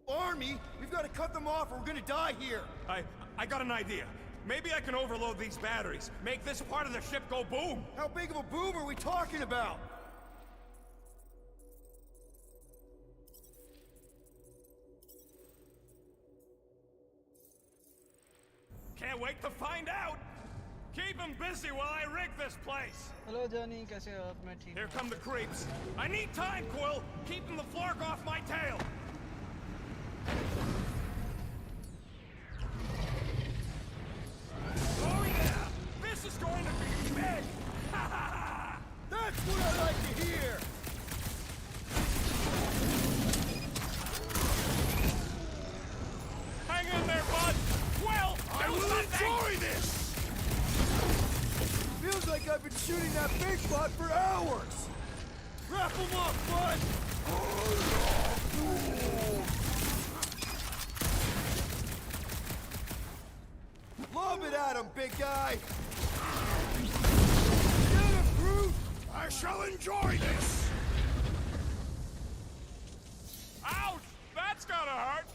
army. We've got to cut them off or we're gonna die here. I got an idea. Maybe I can overload these batteries. Make this part of the ship go boom. How big of a boom are we talking about? Can't wait to find out. Keep them busy while I rig this place. Hello जानी कैसे हो आप? मैं ठीक Here हूँ। come the creeps. I need time, Quill. Keeping the flark off my tail. Oh yeah! This is going to be big! That's what I like to hear! Hang in there, bud! Quill, I will enjoy this! Feels like I've been shooting that big butt for hours! Wrap him up, bud! Lob it at him, big guy! Get him, brute! I shall enjoy this! Ouch! That's gotta hurt!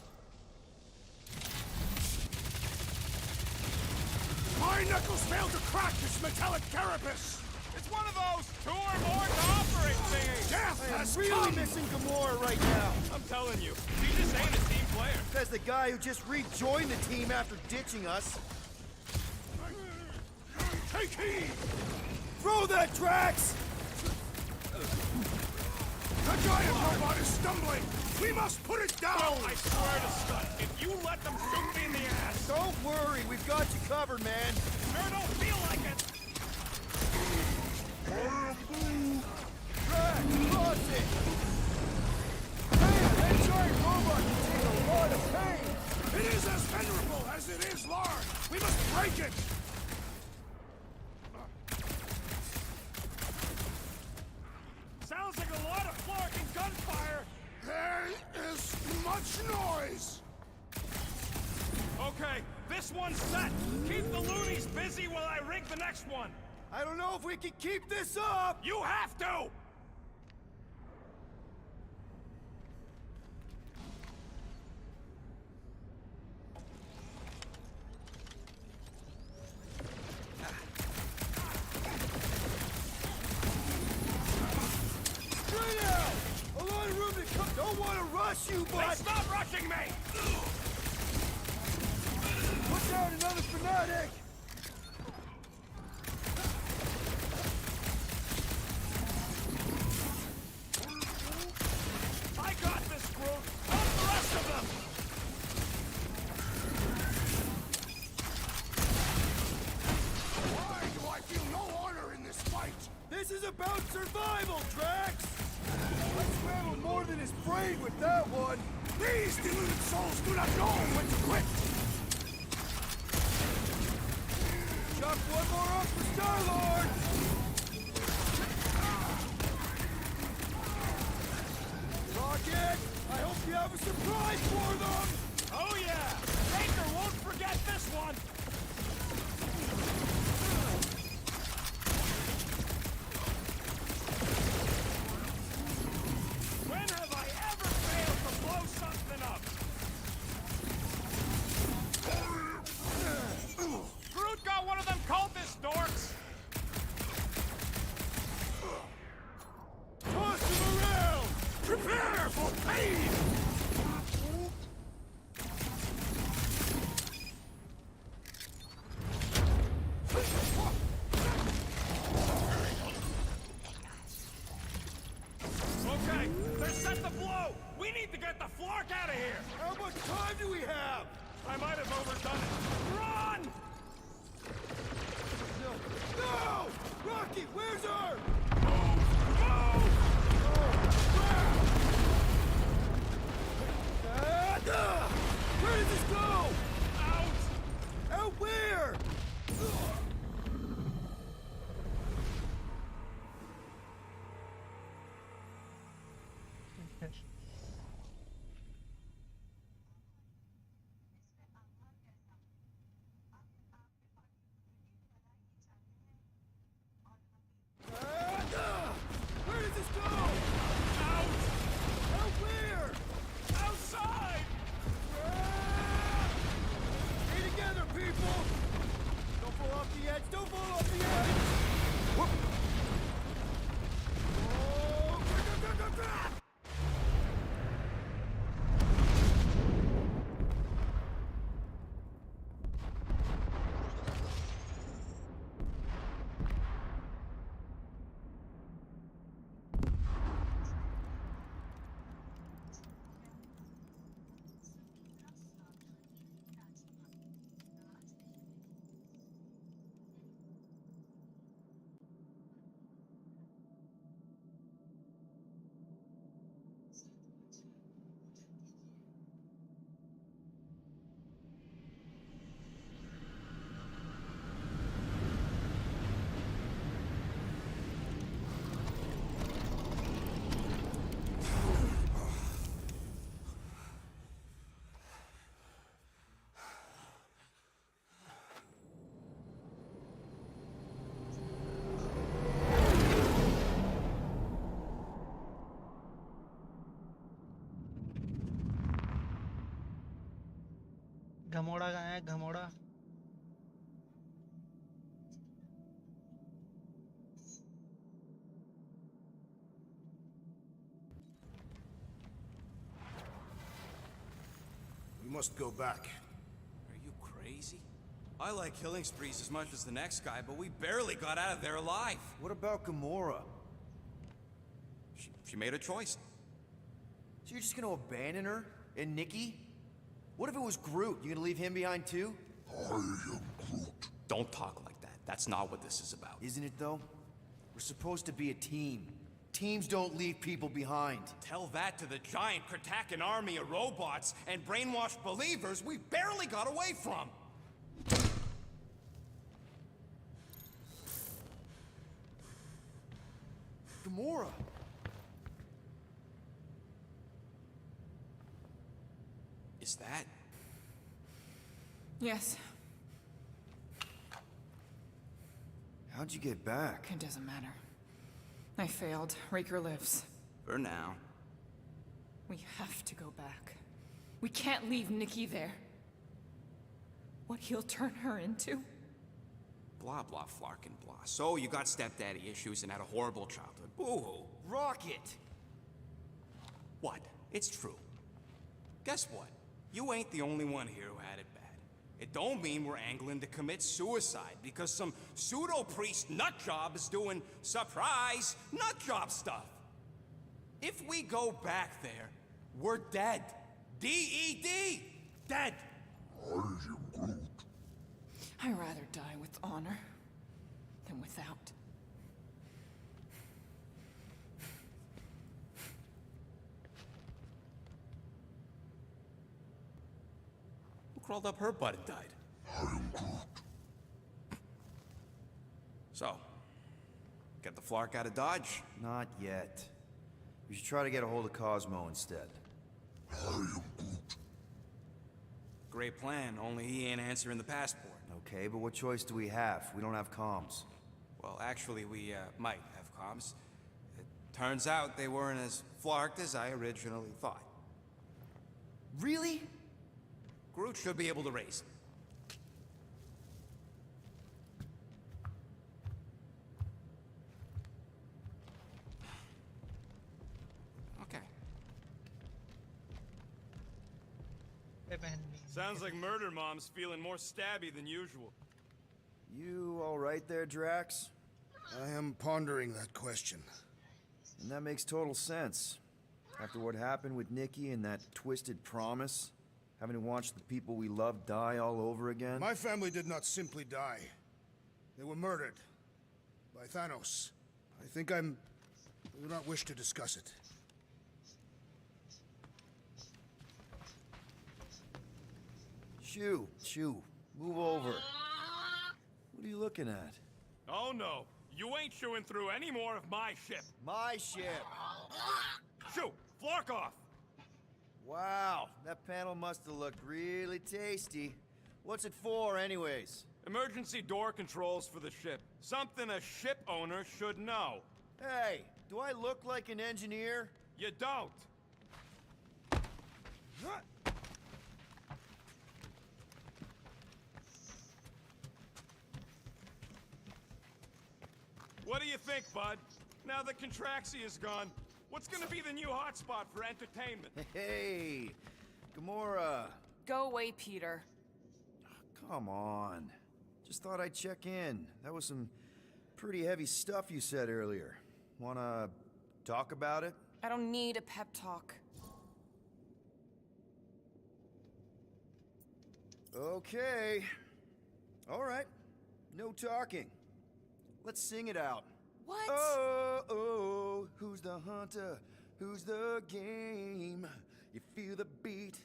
My knuckles failed to crack this metallic carapace! It's one of those two or more to operate thingies! Death has really missing Gamora right now! I'm telling you, she just ain't a team player. Says the guy who just rejoined the team after ditching us. Take heed! Throw that, Drax! The giant robot is stumbling! We must put it down! Oh, I swear to Scott, if you let them shoot me in the ass... Don't worry, we've got you covered, man. Sure don't feel like it! Drax, cross it! Man, that giant robot can take a lot of pain! It is as venerable as it is large! We must break it! Sounds like a lot of flark and gunfire! There is much noise! Okay, this one's set! Keep the loonies busy while I rig the next one! I don't know if we can keep this up! You have to! Straight out! A lot of room to come. Don't want to rush you, They but... stop rushing me! Put down another fanatic! I got this, Groot! Help the rest of them! Why do I feel no honor in this fight? This is about survival, Drax! I scrambled more than his brain with that one! These deluded souls do not know when to quit! Chuck one more up for Star-Lord! Rocket! I hope you have a surprise for them! Oh yeah! Baker won't forget this one! When have I ever failed to blow something up? Groot got one of them cultist dorks! Toss him around! Prepare for pain! Okay, they're set to blow! We need to get the flark out of here! How much time do we have? I might have overdone it. Run! No! No! Rocky, where's our... Move! Where does this go? Out! Out where? घमोड़ा कहाँ है घमोड़ा? We must go back. Are you crazy? I like killing sprees as much as the next guy, but we barely got out of there alive. What about Gamora? She made a choice. So you're just gonna abandon her? And Nikki? What if it was Groot? You gonna leave him behind too? I am Groot. Don't talk like that. That's not what this is about. Isn't it though? We're supposed to be a team. Teams don't leave people behind. Tell that to the giant Kratakan army of robots and brainwashed believers we barely got away from. Gamora! Is that? Yes, How'd you get back? it doesn't matter. I failed. Raker lives. For now. We have to go back. We can't leave Nikki there. What he'll turn her into? Blah, blah, flarkin' blah. So you got stepdaddy issues and had a horrible childhood. Boo-hoo. Rocket! What? It's true. Guess what? You ain't the only one here who had it bad. It don't mean we're angling to commit suicide because some pseudo-priest nutjob is doing surprise nutjob stuff. If we go back there, we're dead. D-E-D! Dead! I am Groot. I'd rather die with honor than without. Who crawled up her butt and died? I am Groot. So, get the Flark out of Dodge? Not yet. We should try to get a hold of Cosmo instead. I am Groot. Great plan, only he ain't answering the passport. Okay, but what choice do we have? We don't have comms. Well, actually, we might have comms. It turns out they weren't as flarked as I originally thought. Really? Groot should be able to raise them. Okay. पे पहन ली। Sounds like Murder Mom's feeling more stabby than usual. You alright there, Drax? I am pondering that question. And that makes total sense. After what happened with Nikki and that twisted promise, having to watch the people we love die all over again. My family did not simply die. They were murdered. By Thanos. I do not wish to discuss it. Shoo, move over. What are you looking at? Oh no, you ain't chewing through any more of my ship. My ship! Shoo, Flark off! Wow, that panel must have looked really tasty. What's it for, anyways? Emergency door controls for the ship. Something a ship owner should know. Hey, do I look like an engineer? You don't. What do you think, bud? Now that Contraxi is gone, what's gonna be the new hotspot for entertainment? Hey, Gamora. Go away, Peter. Come on. Just thought I'd check in. That was some pretty heavy stuff you said earlier. Wanna talk about it? I don't need a pep talk. Okay. All right. No talking. Let's sing it out. What? Oh, who's the hunter? Who's the game? You feel the beat,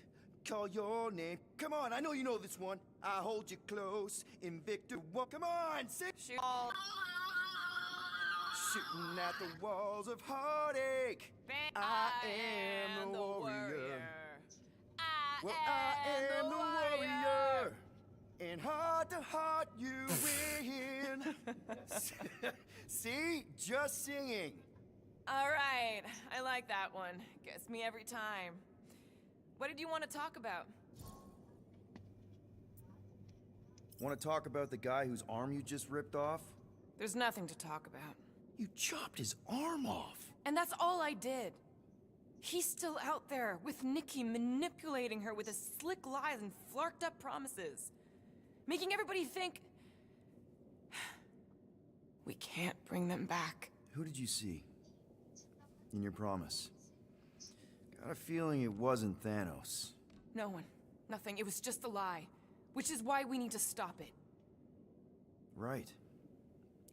call your name. Come on, I know you know this one. I hold you close, Invictor one. Come on, sing. Shoot. Shooting at the walls of heartache. I am the warrior. Well, I am the warrior. And heart to heart, you win. See? Just singing. All right, I like that one. Gets me every time. What did you want to talk about? Want to talk about the guy whose arm you just ripped off? There's nothing to talk about. You chopped his arm off. And that's all I did. He's still out there with Nikki manipulating her with his slick lies and flarked up promises. Making everybody think... we can't bring them back. Who did you see? In your promise? Got a feeling it wasn't Thanos. No one. Nothing. It was just a lie. Which is why we need to stop it. Right.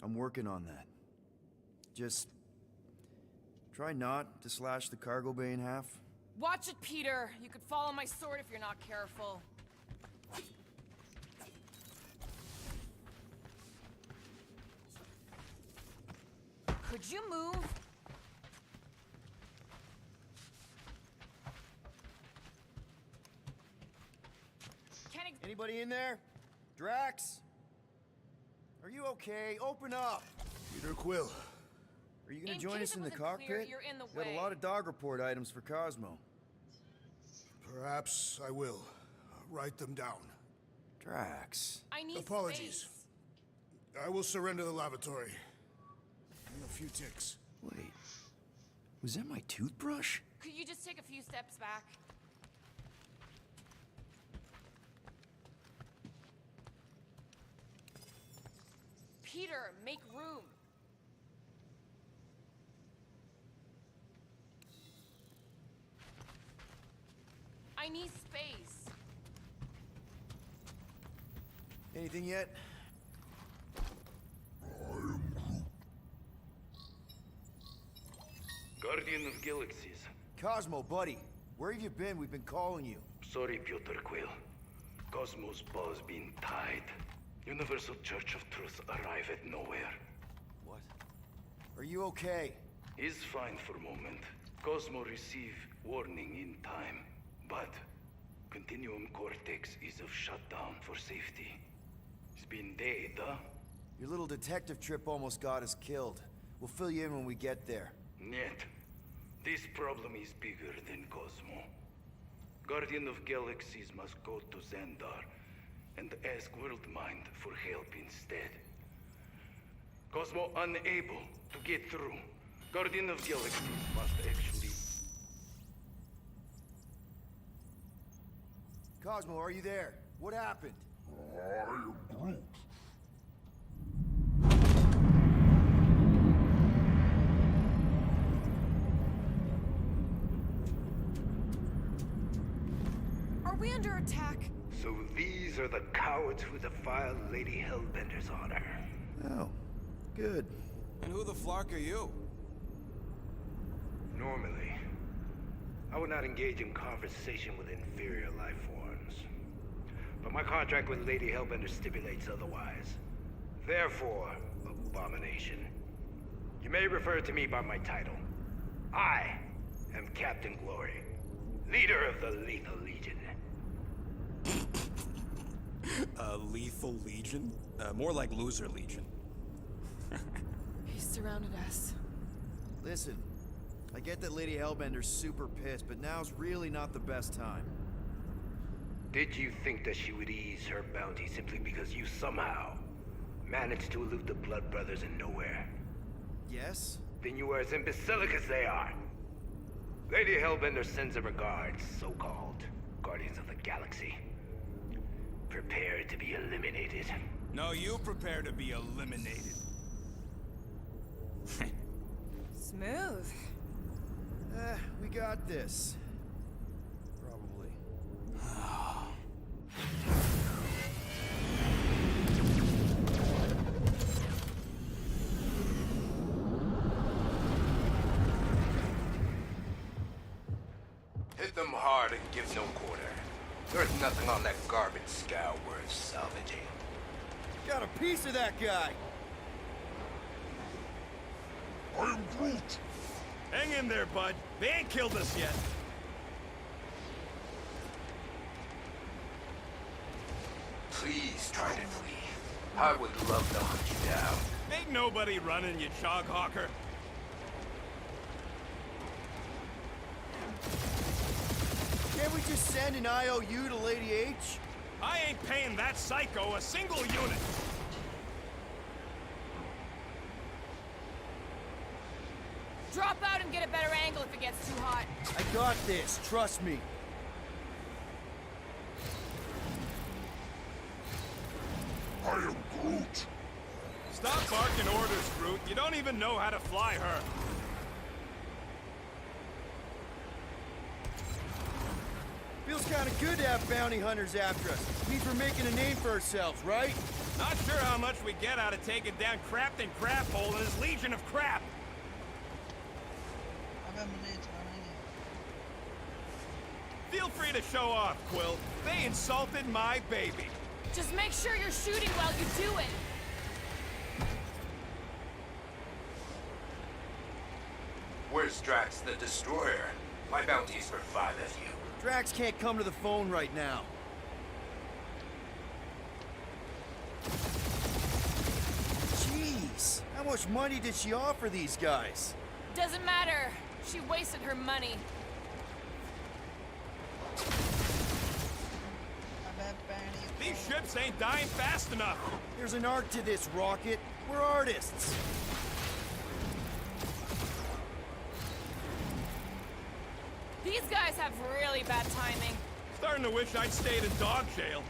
I'm working on that. Just... try not to slash the cargo bay in half. Watch it, Peter. You could fall on my sword if you're not careful. Could you move? Anybody in there? Drax? Are you okay? Open up! Peter Quill. Are you gonna In join case us it in the wasn't clear, cockpit? you're in the Got way. a lot of dog report items for Cosmo. Perhaps I will. Write them down. Drax. I need Apologies. space. I will surrender the lavatory. In a few ticks. Wait. Was that my toothbrush? Could you just take a few steps back? Peter, make room. I need space. Anything yet? Guardian of Galaxies. Cosmo, buddy. Where have you been? We've been calling you. Sorry, Piotr Quill. Cosmos ball's been tied. Universal Church of Truth arrive at nowhere. What? Are you okay? He's fine for a moment. Cosmo receive warning in time. But Continuum Cortex is of shutdown for safety. It's been dead, huh? Your little detective trip almost got us killed. We'll fill you in when we get there. Yet, this problem is bigger than Cosmo. Guardian of Galaxies must go to Xandar and ask Worldmind for help instead. Cosmo unable to get through. Guardian of Galaxies must actually... Cosmo, are you there? What happened? I am Groot. Are we under attack? So these are the cowards who defiled Lady Hellbender's honor. Oh, good. And who the flark are you? Normally, I would not engage in conversation with inferior life forms. But my contract with Lady Hellbender stipulates otherwise. Therefore, abomination. You may refer to me by my title. I am Captain Glory, leader of the Lethal Legion. Lethal Legion? More like Loser Legion. He surrounded us. Listen, I get that Lady Hellbender's super pissed, but now's really not the best time. Did you think that she would ease her bounty simply because you somehow managed to elude the Blood Brothers in nowhere? Yes? Then you are as imbecilic as they are. Lady Hellbender sends her regards, so-called Guardians of the Galaxy. Prepare to be eliminated. No, you prepare to be eliminated. Smooth. We got this. Probably. Hit them hard and give no quarter. There's nothing on that garbage scow worth salvaging. Got a piece of that guy! I am Groot. Hang in there, bud. They ain't killed us yet. Please try to flee. I would love to hunt you down. Ain't nobody running, you chog hawker. Can't we just send an IOU to Lady H? I ain't paying that psycho a single unit. Drop out and get a better angle if it gets too hot. I got this, trust me. I am Groot. Stop barking orders, Groot. You don't even know how to fly her. Feels kind of good to have bounty hunters after us. Means we're making a name for ourselves, right? Not sure how much we get out of taking down Crafton Craphole and his legion of crap. अबे मुझे चलाना ही नहीं। Feel free to show off, Quill. They insulted my baby. Just make sure you're shooting while you do it. Where's Drax the Destroyer? My bounty's for 5 of you. Drax can't come to the phone right now. Jeez, how much money did she offer these guys? Doesn't matter. She wasted her money. अबे पैनी। These ships ain't dying fast enough. There's an art to this, Rocket. We're artists. These guys have really bad timing. Starting to wish I'd stayed in dog jail.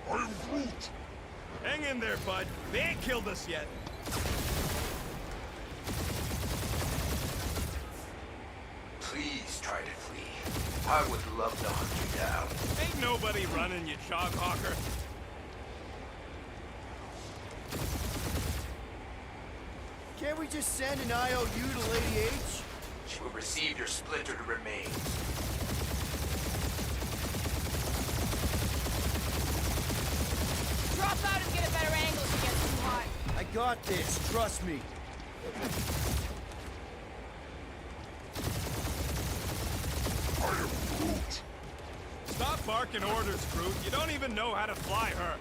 I am Groot. Hang in there, bud. They ain't killed us yet. Please try to flee. I would love to hunt you down. Ain't nobody running, you chog hawker. Can't we just send an IOU to Lady H? She will receive your splintered remains. Drop out and get a better angle if it gets too hot. I got this, trust me. I am Groot. Stop barking orders, Groot. You don't even know how to fly her.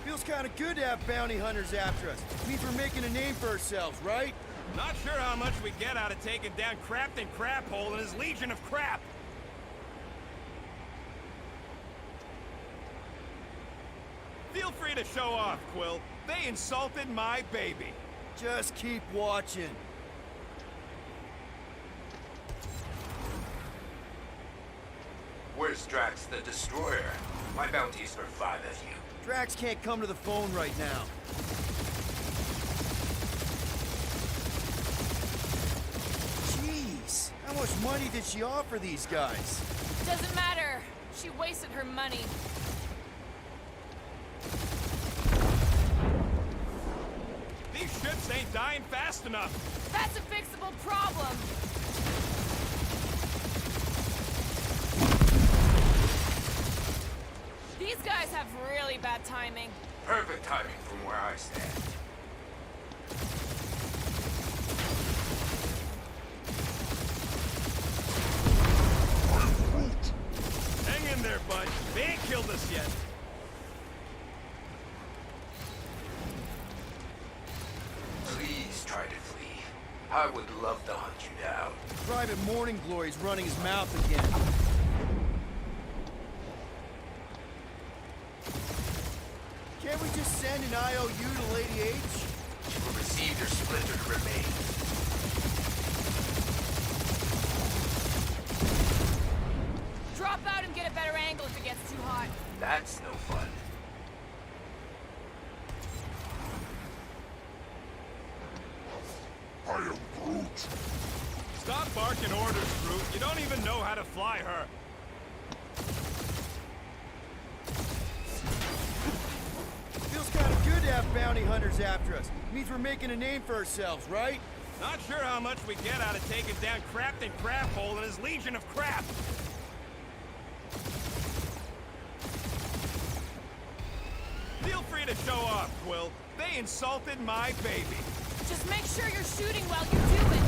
Feels kind of good to have bounty hunters after us. Means we're making a name for ourselves, right? Not sure how much we get out of taking down Crafton Craphole and his legion of crap. Feel free to show off, Quill. They insulted my baby. Just keep watching. Where's Drax the Destroyer? My bounty's for 5 of you. Drax can't come to the phone right now. Jeez, how much money did she offer these guys? Doesn't matter. She wasted her money. These ships ain't dying fast enough. That's a fixable problem. These guys have really bad timing. Perfect timing from where I stand. I am Groot. Hang in there, bud. They ain't killed us yet. Please try to flee. I would love to hunt you down. Private Morning Glory's running his mouth again. Can't we just send an IOU to Lady H? She will receive your splintered remains. Drop out and get a better angle if it gets too hot. That's no fun. I am Groot. Stop barking orders, Groot. You don't even know how to fly her. Feels kind of good to have bounty hunters after us. Means we're making a name for ourselves, right? Not sure how much we get out of taking down Crafton Craphole and his legion of crap. Feel free to show off, Quill. They insulted my baby. Just make sure you're shooting while you do it.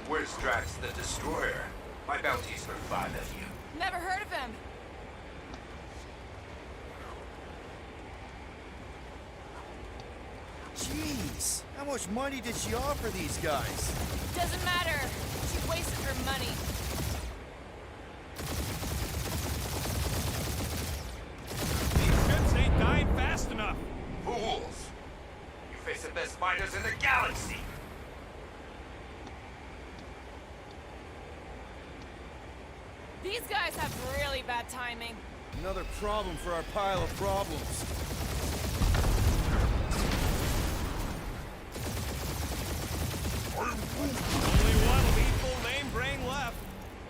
Where's Drax the Destroyer? My bounty's for 5 of you. Never heard of him. Jeez, how much money did she offer these guys? Doesn't matter. She wasted her money. These ships ain't dying fast enough. Fools! You face the best fighters in the galaxy! These guys have really bad timing. Another problem for our pile of problems. Only one lethal name brain left.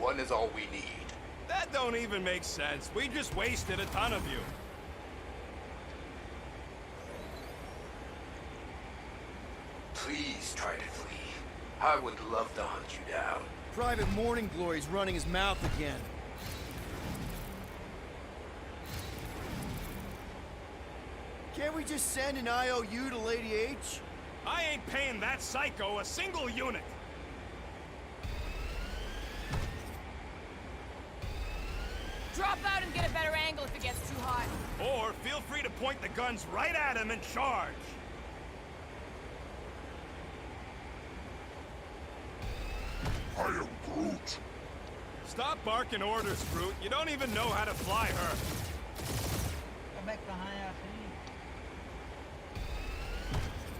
One is all we need. That don't even make sense. We just wasted a ton of you. Please try to flee. I would love to hunt you down. Private Morning Glory's running his mouth again. Can't we just send an IOU to Lady H? I ain't paying that psycho a single unit. Drop out and get a better angle if it gets too hot. Or feel free to point the guns right at him and charge. I am Groot. Stop barking orders, Groot. You don't even know how to fly her. Come back behind our feet.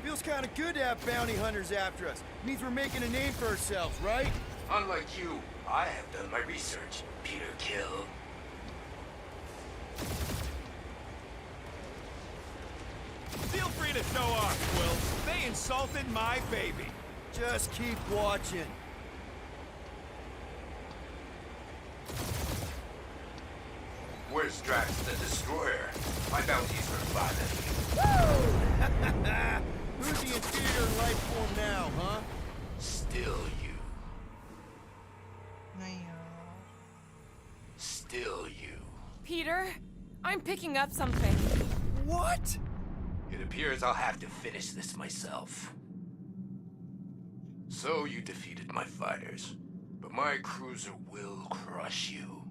Feels kind of good to have bounty hunters after us. Means we're making a name for ourselves, right? Unlike you, I have done my research, Peter Kill. Feel free to show off, Quill. They insulted my baby. Just keep watching. Where's Drax the Destroyer? My bounty's for fun. Who's the inferior life form now, huh? Still you. नहीं यार. Still you. Peter, I'm picking up something. What? It appears I'll have to finish this myself. So you defeated my fighters, but my cruiser will crush you.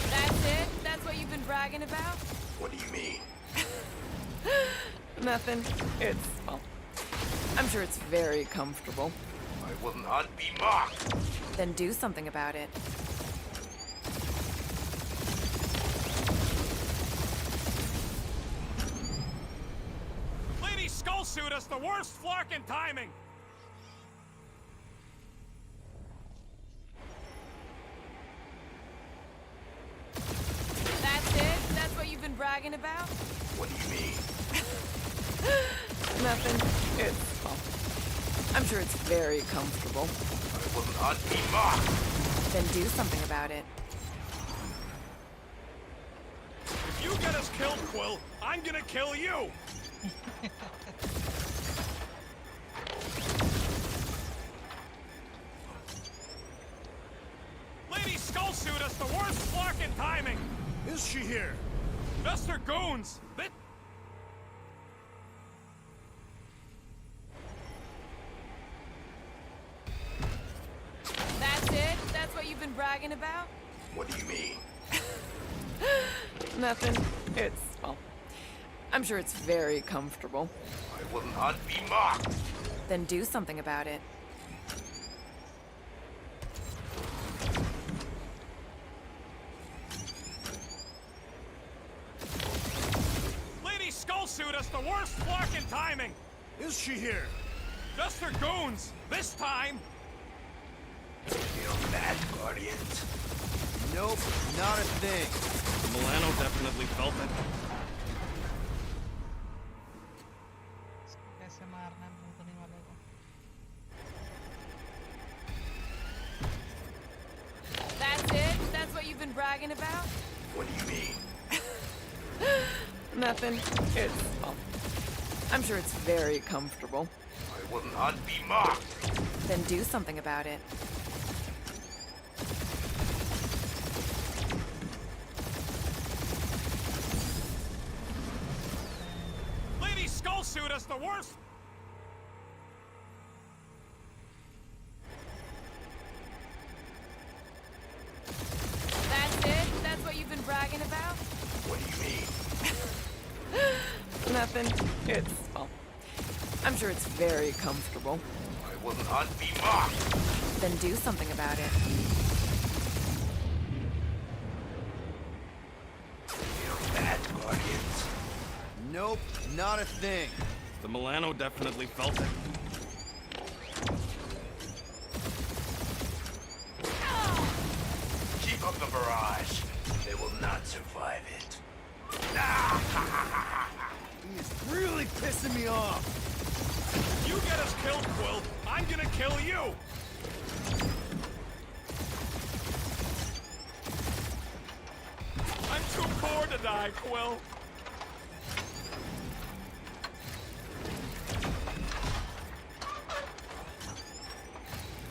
That's it? That's what you've been bragging about? What do you mean? Nothing. It's, well, I'm sure it's very comfortable. I will not be mocked. Then do something about it. Lady Skullsuit has the worst flarkin' timing. That's it? That's what you've been bragging about? What do you mean? Nothing. It's, well, I'm sure it's very comfortable. I will not be mocked. Then do something about it. If you get us killed, Quill, I'm gonna kill you. Lady Skullsuit has the worst flarkin' timing. Is she here? Just her goons. That's it? That's what you've been bragging about? What do you mean? Nothing. It's, well, I'm sure it's very comfortable. I will not be mocked. Then do something about it. Lady Skullsuit has the worst flarkin' timing. Is she here? Just her goons. This time. Feel that, Guardians? Nope, not a thing. Milano definitely felt it. इसको कैसे मारना है भूतनी वाले को. That's it? That's what you've been bragging about? What do you mean? Nothing. It's, well, I'm sure it's very comfortable. I will not be mocked. Then do something about it. Lady Skullsuit has the worst. That's it? That's what you've been bragging about? What do you mean? It's, well, I'm sure it's very comfortable. I will not be mocked. Then do something about it. Feel that, Guardians? Nope, not a thing. The Milano definitely felt it. Keep up the barrage. They will not survive it. He is really pissing me off. You get us killed, Quill. I'm gonna kill you. I'm too poor to die, Quill.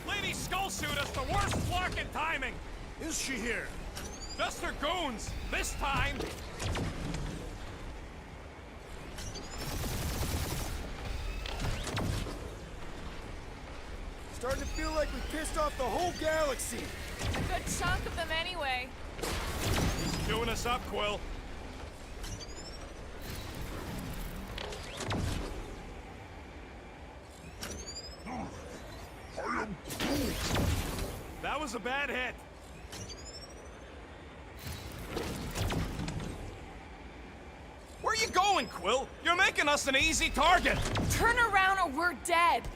Lady Skullsuit has the worst flocking timing. Is she here? Just her goons, this time. Starting to feel like we pissed off the whole galaxy. A good chunk of them anyway. He's chewing us up, Quill. I am Groot. That was a bad hit. Where you going, Quill? You're making us an easy target. Turn around or we're dead.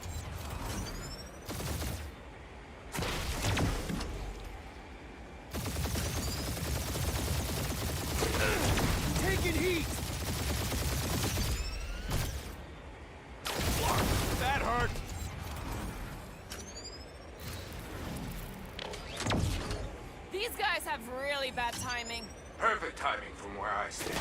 Taking heat. That hurt. These guys have really bad timing. Perfect timing from where I stand.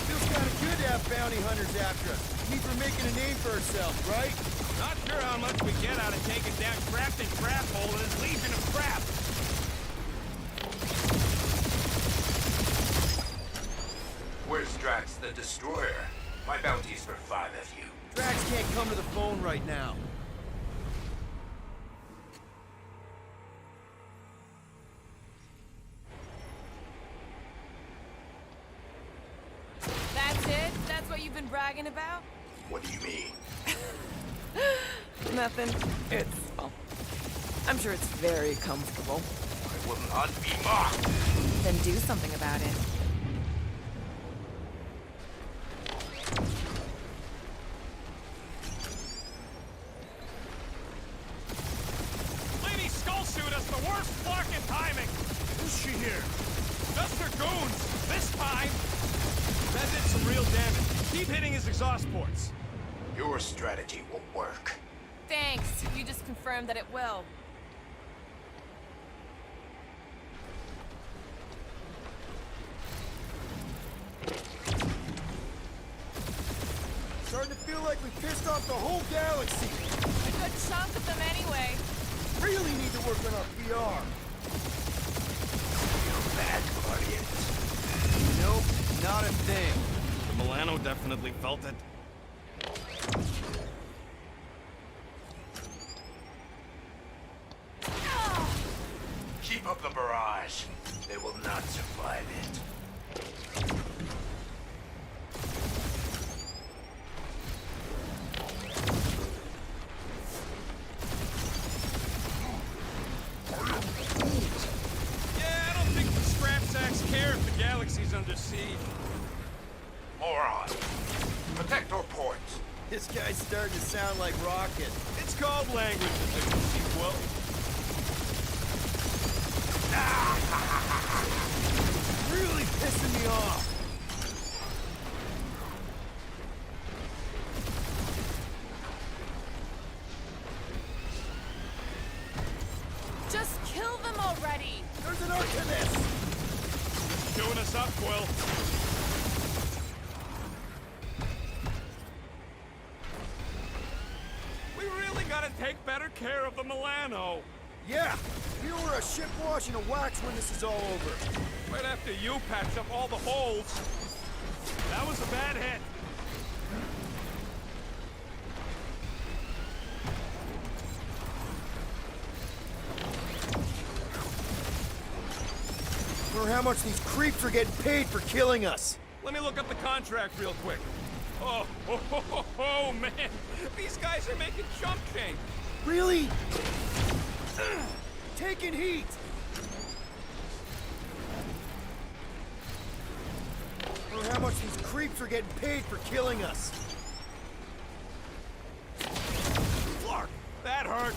Feels kind of good to have bounty hunters after us. Keep her making a name for herself, right? Not sure how much we get out of taking down Crafting Crap Hole and his legion of crap. Where's Drax the Destroyer? My bounty's for 5 of you. Drax can't come to the phone right now. That's it? That's what you've been bragging about? What do you mean? Nothing. It's, well, I'm sure it's very comfortable. I will not be mocked. Then do something about it. Lady Skullsuit has the worst flocking timing. Is she here? Just her goons, this time. That did some real damage. Keep hitting his exhaust ports. Your strategy will work. Thanks. You just confirmed that it will. Starting to feel like we pissed off the whole galaxy. A good chunk of them anyway. Really need to work on our PR. Feel that, Guardians? Nope, not a thing. The Milano definitely felt it. Keep up the barrage. They will not survive it. Yeah, I don't think the scrap sacks care if the galaxy's under siege. Moron. Protect our ports. This guy's starting to sound like Rocket. It's called language efficiency, Quill. Really pissing me off. Just kill them already. There's an arc to this. Chewing us up, Quill. We really gotta take better care of the Milano. Yeah, we were a ship wash and a wax when this is all over. Right after you patched up all the holes. That was a bad hit. Or how much these creeps are getting paid for killing us. Let me look up the contract real quick. Oh, man. These guys are making chump change. Really? Taking heat! Or how much these creeps are getting paid for killing us. Clark, that hurt.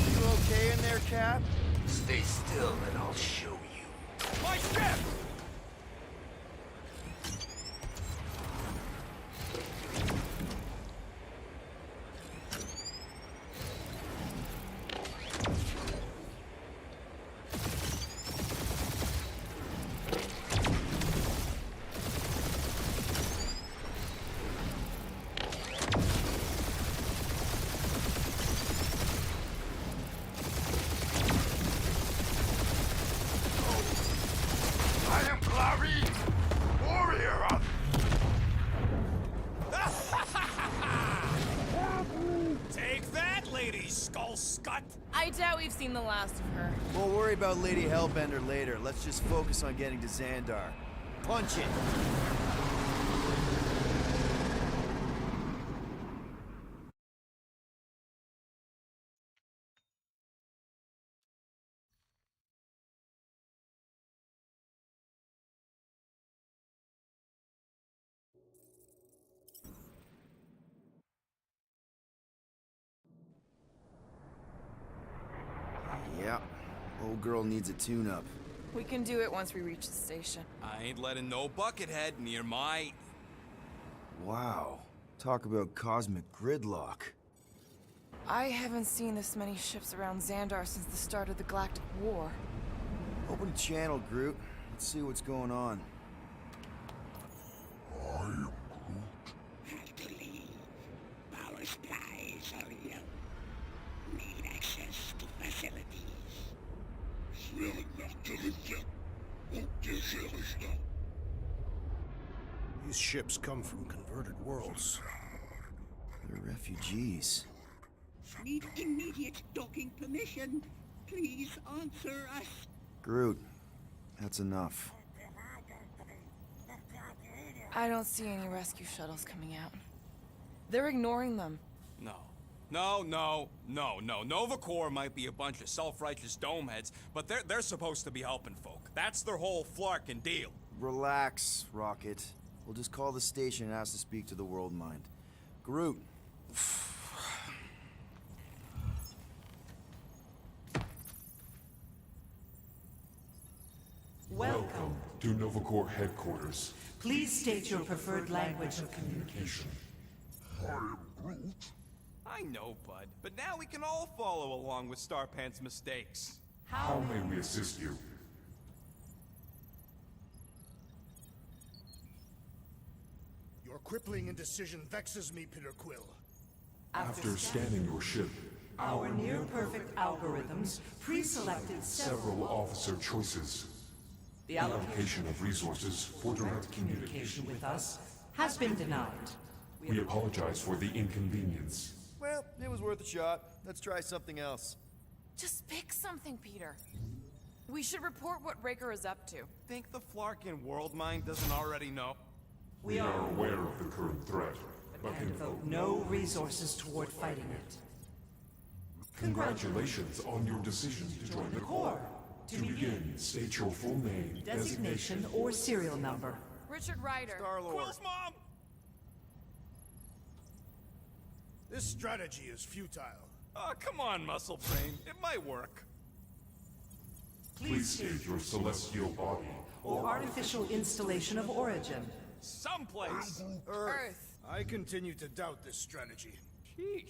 You okay in there, Cap? Stay still and I'll show you. My ship! I am Clary, warrior of... Take that, Lady Skull Scut! I doubt we've seen the last of her. We'll worry about Lady Hellbender later. Let's just focus on getting to Xandar. Punch it! Yeah, old girl needs a tune-up. We can do it once we reach the station. I ain't letting no buckethead near my... Wow. Talk about cosmic gridlock. I haven't seen this many ships around Xandar since the start of the Galactic War. Open a channel, Groot. Let's see what's going on. I am Have to leave. Power supplies are low. Need access to facilities. These ships come from converted worlds. They're refugees. Need immediate docking permission. Please answer us. Groot, that's enough. I don't see any rescue shuttles coming out. They're ignoring them. No. Nova Corps might be a bunch of self-righteous domeheads, but they're supposed to be helping folk. That's their whole flarkin' deal. Relax, Rocket. We'll just call the station and ask to speak to the World Mind. Groot. Welcome to Nova Corps headquarters. Please state your preferred language of communication. I am Groot. I know, bud, but now we can all follow along with Starpan's mistakes. How may we assist you? Your crippling indecision vexes me, Peter Quill. After scanning your ship, Our near-perfect algorithms pre-selected several officer choices. The The allocation of resources for direct communication with us has been denied. We apologize for the inconvenience. Well, it was worth a shot. Let's try something else. Just pick something, Peter. We should report what Raker is up to. Think the Flarkin World Mind doesn't already know? We are aware of the current threat, but can Devote no resources toward fighting it. Congratulations on your decision to join the Corps. To begin, state your full name, Designation or serial number. Richard Ryder. Star-Lord. Quill's mom! This strategy is futile. Oh, come on, Muscle Brain. It might work. please state your celestial body Or artificial installation of origin. Someplace. Earth. I continue to doubt this strategy. Sheesh.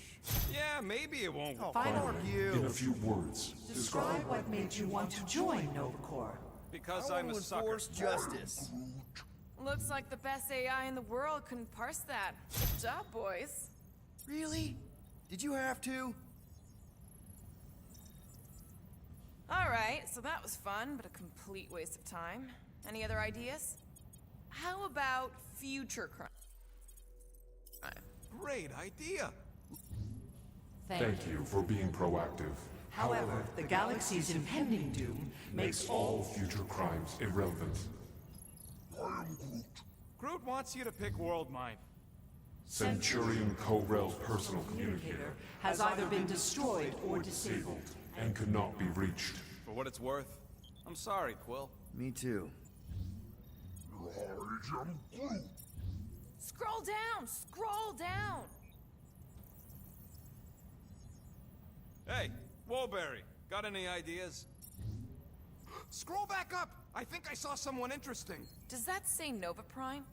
Yeah, maybe it won't work. Final in a You. few words. Describe what made you want to join Nova Corps. Because I I'm want a to sucker. enforce justice. Looks like the best AI in the world couldn't parse that. Good job, boys. Really? Did you have to? All right, so that was fun, but a complete waste of time. Any other ideas? How about future crime? Great idea. Thank you for being proactive. However, the galaxy's impending doom makes All future crimes irrelevant. Groot wants you to pick World Mind. Centurion Co-Rel's personal communicator has either been destroyed or disabled. and could not be reached. For what it's worth, I'm sorry, Quill. Me too. Scroll down! Scroll down! Hey, Woolberry, got any ideas? Scroll back up! I think I saw someone interesting. Does that say Nova Prime?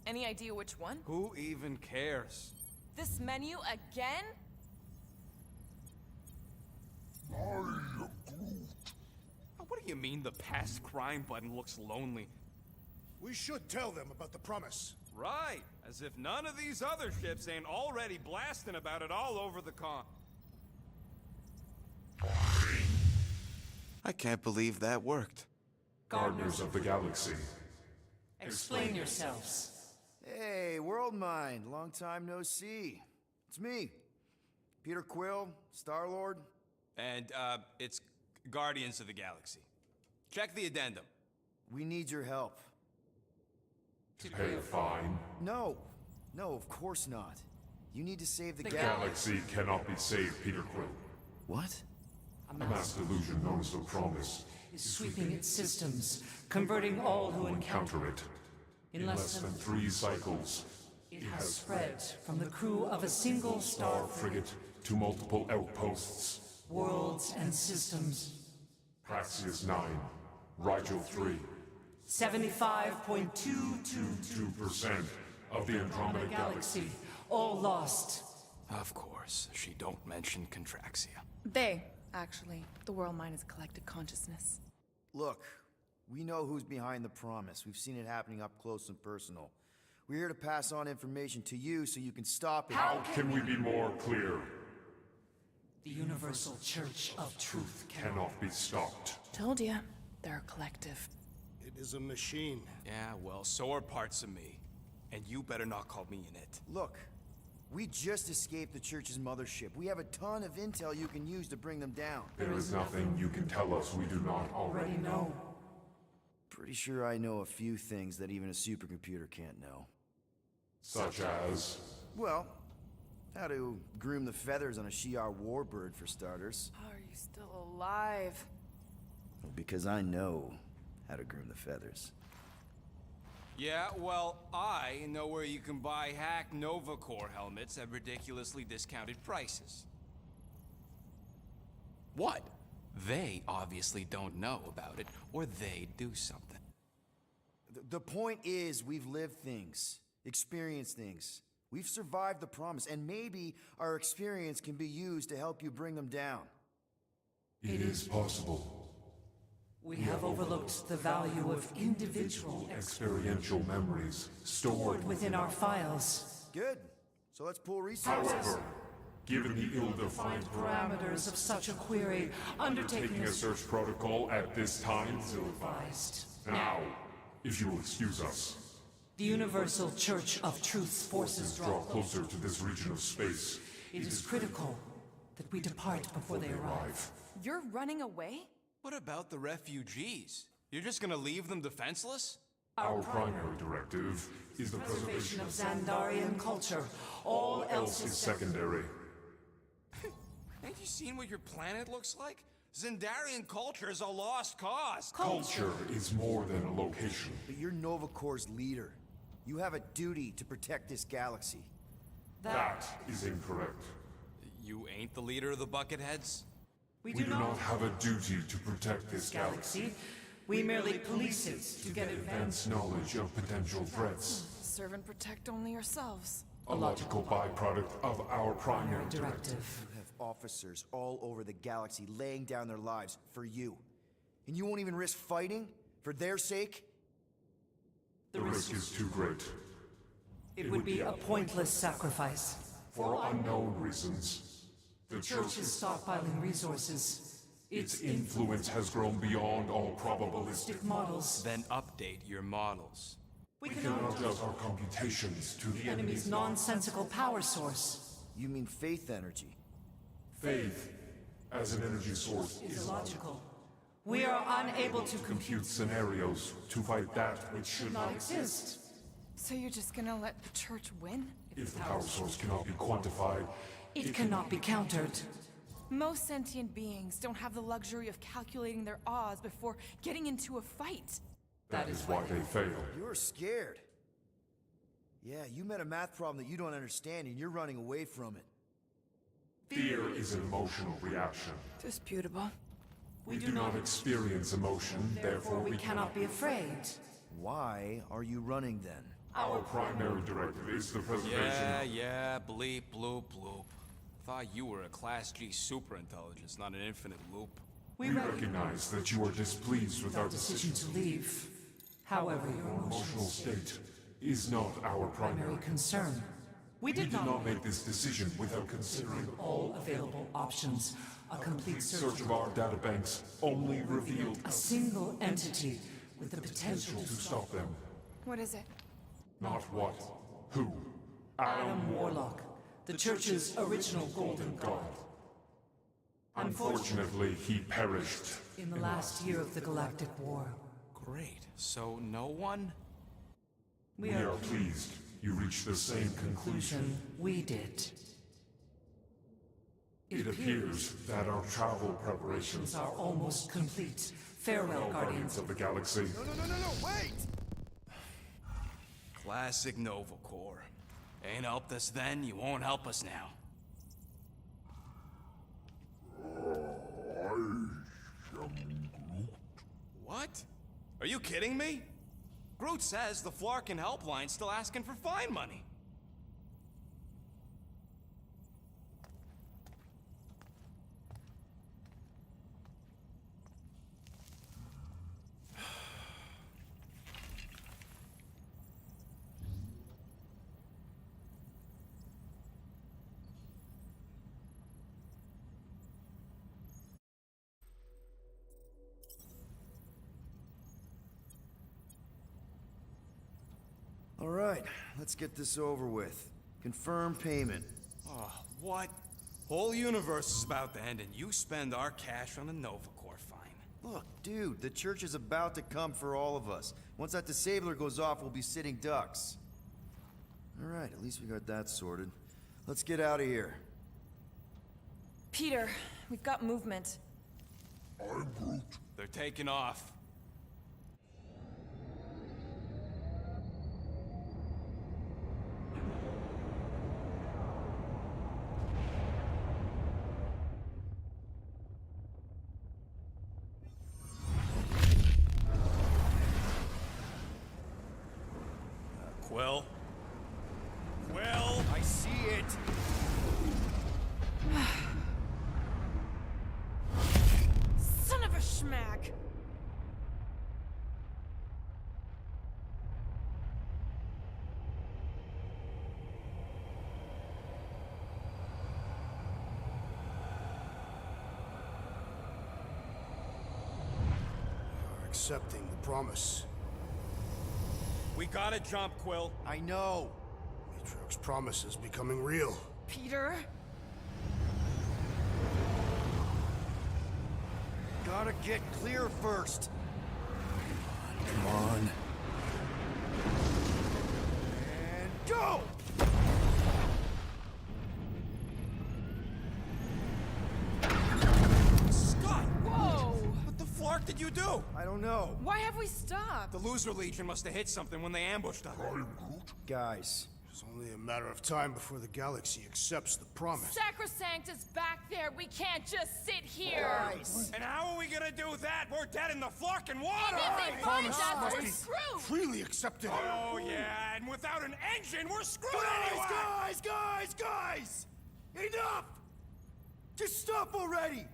Any idea which one? Who even cares? This menu again? What do you mean the past crime button looks lonely? We should tell them about the promise. Right, as if none of these other ships ain't already blasting about it all over the con. I can't believe that worked. Gardeners of the Galaxy. Explain yourselves. Hey, World Mind, long time no see. It's me, Peter Quill, Star-Lord. And, it's Guardians of the Galaxy. Check the addendum. We need your help. To pay a fine. No, of course not. You need to save the Galaxy cannot be saved, Peter Quill. What? A mass delusion known as the Promise Is sweeping its systems, converting all who encounter counter it. in less than 3 cycles, it has spread from the crew of a single star frigate to multiple outposts. worlds and systems. Praxius 9, Rigel 3, 75.222% 2% of the Andromeda Galaxy. galaxy, all lost. Of course, she don't mention Contraxia. They, actually. The world mind is a collective consciousness. Look, we know who's behind the promise. We've seen it happening up close and personal. We're here to pass on information to you so you can stop it. How can we be more clear? The Universal Church of Truth Cannot be stopped. Told ya. They're a collective. It is a machine. Yeah, well, so are parts of me. And you better not call me in it. Look, we just escaped the church's mothership. We have a ton of intel you can use to bring them down. There is nothing you can tell us we do not already already know. Pretty sure I know a few things that even a supercomputer can't know. Such as... Well, how to groom the feathers on a Shi'ar warbird, for starters. Are you still alive? Well, because I know how to groom the feathers. Yeah, well, I know where you can buy hack Nova Corps helmets at ridiculously discounted prices. What? They obviously don't know about it, or they'd do something. The point is, we've lived things, experienced things. We've survived the promise, and maybe our experience can be used to help you bring them down. It is possible. We have overlooked the value of individual Experiential memories stored stored within our files. Good. So let's pool resources. However, given the ill-defined Parameters of such a query, undertaking taking a search protocol at this time, advised. now, if you will excuse us, The Universal Church of Truth's forces draw draw. closer to this region of space. It is critical that we depart before they arrive. You're running away? What about the refugees? You're just gonna leave them defenseless? Our primary directive is the preservation Preservation of Xandarian culture. All else is secondary. Ain't you seen what your planet looks like? Zendarian culture is a lost cause. Culture is more than a location. But you're Nova Corps' leader. You have a duty to protect this galaxy. That is incorrect. You ain't the leader of the Bucketheads? We We do not have a duty to protect this galaxy. galaxy. We merely police it to get Advanced advanced. knowledge of potential threats. Serve and protect only yourselves. A logical byproduct of our primary directive. Directive. You have officers all over the galaxy laying down their lives for you. And you won't even risk fighting? For their sake? The risk is too great. It would be a pointless sacrifice. For unknown reasons, the The Church Church, is stockpiling resources. its influence has grown beyond all probabilistic. Models. Then update your models. We We cannot cannot adjust our computations to the enemy's nonsensical power source. You mean faith energy? Faith as an energy source Is is illogical. We are unable to compute scenarios to fight that which should not not exist. So you're just gonna let the church win? If the power source cannot be quantified, It cannot be countered. Most sentient beings don't have the luxury of calculating their odds before getting into a fight. that is why they fail. You're scared. Yeah, you met a math problem that you don't understand and you're running away from it. Fear is an emotional reaction. Disputable. We do not experience emotion, therefore we cannot be afraid. Why are you running then? Our primary directive is the preservation Yeah, bleep, bloop, bloop. Thought you were a Class G superintelligence, not an infinite loop. We recognize that you are displeased with our Decision decisions. to leave. However, your Our emotional emotional state is not our primary primary concern. We We did not make this decision without considering all available options. A complete search of our databanks only revealed a single entity with the potential to stop them. What is it? Not what, who. Adam Warlock, the Church's original golden god. Unfortunately, he perished. In the last year of the Galactic War, Great. So no one? we We are are pleased you reached the same conclusion. we did. It appears that our travel preparations Are almost complete. Farewell, Guardians. Guardians of the Galaxy. No, wait! Classic Nova Corps. Ain't helped us then, you won't help us now. What? Are you kidding me? Groot says the Flarkin helpline's still asking for fine money. All right, let's get this over with. Confirm payment. Oh, what? Whole universe is about to end and you spend our cash on a Nova Corps fine. Look, dude, the church is about to come for all of us. Once that disabler goes off, we'll be sitting ducks. All right, at least we got that sorted. Let's get out of here. Peter, we've got movement. They're taking off. Quill? Quill? I see it! Son of a schmack! Are accepting the promise. We gotta jump, Quill. I know! Matriarch's promise is becoming real. Peter? Gotta get clear first! Come on. And go! Scott! Whoa! What the flark did you do? I don't know. Why have we stopped? The Loser Legion must have hit something when they ambushed us. Guys, It's only a matter of time before the galaxy accepts the promise. Sacrosanct is back there. We can't just sit here. guys! And how are we gonna do that? We're dead in the flarkin' water! If they find us, must we're be screwed. freely accepted. Oh yeah, and without an engine, we're screwed anyway! Guys! Enough! Just stop already!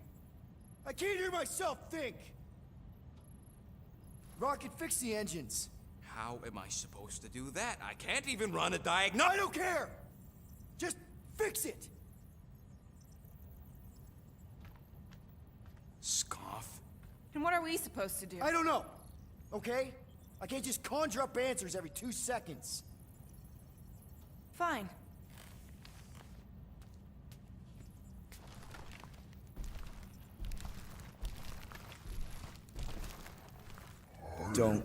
I can't hear myself think! Rocket, fix the engines. How am I supposed to do that? I can't even run a diagnostic. I don't care! Just fix it! Scoff. And what are we supposed to do? I don't know, okay? I can't just conjure up answers every 2 seconds. Fine. Don't.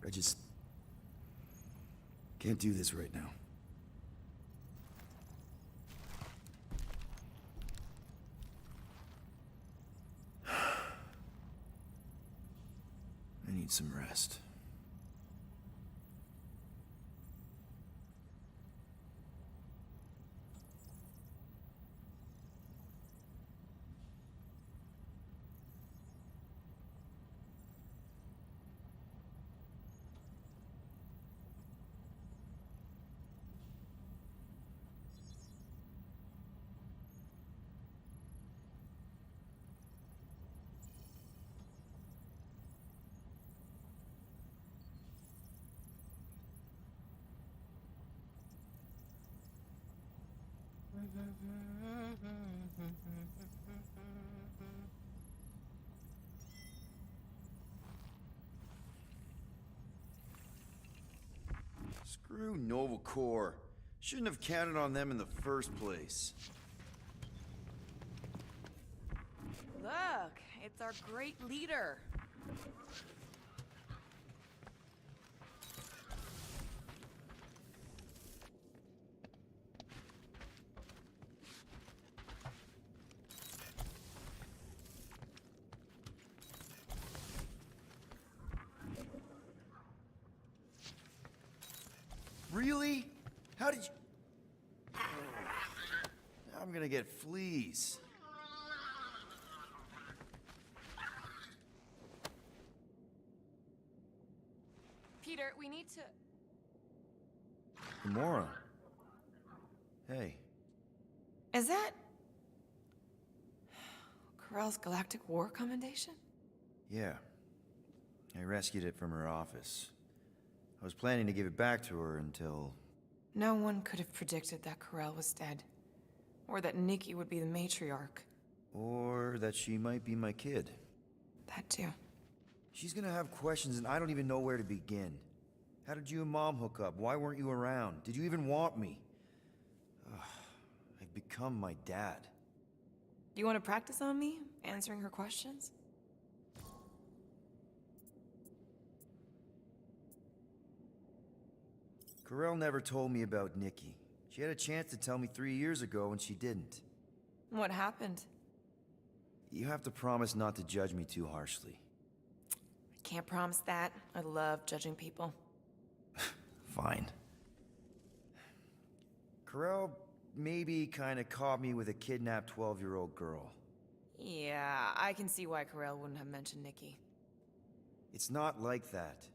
I just can't do this right now. I need some rest. Screw Nova Corps. Shouldn't have counted on them in the first place. Look, it's our great leader. Really? How did you... I'm gonna get fleas. Peter, we need to... Gamora. Hey. Is that... Corell's Galactic War Commendation? Yeah. I rescued it from her office. I was planning to give it back to her until... No one could have predicted that Corell was dead. Or that Nikki would be the matriarch. Or that she might be my kid. That too. She's gonna have questions and I don't even know where to begin. How did you and Mom hook up? Why weren't you around? Did you even want me? Ugh, I've become my dad. Do you want to practice on me, answering her questions? Corell never told me about Nikki. She had a chance to tell me 3 years ago and she didn't. What happened? You have to promise not to judge me too harshly. I can't promise that. I love judging people. Fine. Corell maybe kinda caught me with a kidnapped 12-year-old girl. Yeah, I can see why Corell wouldn't have mentioned Nikki. It's not like that.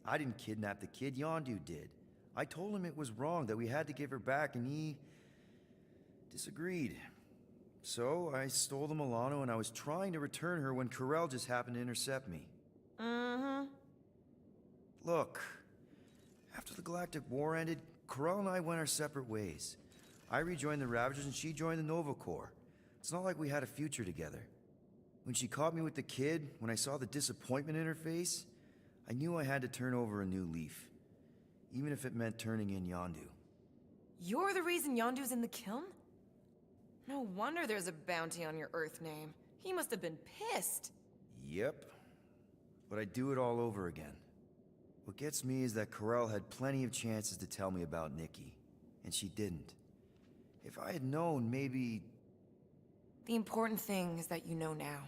I didn't kidnap the kid, Yondu did. I told him it was wrong, that we had to give her back, and he... disagreed. So, I stole the Milano, and I was trying to return her when Corell just happened to intercept me. Mm-hmm. Look, after the Galactic War ended, Corell and I went our separate ways. I rejoined the Ravagers, and she joined the Nova Corps. It's not like we had a future together. When she caught me with the kid, when I saw the disappointment in her face, I knew I had to turn over a new leaf. Even if it meant turning in Yondu. You're the reason Yondu's in the kiln? No wonder there's a bounty on your Earth name. He must have been pissed. Yep. But I'd do it all over again. What gets me is that Corell had plenty of chances to tell me about Nikki, and she didn't. If I had known, maybe... The important thing is that you know now.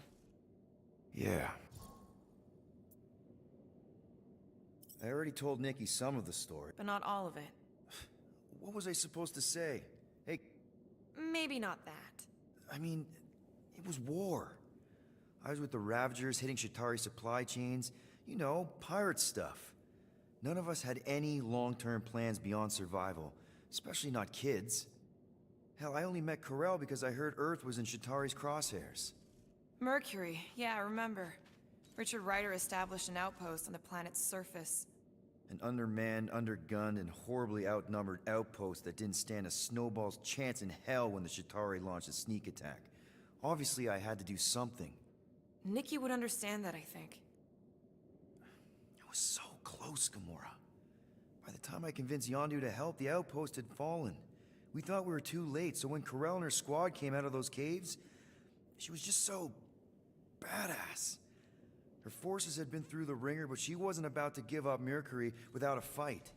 Yeah. I already told Nikki some of the story. But not all of it. What was I supposed to say? Hey... Maybe not that. I mean, it was war. I was with the Ravagers, hitting Chitauri supply chains. You know, pirate stuff. None of us had any long-term plans beyond survival. Especially not kids. Hell, I only met Corell because I heard Earth was in Chitauri's crosshairs. Mercury, yeah, I remember. Richard Ryder established an outpost on the planet's surface. An undermanned, undergunned, and horribly outnumbered outpost that didn't stand a snowball's chance in hell when the Chitauri launched a sneak attack. Obviously, I had to do something. Nikki would understand that, I think. was so close, Gamora. By the time I convinced Yondu to help, the outpost had fallen. We thought we were too late, so when Corell and her squad came out of those caves, she was just so badass. Her forces had been through the ringer, but she wasn't about to give up Mercury without a fight.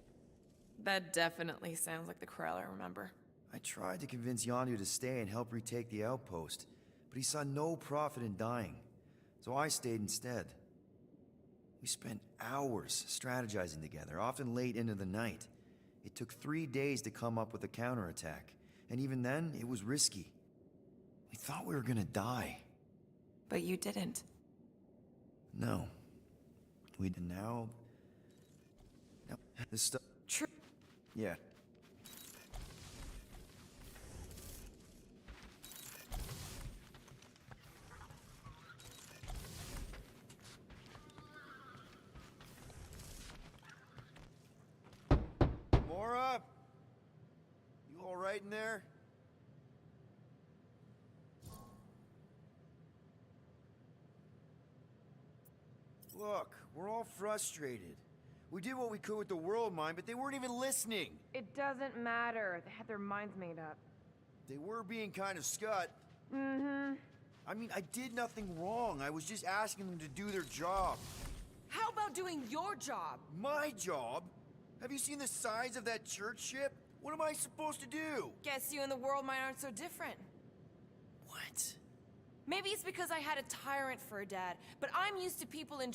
That definitely sounds like the Corell I remember. I tried to convince Yondu to stay and help retake the outpost, but he saw no profit in dying, so I stayed instead. We spent hours strategizing together, often late into the night. It took 3 days to come up with a counterattack, and even then, it was risky. We thought we were gonna die. But you didn't. No. We did now... No, this stuff... True. Yeah. Mora? You all right in there? Look, we're all frustrated. We did what we could with the world mine, but they weren't even listening. It doesn't matter. They had their minds made up. They were being kind of scut. Mm-hmm. I mean, I did nothing wrong. I was just asking them to do their job. How about doing your job? My job? Have you seen the size of that church ship? What am I supposed to do? Guess you and the world mine aren't so different. What? Maybe it's because I had a tyrant for a dad, but I'm used to people in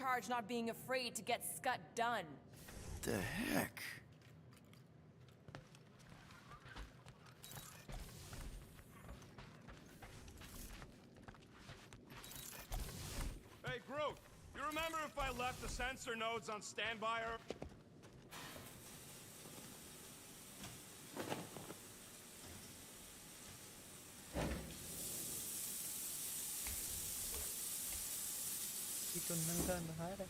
charge, not being afraid to get scut done. The heck? Hey, Groot, you remember if I left the sensor nodes on standby or... Ikon ng Gandhara.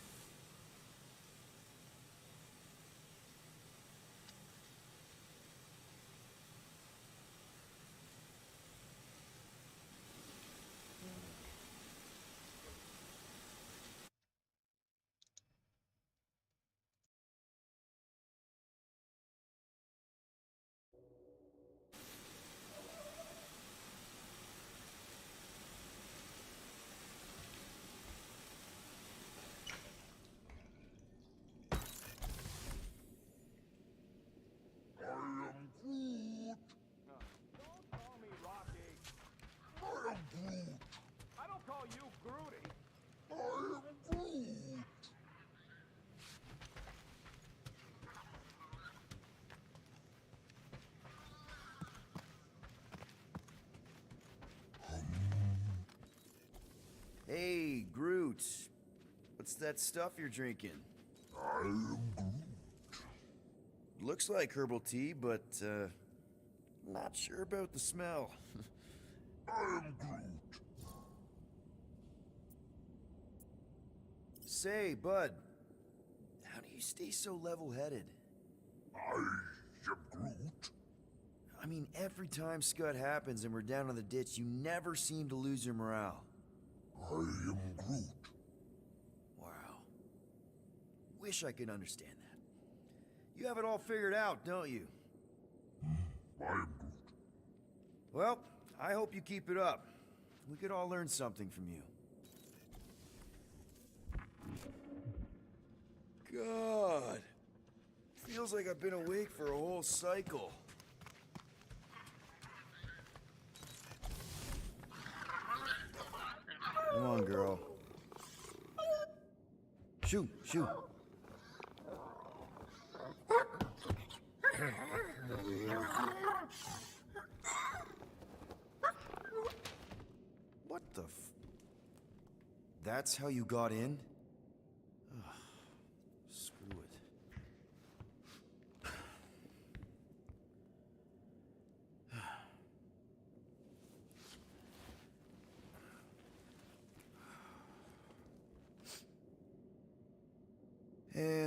Don't call me Rocky. I am Groot. I don't call you Groody. I am Groot. Hey, Groot. What's that stuff you're drinking? I am Groot. Looks like herbal tea, but, not sure about the smell. I am Groot. Say, Bud, how do you stay so level-headed? I am Groot. I mean, every time Scud happens and we're down in the ditch, you never seem to lose your morale. I am Groot. Wow. Wish I could understand that. You have it all figured out, don't you? I am Groot. Well, I hope you keep it up. We could all learn something from you. God. Feels like I've been awake for a whole cycle. Come on, girl. Shoo, shoo. What the f... That's how you got in?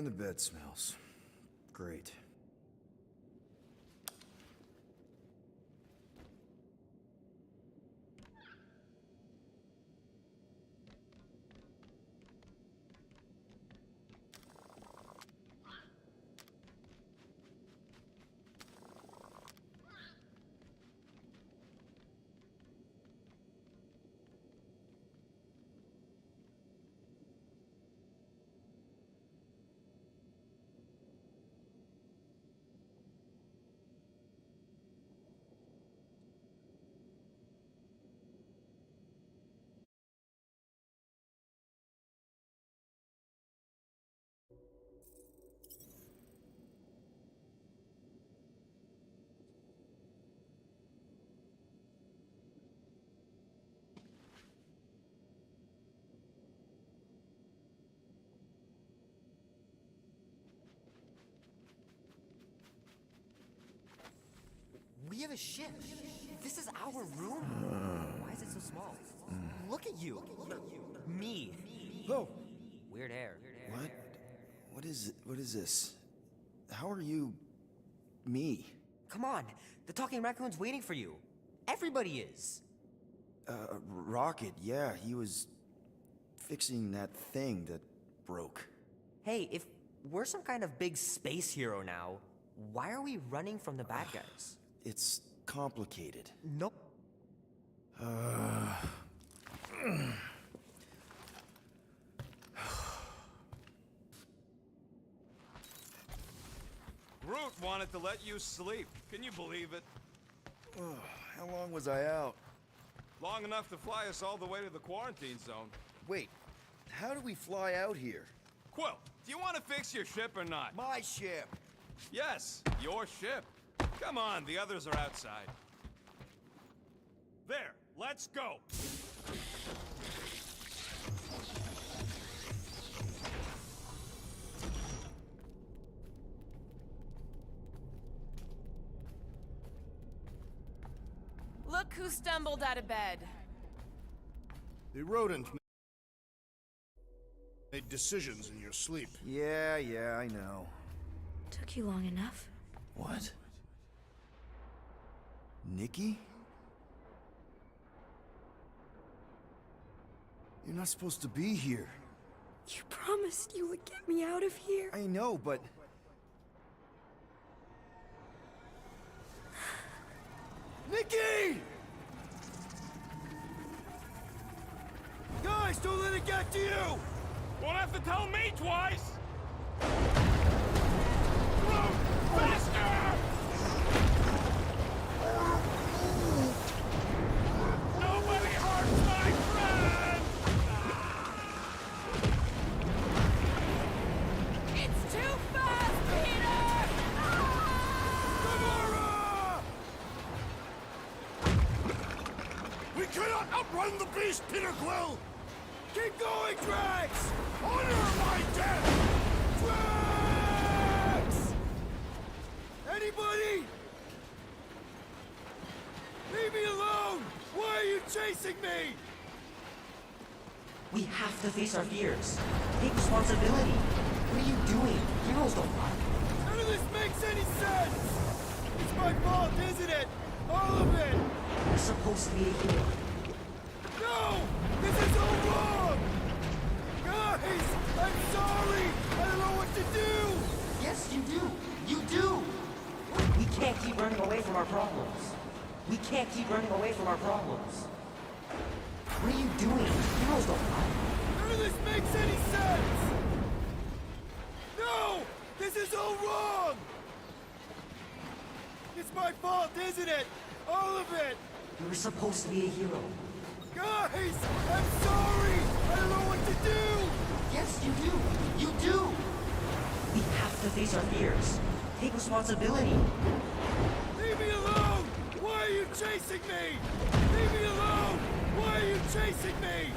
And the bed smells. Great. We have a ship. This is our room. Why is it so small? Look at you. Me. Oh. Weird hair. What? What is this? How are you... me? Come on. The talking raccoon's waiting for you. Everybody is. Rocket, yeah, he was fixing that thing that broke. Hey, if we're some kind of big space hero now, why are we running from the bad guys? It's complicated. Nope. Groot wanted to let you sleep. Can you believe it? How long was I out? Long enough to fly us all the way to the quarantine zone. Wait, how do we fly out here? Quill, do you want to fix your ship or not? My ship! Yes, your ship. Come on, the others are outside. There, let's go. Look who stumbled out of bed. The rodent made decisions in your sleep. Yeah, I know. Took you long enough. What? Nikki? You're not supposed to be here. You promised you would get me out of here. I know, but... Nikki! Guys, don't let it get to you! Won't have to tell me twice! Run! Faster! Nobody hurts my friend! It's too fast, Peter! We cannot outrun the beast, Peter Quill! Keep going, Drax! Honor my death! Drax! Anybody? Leave me alone! Why are you chasing me? We have to face our fears. Take responsibility. What are you doing? Heroes don't run. None of this makes any sense! It's my fault, isn't it? All of it! You're supposed to be a hero. No! This is all wrong! Guys! I'm sorry! I don't know what to do! Yes, you do. You do. We can't keep running away from our problems. We can't keep running away from our problems. What are you doing? Heroes don't run. None of this makes any sense! No! This is all wrong! It's my fault, isn't it? All of it! You were supposed to be a hero. Guys! I'm sorry! I don't know what to do! Yes, you do. You do. We have to face our fears. Take responsibility. Leave me alone! Why are you chasing me? Leave me alone! Why are you chasing me?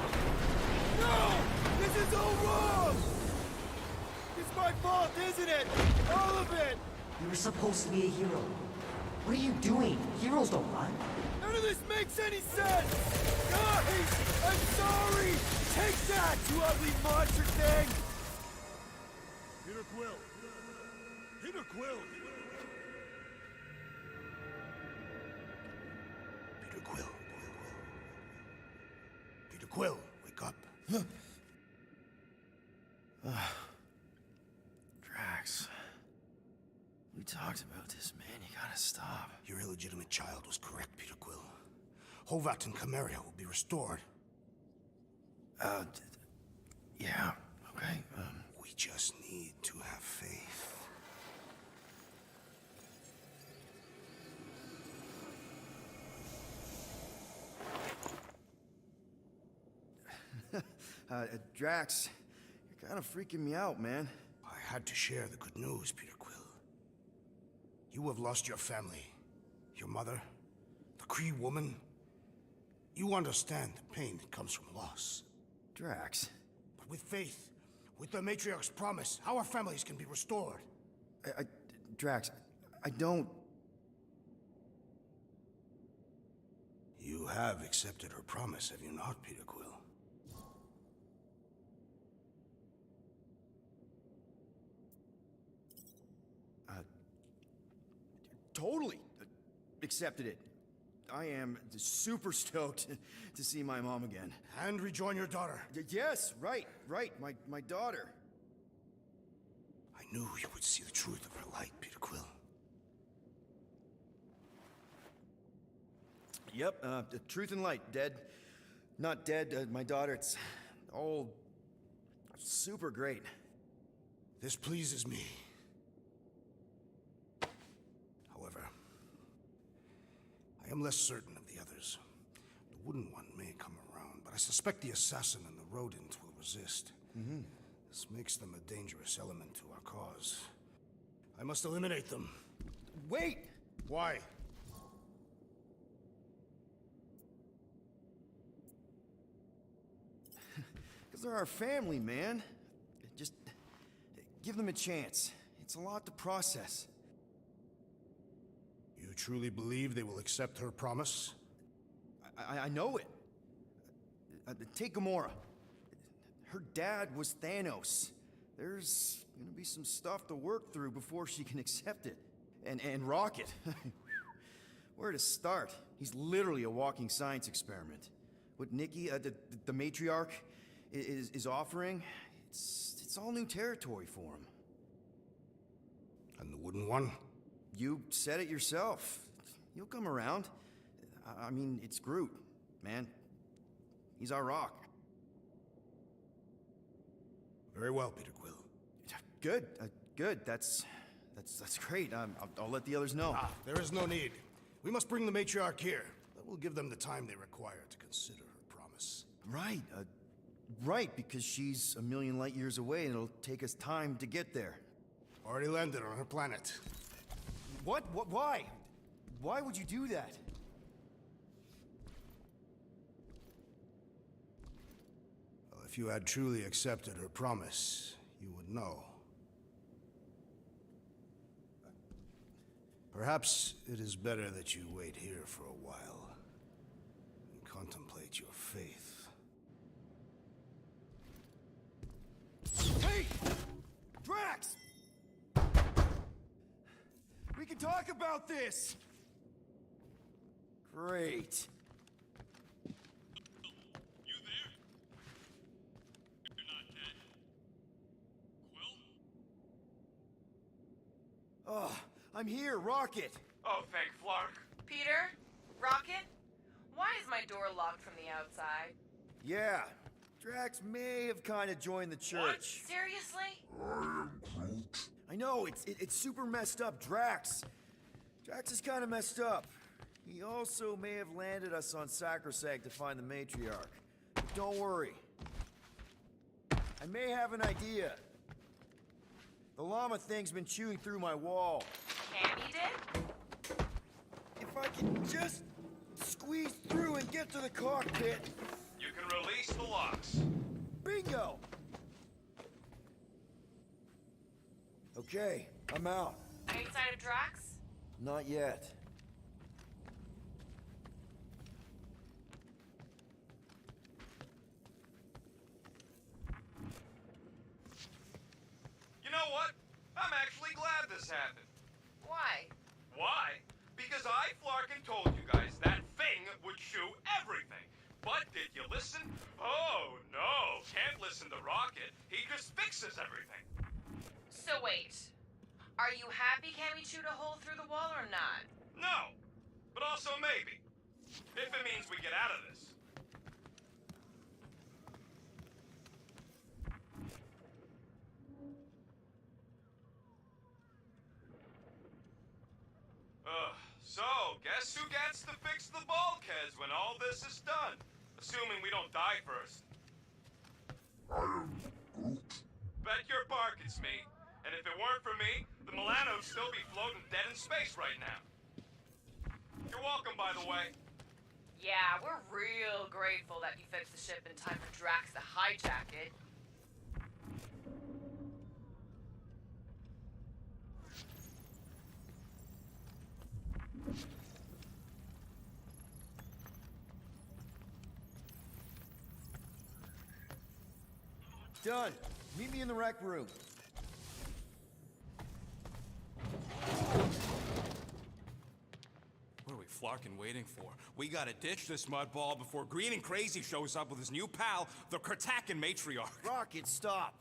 No! This is all wrong! It's my fault, isn't it? All of it! You were supposed to be a hero. What are you doing? Heroes don't run. None of this makes any sense! Guys! I'm sorry! Take that, you ugly monster thing! Peter Quill. Peter Quill. Peter Quill. Peter Quill, wake up. Drax. We talked about this, man. You gotta stop. Your illegitimate child was correct, Peter Quill. Hovat and Camaria will be restored. Yeah, okay. We just need to have faith. Drax, you're kind of freaking me out, man. I had to share the good news, Peter Quill. You have lost your family. Your mother, the Kree woman. You understand the pain that comes from loss. Drax. But with faith, with the Matriarch's promise, our families can be restored. Drax, I don't... You have accepted her promise, have you not, Peter Quill? Totally accepted it. I am super stoked to see my mom again. And rejoin your daughter. Yes, right, my daughter. I knew you would see the truth of her light, Peter Quill. Yep, the truth and light, dead. Not dead, my daughter, it's all super great. This pleases me. However, I am less certain of the others. The Wooden One may come around, but I suspect the assassin and the rodent will resist. This makes them a dangerous element to our cause. I must eliminate them. Wait! Why? Because they're our family, man. Just give them a chance. It's a lot to process. You truly believe they will accept her promise? I know it. Take Gamora. Her dad was Thanos. There's gonna be some stuff to work through before she can accept it. And Rocket. Where to start? He's literally a walking science experiment. What Nikki, the matriarch, is offering, it's all new territory for him. And the Wooden One? You said it yourself. He'll come around. I mean, it's Groot, man. He's our rock. Very well, Peter Quill. Good, good. That's great. I'll let the others know. There is no need. We must bring the matriarch here. That will give them the time they require to consider her promise. Right, right, because she's a million light years away and it'll take us time to get there. Already landed on her planet. What? Why? Why would you do that? Well, if you had truly accepted her promise, you would know. Perhaps it is better that you wait here for a while and contemplate your faith. Hey! Drax! We can talk about this! Great. You there? You're not dead. Quill? Oh, I'm here, Rocket! Oh, thank Flark. Peter? Rocket? Why is my door locked from the outside? Yeah, Drax may have kind of joined the church. What? Seriously? I know, it's super messed up, Drax. Drax is kind of messed up. He also may have landed us on Sacrosanct to find the matriarch. But don't worry. I may have an idea. The llama thing's been chewing through my wall. Candy did? If I can just squeeze through and get to the cockpit. You can release the locks. Bingo! Okay, I'm out. Are you inside of Drax? Not yet. You know what? the rocket, he just fixes everything. So wait, are you happy Cammy chewed a hole through the wall or not? No, but also maybe. If it means we get out of this. So, guess who gets to fix the bulkheads when all this is done? Assuming we don't die first. I am Groot. Bet your bark it's me. And if it weren't for me, the Milano'd still be floating dead in space right now. You're welcome, by the way. Yeah, we're real grateful that you fixed the ship in time for Drax to hijack it. Done. Meet me in the rec room. What are we flarkin' waiting for? We gotta ditch this mudball before Green and Crazy shows up with his new pal, the Kratakan matriarch. Rocket, stop!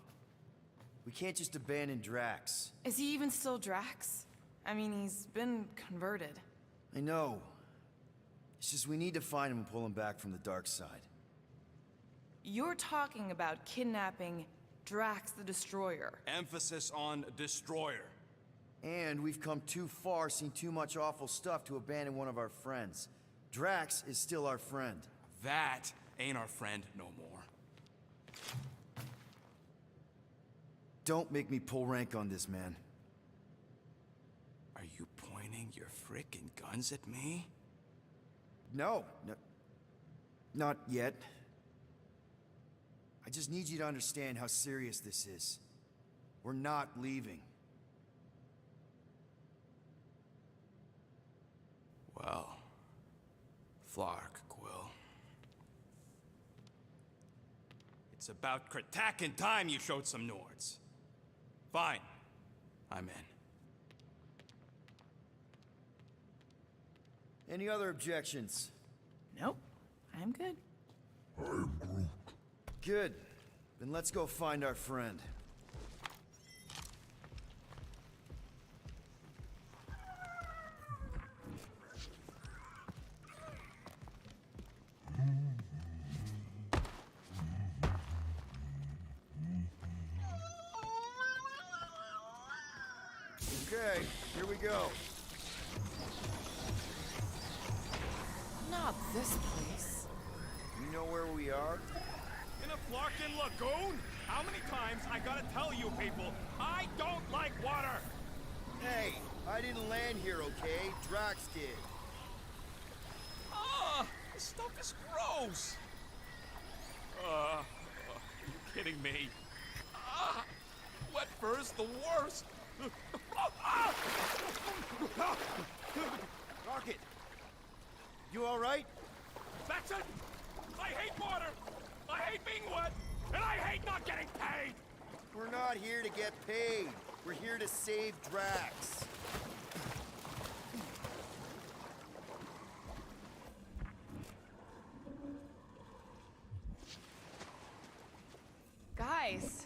We can't just abandon Drax. Is he even still Drax? I mean, he's been converted. I know. It's just we need to find him and pull him back from the dark side. You're talking about kidnapping Drax the Destroyer. Emphasis on destroyer. And we've come too far, seen too much awful stuff to abandon one of our friends. Drax is still our friend. That ain't our friend no more. Don't make me pull rank on this, man. Are you pointing your frickin' guns at me? No, not yet. I just need you to understand how serious this is. We're not leaving. Well, Flark, Quill. It's about Kratakan time you showed some Nords. Fine. I'm in. Any other objections? Nope. I'm good. I am Groot. Good. Then let's go find our friend. Okay, here we go. Not this place. You know where we are? In a Flarkin lagoon? How many times I gotta tell you people, I don't like water! Hey, I didn't land here, okay? Drax did. Ah, this stuff is gross! Are you kidding me? Wet fur's the worst! Rocket! You alright? That's it! I hate water! I hate being wet! And I hate not getting paid! We're not here to get paid. We're here to save Drax. Guys,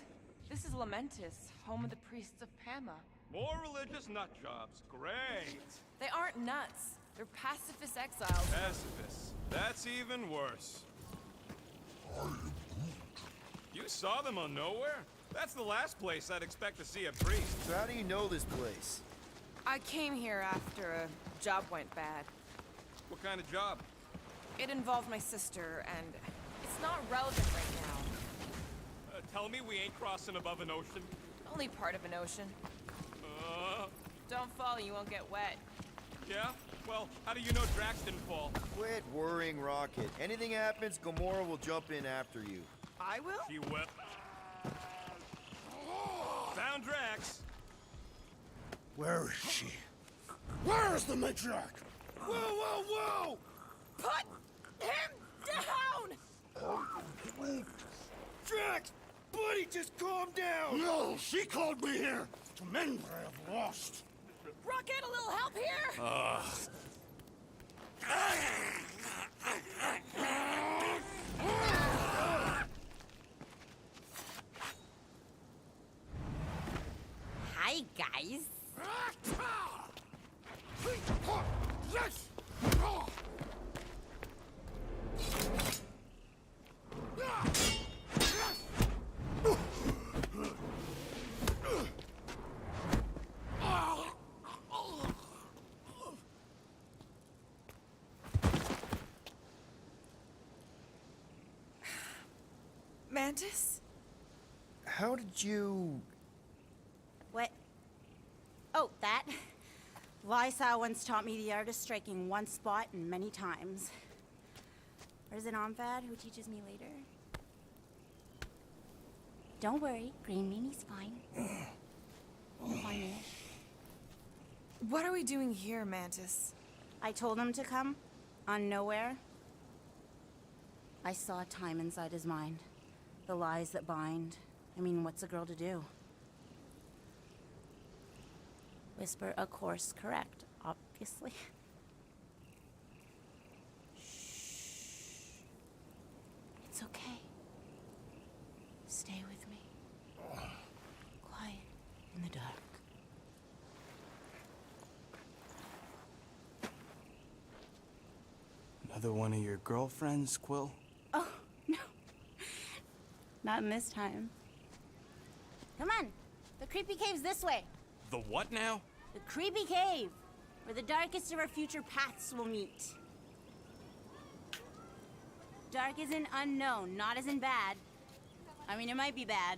this is Lamentis, home of the priests of Pama. More religious nut jobs. Great! They aren't nuts. They're pacifist exiles. Pacifists. That's even worse. You saw them on Nowhere? That's the last place I'd expect to see a priest. So how do you know this place? I came here after a job went bad. What kind of job? It involved my sister, and it's not relevant right now. Tell me we ain't crossing above an ocean? Only part of an ocean. Don't fall, you won't get wet. Yeah? Well, how do you know Drax didn't fall? Quit worrying, Rocket. Anything happens, Gamora will jump in after you. I will? She will. Found Drax. Where is she? Where's the matriarch? Whoa, whoa, whoa! Put him down! Drax! Buddy, just calm down! No, she called me here to mend what I have lost. Rocket, a little help here? Mantis? How did you... What? Oh, that? Lysa once taught me the art of striking one spot and many times. Or is it Omfad who teaches me later? Don't worry, Green Meanie's fine. Fine. What are we doing here, Mantis? I told him to come, on nowhere. I saw time inside his mind. The lies that bind. I mean, what's a girl to do? Whisper a course correct, obviously. Shh. It's okay. Stay with me. Quiet in the dark. Another one of your girlfriends, Quill? Oh, no. Not in this time. Come on. The creepy cave's this way. The what now? The creepy cave, where the darkest of our future paths will meet. Dark as in unknown, not as in bad. I mean, it might be bad,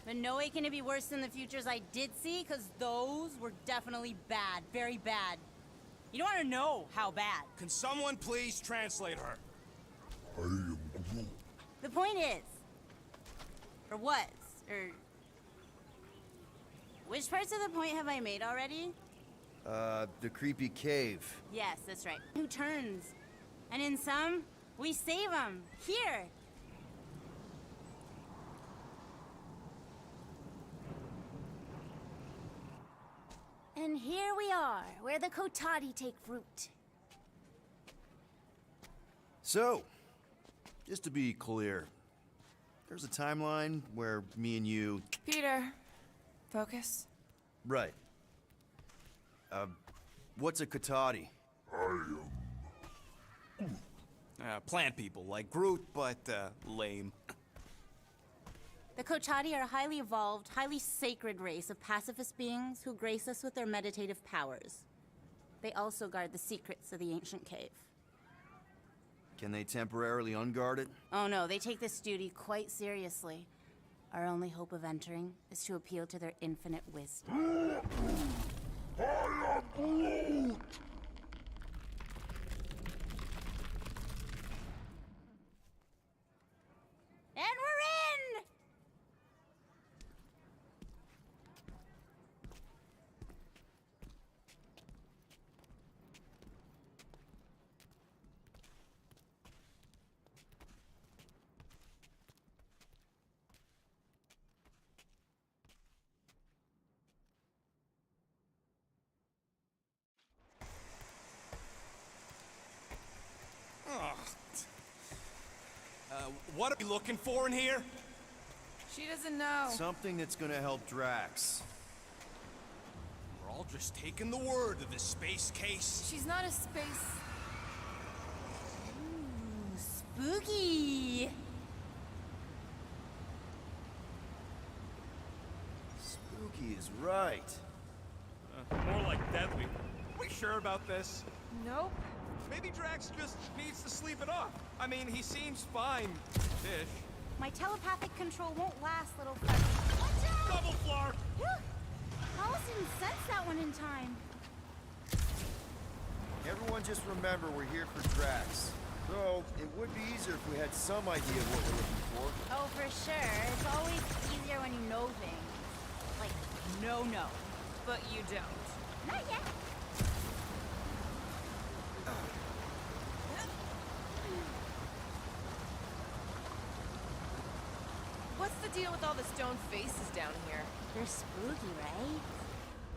but no way can it be worse than the futures I did see, because those were definitely bad, very bad. You don't want to know how bad. Can someone please translate her? I am Groot. The point is, or was, or... Which parts of the point have I made already? The creepy cave. Yes, that's right. Who turns. And in some, we save them. Here. And here we are, where the Kotati take root. So, just to be clear, there's a timeline where me and you... Peter, focus. Right. What's a Kotati? Plant people, like Groot, but, lame. The Kotati are a highly evolved, highly sacred race of pacifist beings who grace us with their meditative powers. They also guard the secrets of the ancient cave. Can they temporarily unguard it? Oh no, they take this duty quite seriously. Our only hope of entering is to appeal to their infinite wisdom. I am Groot! And we're in! What are you looking for in here? She doesn't know. Something that's gonna help Drax. We're all just taking the word of this space case. She's not a space... Ooh, spooky! Spooky is right. More like deadly. Are we sure about this? Nope. Maybe Drax just needs to sleep it off. I mean, he seems fine-ish. My telepathic control won't last, little fuzzy. Watch out! Double floor! Whew! Almost didn't sense that one in time. Everyone just remember we're here for Drax. Though, it would be easier if we had some idea of what we're looking for. Oh, for sure. It's always easier when you know things. Like, no. But you don't. Not yet. What's the deal with all the stone faces down here? They're spooky, right?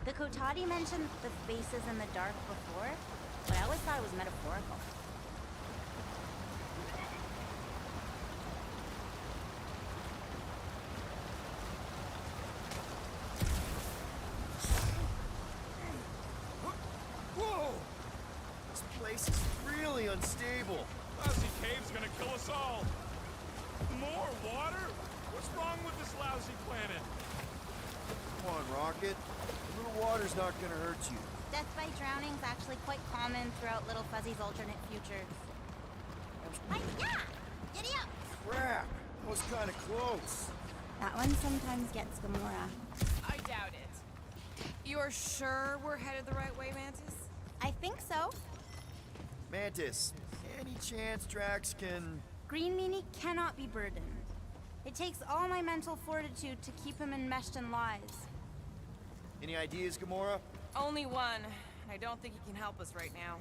The Kotati mentioned the faces in the dark before, but I always thought it was metaphorical. Whoa! This place is really unstable. Lousy cave's gonna kill us all. More water? What's wrong with this lousy planet? Come on, Rocket. A little water's not gonna hurt you. Death by drowning is actually quite common throughout Little Fuzzy's alternate futures. Yeah! Giddy up! Crap! That was kind of close. That one sometimes gets Gamora. I doubt it. You're sure we're headed the right way, Mantis? I think so. Mantis, any chance Drax can... Green Meanie cannot be burdened. It takes all my mental fortitude to keep him enmeshed in lies. Any ideas, Gamora? Only one. I don't think he can help us right now.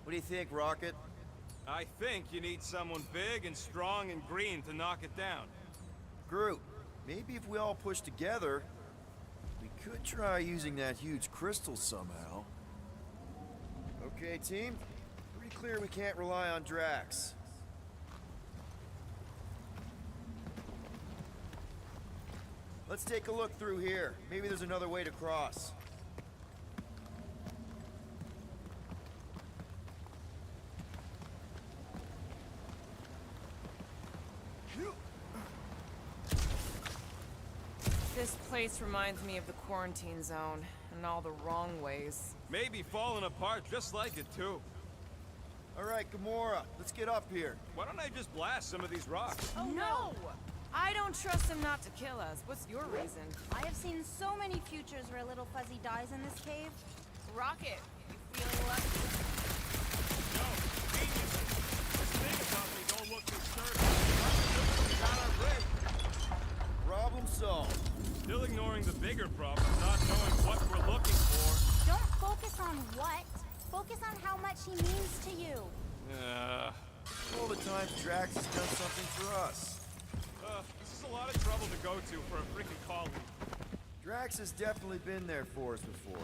What do you think, Rocket? I think you need someone big and strong and green to knock it down. Groot, maybe if we all push together, we could try using that huge crystal somehow. Okay, team. Pretty clear we can't rely on Drax. Let's take a look through here. Maybe there's another way to cross. This place reminds me of the quarantine zone, in all the wrong ways. Maybe falling apart just like it, too. All right, Gamora, let's get up here. Why don't I just blast some of these rocks? Oh no! I don't trust him not to kill us. What's your reason? I have seen so many futures where little Fuzzy dies in this cave. Rocket, you feeling lucky? No, geniuses. This thing about me don't look too certain. Got our rig. Problem solved. Still ignoring the bigger problem, not knowing what we're looking for. Don't focus on what. Focus on how much he means to you. All the times Drax has done something for us. This is a lot of trouble to go to for a freaking colleague. Drax has definitely been there for us before.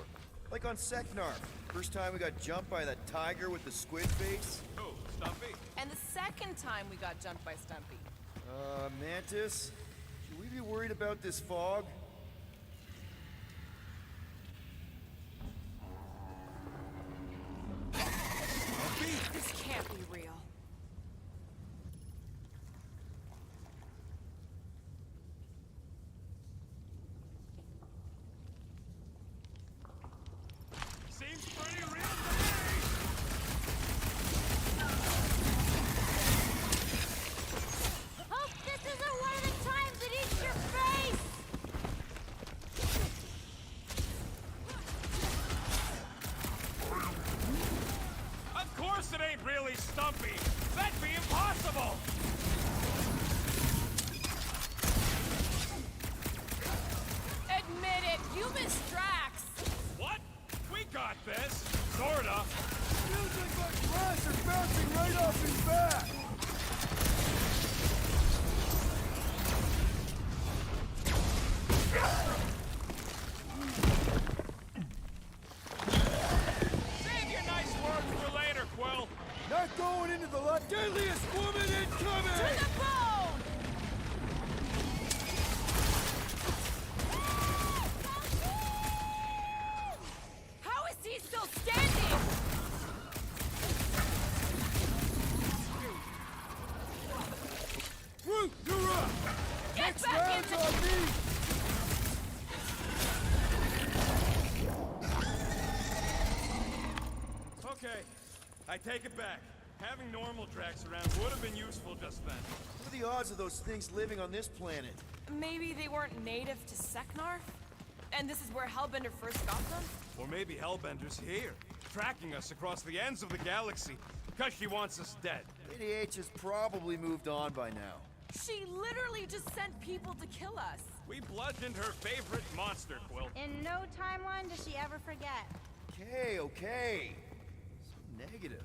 Like on Seknarf. First time we got jumped by that tiger with the squid face. Oh, Stumpy. And the second time we got jumped by Stumpy. Mantis? Should we be worried about this fog? This can't be real. Seems pretty real to me. Hope this isn't one of the times it eats your face! Of course it ain't really Stumpy. That'd be impossible. Admit it, you missed Drax. What? We got this. Sorta. Feels like my glass are bouncing right off his back! Save your nice words for later, Quill. Not going into the lot. Deadliest woman incoming! To the bone! How is he still standing? Groot, you're up! Get Next back in round's the... on me! Okay, I take it back. Having normal Drax around would have been useful just then. What are the odds of those things living on this planet? Maybe they weren't native to Seknarf? And this is where Hellbender first got them? Or maybe Hellbender's here, tracking us across the ends of the galaxy, because she wants us dead. Lady H has probably moved on by now. She literally just sent people to kill us. We bludgeoned her favorite monster, Quill. In no timeline does she ever forget. Okay. So negative.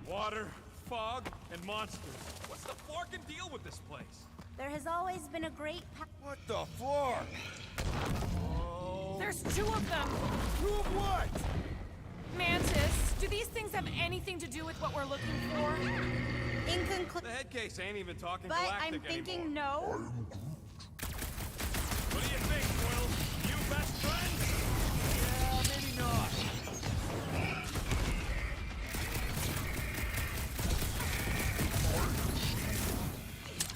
Water, fog, and monsters. What's the forking deal with this place? There has always been a great What the fuck? There's two of them. Two of what? Mantis, do these things have anything to do with what we're looking for? In conclusion, The head case ain't even talking but galactic I'm thinking anymore. no. What do you think, Quill? You best friends? Yeah, maybe not.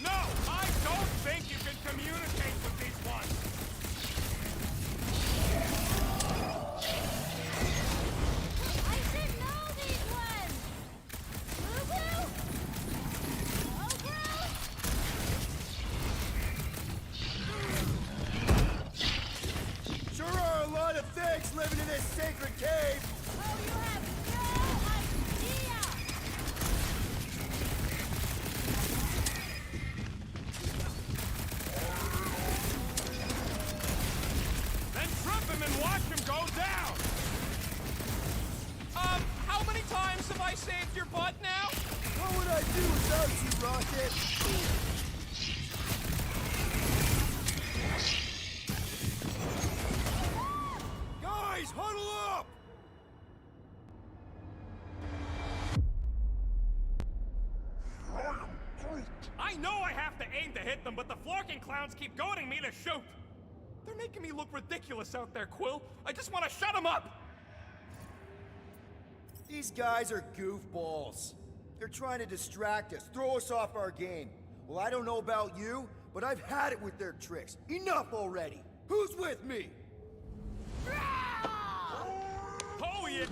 No, I don't think you can communicate with these ones. I should know these ones! Boo-boo! Oh, Groot! I saved your butt now? What would I do without you, Rocket? Guys, huddle up! I know I have to aim to hit them, but the florking clowns keep goading me to shoot. They're making me look ridiculous out there, Quill. I just want to shut them up. These guys are goofballs. They're trying to distract us, throw us off our game. Well, I don't know about you, but I've had it with their tricks. Enough already! Who's with me? Oh, yeah.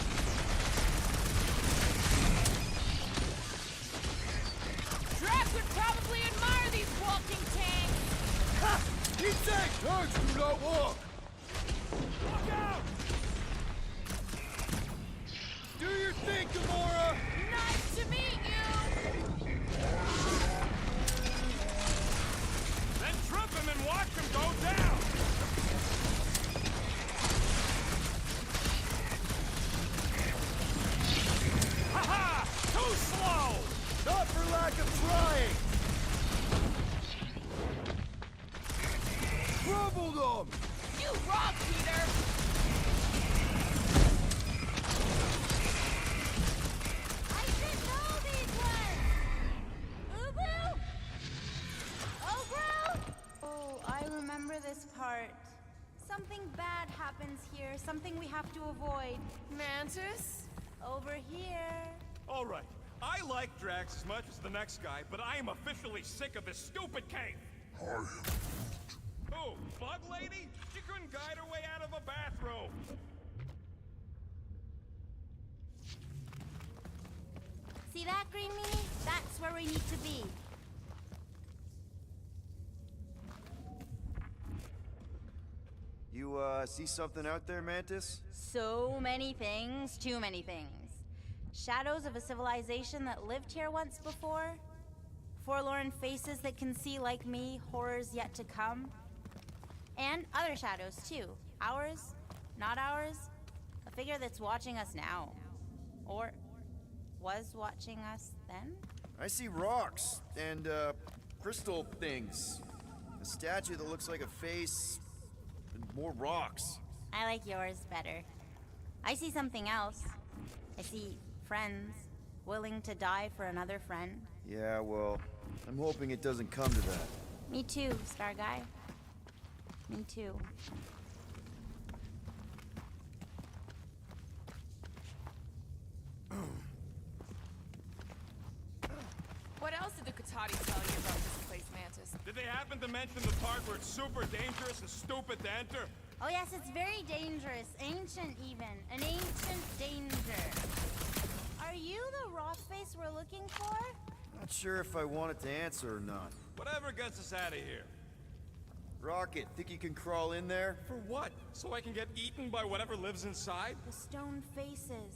Drax would probably admire these walking tanks! Ha! He said tanks do not walk! Walk out! Do your thing, Gamora! Nice to meet you! Then trip him and watch him go down. Ha-ha! Too slow! Not for lack of trying! Troubled them! You rock, Peter! I should know these ones! Ubu! Ogro! Oh, I remember this part. Something bad happens here, something we have to avoid. Mantis? Over here. All right. I like Drax as much as the next guy, but I am officially sick of this stupid cave. Oh, Bug Lady? She couldn't guide her way out of a bathroom. See that, Green Meanie? That's where we need to be. You, see something out there, Mantis? So many things, too many things. Shadows of a civilization that lived here once before. Forlorn faces that can see like me, horrors yet to come. And other shadows, too. Ours, not ours. A figure that's watching us now. Or was watching us then? I see rocks and, crystal things. A statue that looks like a face, and more rocks. I like yours better. I see something else. I see friends willing to die for another friend. Yeah, well, I'm hoping it doesn't come to that. Me too, Star Guy. Me too. What else did the Katati tell you about this place, Mantis? Did they happen to mention the part where it's super dangerous and stupid to enter? Oh yes, it's very dangerous. Ancient even. An ancient danger. Are you the rock face we're looking for? Not sure if I wanted to answer or not. Whatever gets us out of here. Rocket, think you can crawl in there? For what? So I can get eaten by whatever lives inside? The stone faces.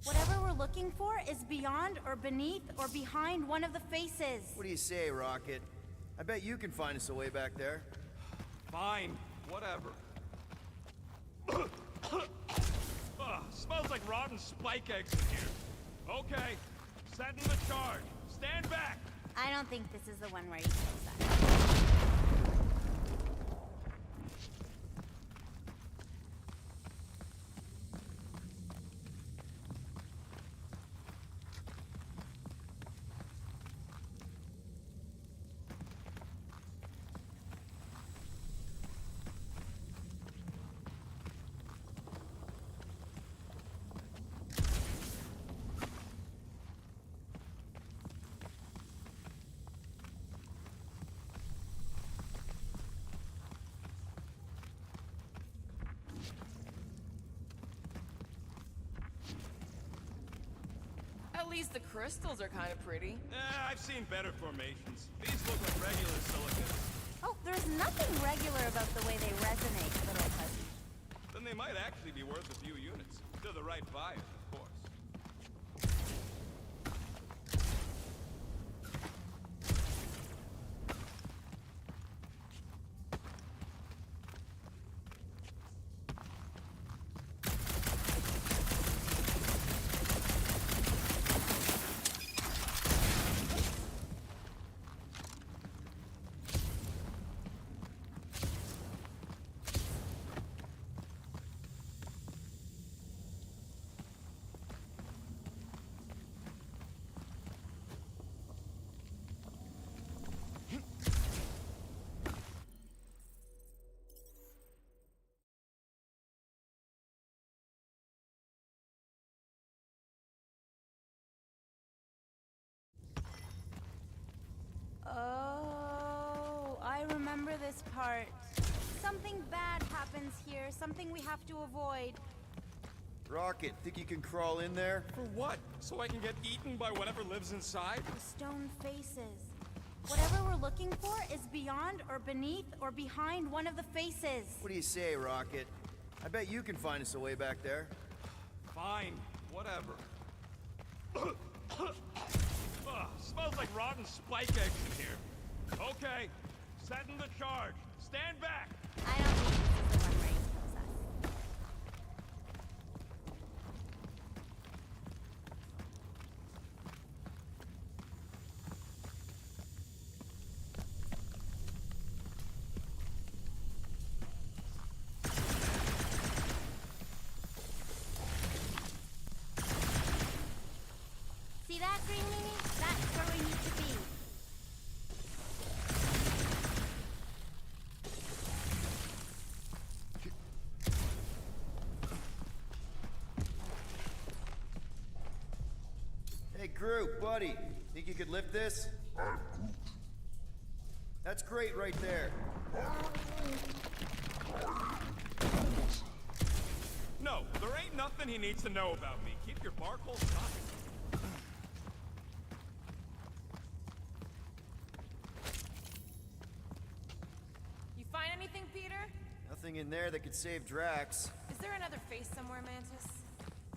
Whatever we're looking for is beyond or beneath or behind one of the faces. What do you say, Rocket? I bet you can find us a way back there. Fine. Whatever. Ugh, smells like rotten spike eggs in here. Okay. Setting the charge. Stand back. I don't think this is the one where he kills us. At least the crystals are kind of pretty. I've seen better formations. These look like regular silicon. Oh, there's nothing regular about the way they resonate, little cousin. Then they might actually be worth a few units. To the right buyer, of course. Oh, I remember this part. Something bad happens here, something we have to avoid. Rocket, think you can crawl in there? For what? So I can get eaten by whatever lives inside? The stone faces. Whatever we're looking for is beyond or beneath or behind one of the faces. What do you say, Rocket? I bet you can find us a way back there. Fine, whatever. Smells like rotten spike eggs in here. Okay, setting the charge. Stand back. I don't think this is the one where he kills us. See that, Green Meanie? That's where we need to be. Hey, Groot, buddy. Think you could lift this? That's great right there. No, there ain't nothing he needs to know about me. Keep your barcode stopping. You find anything, Peter? Nothing in there that could save Drax. Is there another face somewhere, Mantis?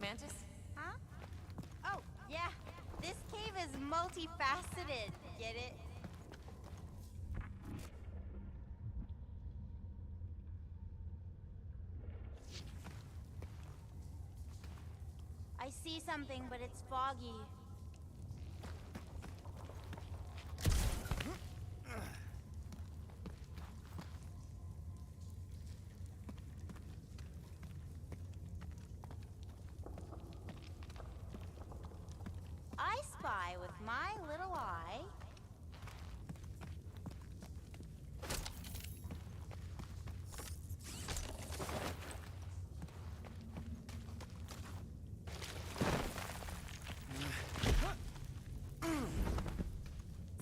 Mantis? Huh? Oh, yeah. This cave is multifaceted. Get it? I see something, but it's foggy. I spy with my little eye.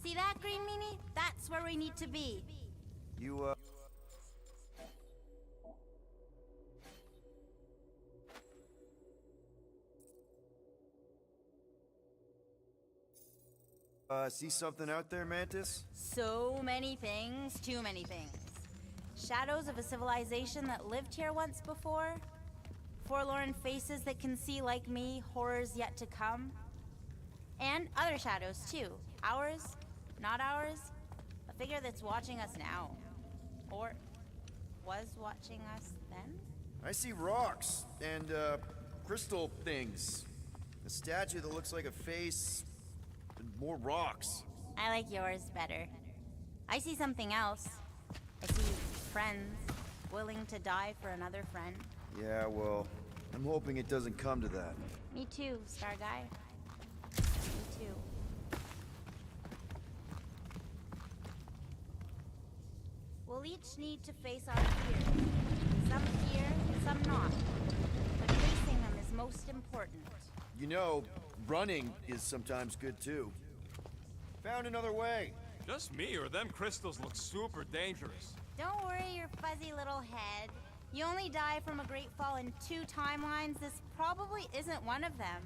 See that, Green Meanie? That's where we need to be. You, see something out there, Mantis? So many things, too many things. Shadows of a civilization that lived here once before. Forlorn faces that can see like me, horrors yet to come. And other shadows, too. Ours, not ours. A figure that's watching us now. Or was watching us then? I see rocks and, crystal things. A statue that looks like a face, and more rocks. I like yours better. I see something else. I see friends willing to die for another friend. Yeah, well, I'm hoping it doesn't come to that. Me too, Star Guy. Me too. We'll each need to face our fears. Some fear, some not. But facing them is most important. You know, running is sometimes good too. Found another way. Just me, or them crystals look super dangerous. Don't worry your fuzzy little head. You only die from a great fall in 2 timelines. This probably isn't one of them.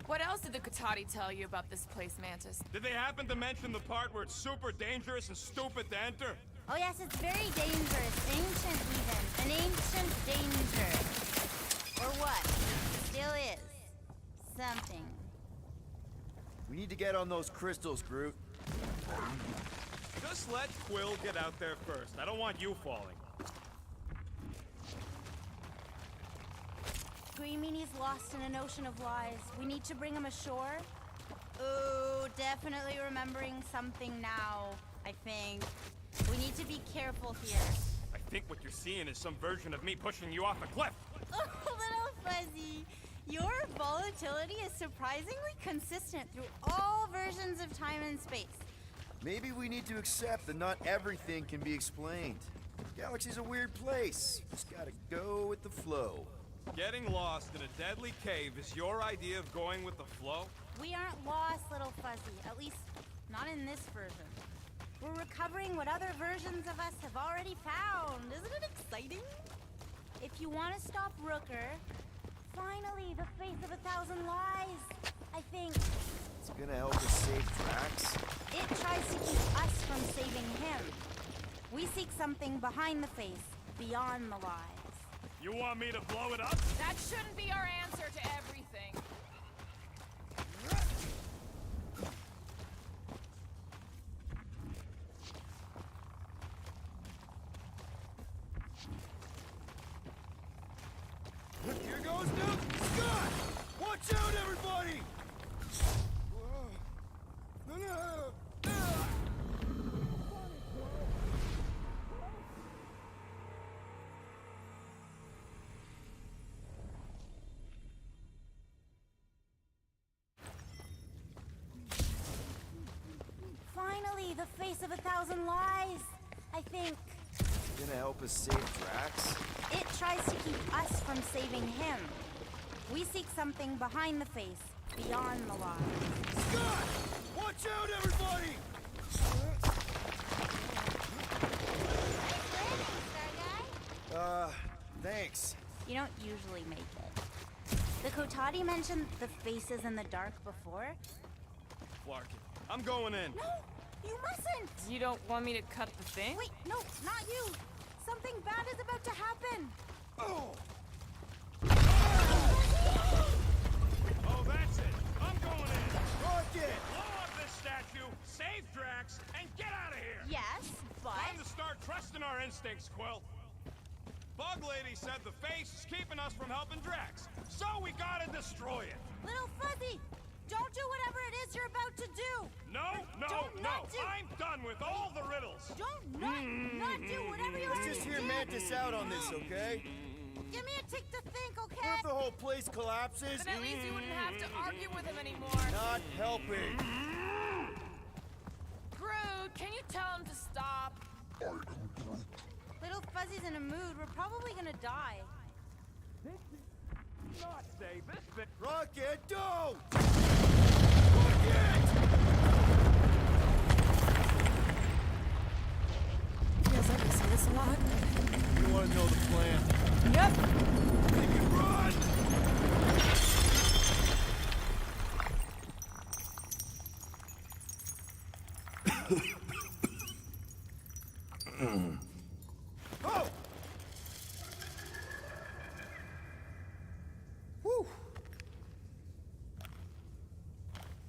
What else did the Katati tell you about this place, Mantis? Did they happen to mention the part where it's super dangerous and stupid to enter? Oh yes, it's very dangerous. Ancient even. An ancient danger. Or what? Still is. Something. We need to get on those crystals, Groot. Just let Quill get out there first. I don't want you falling. Green Meanie's lost in an ocean of lies. We need to bring him ashore. Ooh, definitely remembering something now, I think. We need to be careful here. I think what you're seeing is some version of me pushing you off a cliff. Oh, little Fuzzy. Your volatility is surprisingly consistent through all versions of time and space. Maybe we need to accept that not everything can be explained. Galaxy's a weird place. Just gotta go with the flow. Getting lost in a deadly cave is your idea of going with the flow? We aren't lost, little Fuzzy. At least, not in this version. We're recovering what other versions of us have already found. Isn't it exciting? If you want to stop Rooker, finally, the face of 1,000 lies, I think. It's gonna help us save Drax. It tries to keep us from saving him. We seek something behind the face, beyond the lies. You want me to blow it up? That shouldn't be our answer to everything. Here goes Nuke! Scott! Watch out, everybody! Whoa. No! Finally, the face of 1,000 lies, I think. It's gonna help us save Drax. It tries to keep us from saving him. We seek something behind the face, beyond the lies. Scott! Watch out, everybody! Thanks. You don't usually make it. The Kotati mentioned the faces in the dark before. Larkin, I'm going in. No, you mustn't! You don't want me to cut the thing? Wait, no, not you! Something bad is about to happen! Oh! Oh, that's it. I'm going in. Rocket! Blow up this statue, save Drax, and get out of here. Yes, but... Time to start trusting our instincts, Quill. Bug Lady said the face is keeping us from helping Drax, so we gotta destroy it. Little Fuzzy, don't do whatever it is you're about to do! No, no, Don't no! not do- I'm done with all the riddles! Don't not do whatever you're Let's just hear Mantis out on this, okay? Give me a tick to think, What okay? if the whole place collapses? Then at least you wouldn't have to argue with him anymore. Not helping. Groot, can you tell him to stop? Little Fuzzy's in a mood. We're probably gonna die. Not save this bit. Rocket, don't! Feels like we see this a lot. You wanna know the plan? Yep. Make it run! Oh! Whew.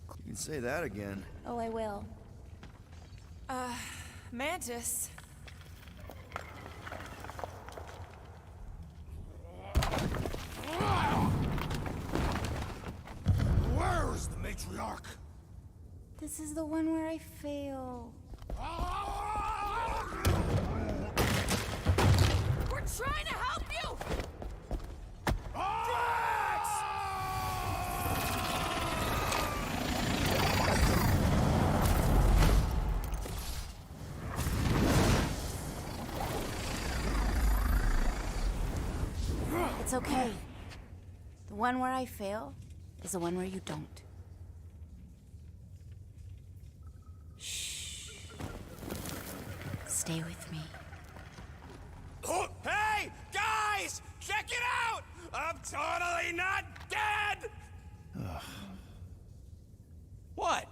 You can say that again. Oh, I will. Mantis. Where is the matriarch? This is the one where I fail. We're trying to help you! It's okay. The one where I fail is the one where you don't. Shh. Stay with me. Oh, hey, guys! Check it out! I'm totally not dead! What?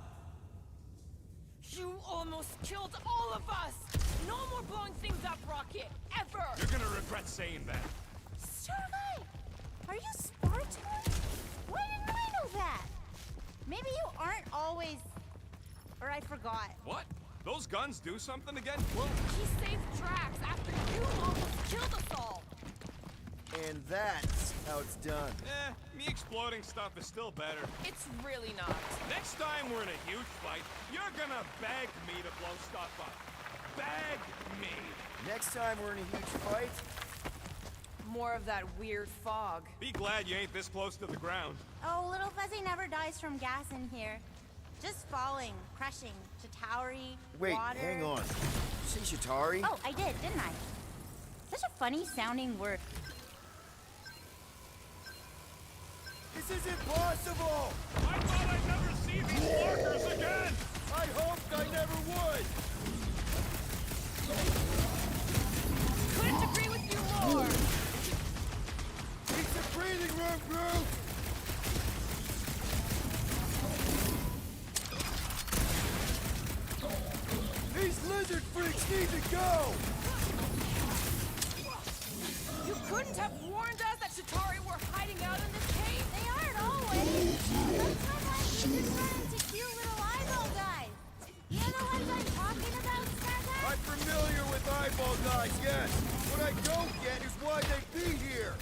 You almost killed all of us! No more blowing things up, Rocket! Ever! You're gonna regret saying that. Sergei! Are you Spartan? Why didn't I know that? Maybe you aren't always... Or I forgot. What? Those guns do something again? Well, He saved Drax after you almost killed us all! And that's how it's done. me exploding stuff is still better. It's really not. Next time we're in a huge fight, you're gonna beg me to blow stuff up. Beg me. Next time we're in a huge fight, More of that weird fog. Be glad you ain't this close to the ground. Oh, Little Fuzzy never dies from gas in here. Just falling, crushing, Chitauri, wait, water. hang on. Did you say Chitauri? Oh, I did, didn't I? Such a funny sounding word. This is impossible! I thought I'd never see these markers again! I hoped I never would! Couldn't agree with you more! Need some breathing room, Groove! These lizard freaks need to go! You couldn't have warned us that Chitauri were hiding out in this cave? They aren't always. Sometimes you just run into cute little eyeball guys. You know the ones I'm talking about, Zotac? I'm familiar with eyeball guys, yes. What I don't get is why they'd be here.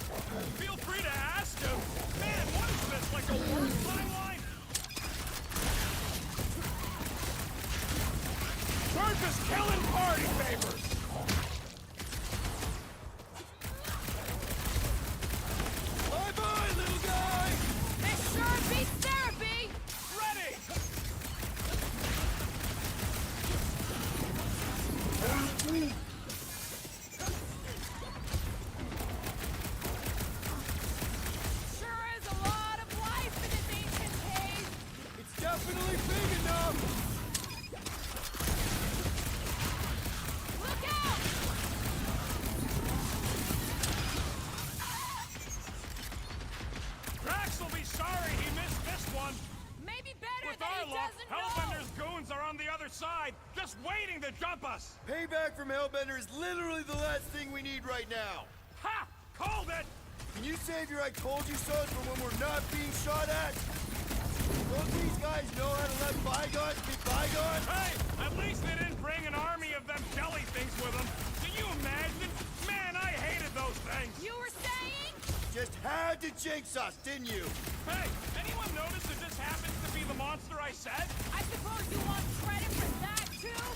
Feel free to ask him. Man, what is this, like a work timeline? We're just killing party favors! Bye-bye, little guy! This sure beats therapy! Ready! Sure is a lot of life in this ancient cave! It's definitely big enough! Look out! Drax will be sorry he missed this one. Maybe better With that our he luck, doesn't know! Hellbender's goons are on the other side, just waiting to jump us. Payback from Hellbender is literally the last thing we need right now. Ha! Called it! Can you save your I told you so for when we're not being shot at? Don't these guys know how to let bygones be bygones? Hey, at least they didn't bring an army of them jelly things with them. Can you imagine? Man, I hated those things. You were saying? Just had to jinx us, didn't you? Hey, anyone notice that this happens to be the monster I said? I suppose you want credit for that, too?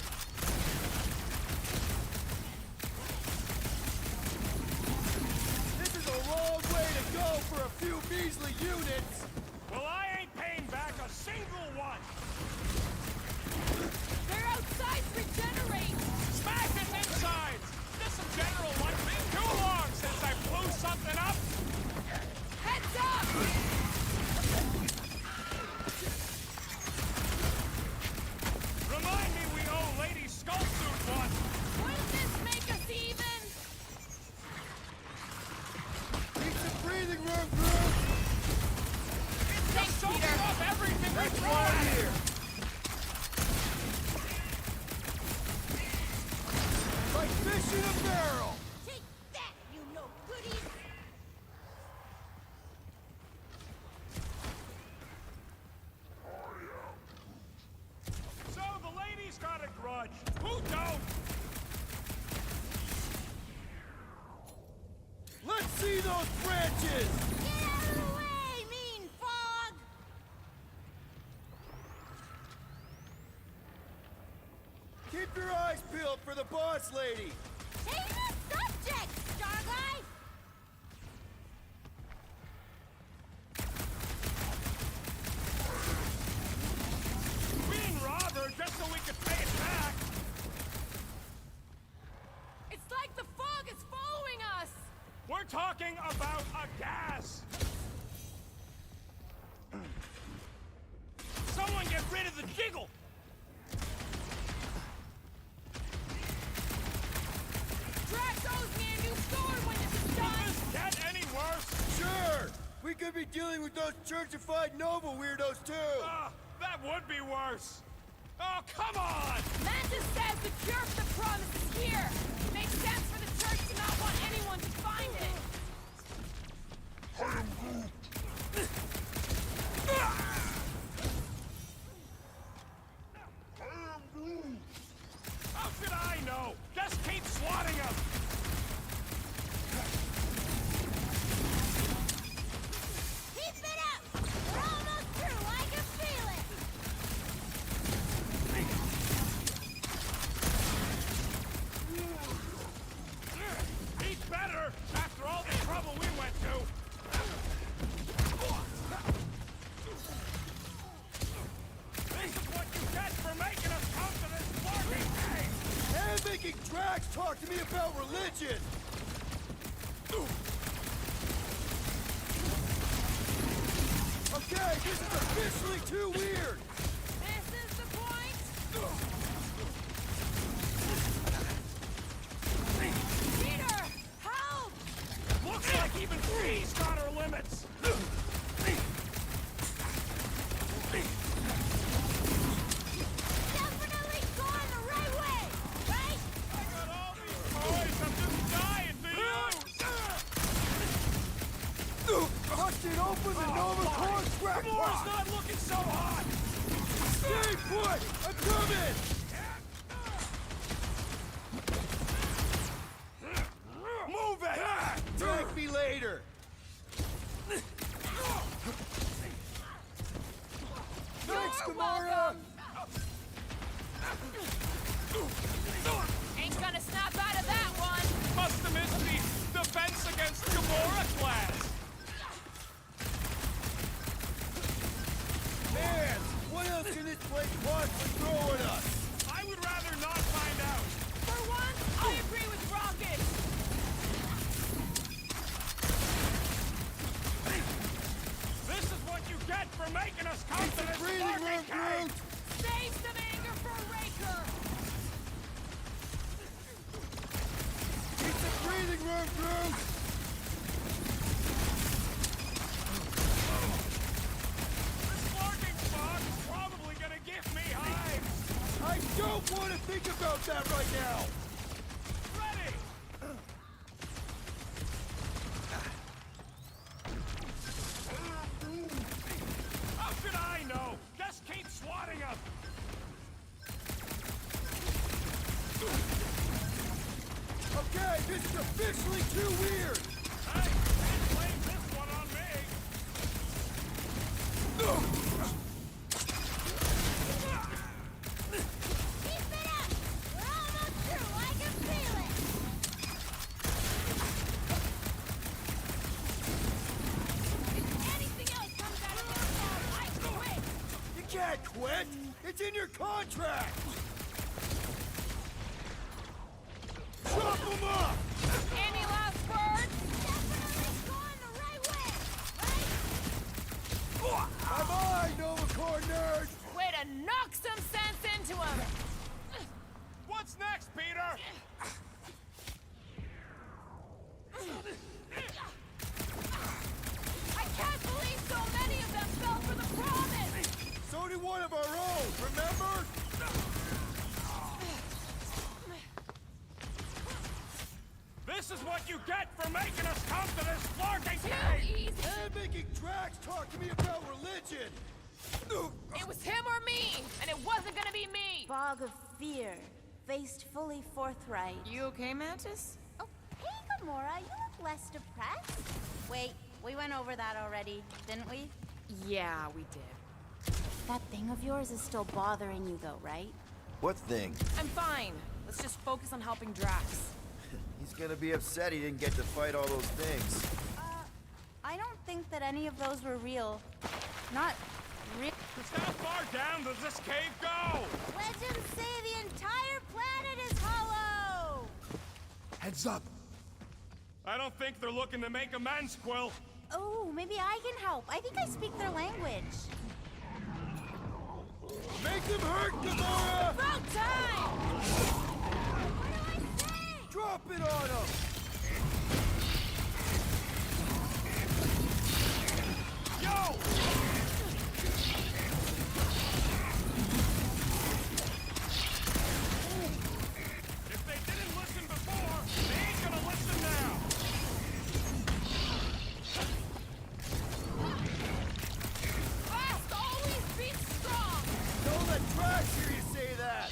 This is a long way to go for a few measly units. Well, I ain't paying back a single one. Their outsides regenerate! Smack them insides! Just some general like been too long since I blew something up. Heads up! Remind me we owe Lady Skullsuit one. Wouldn't this make us even? Need some breathing room, Groove. Thanks, Soaking Peter. up everything we That's why tried. I'm here. Like fish in a barrel. Take that, you no goodies! So the lady's got a grudge. Who don't? Let's see those branches. Get out of the way, mean fog! Keep your eyes peeled for the boss lady. Change the subject, Star Guy! We didn't rob her just so we could pay it back. It's like the fog is following us! We're talking about a gas. Someone get rid of the jiggle. Drax owes me a new sword when this is Does done! this get any worse? Sure. We could be dealing with those churchified Nova weirdos too. That would be worse. Oh, come on! Mantis says the cure for the promise is here! Makes sense for the church to not want anyone to find it! How should I know? Just keep swatting them! Keep it up! We're almost through, I can feel it! making Drax talk to me about religion! Okay, this is officially too weird! This is the point! Peter! Help! Looks like even she's got her limits! Definitely going the right way, right? I got all these toys, I'm just dying to use! Busted open the Nova Core track! Gamora's not looking so hot! Stay put! I'm coming! Move it! Thank me later! Thanks, Gamora! Ain't gonna snap out of that one! Must have missed the defense against Gamora class! Man, what else can this place possibly throw at us? I would rather not find out! For once, I agree with Rocket! This is what you get for making us come to this Breathing room, fucking cave! Groot! Save some anger for Raker! It's a breathing room, Groot! This larking fog is probably gonna give me hives! I don't want to think about that right now! Ready! How should I know? Just keep swatting them! Okay, this is officially too weird! Hey, can't blame this one on me! Keep it up! We're almost through, I can feel it! If anything else comes out of this ball, I quit! You can't quit! It's in your contract! Chop them up! Any last words? Definitely going the right way, right? Bye-bye, Nova Corps nerd! Way to knock some sense into him! What's next, Peter? I can't believe so many of them fell for the promise! So did one of our own, remember? This is what you get for making us come to this larking Too cave! easy! And making Drax talk to me about religion! It was him or me, and it wasn't gonna be me! Fog of fear, faced fully forthright. You okay, Mantis? Oh, hey, Gamora, you look less depressed. Wait, we went over that already, didn't we? Yeah, we did. That thing of yours is still bothering you, though, right? What thing? I'm fine. Let's just focus on helping Drax. He's gonna be upset he didn't get to fight all those things. I don't think that any of those were real. Not real. Just how far down does this cave go? Legends say the entire planet is hollow! Heads up! I don't think they're looking to make amends, Quill. Oh, maybe I can help. I think I speak their language. Make them hurt, Gamora! About time! What do I say? Drop it on them! Yo! If they didn't listen before, they ain't gonna listen now. Fast always beats strong! Don't let Drax hear you say that!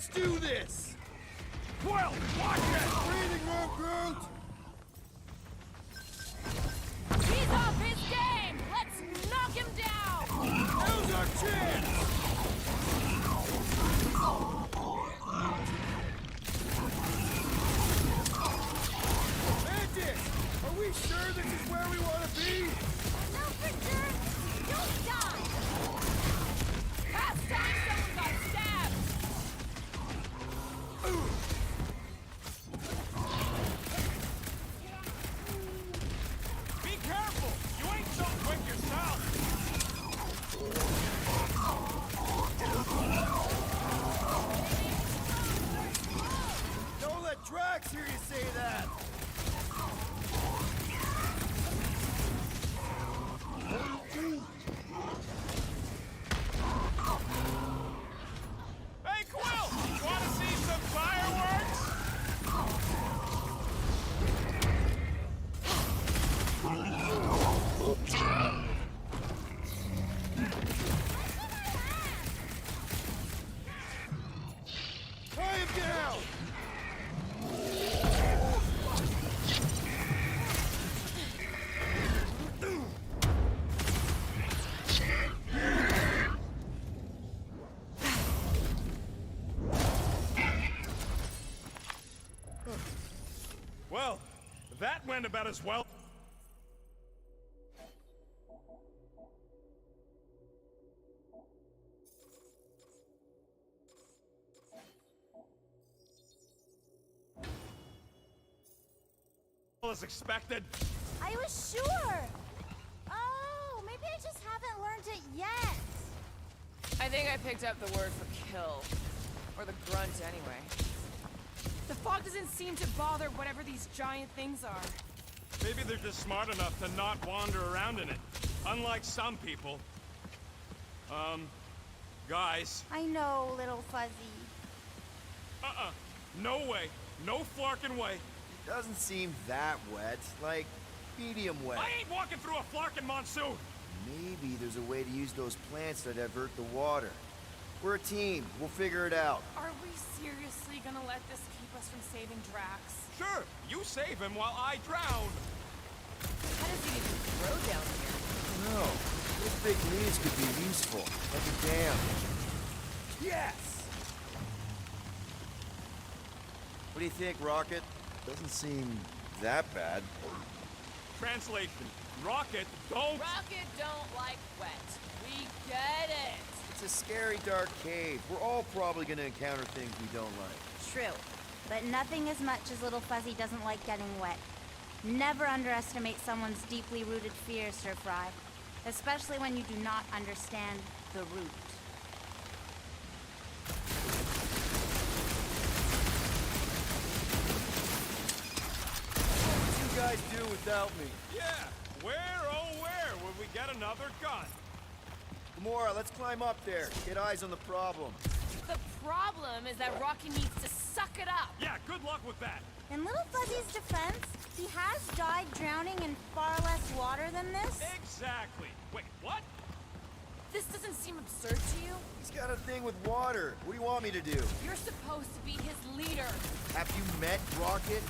Let's do this! Well, watch it! Breathing room, Groot! He's off his game! Let's knock him down! Now's our chance! Mantis! Are we sure this is where we want to be? No, for sure! Don't die! Last time someone got stabbed! Be careful! You ain't so quick yourself! Don't let Drax hear you say that! Hey, Quill! You wanna see some fireworks? Tie him down! Well, that went about as well. As expected. I was sure! Oh, maybe I just haven't learned it yet. I think I picked up the word for kill. Or the grunt, anyway. The fog doesn't seem to bother whatever these giant things are. Maybe they're just smart enough to not wander around in it. Unlike some people. Guys. I know, little fuzzy. No way. No flarkin' way. Doesn't seem that wet. Like, medium wet. I ain't walking through a flarkin' monsoon. Maybe there's a way to use those plants to divert the water. We're a team. We'll figure it out. Are we seriously gonna let this keep us from saving Drax? Sure, you save him while I drown. How does he even grow down here? No. Those big leaves could be useful. Like a dam. Yes! What do you think, Rocket? Doesn't seem that bad. Translation. Rocket, don't... Rocket don't like wet. We get it. It's a scary dark cave. We're all probably gonna encounter things we don't like. True. But nothing as much as little Fuzzy doesn't like getting wet. Never underestimate someone's deeply rooted fears, Sir Fry. Especially when you do not understand the root. What would you guys do without me? Yeah, where, oh where would we get another gun? Gamora, let's climb up there. Get eyes on the problem. The problem is that Rocky needs to suck it up. Yeah, good luck with that. In little Fuzzy's defense, he has died drowning in far less water than this. Exactly. Wait, what? This doesn't seem absurd to you? He's got a thing with water. What do you want me to do? You're supposed to be his leader. Have you met Rocket?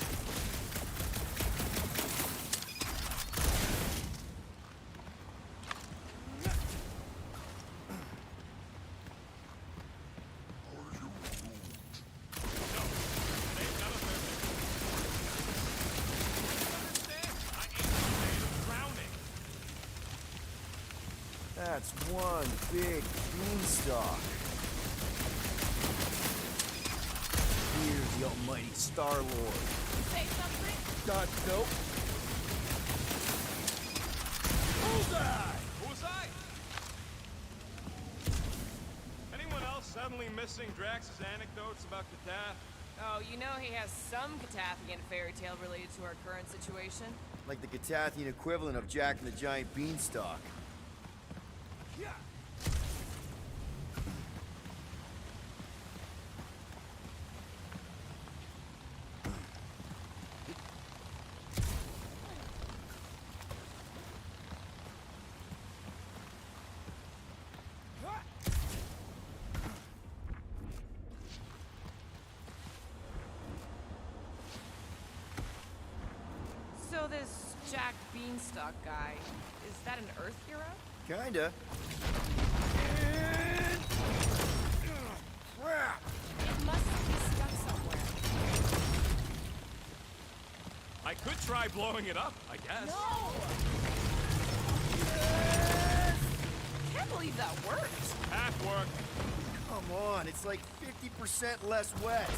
That's one big beanstalk. Here's the almighty Star-Lord. Say something? Nope. Bullseye! Bullseye? Anyone else suddenly missing Drax's anecdotes about Katath? Oh, you know he has some Catathian fairy tale related to our current situation. Like the Catathian equivalent of Jack and the Giant Beanstalk. Yeah. So this Jack Beanstalk guy, is that an Earth hero? Kinda. Crap! It must be stuck somewhere. I could try blowing it up, I guess. No! Yes! Can't believe that worked. Half work. Come on, it's like 50% less wet.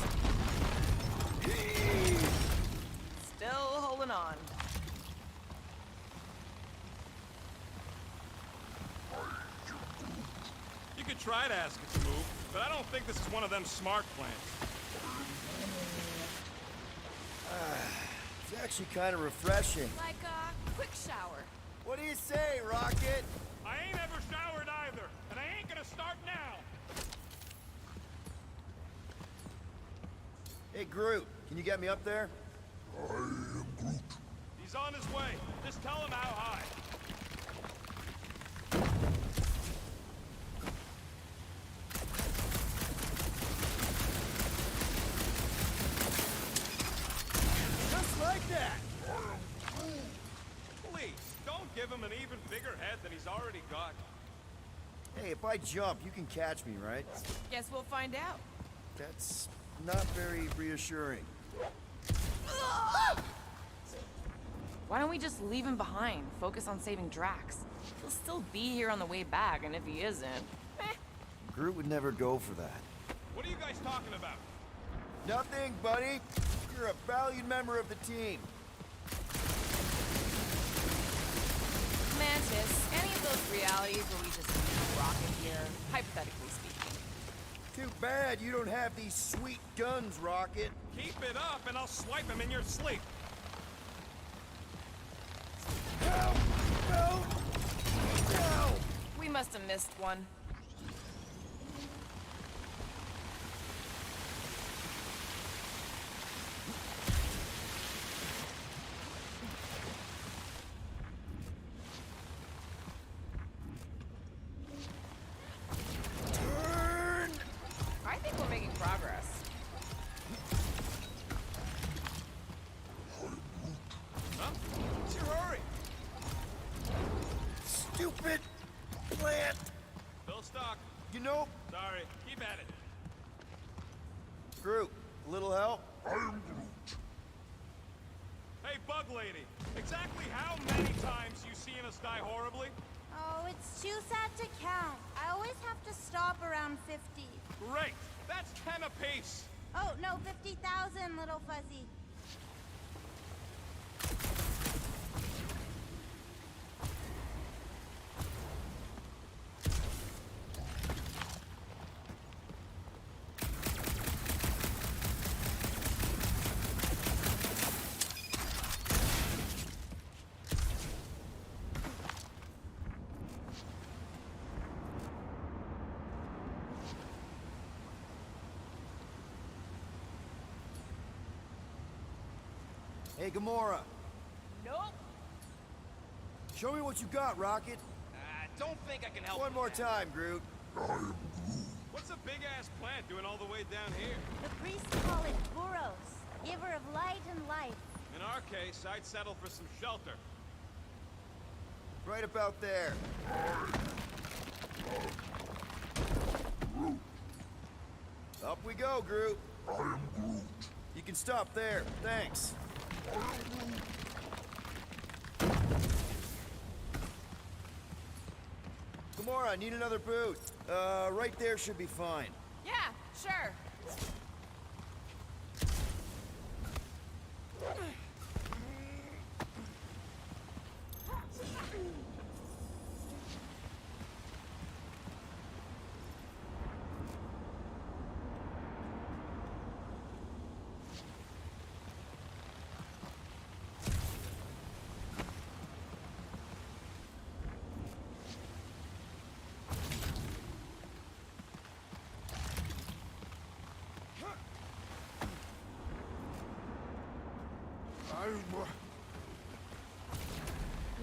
Still holding on. You could try to ask it to move, but I don't think this is one of them smart plants. It's actually kind of refreshing. Like a quick shower. What do you say, Rocket? I ain't ever showered either, and I ain't gonna start now. Hey, Groot, can you get me up there? I am Groot. He's on his way. Just tell him how high. Just like that! Please, don't give him an even bigger head than he's already got. Hey, if I jump, you can catch me, right? Guess we'll find out. That's not very reassuring. Why don't we just leave him behind? Focus on saving Drax. He'll still be here on the way back, and if he isn't, Groot would never go for that. What are you guys talking about? Nothing, buddy. You're a valued member of the team. Mantis, any of those realities where we just leave Rocket here, hypothetically speaking. Too bad you don't have these sweet guns, Rocket. Keep it up, and I'll swipe him in your sleep. No! No! No! We must have missed one. Turn! I think we're making progress. Huh? What's your hurry? Stupid plant! Bill Stock. You know, Sorry. Keep at it. Groot, a little help? I am Groot. Hey, Bug Lady. Exactly how many times you seen us die horribly? Oh, it's too sad to count. I always have to stop around 50. Great. That's 10 apiece. Oh, no, 50,000, little fuzzy. Hey, Gamora. Nope. Show me what you got, Rocket. Don't think I can help. One more time, Groot. I am Groot. What's a big-ass plant doing all the way down here? The priests call it Buros, giver of light and life. In our case, I'd settle for some shelter. Right about there. Up we go, Groot. I am Groot. You can stop there. Thanks. I am Groot. Gamora, I need another boot. Right there should be fine. Yeah, sure.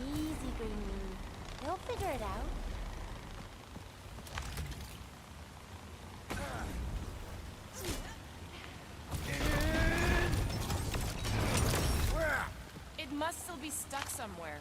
Easy, Green. They'll figure it out. It must still be stuck somewhere.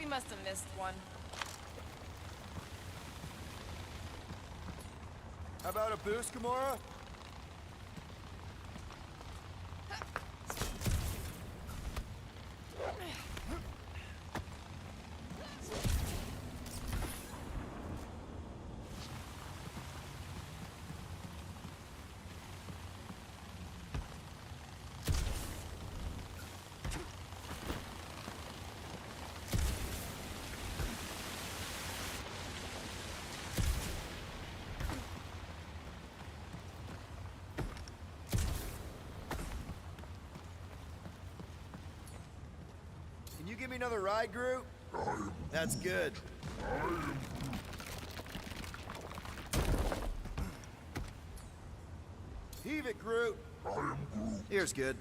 Must have missed one. How about a boost, Gamora? Can you give me another ride, Groot? That's good. Heave it, Groot. Here's good.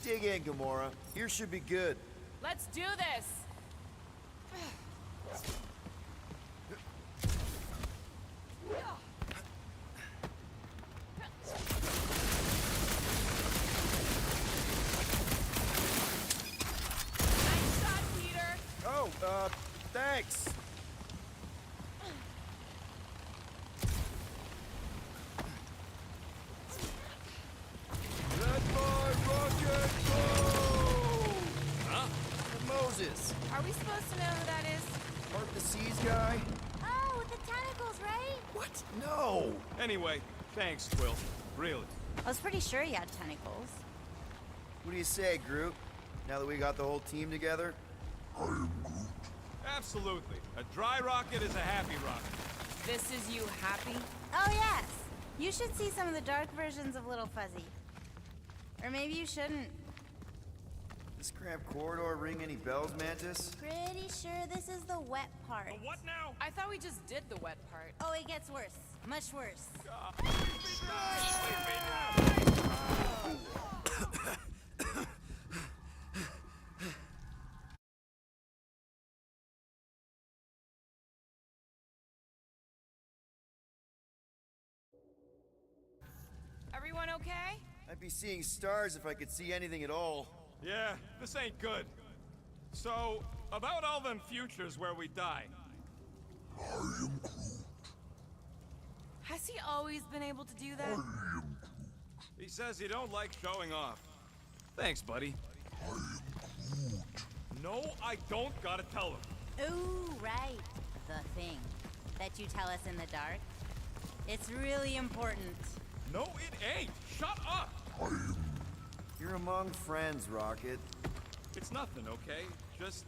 Dig in, Gamora. Yours should be good. Let's do this! Nice shot, Peter! Oh, thanks. Moses. Are we supposed to know who that is? Part the Seas guy? Oh, with the tentacles, right? What? No! Anyway, thanks, Quill. Really. I was pretty sure he had tentacles. What do you say, Groot? Now that we got the whole team together? Absolutely. A dry rocket is a happy rocket. This is you happy? Oh, yes. You should see some of the dark versions of Little Fuzzy. Or maybe you shouldn't. This cramped corridor ring any bells, Mantis? Pretty sure this is the wet part. What now? I thought we just did the wet part. Oh, it gets worse. Much worse. Everyone okay? I'd be seeing stars if I could see anything at all. Yeah, this ain't good. So, about all them futures where we die. Has he always been able to do that? He says he don't like showing off. Thanks, buddy. No, I don't gotta tell him. Ooh, right. The thing that you tell us in the dark. It's really important. No, it ain't. Shut up. You're among friends, Rocket. It's nothing, okay? Just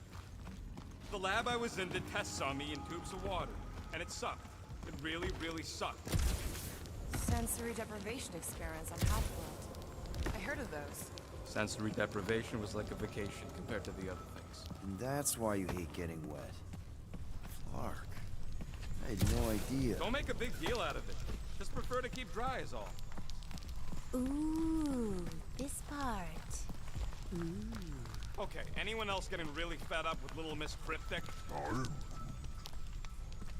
the lab I was in did tests on me in tubes of water, and it sucked. It really, really sucked. Sensory deprivation experiments on Half-World. I heard of those. Sensory deprivation was like a vacation compared to the other things. And that's why you hate getting wet. Clark, I had no idea. Don't make a big deal out of it. Just prefer to keep dry is all. Ooh, this part. Ooh. Okay, anyone else getting really fed up with Little Miss Cryptic?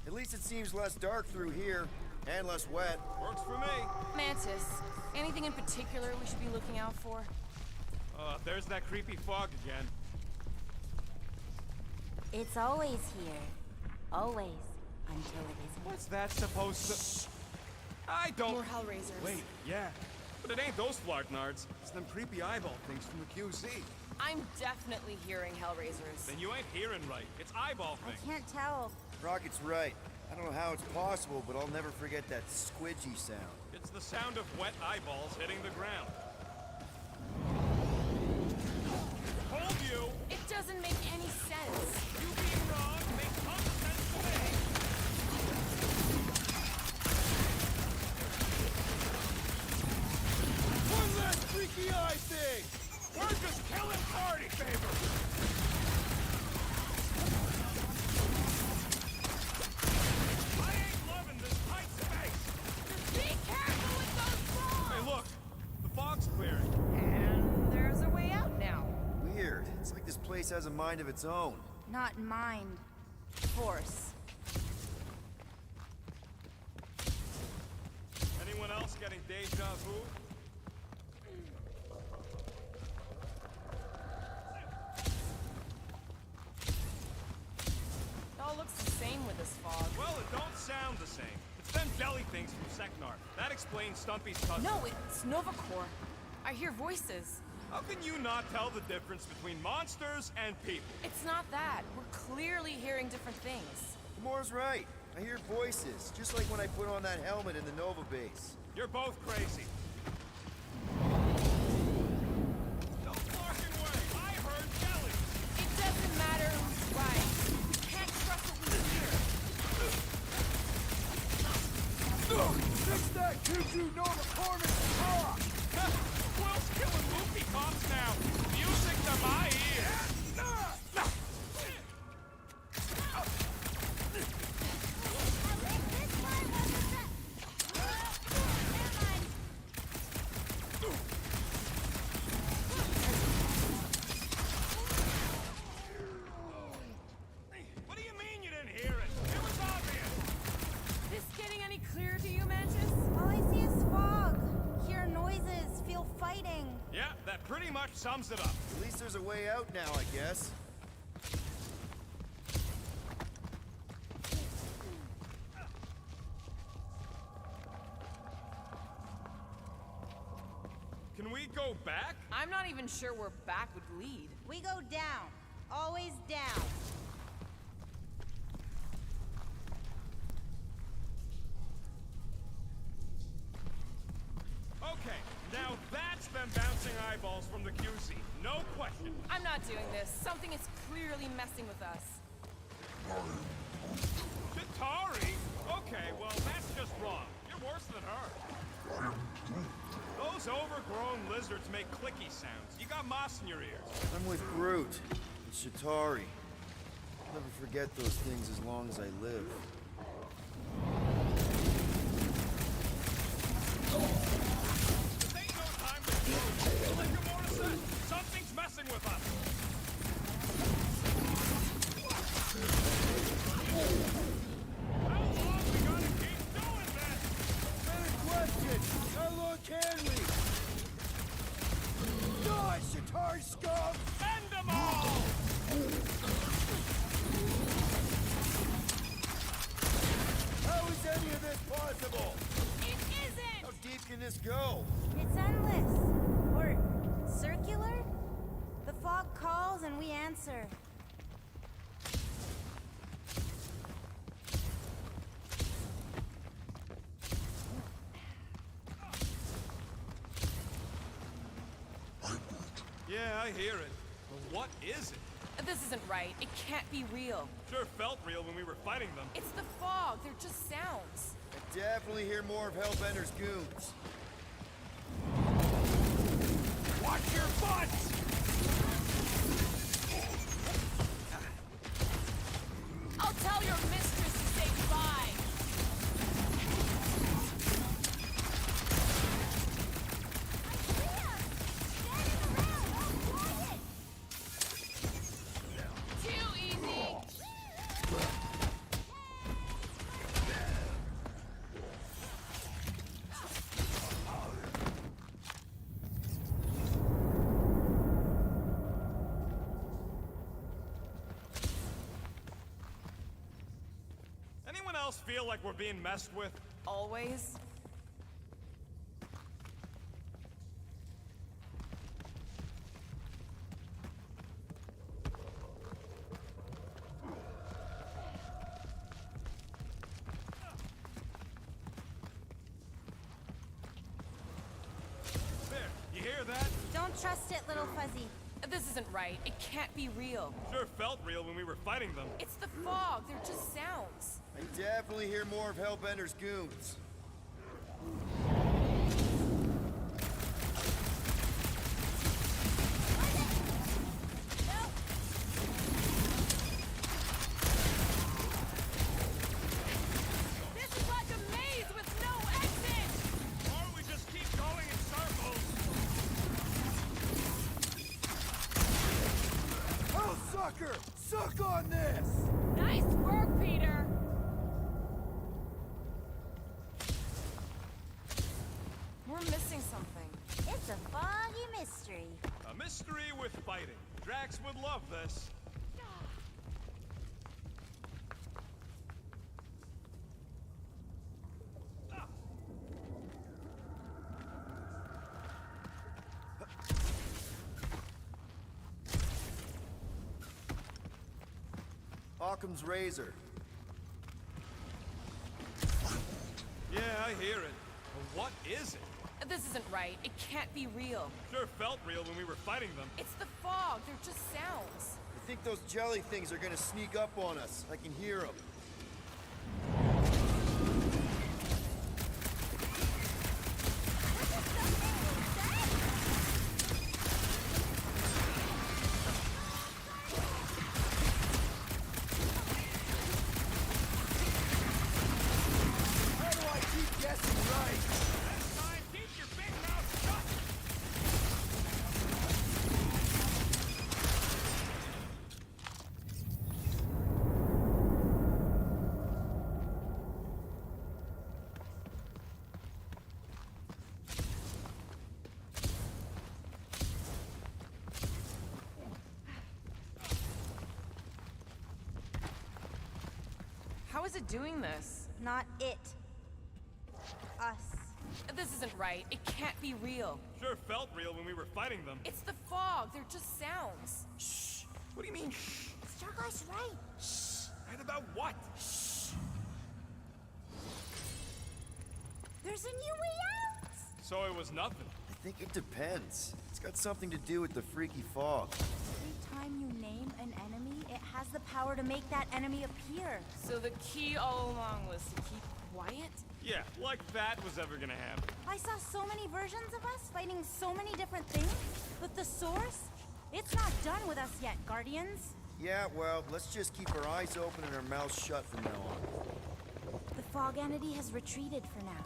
At least it seems less dark through here, and less wet. Works for me. Mantis, anything in particular we should be looking out for? There's that creepy fog again. It's always here. Always. Until it isn't. What's that supposed to... I don't... More Hellraisers. Wait, yeah. But it ain't those Flarknards. It's them creepy eyeball things from the QZ. I'm definitely hearing Hellraisers. Then you ain't hearing right. It's eyeball I things. can't tell. Rocket's right. I don't know how it's possible, but I'll never forget that squidgy sound. It's the sound of wet eyeballs hitting the ground. Told you! It doesn't make any sense. You being wrong makes some sense to me. One last freaky eye thing! We're just killing party favors! I ain't loving this tight space! Just be careful with those balls! Hey, look! The fog's clearing. And there's a way out now. Weird. It's like this place has a mind of its own. Not mind. Force. Anyone else getting deja vu? It all looks the same with this fog. Well, it don't sound the same. It's them jelly things from Seknar. That explains Stumpy's cousin. No, it's Novacore. I hear voices. How can you not tell the difference between monsters and people? It's not that. We're clearly hearing different things. Gamora's right. I hear voices, just like when I put on that helmet in the Nova base. You're both crazy. Don't bark and way. I heard jelly. It doesn't matter who's right. We can't trust what we hear. Fix that Cuckoo Nova Corners car! Will's killing loopy cops now. Music to my ears. What do you mean you didn't hear it? It was obvious. This getting any clearer to you, Mantis? All I see is fog. Hear noises. Feel fighting. Yeah, that pretty much sums it up. At least there's a way out now, I guess. Can we go back? I'm not even sure where back would lead. We go down. Always down. Okay, now that's them bouncing eyeballs from the QC. No question. I'm not doing this. Something is clearly messing with us. Chitari? Okay, well, that's just wrong. You're worse than her. Those overgrown lizards make clicky sounds. You got moss in your ears. I'm with Groot. And Shatari. I'll never forget those things as long as I live. This ain't no time to do. Like Gamora said, something's messing with us. How long we gotta keep doing this? Better question! How long can we? Die, Shatari scum! End them all! How is any of this possible? It isn't! How deep can this go? It's endless. Or circular? The fog calls and we answer. Yeah, I hear it. But what is it? This isn't right. It can't be real. Sure felt real when we were fighting them. It's the fog. They're just sounds. I definitely hear more of Hellbender's goons. Watch your butts! I'll tell your mistress to say goodbye. Too easy. else feel like we're being messed with? Always? There, you hear that? Don't trust it, little fuzzy. This isn't right. It can't be real. Sure felt real when we were fighting them. It's the fog. They're just sounds. I definitely hear more of Hellbender's goons. This is like a maze with no exit! Or we just keep going in circles. Oh, sucker! Suck on this! Nice work, Peter! We're missing something. It's a foggy mystery. A mystery with fighting. Drax would love this. Occam's razor. Yeah, I hear it. But what is it? This isn't right. It can't be real. Sure felt real when we were fighting them. It's the fog. They're just sounds. I think those jelly things are gonna sneak up on us. I can hear them. How do I keep guessing right? This time, keep your big mouth shut! How is it doing this? Not it. Us. This isn't right. It can't be real. Sure felt real when we were fighting them. It's the fog. They're just sounds. Shh! What do you mean, shh? Starguy's right. Shh. Right about what? There's a new way out. So it was nothing. I think it depends. It's got something to do with the freaky fog. Every time you name an enemy, it has the power to make that enemy appear. So the key all along was to keep quiet? Yeah, like that was ever gonna happen. I saw so many versions of us fighting so many different things, but the source, it's not done with us yet, Guardians. Yeah, well, let's just keep our eyes open and our mouths shut from now on. The fog entity has retreated for now.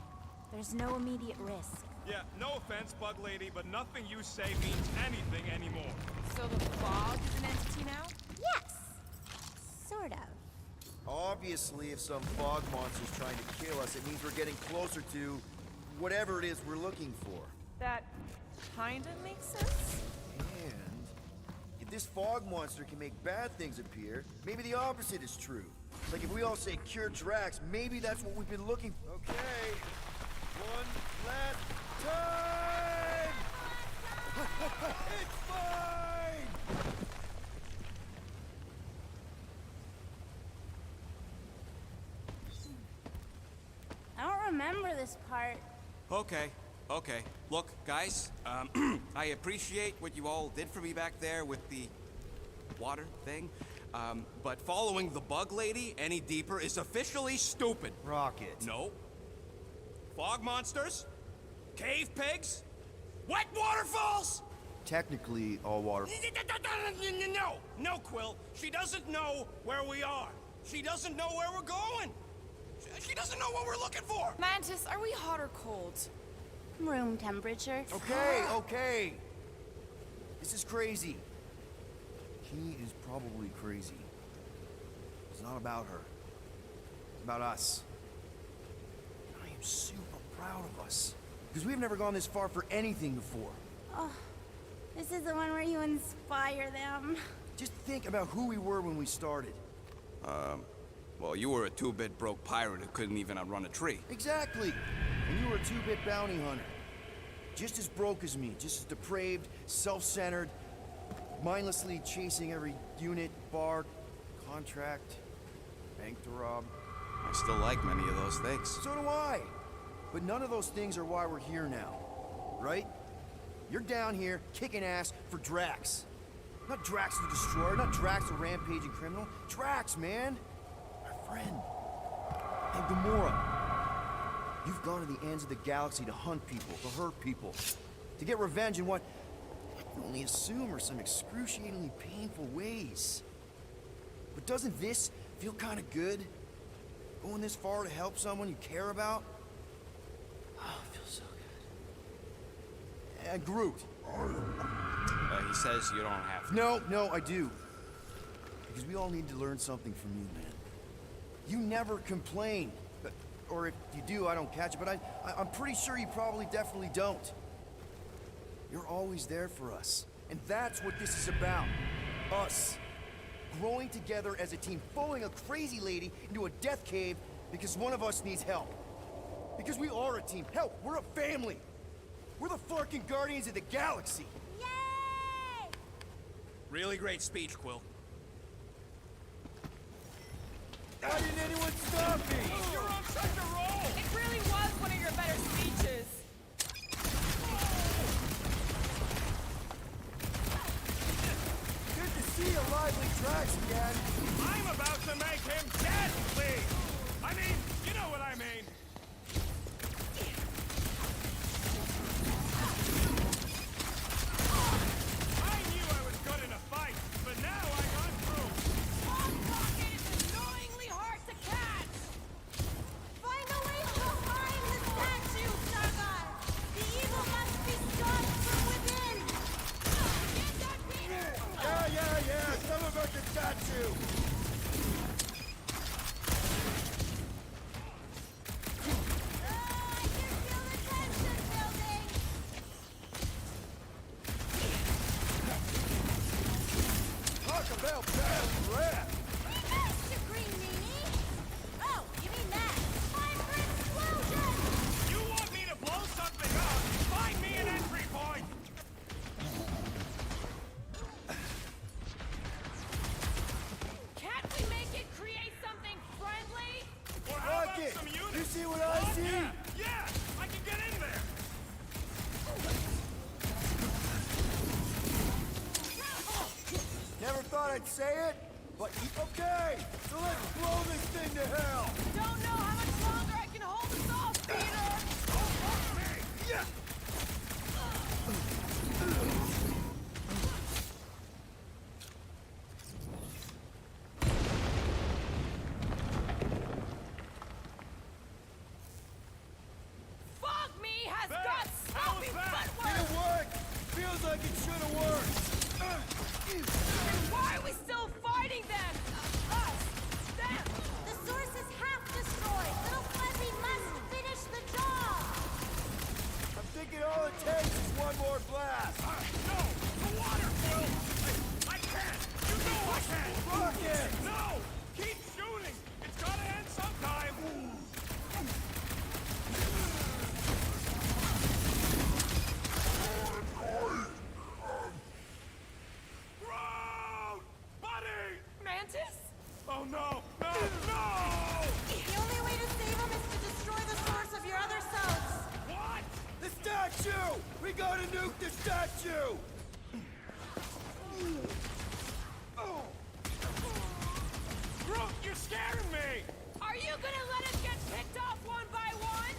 There's no immediate risk. Yeah, no offense, Bug Lady, but nothing you say means anything anymore. So the fog is an entity now? Yes! Sort of. Obviously, if some fog monster's trying to kill us, it means we're getting closer to whatever it is we're looking for. That kinda makes sense? And if this fog monster can make bad things appear, maybe the opposite is true. Like if we all say cure Drax, maybe that's what we've been looking for. Okay, one last time! It's fine! I don't remember this part. Okay, okay. Look, guys, I appreciate what you all did for me back there with the water thing, but following the Bug Lady any deeper is officially stupid. Rocket. No. Fog monsters? Cave pigs? Wet waterfalls? Technically, all water. No, no, Quill. She doesn't know where we are. She doesn't know where we're going. She doesn't know what we're looking for. Mantis, are we hot or cold? Room temperature. Okay, okay. This is crazy. She is probably crazy. It's not about her. It's about us. I am super proud of us. Because we've never gone this far for anything before. Oh, this is the one where you inspire them. Just think about who we were when we started. Well, you were a two-bit broke pirate who couldn't even outrun a tree. Exactly. And you were a two-bit bounty hunter. Just as broke as me, just as depraved, self-centered, mindlessly chasing every unit, bar, contract, bank to rob. I still like many of those things. So do I. But none of those things are why we're here now, right? You're down here kicking ass for Drax. Not Drax the Destroyer, not Drax the rampaging criminal. Drax, man. Our friend. And Gamora. You've gone to the ends of the galaxy to hunt people, to hurt people, to get revenge in what I can only assume are some excruciatingly painful ways. But doesn't this feel kind of good? Going this far to help someone you care about? Oh, it feels so good. And Groot. He says you don't have to. No, I do. Because we all need to learn something from you, man. You never complain. Or if you do, I don't catch it, but I'm pretty sure you probably definitely don't. You're always there for us. And that's what this is about. Us. Growing together as a team, following a crazy lady into a death cave because one of us needs help. Because we are a team. Hell, we're a family. We're the fucking Guardians of the Galaxy. Yay! Really great speech, Quill. Why didn't anyone stop me? You're on such a roll! It really was one of your better speeches. Good to see a lively Drax again. I'm about to make him dead, please! I mean, you know what I mean. I knew I was good in a fight, but now I got through. Long Rocket is annoyingly hard to catch. Find a way to find the statue, Sargon! The evil must be stopped from within! Get that Peter! Yeah, some of us can statue. I can feel the tension building! Talk about bad breath. We missed you, Green Meanie! Oh, you mean that? Time for explosion! You want me to blow something up? Find me an entry point! Can't we make it create something friendly? Or how about Rocket, some units? you see what I see? Yeah, I can get in there! Never thought I'd say it, but okay. So let's blow this thing to hell. Don't know how much longer I can hold this off, Peter! Yeah. Fog me has There! got How sloppy was that? footwork! Did it work? Feels like it should have worked. And why are we still fighting them? Us! Them! The source is half destroyed! Little Fuzzy must finish the job! I'm thinking all it takes is one more blast. No! The water, Phil! I can't! You know I can't! Rocket! No! Keep shooting! It's gotta end sometime! Groot! Buddy! Mantis? Oh no! No! No! The only way to save him is to destroy the source of your other selves! What? The statue! We gotta nuke the statue! Groot, you're scaring me! Are you gonna let us get picked off one by one?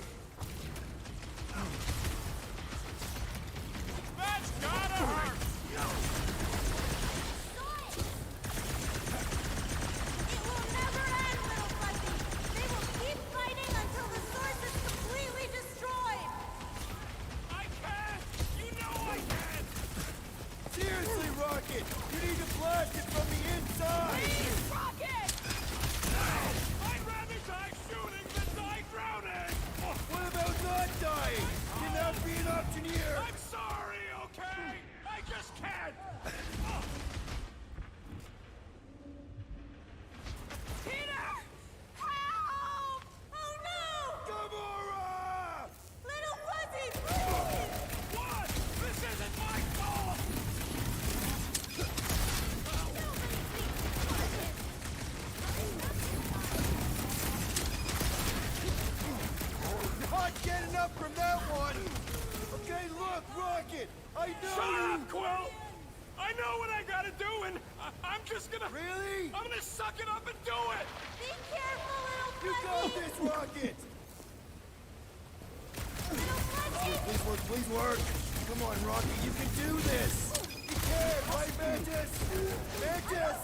That's gotta hurt! It will never end, Little Fuzzy! They will keep fighting until the source is completely destroyed! I can't! You know I can't! Seriously, Rocket! You need to blast it from the inside! Please, Rocket! I'd rather die shooting than die drowning! What about not dying? Can that be an option here? I'm sorry, okay? I just can't! on! Okay, look, Rocket! I know Shut you! up, Quill! I know what I gotta do, and I'm just gonna... Really? I'm gonna suck it up and do it! Be careful, little You got this, Rocket! Please work, please work! Come on, Rocket, you can do this! You can, right, Mantis? Mantis!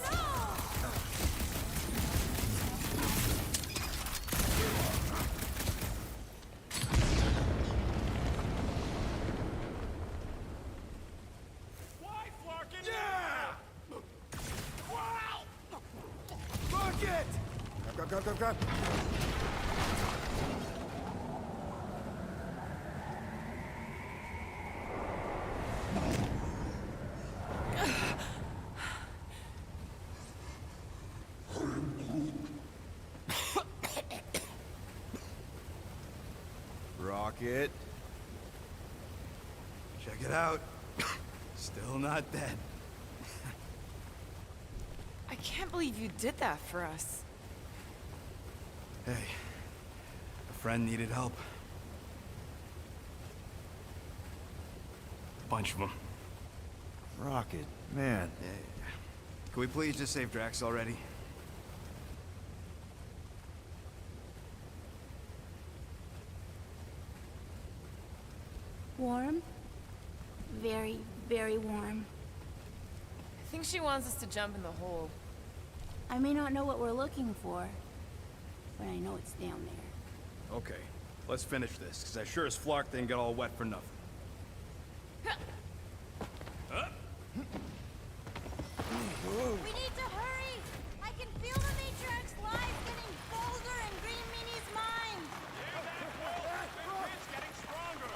Why, Flarkin? Yeah! Wow! Rocket! Grab. Rocket. Check it out. Still not dead. I can't believe you did that for us. Hey, a friend needed help. A bunch of them. Rocket, man. Can we please just save Drax already? Warm? Very, very warm. I think she wants us to jump in the hole. I may not know what we're looking for, but I know it's down there. Okay, let's finish this, because I sure as Flark didn't get all wet for nothing. We need to hurry! I can feel the Matrix lies getting bolder in Green Meanie's mind! Hear that, Quill? It's getting stronger!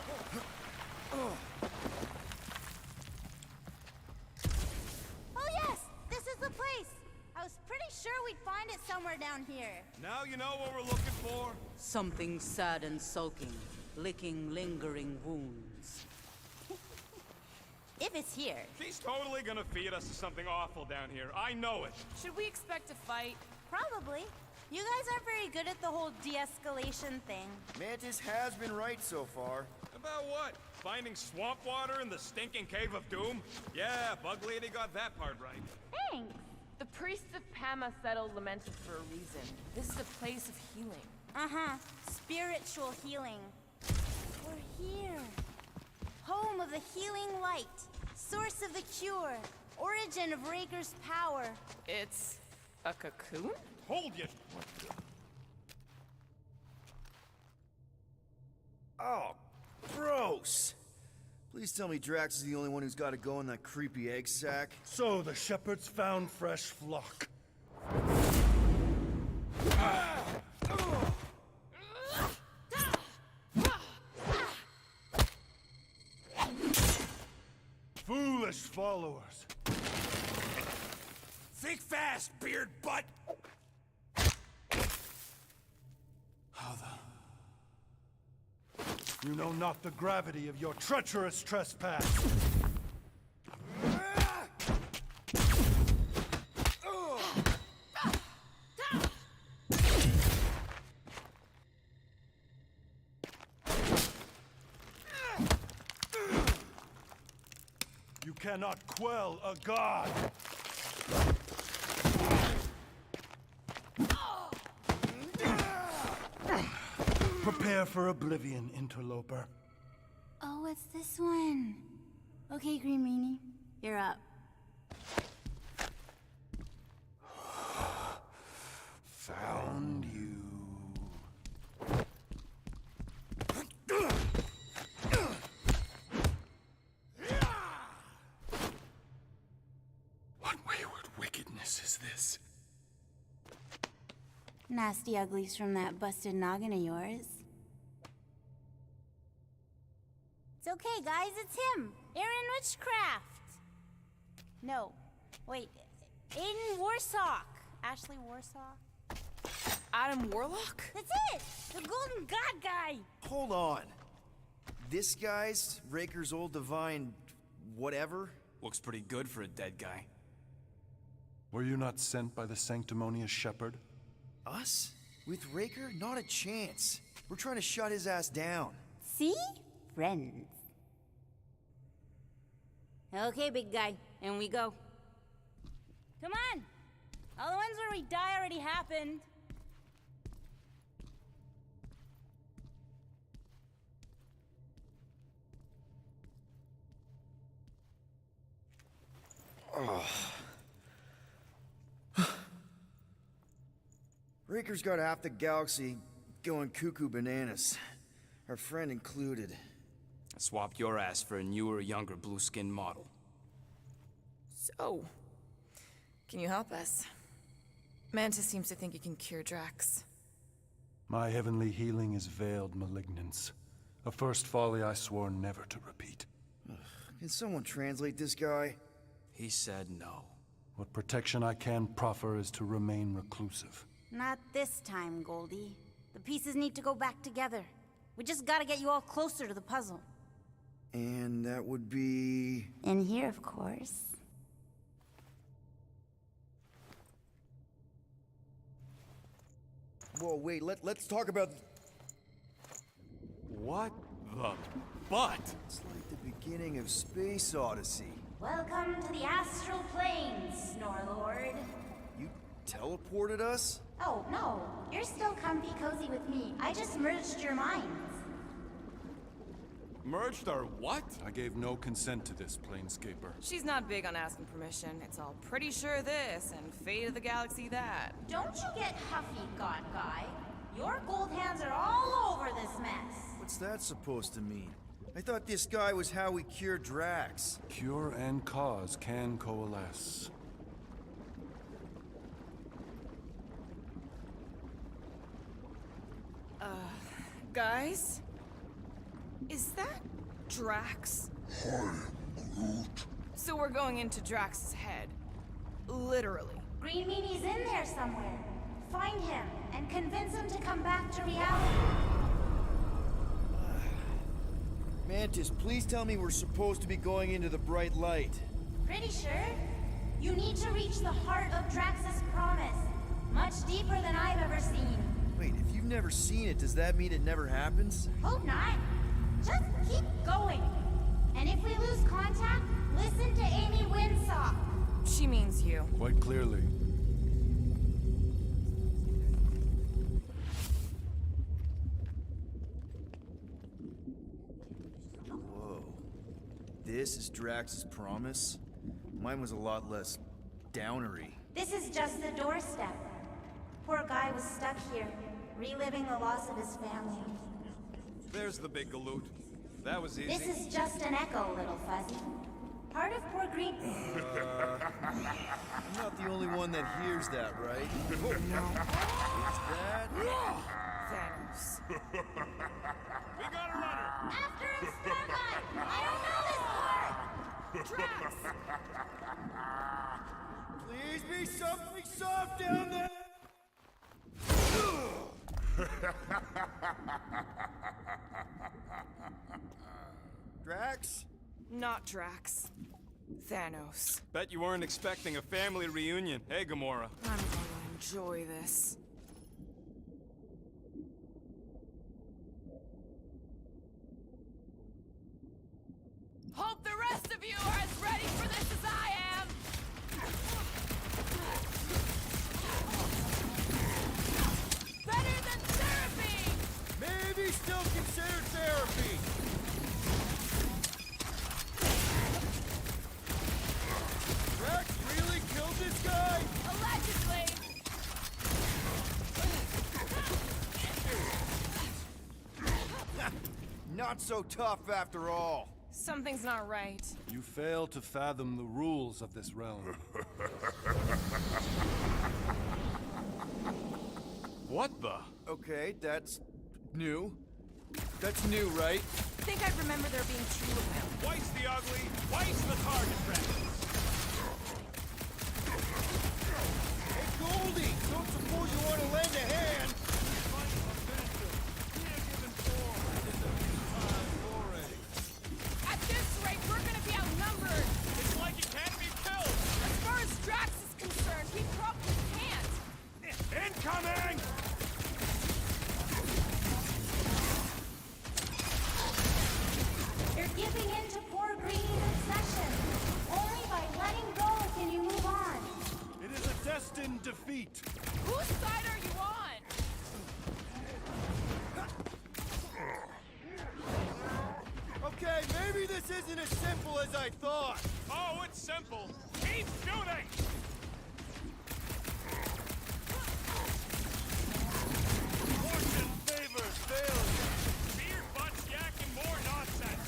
Oh yes! This is the place! I was pretty sure we'd find it somewhere down here. Now you know what we're looking for? Something sad and sulking, licking lingering wounds. If it's here. She's totally gonna feed us to something awful down here. I know it. Should we expect a fight? Probably. You guys aren't very good at the whole de-escalation thing. Mantis has been right so far. About what? Finding swamp water in the stinking cave of doom? Yeah, Bug Lady got that part right. Thanks. The priests of Pama settled Lamented for a reason. This is a place of healing. Uh-huh. Spiritual healing. We're here. Home of the healing light. Source of the cure. Origin of Raker's power. It's a cocoon? Hold you! Oh, gross! Please tell me Drax is the only one who's got to go in that creepy egg sack. So the shepherds found fresh flock. Foolish followers. Think fast, beard butt! How the... You know not the gravity of your treacherous trespass. You cannot quell a god. Prepare for oblivion, interloper. Oh, it's this one. Okay, Green Meanie, you're up. Found you. What wayward wickedness is this? Nasty uglies from that busted noggin of yours. It's okay, guys, it's him! Aaron Witchcraft! No, wait, Aiden Warsock! Ashley Warsock? Adam Warlock? That's it! The Golden God guy! Hold on. This guy's Raker's old divine... whatever? Looks pretty good for a dead guy. Were you not sent by the sanctimonious shepherd? Us? With Raker? Not a chance. We're trying to shut his ass down. See? friends. Okay, big guy, and we go. Come on! All the ones where we die already happened. Raker's got half the galaxy going cuckoo bananas. Our friend included. I swapped your ass for a newer, younger blue-skinned model. So, can you help us? Mantis seems to think you can cure Drax. My heavenly healing is veiled malignance. A first folly I swore never to repeat. Can someone translate this guy? He said no. What protection I can proffer is to remain reclusive. Not this time, Goldie. The pieces need to go back together. We just gotta get you all closer to the puzzle. And that would be... In here, of course. Whoa, wait, let's talk about... What the butt? It's like the beginning of Space Odyssey. Welcome to the astral planes, Snorlord. You teleported us? Oh, no. You're still comfy cozy with me. I just merged your minds. Merged our what? I gave no consent to this, Planescaper. She's not big on asking permission. It's all pretty sure this and fate of the galaxy that. Don't you get huffy, God Guy. Your gold hands are all over this mess. What's that supposed to mean? I thought this guy was how we cured Drax. Cure and cause can coalesce. Guys? Is that Drax? Hi, Groot. So we're going into Drax's head. Literally. Green Meanie's in there somewhere. Find him and convince him to come back to reality. Mantis, please tell me we're supposed to be going into the bright light. Pretty sure. You need to reach the heart of Drax's promise. Much deeper than I've ever seen. Wait, if you've never seen it, does that mean it never happens? Hope not. Just keep going. And if we lose contact, listen to Amy Winsop. She means you. Quite clearly. Whoa. This is Drax's promise? Mine was a lot less downery. This is just the doorstep. Poor guy was stuck here, reliving the loss of his family. There's the big galoot. That was easy. This is just an echo, little fuzzy. Part of poor Green... I'm not the only one that hears that, right? Oh, no. Is that... Thanos. We got a runner! After him, Starlight! I don't know this part! Drax! Please be something soft down there! Drax? Not Drax. Thanos. Bet you weren't expecting a family reunion. Hey, Gamora. I'm gonna enjoy this. Hope the rest of you are as ready for this as I am! Better than therapy! Maybe still considered therapy. Drax really killed this guy? Allegedly! Not so tough after all. Something's not right. You fail to fathom the rules of this realm. What the? Okay, that's new. That's new, right? I think I remember there being two of them. Twice the ugly, twice the target practice. Hey, Goldie, don't suppose you want to lend a hand? At this rate, we're gonna be outnumbered! It's like he can't be killed. As far as Drax is concerned, we probably can't! Incoming! isn't as simple as I thought! Oh, it's simple. Keep shooting! Fortune favors failure! Beer butts yakking more nonsense.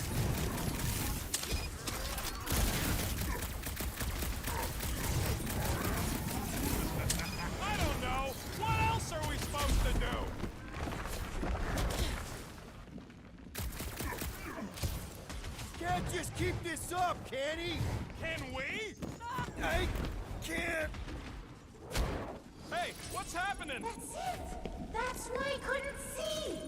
I don't know. What else are we supposed to do? Can't just keep this up, can he? Can we? I can't! Hey, what's happening? That's it! That's why I couldn't see!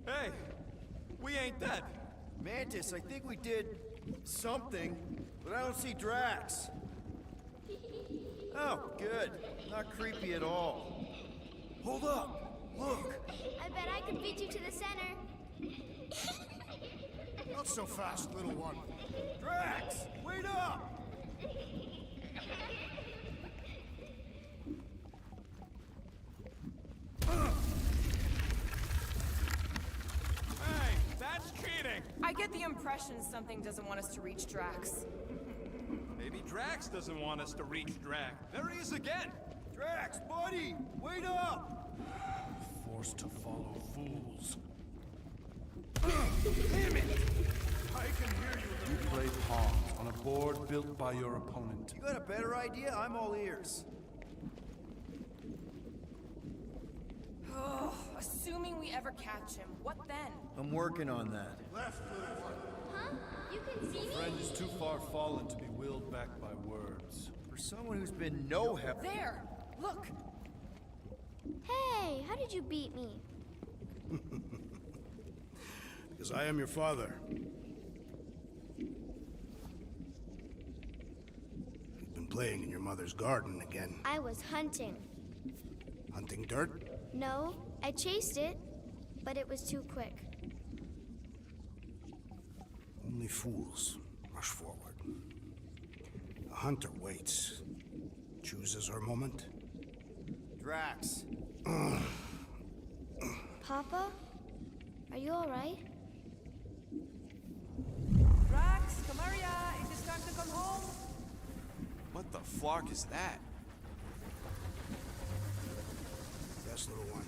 Hey, we ain't dead. Mantis, I think we did something, but I don't see Drax. Oh, good. Not creepy at all. Hold up! Look! I bet I could beat you to the center. Not so fast, little one. Drax! Wait up! Hey, that's cheating. I get the impression something doesn't want us to reach Drax. Maybe Drax doesn't want us to reach Drax. There he is again. Drax, buddy! Wait up! Forced to follow fools. Damn it! I can hear you. You play pawns on a board built by your opponent. You got a better idea? I'm all ears. Oh, assuming we ever catch him, what then? I'm working on that. Left, little one. Huh? You can see me? Friend is too far fallen to be willed back by words. For someone who's been no help. There! Look! Hey, how did you beat me? Because I am your father. You've been playing in your mother's garden again. I was hunting. Hunting dirt? No, I chased it, but it was too quick. Only fools rush forward. A hunter waits, chooses her moment. Drax. Papa? Are you alright? Drax, come here, it is time to come home. What the flark is that? Yes, little one.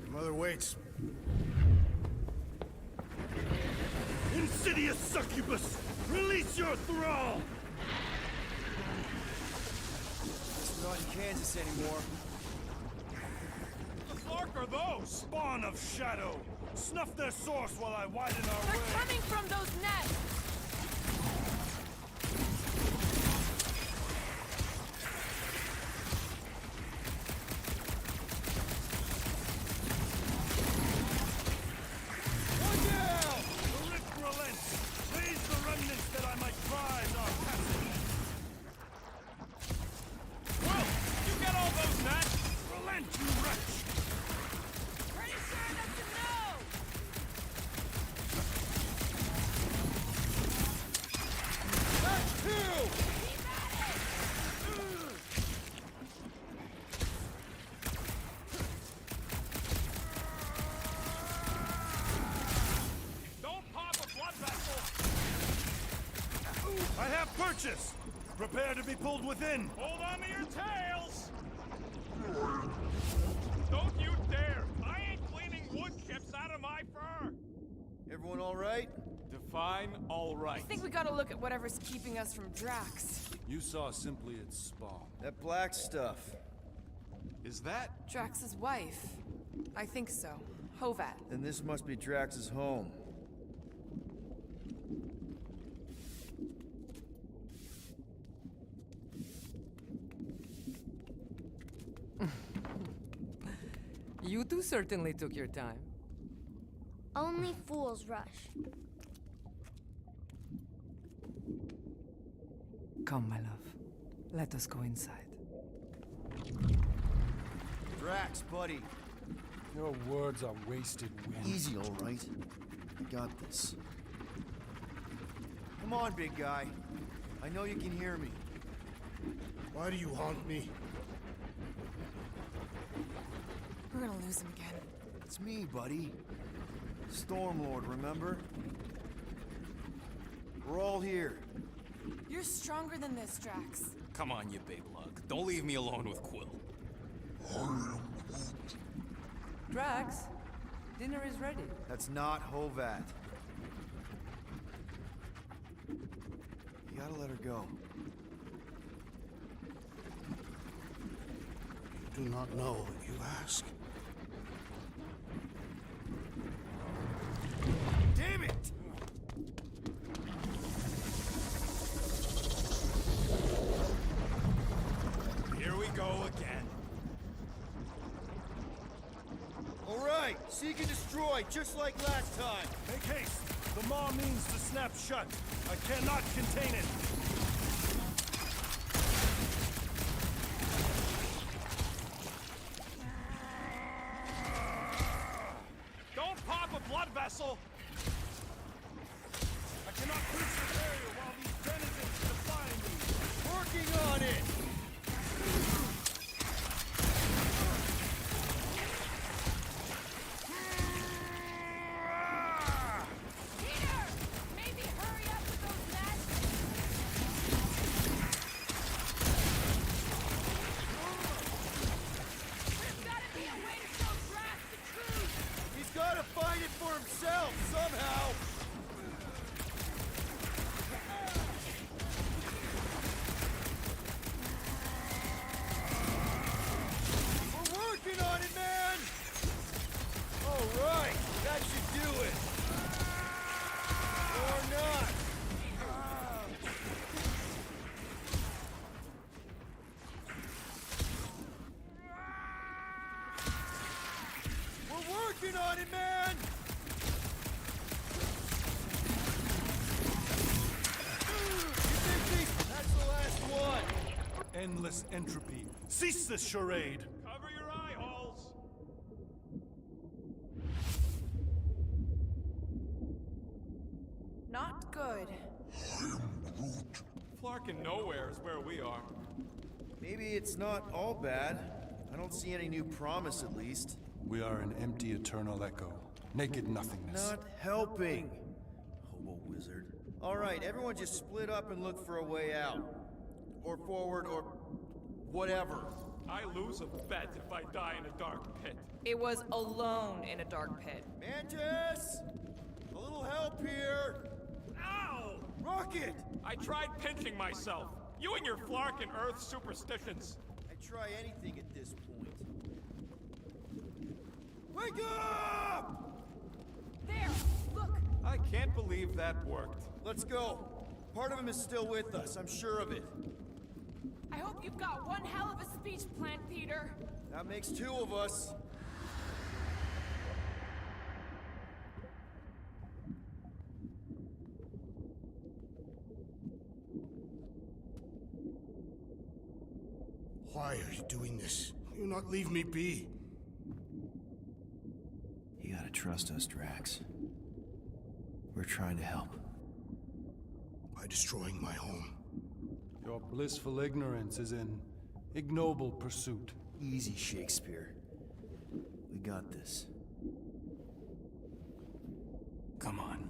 Your mother waits. Insidious succubus! Release your thrall! It's not in Kansas anymore. The flark are those? Spawn of shadow! Snuff their source while I widen our They're way! coming from those nests! One down! The rift relents! Raise the remnants that I might prize our passage! Well, you get all those nets. Relent, you wretch! Pretty sure that's a no! That's two! Don't pop a blood vessel. I have purchase! Prepare to be pulled within! Hold on to your tails. Don't you dare. I ain't cleaning wood chips out of my fur. Everyone all right? Define all I right. think we gotta look at whatever's keeping us from Drax. You saw simply its spawn. That black stuff. Is that? Drax's wife. I think so. Hovat. Then this must be Drax's home. You two certainly took your time. Only fools rush. Come, my love. Let us go inside. Drax, buddy. Your words are wasted wind. Easy, all right. I got this. Come on, big guy. I know you can hear me. Why do you haunt me? We're gonna lose him again. It's me, buddy. Stormlord, remember? We're all here. You're stronger than this, Drax. Come on, you big lug. Don't leave me alone with Quill. Drax, dinner is ready. That's not Hovat. You gotta let her go. You do not know what you ask. Damn it! Here we go again. All right, seek and destroy, just like last time. Make haste! The maw means to snap shut. I cannot contain it. Don't pop a blood vessel! I cannot pierce the barrier while these denizens defy me. Working on it! Peter! Maybe hurry up with those nests! There's gotta be a way to show Drax the truth! He's gotta find it for himself, somehow! We're working on it, man! All right, that should do it. Or not. We're working on it, man! That's the last one! Endless entropy. Cease this charade! Cover your eye holes! Not good. Flarkin' nowhere is where we are. Maybe it's not all bad. I don't see any new promise, at least. We are an empty eternal echo. Naked nothingness. Not helping. Hobo wizard. All right, everyone just split up and look for a way out. Or forward, or whatever. I lose a bet if I die in a dark pit. It was alone in a dark pit. Mantis! A little help here! Ow! Rocket! I tried pinching myself. You and your Flarkin' Earth superstitions. I'd try anything at this point. Wake up! There! Look! I can't believe that worked. Let's go. Part of him is still with us, I'm sure of it. I hope you've got one hell of a speech plant, Peter. That makes two of us. Why are you doing this? Will you not leave me be? You gotta trust us, Drax. We're trying to help. By destroying my home. Your blissful ignorance is an ignoble pursuit. Easy, Shakespeare. We got this. Come on.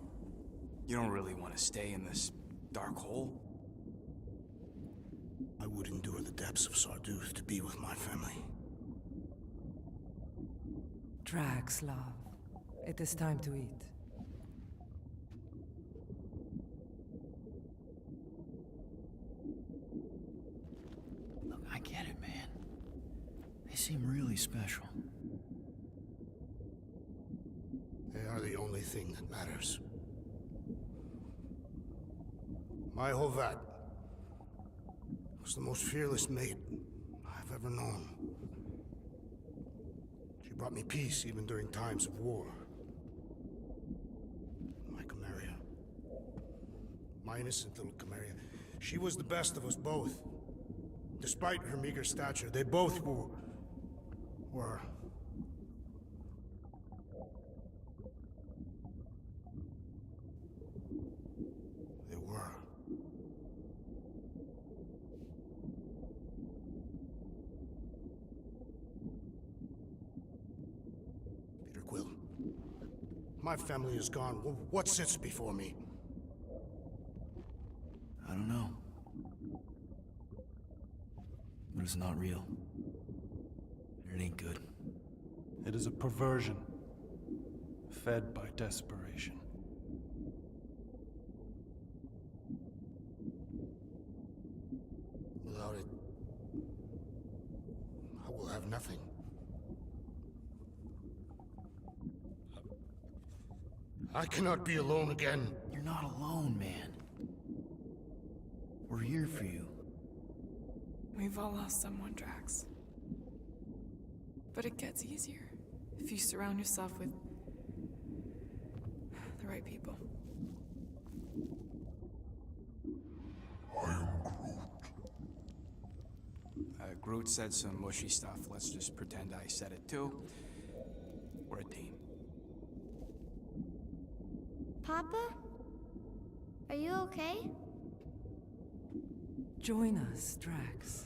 You don't really want to stay in this dark hole? I would endure the depths of Sarduth to be with my family. Drax, love. It is time to eat. Look, I get it, man. They seem really special. They are the only thing that matters. My Hovat was the most fearless mate I've ever known. She brought me peace even during times of war. My Camarilla. My innocent little Camarilla. She was the best of us both. Despite her meager stature, they both were. They were. My family is gone. What sits before me? I don't know. But it's not real. It ain't good. It is a perversion, fed by desperation. Without it, I will have nothing. I cannot be alone again. You're not alone, man. We're here for you. We've all lost someone, Drax. But it gets easier if you surround yourself with the right people. Groot said some mushy stuff. Let's just pretend I said it too. We're a team. Papa? Are you okay? Join us, Drax.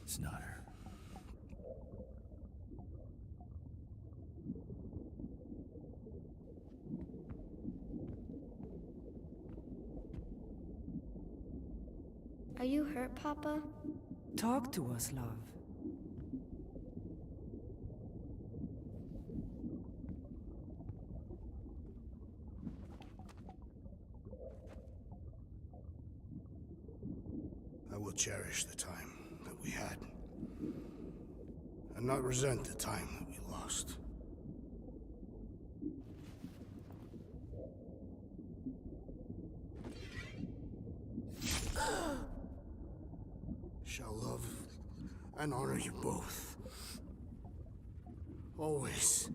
It's not her. Are you hurt, Papa? Talk to us, love. I will cherish the time that we had, and not resent the time that we lost. Shall love and honor you both. Always.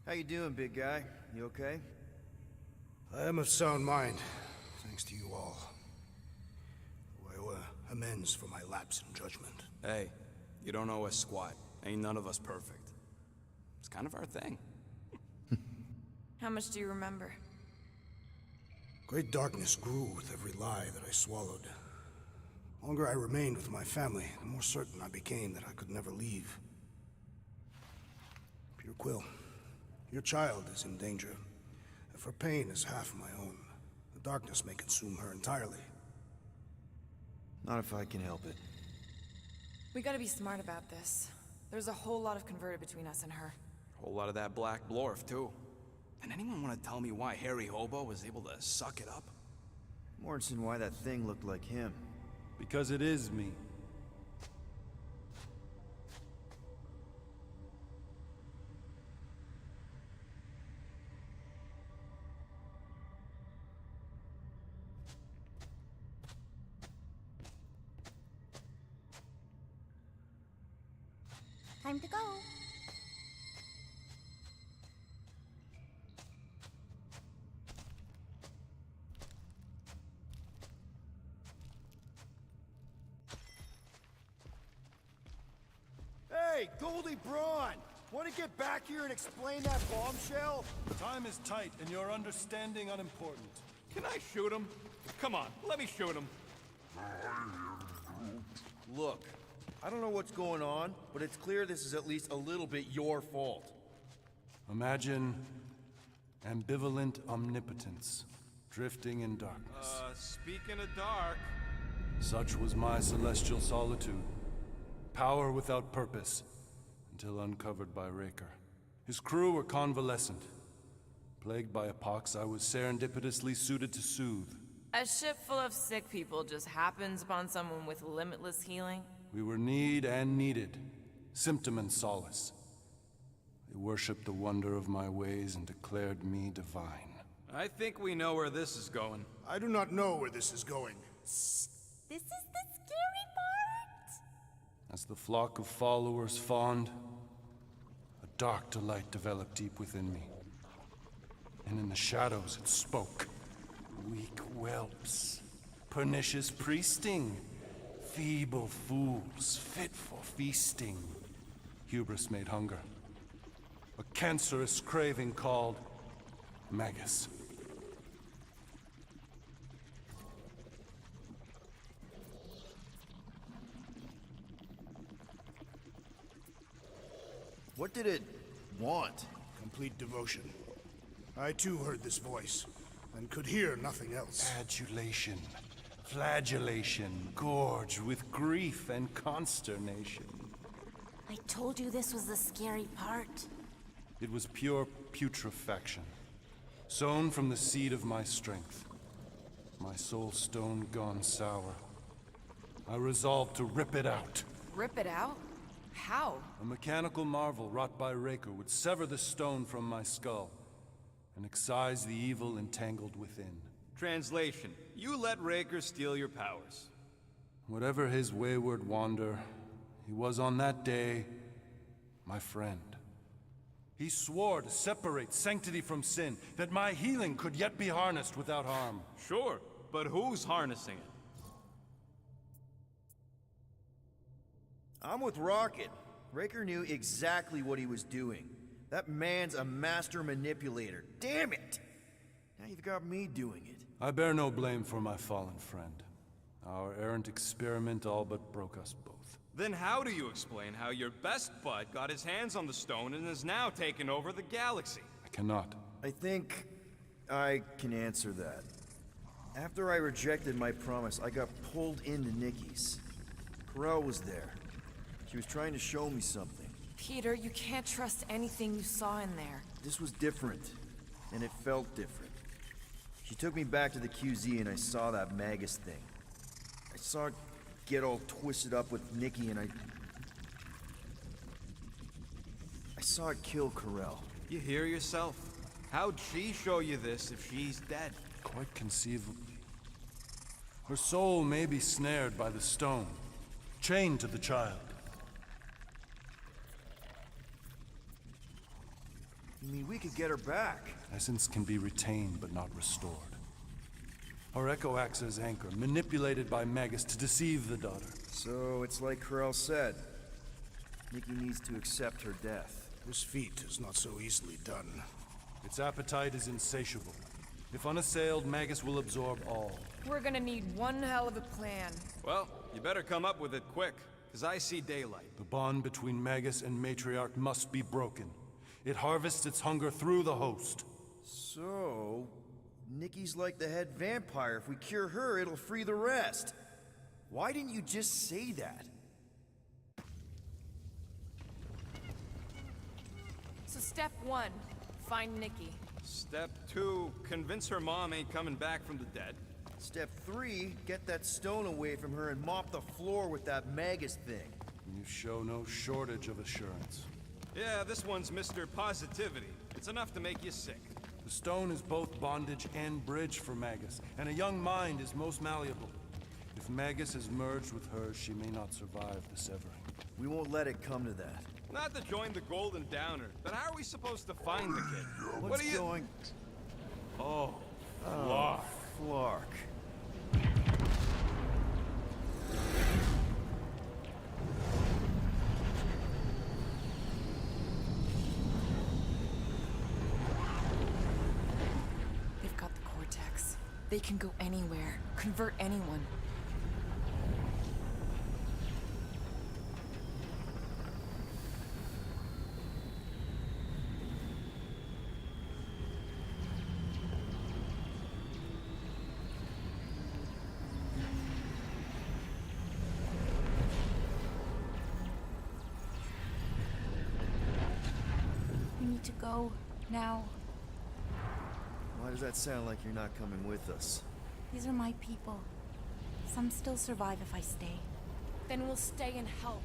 How you doing, big guy? You okay? I am of sound mind, thanks to you all. I owe amends for my lapse in judgment. Hey, you don't owe us squat. Ain't none of us perfect. It's kind of our thing. How much do you remember? Great darkness grew with every lie that I swallowed. The longer I remained with my family, the more certain I became that I could never leave. Pure Quill, your child is in danger. If her pain is half my own, the darkness may consume her entirely. Not if I can help it. We gotta be smart about this. There's a whole lot of converted between us and her. Whole lot of that black blorf, too. And anyone want to tell me why Harry Hobo was able to suck it up? Morrison, why that thing looked like him. Because it is me. Time to go. Hey, Goldie Braun! Want to get back here and explain that bombshell? Time is tight, and your understanding unimportant. Can I shoot him? Come on, let me shoot him. Look, I don't know what's going on, but it's clear this is at least a little bit your fault. Imagine ambivalent omnipotence, drifting in darkness. Speaking of dark... Such was my celestial solitude. Power without purpose, until uncovered by Raker. His crew were convalescent. Plagued by a pox I was serendipitously suited to soothe. A ship full of sick people just happens upon someone with limitless healing? We were need and needed, symptom and solace. They worshipped the wonder of my ways and declared me divine. I think we know where this is going. I do not know where this is going. This is the scary part. As the flock of followers fawned, a dark delight developed deep within me. And in the shadows it spoke. Weak whelps, pernicious priesting, feeble fools fit for feasting. Hubris made hunger. A cancerous craving called Magus. What did it want? Complete devotion. I too heard this voice, and could hear nothing else. Adulation, flagellation, gorged with grief and consternation. I told you this was the scary part. It was pure putrefaction, sown from the seed of my strength. My soul stone gone sour. I resolved to rip it out. Rip it out? How? A mechanical marvel wrought by Raker would sever the stone from my skull and excise the evil entangled within. Translation: you let Raker steal your powers. Whatever his wayward wander, he was on that day my friend. He swore to separate sanctity from sin, that my healing could yet be harnessed without harm. Sure, but who's harnessing it? I'm with Rocket. Raker knew exactly what he was doing. That man's a master manipulator. Damn it! Now you've got me doing it. I bear no blame for my fallen friend. Our errant experiment all but broke us both. Then how do you explain how your best bud got his hands on the stone and is now taking over the galaxy? I cannot. I think I can answer that. After I rejected my promise, I got pulled into Nikki's. Corel was there. She was trying to show me something. Peter, you can't trust anything you saw in there. This was different, and it felt different. She took me back to the QZ and I saw that Magus thing. I saw it get all twisted up with Nikki and I saw it kill Corel. You hear yourself? How'd she show you this if she's dead? Quite conceivably. Her soul may be snared by the stone, chained to the child. You mean we could get her back? Essence can be retained but not restored. Our echo acts as anchor, manipulated by Magus to deceive the daughter. So it's like Corel said. Nikki needs to accept her death. This feat is not so easily done. Its appetite is insatiable. If unassailed, Magus will absorb all. We're gonna need one hell of a plan. Well, you better come up with it quick, because I see daylight. The bond between Magus and Matriarch must be broken. It harvests its hunger through the host. So, Nikki's like the head vampire. If we cure her, it'll free the rest. Why didn't you just say that? So step 1, find Nikki. Step 2, convince her mom ain't coming back from the dead. Step 3, get that stone away from her and mop the floor with that Magus thing. You show no shortage of assurance. Yeah, this one's Mr. Positivity. It's enough to make you sick. The stone is both bondage and bridge for Magus, and a young mind is most malleable. If Magus is merged with hers, she may not survive the severing. We won't let it come to that. Not to join the Golden Downer, but how are we supposed to find the kid? What's going... Oh, Flark. Flark. They've got the Cortex. They can go anywhere, convert anyone. We need to go now. Why does that sound like you're not coming with us? These are my people. Some still survive if I stay. Then we'll stay and help.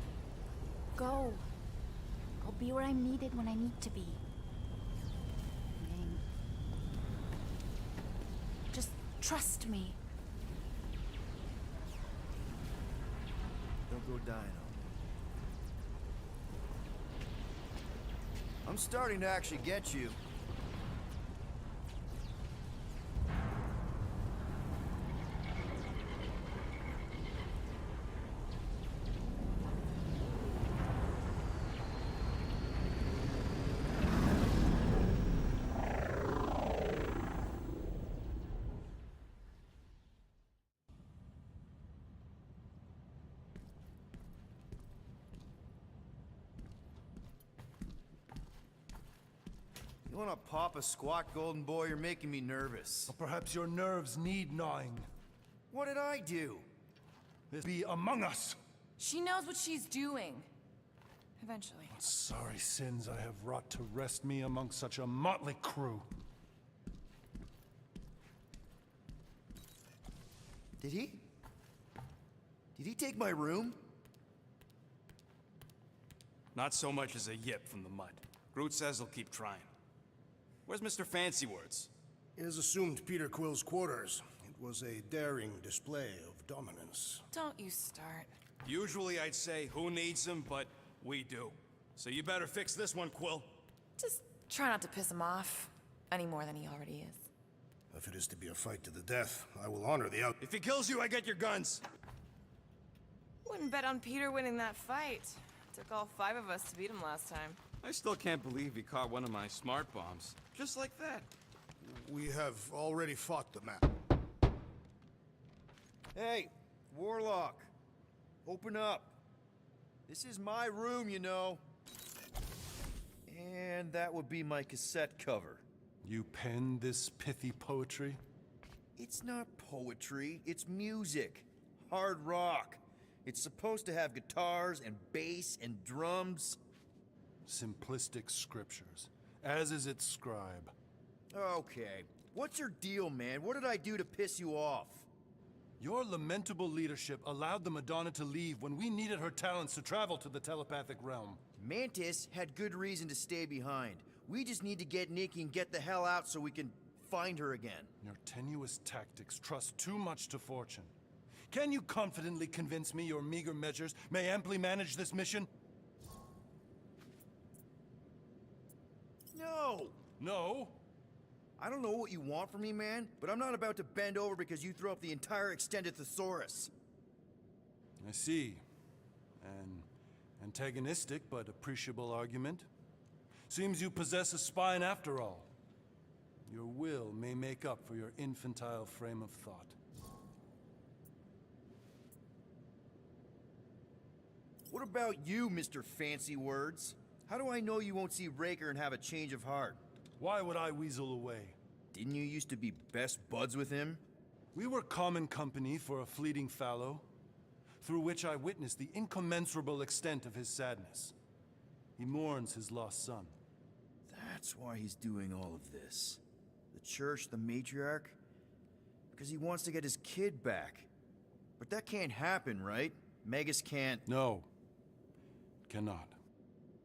Go. I'll be where I'm needed when I need to be. Dang. Just trust me. Don't go dying on me. I'm starting to actually get you. You wanna pop a squat, golden boy? You're making me nervous. Or perhaps your nerves need gnawing. What did I do? This be among us. She knows what she's doing. Eventually. What sorry sins I have wrought to wrest me among such a motley crew. Did he? Did he take my room? Not so much as a yip from the mud. Groot says he'll keep trying. Where's Mr. Fancy Words? It is assumed Peter Quill's quarters. It was a daring display of dominance. Don't you start. Usually I'd say, who needs him, but we do. So you better fix this one, Quill. Just try not to piss him off any more than he already is. If it is to be a fight to the death, I will honor the out. If he kills you, I get your guns. Wouldn't bet on Peter winning that fight. Took all 5 of us to beat him last time. I still can't believe he caught one of my smart bombs. Just like that. We have already fought the map. Hey, Warlock. Open up. This is my room, you know. And that would be my cassette cover. You penned this pithy poetry? It's not poetry, it's music. Hard rock. It's supposed to have guitars and bass and drums. Simplistic scriptures, as is its scribe. Okay. What's your deal, man? What did I do to piss you off? Your lamentable leadership allowed the Madonna to leave when we needed her talents to travel to the telepathic realm. Mantis had good reason to stay behind. We just need to get Nikki and get the hell out so we can find her again. Your tenuous tactics trust too much to fortune. Can you confidently convince me your meager measures may amply manage this mission? No! No? I don't know what you want from me, man, but I'm not about to bend over because you throw up the entire extended thesaurus. I see. An antagonistic but appreciable argument. Seems you possess a spine after all. Your will may make up for your infantile frame of thought. What about you, Mr. Fancy Words? How do I know you won't see Raker and have a change of heart? Why would I weasel away? Didn't you used to be best buds with him? We were common company for a fleeting fallow, through which I witnessed the incommensurable extent of his sadness. He mourns his lost son. That's why he's doing all of this. The church, the matriarch? Because he wants to get his kid back. But that can't happen, right? Magus can't... No. Cannot.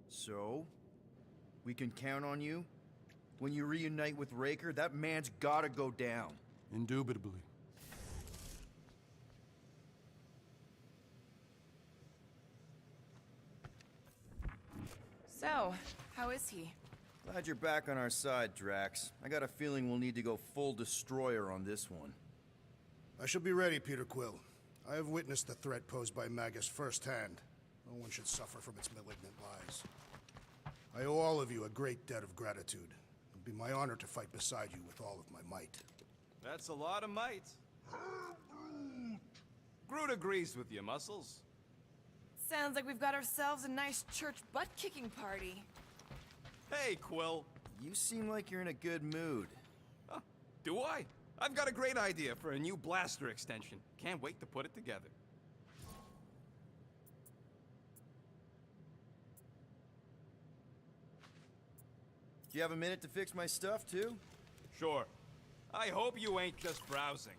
So? We can count on you? When you reunite with Raker, that man's gotta go down. Indubitably. So, how is he? Glad you're back on our side, Drax. I got a feeling we'll need to go full destroyer on this one. I shall be ready, Peter Quill. I have witnessed the threat posed by Magus firsthand. No one should suffer from its malignant lies. I owe all of you a great debt of gratitude. It'll be my honor to fight beside you with all of my might. That's a lot of might. Groot agrees with you, Muscles. Sounds like we've got ourselves a nice church butt-kicking party. Hey, Quill. You seem like you're in a good mood. Huh, do I? I've got a great idea for a new blaster extension. Can't wait to put it together. Do you have a minute to fix my stuff, too? Sure. I hope you ain't just browsing.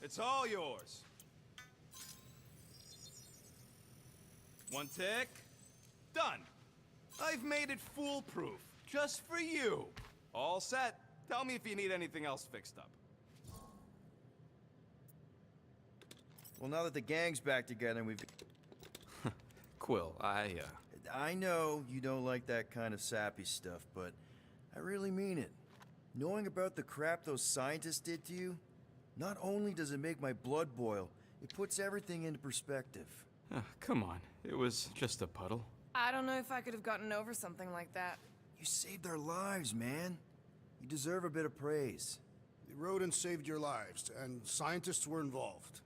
It's all yours. One tick. Done. I've made it foolproof, just for you. All set. Tell me if you need anything else fixed up. Well, now that the gang's back together, we've... Quill, I know you don't like that kind of sappy stuff, but I really mean it. Knowing about the crap those scientists did to you, not only does it make my blood boil, it puts everything into perspective. Come on. It was just a puddle. I don't know if I could have gotten over something like that. You saved our lives, man. You deserve a bit of praise. The rodents saved your lives, and scientists were involved.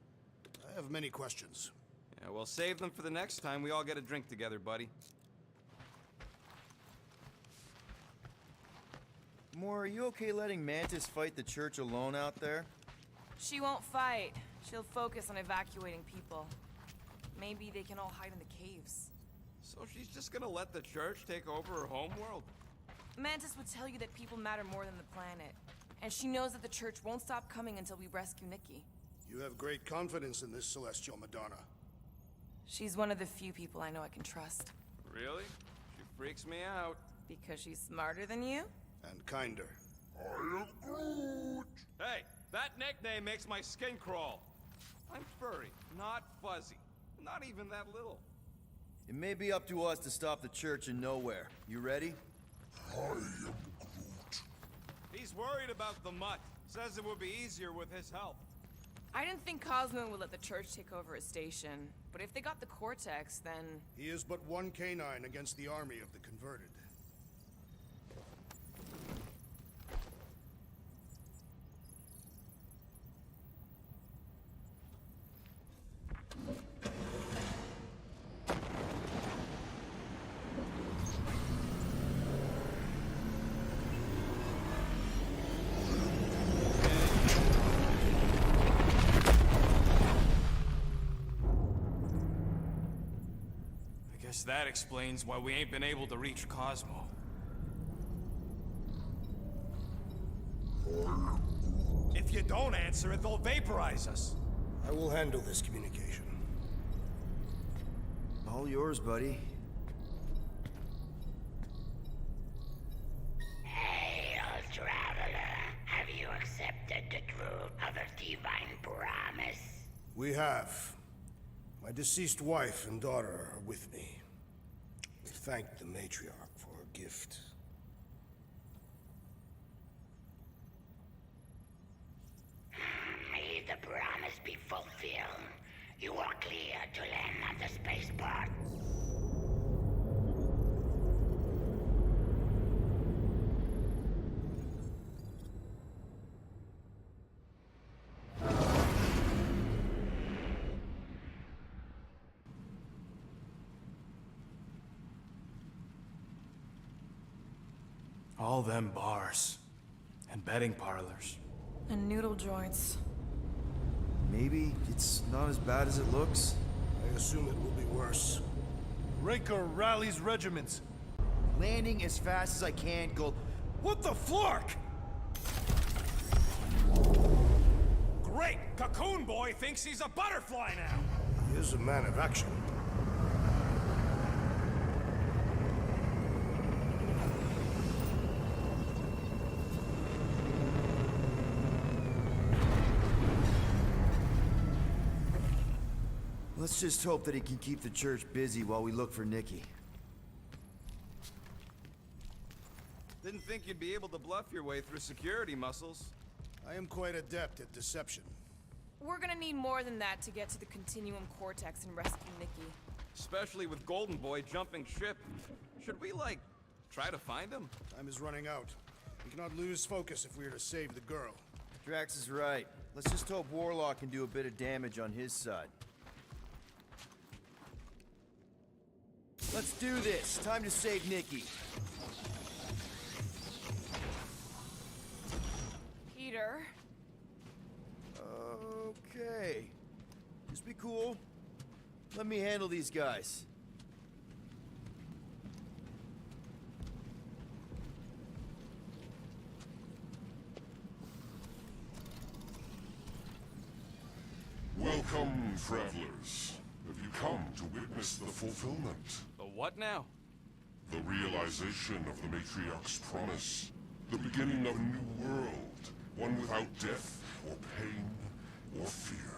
I have many questions. Yeah, we'll save them for the next time we all get a drink together, buddy. Moore, are you okay letting Mantis fight the church alone out there? She won't fight. She'll focus on evacuating people. Maybe they can all hide in the caves. So she's just gonna let the church take over her homeworld? Mantis would tell you that people matter more than the planet. And she knows that the church won't stop coming until we rescue Nikki. You have great confidence in this celestial Madonna. She's one of the few people I know I can trust. Really? She freaks me out. Because she's smarter than you? And kinder. I am Groot! Hey, that nickname makes my skin crawl. I'm furry, not fuzzy. Not even that little. It may be up to us to stop the church in nowhere. You ready? I am Groot. He's worried about the mutt. Says it would be easier with his help. I didn't think Cosmo would let the church take over his station. But if they got the Cortex, then... He is but one canine against the army of the converted. That explains why we ain't been able to reach Cosmo. If you don't answer it, they'll vaporize us. I will handle this communication. All yours, buddy. Hey, old traveler. Have you accepted the truth of a divine promise? We have. My deceased wife and daughter are with me. We thank the matriarch for her gift. May the promise be fulfilled. You are clear to land on the spaceport. All them bars. And betting parlors. And noodle joints. Maybe it's not as bad as it looks. I assume it will be worse. Raker rallies regiments. Landing as fast as I can, Gold. What the flark? Great! Cocoon Boy thinks he's a butterfly now! He is a man of action. Let's just hope that he can keep the church busy while we look for Nikki. Didn't think you'd be able to bluff your way through security muscles. I am quite adept at deception. We're gonna need more than that to get to the Continuum Cortex and rescue Nikki. Especially with Golden Boy jumping ship. Should we, like, try to find him? Time is running out. We cannot lose focus if we are to save the girl. Drax is right. Let's just hope Warlock can do a bit of damage on his side. Let's do this. Time to save Nikki. Peter? Okay. Just be cool. Let me handle these guys. Welcome, travelers. Have you come to witness the fulfillment? The what now? The realization of the Matriarch's promise. The beginning of a new world. One without death, or pain, or fear.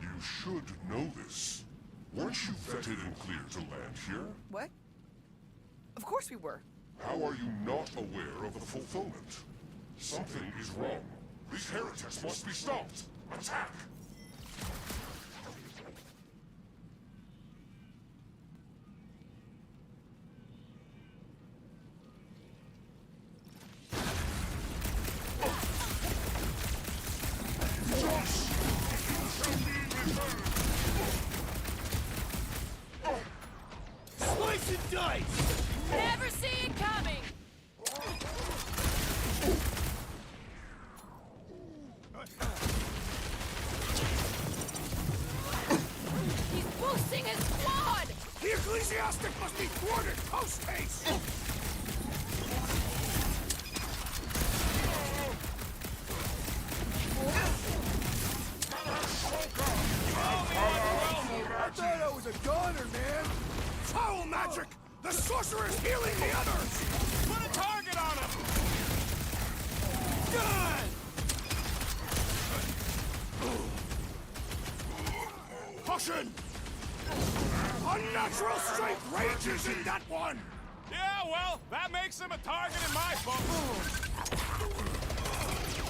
You should know this. Weren't you vetted and cleared to land here? What? Of course we were. How are you not aware of the fulfillment? Something is wrong. These heretics must be stopped. Attack! Slice and dice! Never see it coming! He's boosting his squad! The ecclesiastic must be thwarted post-haste! I thought I was a goner, man! Foul magic! The sorcerer's healing the others! Put a target on him! Done! Caution! Unnatural strength rages in that one! Yeah, well, that makes him a target in my book.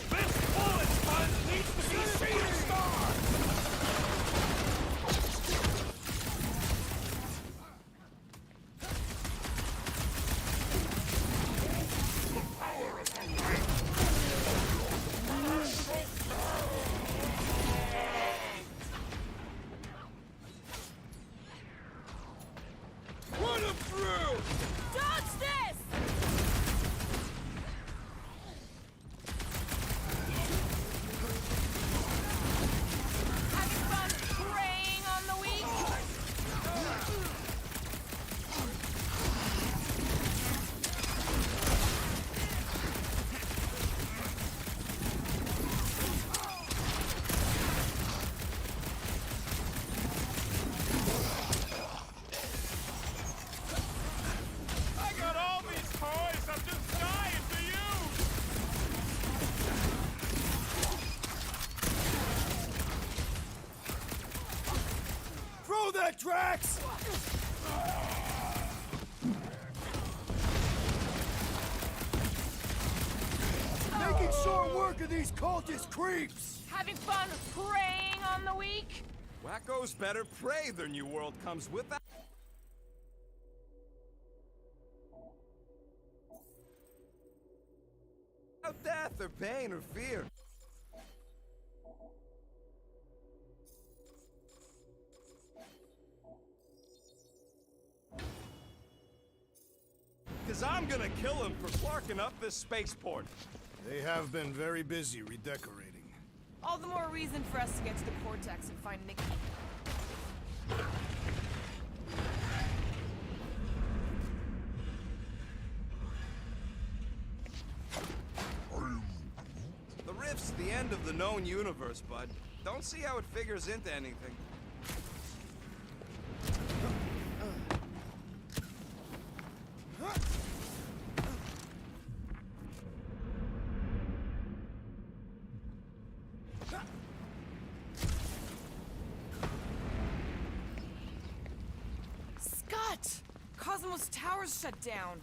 This bullet sponge needs to be seen as star! Run him through! Dodge this! Having fun preying on the weak? I got all these toys I'm just dying to use! Throw that, Drax! Making short work of these cultist creeps! Having fun preying on the weak? Wacko's better prey than New World comes with that. Without death or pain or fear. Cause I'm gonna kill him for flarking up this spaceport. They have been very busy redecorating. All the more reason for us to get to the Cortex and find Nikki. The rift's the end of the known universe, bud. Don't see how it figures into anything. Scott! Cosmos Tower's shut down.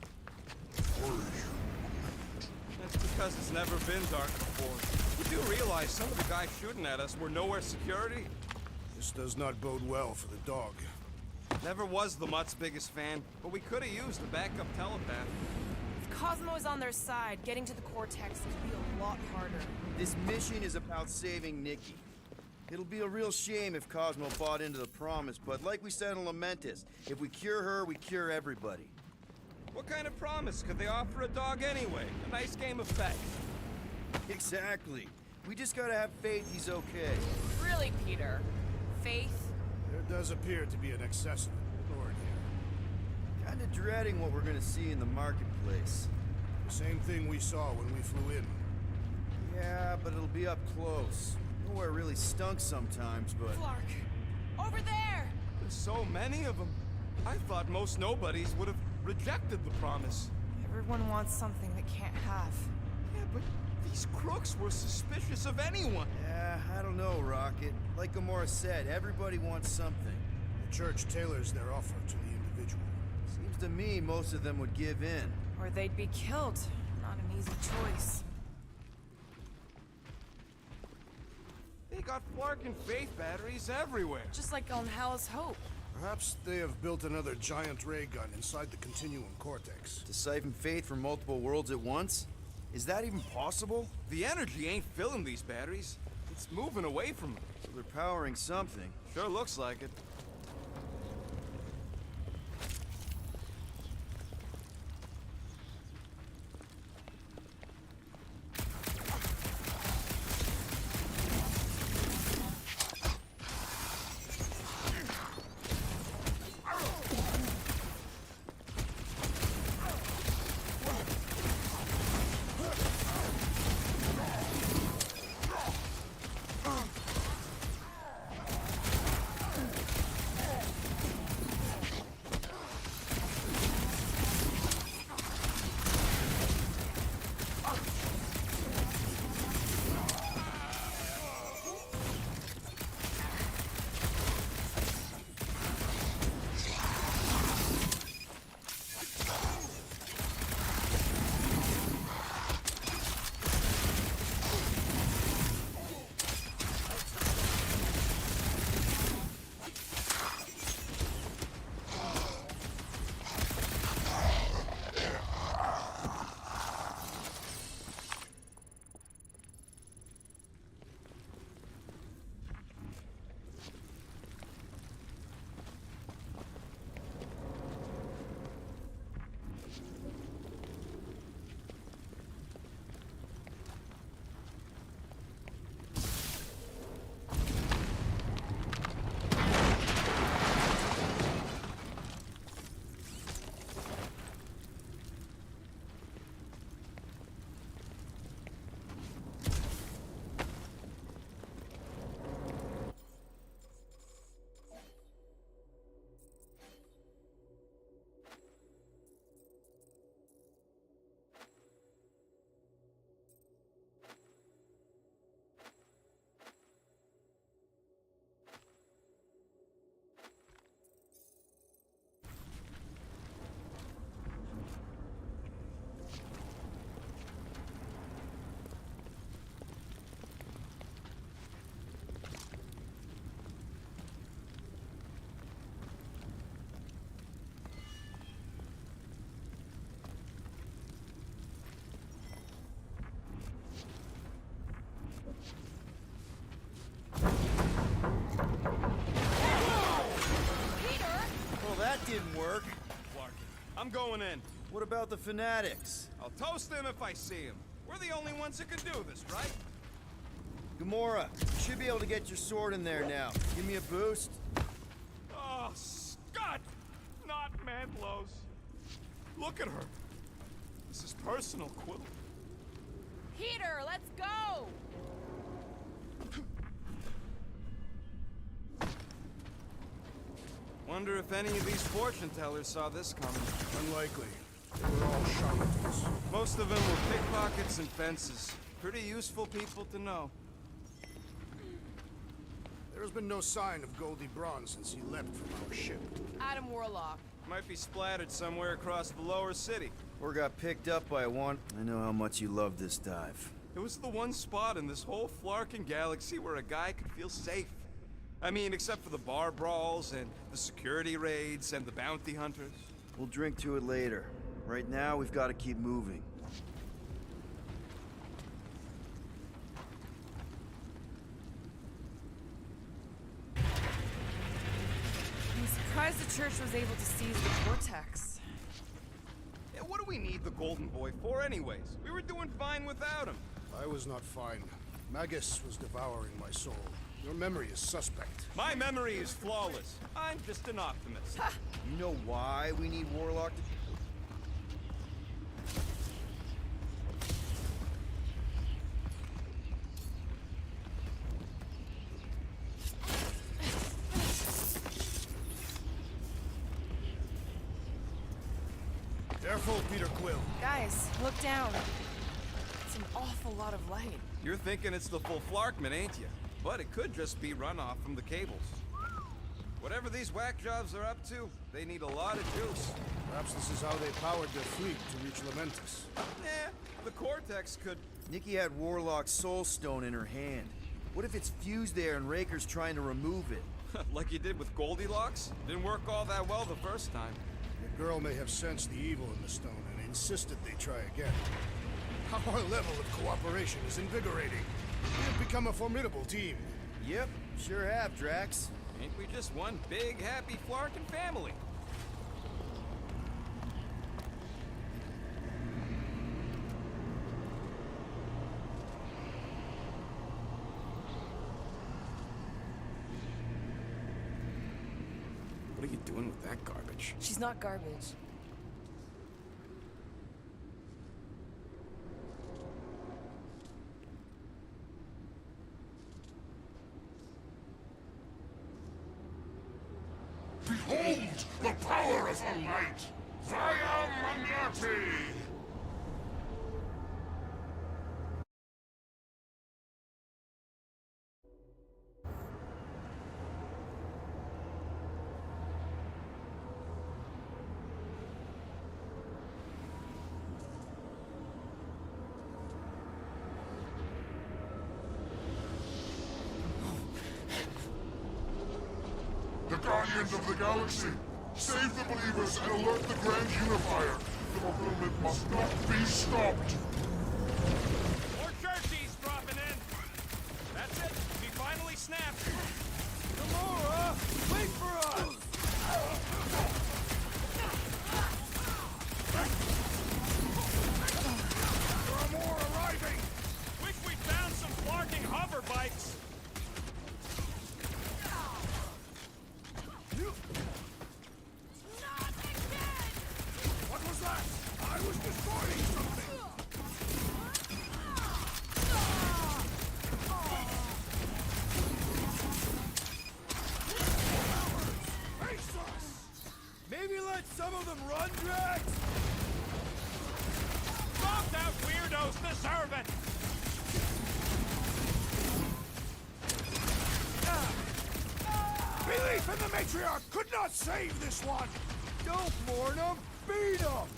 That's because it's never been dark before. You do realize some of the guys shooting at us were nowhere security? This does not bode well for the dog. Never was the Mutt's biggest fan, but we could have used a backup telepath. If Cosmo is on their side, getting to the Cortex could be a lot harder. This mission is about saving Nikki. It'll be a real shame if Cosmo bought into the promise, but like we said in Lamentus, if we cure her, we cure everybody. What kind of promise could they offer a dog anyway? A nice game of fetch. Exactly. We just gotta have faith he's okay. Really, Peter? Faith? There does appear to be an excessive lord here. Kinda dreading what we're gonna see in the marketplace. The same thing we saw when we flew in. Yeah, but it'll be up close. Nowhere really stunk sometimes, but... Flark! Over there! There's so many of them. I thought most nobodies would have rejected the promise. Everyone wants something they can't have. Yeah, but these crooks were suspicious of anyone. Yeah, I don't know, Rocket. Like Gamora said, everybody wants something. The church tailors their offer to the individual. Seems to me most of them would give in. Or they'd be killed. Not an easy choice. They got Flark and Faith batteries everywhere. Just like on Hal's Hope. Perhaps they have built another giant ray gun inside the Continuum Cortex. To siphon Faith from multiple worlds at once? Is that even possible? The energy ain't filling these batteries. It's moving away from them. So they're powering something. Sure looks like it. That didn't work. Flark, I'm going in. What about the fanatics? I'll toast them if I see them. We're the only ones that can do this, right? Gamora, you should be able to get your sword in there now. Give me a boost. Oh, Scott! Not man blows. Look at her. This is personal, Quill. Peter, let's go! Wonder if any of these fortune tellers saw this coming. Unlikely. They were all charlatans. Most of them were pickpockets and fences. Pretty useful people to know. There has been no sign of Goldie Braun since he left from our ship. Adam Warlock. Might be splattered somewhere across the lower city. Or got picked up by one. I know how much you love this dive. It was the one spot in this whole Flarkin galaxy where a guy could feel safe. I mean, except for the bar brawls and the security raids and the bounty hunters. We'll drink to it later. Right now, we've got to keep moving. I'm surprised the church was able to seize the Vortex. Yeah, what do we need the Golden Boy for anyways? We were doing fine without him. I was not fine. Magus was devouring my soul. Your memory is suspect. My memory is flawless. I'm just an optimist. You know why we need Warlock to... Careful, Peter Quill. Guys, look down. It's an awful lot of light. You're thinking it's the full Flarkman, ain't you? But it could just be runoff from the cables. Whatever these whack jobs are up to, they need a lot of juice. Perhaps this is how they powered their fleet to reach Lamentus. The Cortex could... Nikki had Warlock's Soul Stone in her hand. What if it's fused there and Raker's trying to remove it? like you did with Goldilocks? Didn't work all that well the first time. The girl may have sensed the evil in the stone and insisted they try again. Our level of cooperation is invigorating. We've become a formidable team. Yep, sure have, Drax. Ain't we just one big, happy Flarkin family? What are you doing with that garbage? She's not garbage. Behold the power of the light! Via Magnati! The Guardians of the Galaxy! Save the believers and alert the Grand Unifier! The fulfillment must not be stopped! More jerseys dropping in! That's it! We finally snapped! Gamora! Wait for us! There are more arriving! Wish we found some flarking hover bikes! What was that? I was destroying something! Face us! Maybe let some of them run, Drax? Dropped out weirdos deserve it! Belief in the Matriarch could not save this one! Don't mourn them, beat them!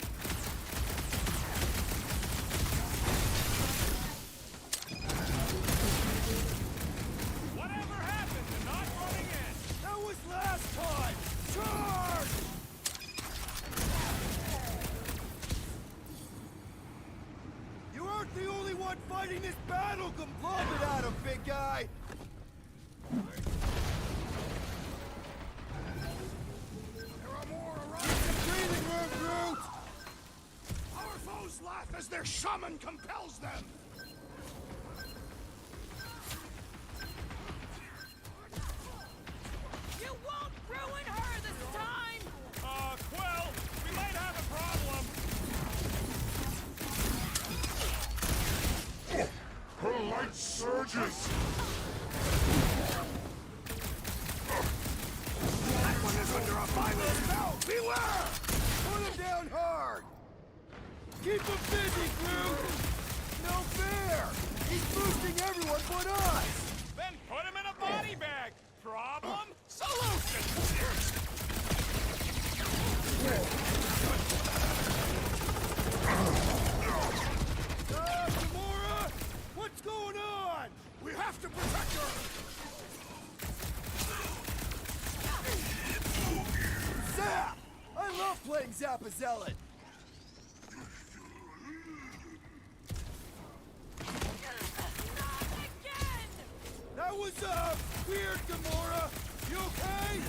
Whatever happened to not running in? That was last time! Charge! You aren't the only one fighting this battle! Come lob it at him, big guy! Laugh as their shaman compels them! You won't ruin her this time! Quill, we might have a problem! Her light surges! That one is under a violent spell! Beware! Put him down hard! Keep him busy, Groot! No fair! He's boosting everyone but us! Then put him in a body bag! Problem? Solution! Gamora! What's going on? We have to protect her! Zap! I love playing Zappazellan! That was, weird, Gamora! You okay?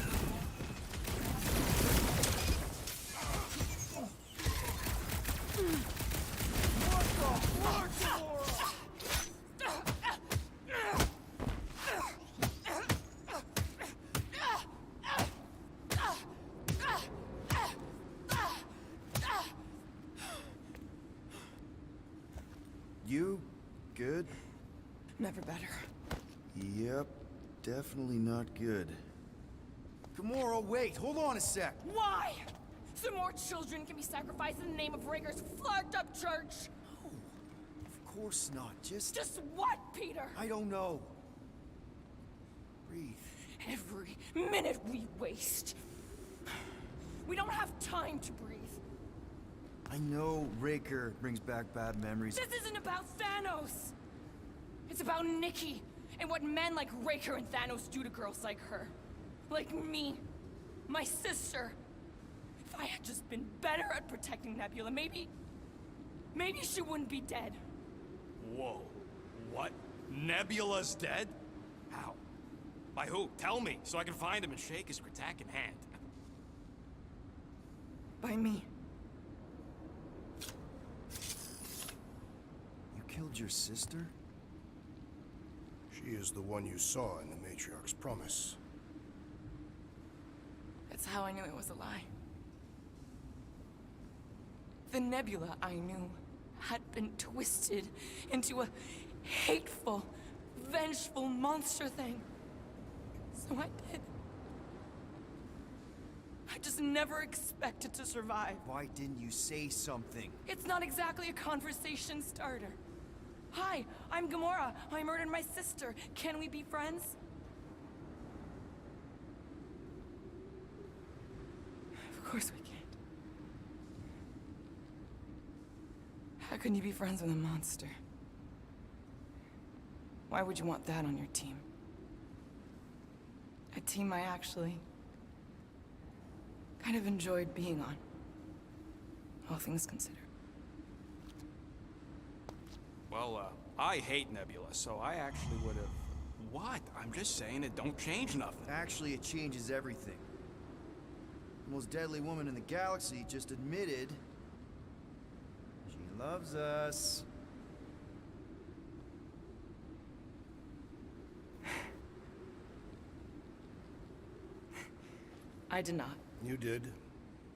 What the fuck, Gamora? You good? Never better. Yep, definitely not good. Gamora, wait! Hold on a sec! Why? Some more children can be sacrificed in the name of Raker's flarked-up church. Of course not. Just what, Peter? I don't know. Breathe. Every minute we waste. We don't have time to breathe. I know Raker brings back bad memories. This isn't about Thanos. It's about Nikki and what men like Raker and Thanos do to girls like her. Like me. My sister. If I had just been better at protecting Nebula, maybe she wouldn't be dead. Whoa. What? Nebula's dead? How? By who? Tell me, so I can find him and shake his Kratak in hand. By me. You killed your sister? She is the one you saw in the Matriarch's promise. That's how I knew it was a lie. The Nebula I knew had been twisted into a hateful, vengeful monster thing. So I did. I just never expected to survive. Why didn't you say something? It's not exactly a conversation starter. Hi, I'm Gamora. I murdered my sister. Can we be friends? Of course we can't. How can you be friends with a monster? Why would you want that on your team? A team I actually kind of enjoyed being on, all things considered. Well, I hate Nebula, so I actually would have... What? I'm just saying it don't change nothing. Actually, it changes everything. The most deadly woman in the galaxy just admitted she loves us. I did not. You did.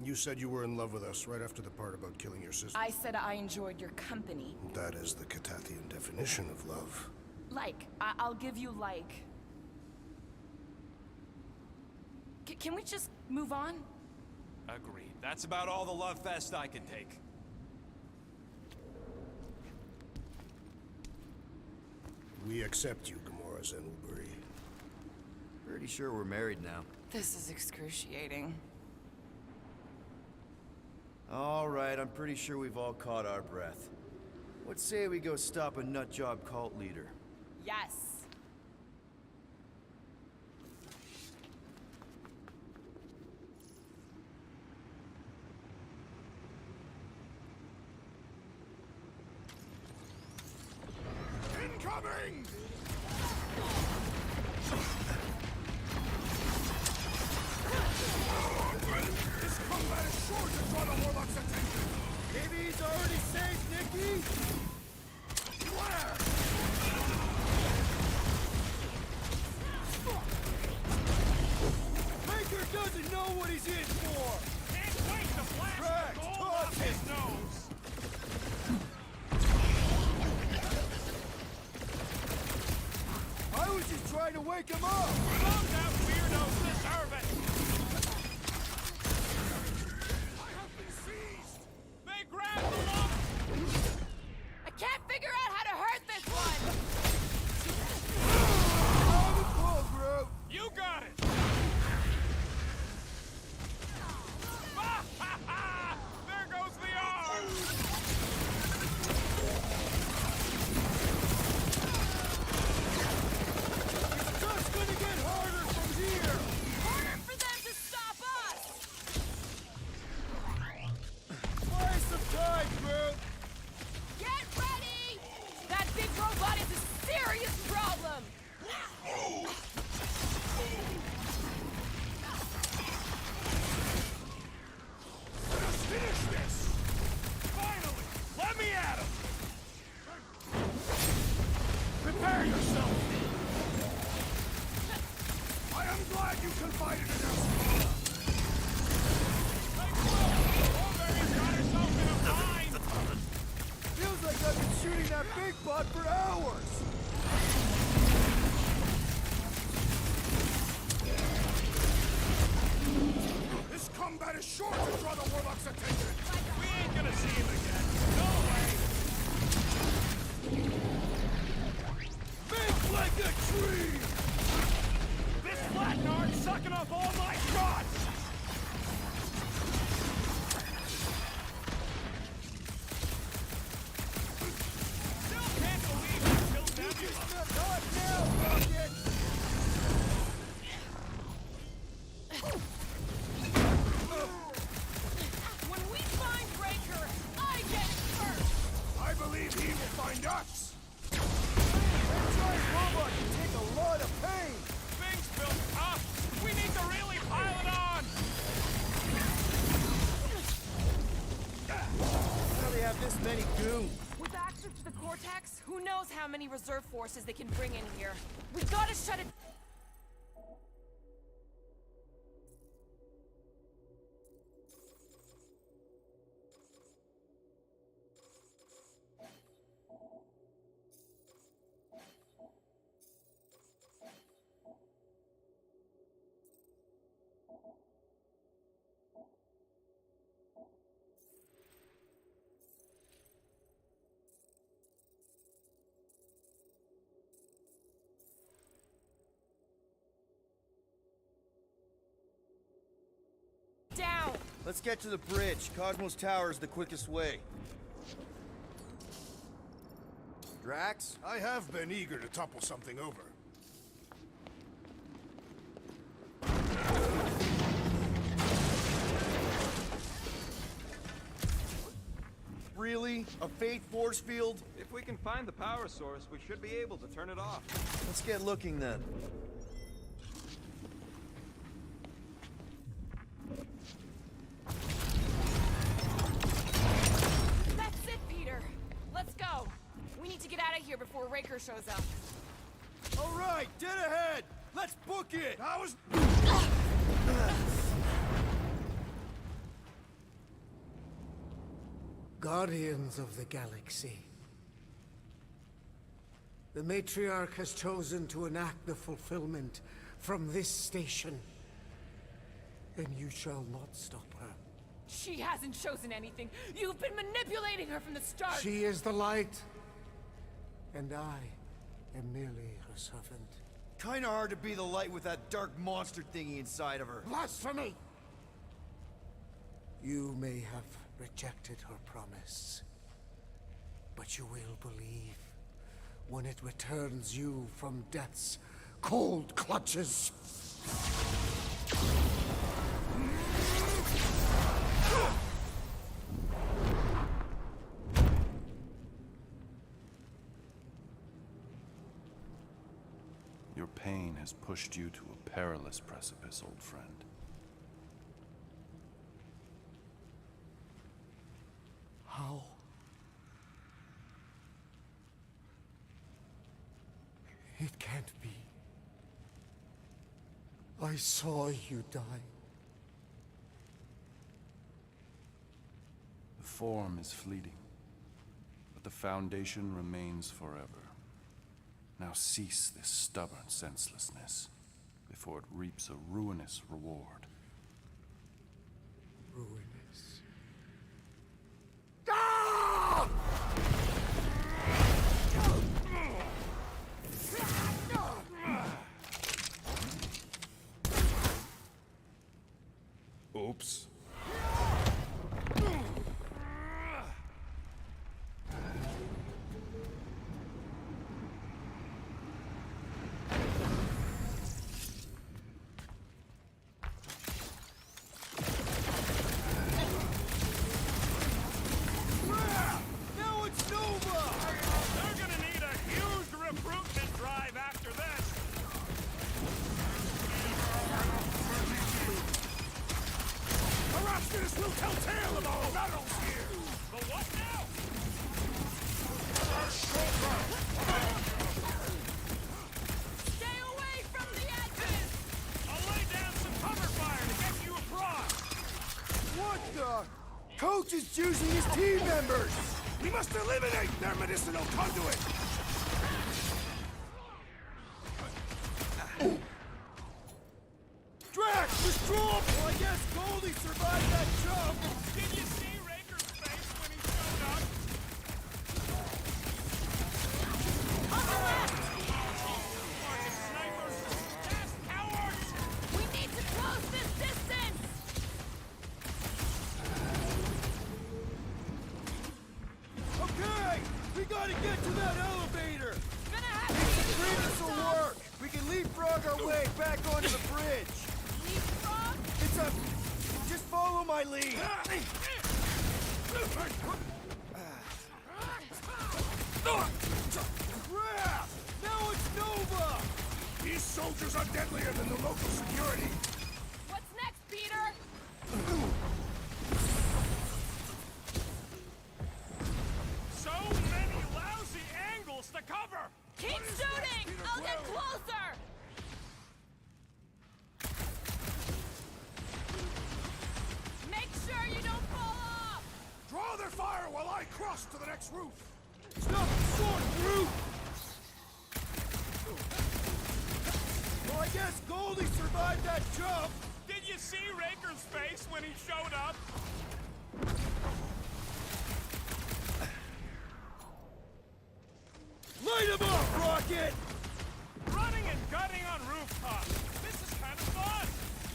You said you were in love with us right after the part about killing your sister. I said I enjoyed your company. That is the Catathian definition of love. Like. I'll give you like. Can we just move on? Agreed. That's about all the love fest I can take. We accept you, Gamora Zenwilbury. Pretty sure we're married now. This is excruciating. All right, I'm pretty sure we've all caught our breath. What say we go stop a nutjob cult leader? Yes. Incoming! This combat is sure to draw the Warlock's attention! Maybe he's already saved Nikki? Where? Raker doesn't know what he's in for! Can't wait to blast Drax, the gold toss off his nose! I was just trying to wake him up! Those out weirdos deserve it! I have been seized! They grabbed the lump! I can't figure out how to hurt this one! On the pull, bro! You got it! There goes the arm! It's just gonna get harder from here! Harder for them to stop us! Buy some time, bro! Get ready! That big robot is a serious problem! Let us finish this! Finally! Let me at him! Prepare yourself! I am glad you confided in us! Strawberry's got herself in a bind! Feels like I've been shooting that big bot for hours! This combat is sure to draw the Warlock's this attendant! We ain't gonna see him again. No way! Think like a tree! This flat nard's sucking off all my shots! Still can't believe you killed Nebula! Not now, Rocket! When we find Raker, I get it first! I believe he will find us! That giant robot can take a lot of pain! Things built up! We need to really pile it on! How do they have this many goons? With access to the Cortex, who knows how many reserve forces they can bring in here. We gotta shut it... down! Let's get to the bridge. Cosmos Tower is the quickest way. Drax? I have been eager to topple something over. Really? A fate force field? If we can find the power source, we should be able to turn it off. Let's get looking then. That's it, Peter! Let's go! We need to get out of here before Raker shows up. All right, dead ahead! Let's book it! I was... Guardians of the Galaxy. The Matriarch has chosen to enact the fulfillment from this station. And you shall not stop her. She hasn't chosen anything. You've been manipulating her from the start. She is the light. And I am merely her servant. Kinda hard to be the light with that dark monster thingy inside of her. Blasphemy! You may have rejected her promise, but you will believe when it returns you from death's cold clutches. Your pain has pushed you to a perilous precipice, old friend. How? It can't be. I saw you die. The form is fleeting, but the foundation remains forever. Now cease this stubborn senselessness before it reaps a ruinous reward. Ruinous. Oops. We'll tell tale of our battles here! The what now? Stay away from the edges! I'll lay down some cover fire to get you across! What the? Coach is choosing his team members! We must eliminate their medicinal conduit! Drax, withdraw! Well, I guess Goldie survived that jump! Did you get to that elevator! Gonna have to Bring this will work! We can leapfrog our way back onto the bridge! leapfrog? It's a... Just follow my lead! Crap! Now it's Nova! These soldiers are deadlier than the local security. What's next, Peter? So many lousy angles to cover! Keep shooting! I'll get closer! Make sure you don't fall off! Draw their fire while I cross to the next roof. Stop the sword, brute! Well, I guess Goldie survived that jump! Did you see Raker's face when he showed up? Light him up, Rocket! Running and gunning on rooftops. This is kind of fun.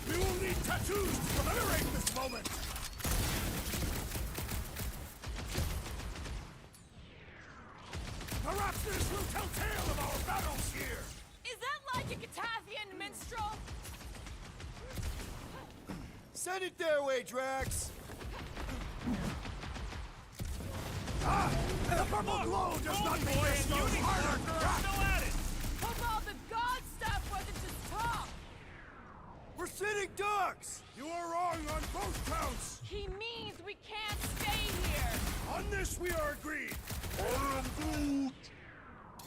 We will need tattoos to commemorate this moment. Perhaps this will tell tale of our battles here. Is that like a Catathian minstrel? Send it their way, Drax! Ah! The purple glow does not make their stars harder! Still at it. Hope all the god stuff wasn't just talk! We're sitting ducks! You are wrong on both counts! He means we can't stay here! On this we are agreed!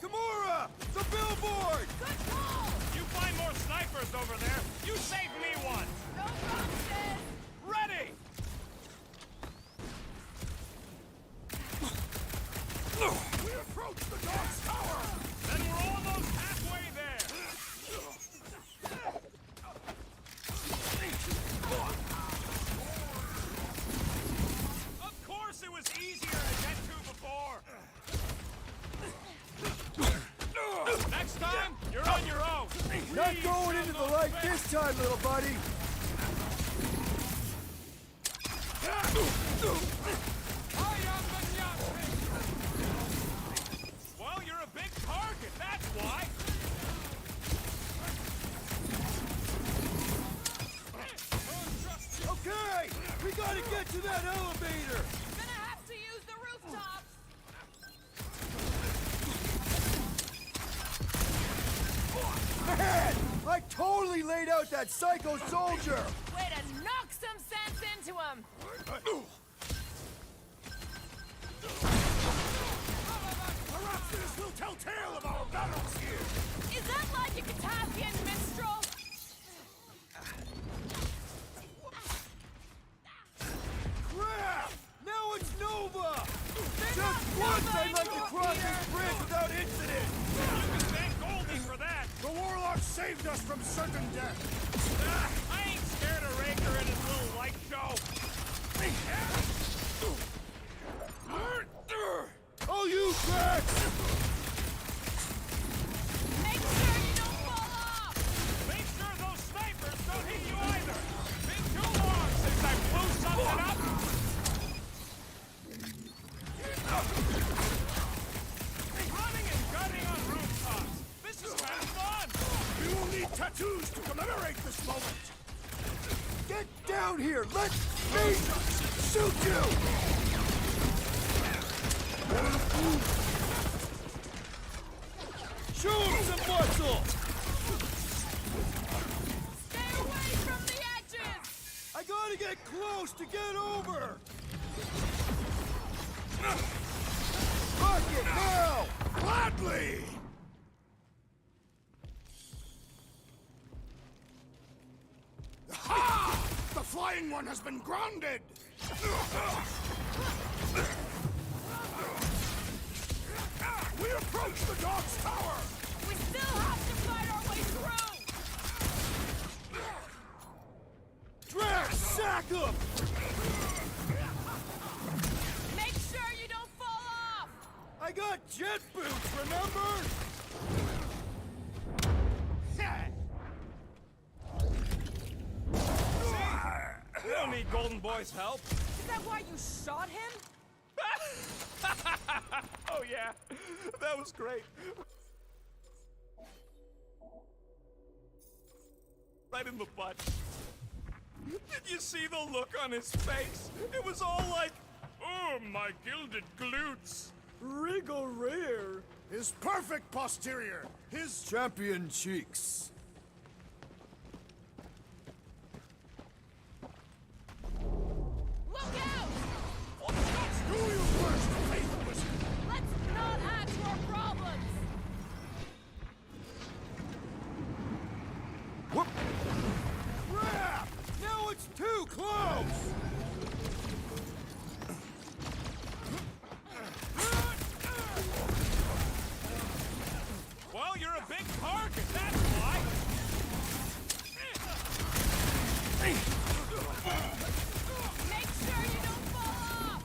Gamora! The billboard! Good call! You find more snipers over there. You save me one. No promises! Ready! We approach the dog's tower! Then we're almost halfway there. Of course it was easier to get to before. Next time, you're on your own. Not going into the light this time, little buddy! Well, you're a big target, that's why. Okay! We gotta get to that elevator! Gonna have to use the rooftops! Man! I totally laid out that psycho soldier! Way to knock some sense into him! Perhaps this will tell tale of our battles here! Is that like a Catathian minstrel? Crap! Now it's Nova! Just once I'd like to cross this bridge without incident! You can thank Goldie for that. The warlock saved us from certain death! I ain't scared of Raker and his little light show. Oh, you Drax! Make sure you don't fall off! Make sure those snipers don't hit you either. Been too long since I blew something up. Running and gunning on rooftops. This is kind of fun. We will need tattoos to commemorate this moment! Get down here! Let me shoot you! Show him some muscle! Stay away from the edges! I gotta get close to get over! Rocket, now! Gladly! Ha! The flying one has been grounded! We approach the dog's tower! We still have to fight our way through! Drax, sack him! Make sure you don't fall off! I got jet boots, remember? We don't need Golden Boy's help. Is that why you shot him? Oh yeah, That was great. Right in the butt. Did you see the look on his face? It was all like, oh, my gilded glutes. Regal rear. His perfect posterior. His champion cheeks. Look out! Do you first, faithless? Let's not add to our problems! Whoop! Crap! Now it's too close! Well, you're a big target, that's why. Make sure you don't fall off!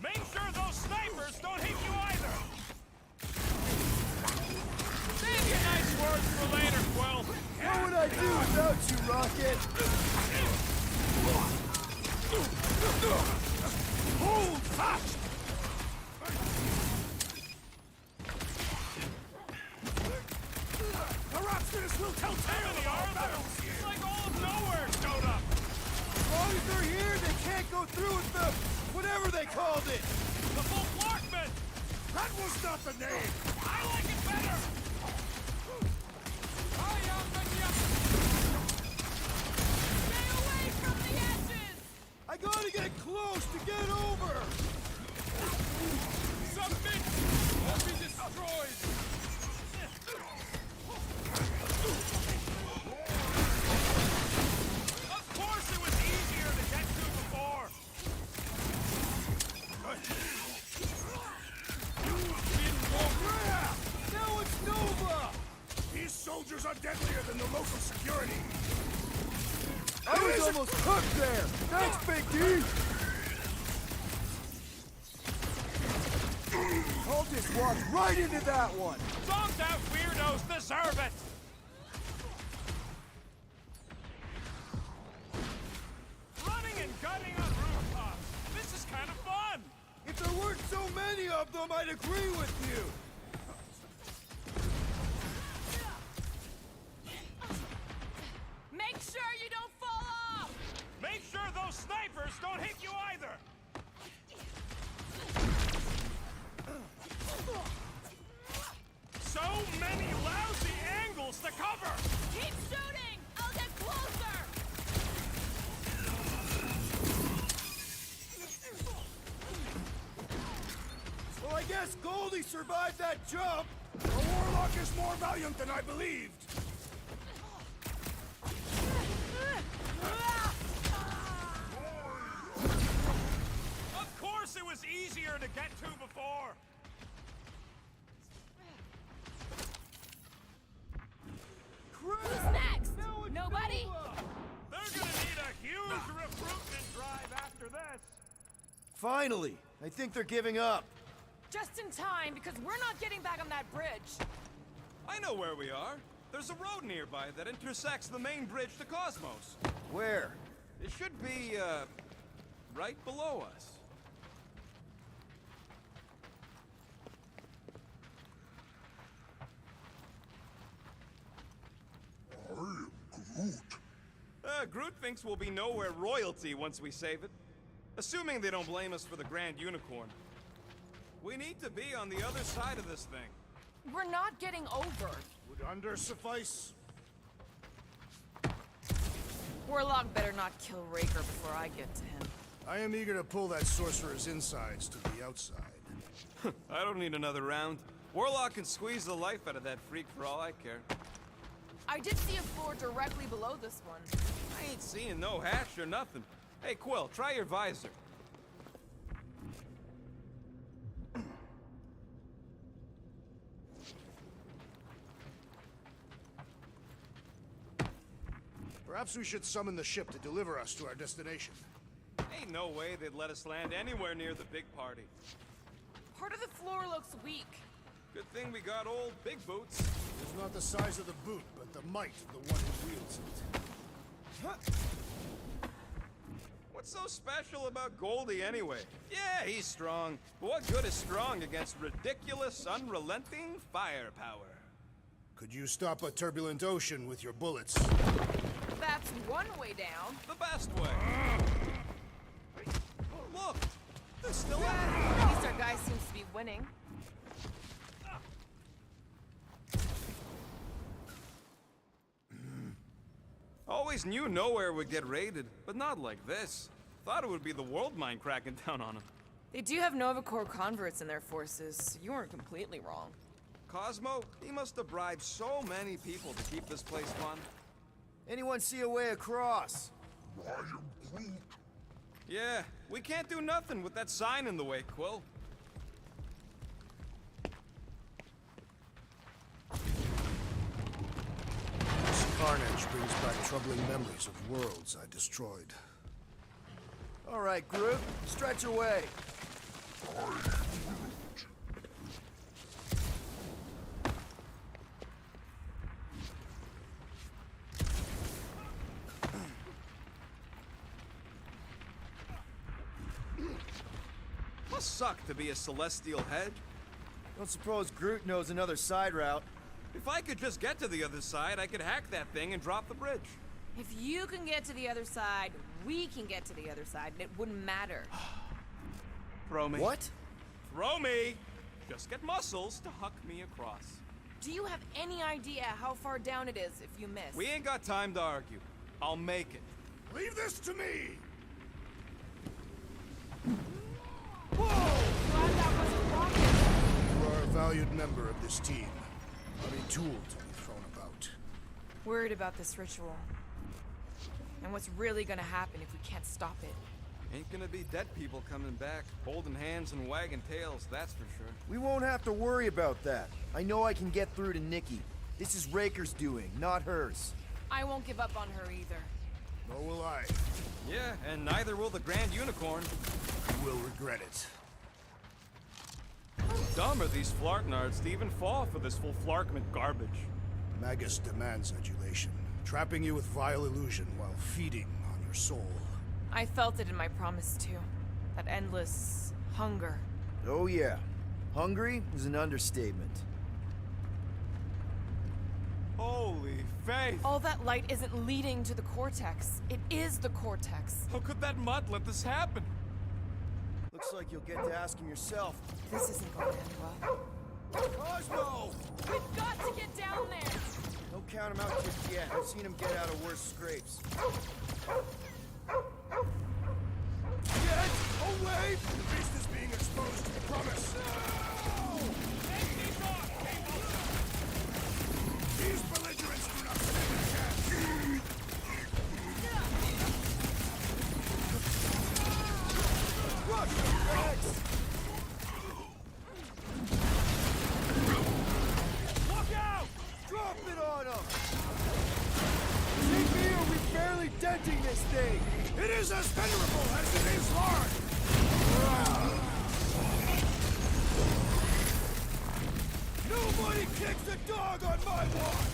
Make sure those snipers don't hit you either. Save your nice words for later, Quill. What would I do without you, Rocket? Hold fast! Perhaps this will tell tale of our battles here. It's like all of nowhere showed up. As long as they're here, they can't go through with the whatever they called it. The full Blockman. That was not the name. I like it better. Stay away from the edges! I gotta get close to get over. Submit or be destroyed. Of course it was easier to get to before. Crap! Now it's Nova! These soldiers are deadlier than the local security. I was almost cooked there! Thanks, Big D! I'll just walk right into that one! Zonked out weirdos deserve it! Running and gunning on rooftops. This is kind of fun! If there weren't so many of them, I'd agree with you! Make sure you don't fall off! Make sure those snipers don't hit you either! So many lousy angles to cover! Keep shooting! I'll get closer! Well, I guess Goldie survived that jump! The Warlock is more valiant than I believed. Of course it was easier to get to before! Who's next? Nobody? They're gonna need a huge recruitment drive after this! Finally! I think they're giving up. Just in time, because we're not getting back on that bridge. I know where we are. There's a road nearby that intersects the main bridge to Cosmos. Where? It should be, right below us. Groot thinks we'll be nowhere royalty once we save it. Assuming they don't blame us for the Grand Unicorn. We need to be on the other side of this thing. We're not getting over. Would under suffice? Warlock better not kill Raker before I get to him. I am eager to pull that sorcerer's insides to the outside. I don't need another round. Warlock can squeeze the life out of that freak for all I care. I did see a floor directly below this one. I ain't seeing no hatch or nothing. Hey, Quill, try your visor. Perhaps we should summon the ship to deliver us to our destination. Ain't no way they'd let us land anywhere near the big party. Part of the floor looks weak. Good thing we got old Big Boots. It's not the size of the boot, but the might of the one who wields it. What's so special special about Goldie anyway? Yeah, he's strong. But what good is strong against ridiculous, unrelenting firepower? Could you stop a turbulent ocean with your bullets? That's one way down. The best way. Look, they're still at it. At least our guy seems to be winning. Always knew nowhere would get raided, but not like this. Thought it would be the world mine cracking down on them. They do have Nova Corps converts in their forces, so you weren't completely wrong. Cosmo, he must have bribed so many people to keep this place fun. Anyone see a way across? Yeah, we can't do nothing with that sign in the way, Quill. This carnage brings back troubling memories of worlds I destroyed. All right, Groot, stretch away. Must suck to be a celestial head. Don't suppose Groot knows another side route. If I could just get to the other side, I could hack that thing and drop the bridge. If you can get to the other side, we can get to the other side, and it wouldn't matter. Throw me. What? Throw me! Just get muscles to huck me across. Do you have any idea how far down it is if you miss? We ain't got time to argue. I'll make it. Leave this to me! Glad that wasn't rocket. You are a valued member of this team. Not a tool to be thrown about. Worried about this ritual. And what's really gonna happen if we can't stop it. Ain't gonna be dead people coming back, holding hands and wagging tails, that's for sure. We won't have to worry about that. I know I can get through to Nikki. This is Raker's doing, not hers. I won't give up on her either. Nor will I. Yeah, and neither will the Grand Unicorn. You will regret it. How dumb are these Flarknards to even fall for this full Flarkment garbage? Magus demands adulation, trapping you with vile illusion while feeding on your soul. I felt it in my promise too. That endless hunger. Oh yeah. Hungry is an understatement. Holy faith! All that light isn't leading to the Cortex. It is the Cortex. How could that mud let this happen? Looks like you'll get to ask him yourself. This isn't going to end well. Cosmo! We've got to get down there! Don't count him out just yet. I've seen him get out of worse scrapes. Get away! The beast is being exposed to the promise. No! Take these off, people! These belligerents do not stand a chance. Rush them, Rex! Look out! Drop it on him! Take me or we're barely denting this thing! It is as venerable as it is hard! Nobody kicks a dog on my watch!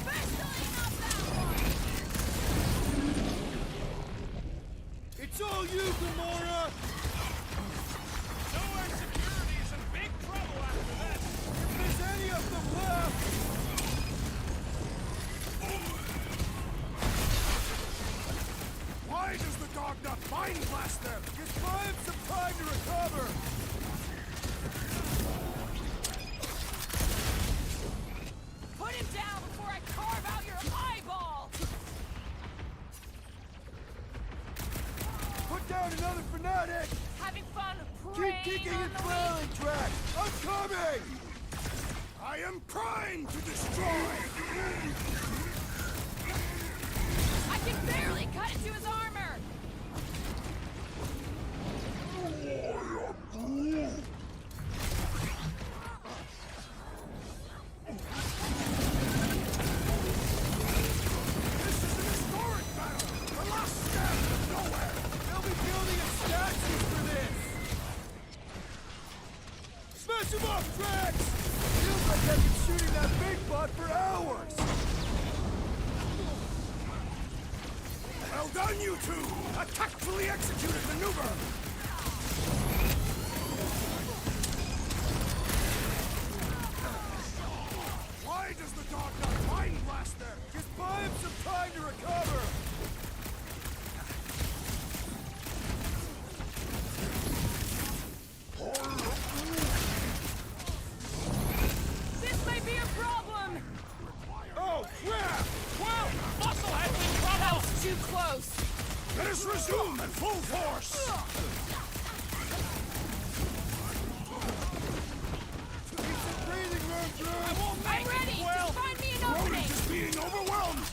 Especially not that one! It's all you, Gamora! Nowhere security is in big trouble after this! If there's any of them left! Why does the dog not mind blast them? Just buy him some time to recover! Put him down before I carve out your eyeball! Put down another fanatic! Having fun Keep preying kicking on and the flailing, Drax! I'm coming! I am primed to destroy! I can barely cut into his armor! This is an historic battle! The last stand of nowhere! They'll be building a statue for this! Smash him up, Drax! Feels like I've been shooting that big butt for hours! done, you two! A tactfully executed maneuver! Why does the dog not mind blaster? Just buy him some time to recover! This may be a problem! Oh, crap! Whoa! Muscle has been trouble! That was too close! Let us resume at full force! I'm ready! Just find me an opening! Rodent is being overwhelmed!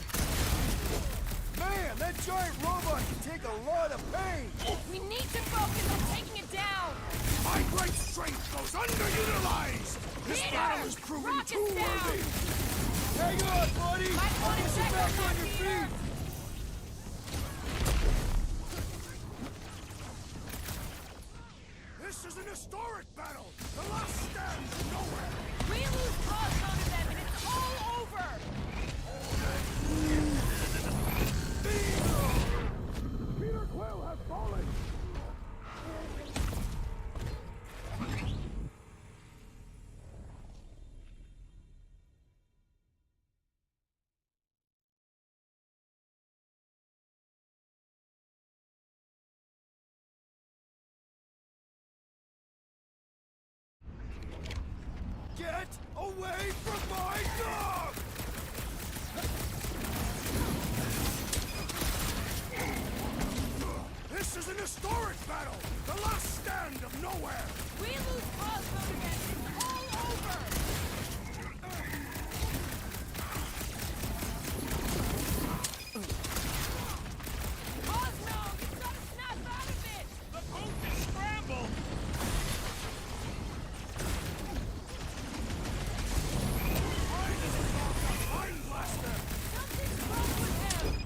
Man, that giant robot can take a lot of pain! We need to focus on taking it down! My great strength goes underutilized! This Peter! battle is proving Rock too us down! worthy! Hang on, buddy! Might want to check back on on your Peter! feet! This is an historic battle! The last stand is nowhere! We lose crossbow to them and it's all over! Peter Quill has fallen! Get away from my dog! This is an historic battle! The last stand of nowhere! We lose crossbow to them and it's all over! Cosmo, you've got to snap out of it! The boat is scrambled! Mind blaster! Something's wrong with him!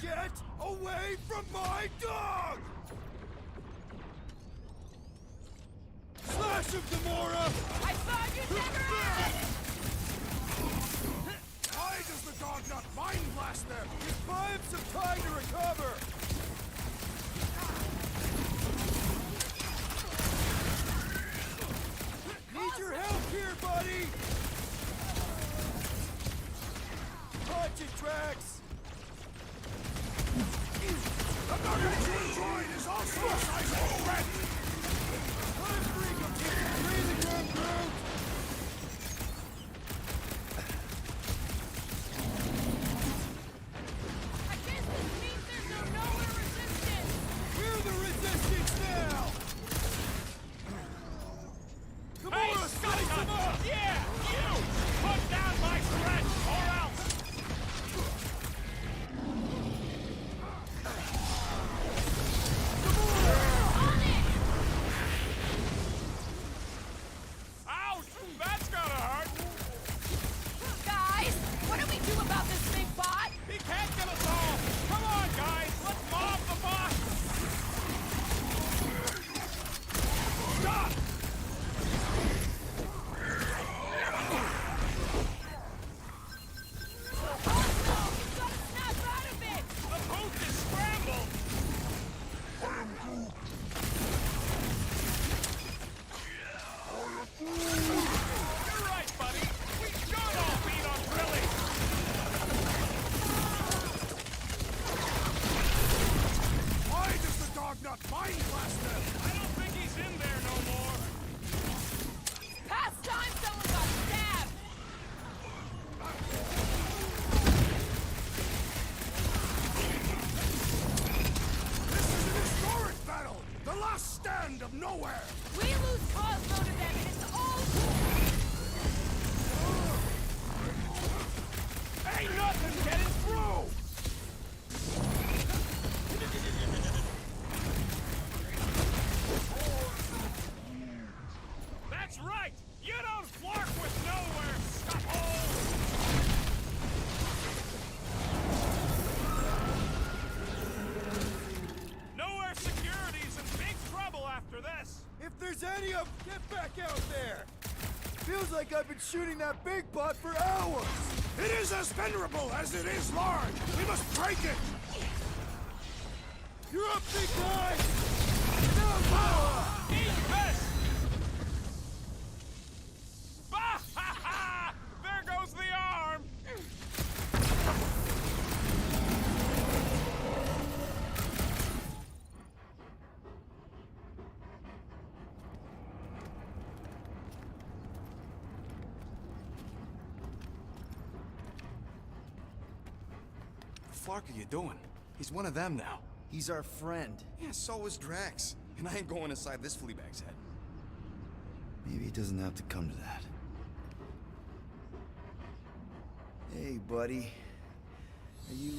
Get away from my dog! Slash him, Gamora! I thought you'd never ask! Why does the dog not mind blast them? Just buy him some time to recover! Need your help here, buddy! Punch it, Drax! The gargantuan droid is also a sizable threat! Let's freak him, keep him breathing room, Groot! I guess this means there's no nowhere resistance! We're the resistance now! Gamora, slice him up! Yeah! You! Put down my threat, or else! That's right! You don't flark with nowhere, scuthole! Nowhere Security's in big trouble after this! If there's any of... Get back out there! Feels like I've been shooting that big pot for hours! It is as venerable as it is large! We must break it! You're up, big guy! No! Eat this! Bah ha ha! There goes the arm! What the fuck are you doing? He's one of them now. He's our friend. Yeah, so is Drax. And I ain't going inside this fleabag's head. Maybe it doesn't have to come to that. Hey, buddy. Are you,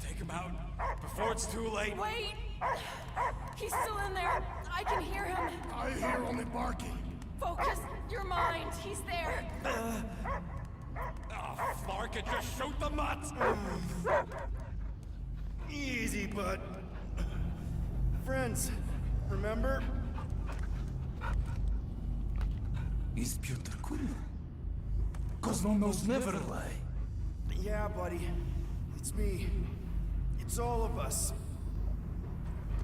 Take him out before it's too late. Wait! He's still in there. I can hear him. I hear only barking. Focus your mind. He's there. Oh, Flark, it just shoot the mutt! Easy, bud. Friends, remember? Is Peter Quill? Cosmo knows never lie. Yeah, buddy. It's me. It's all of us.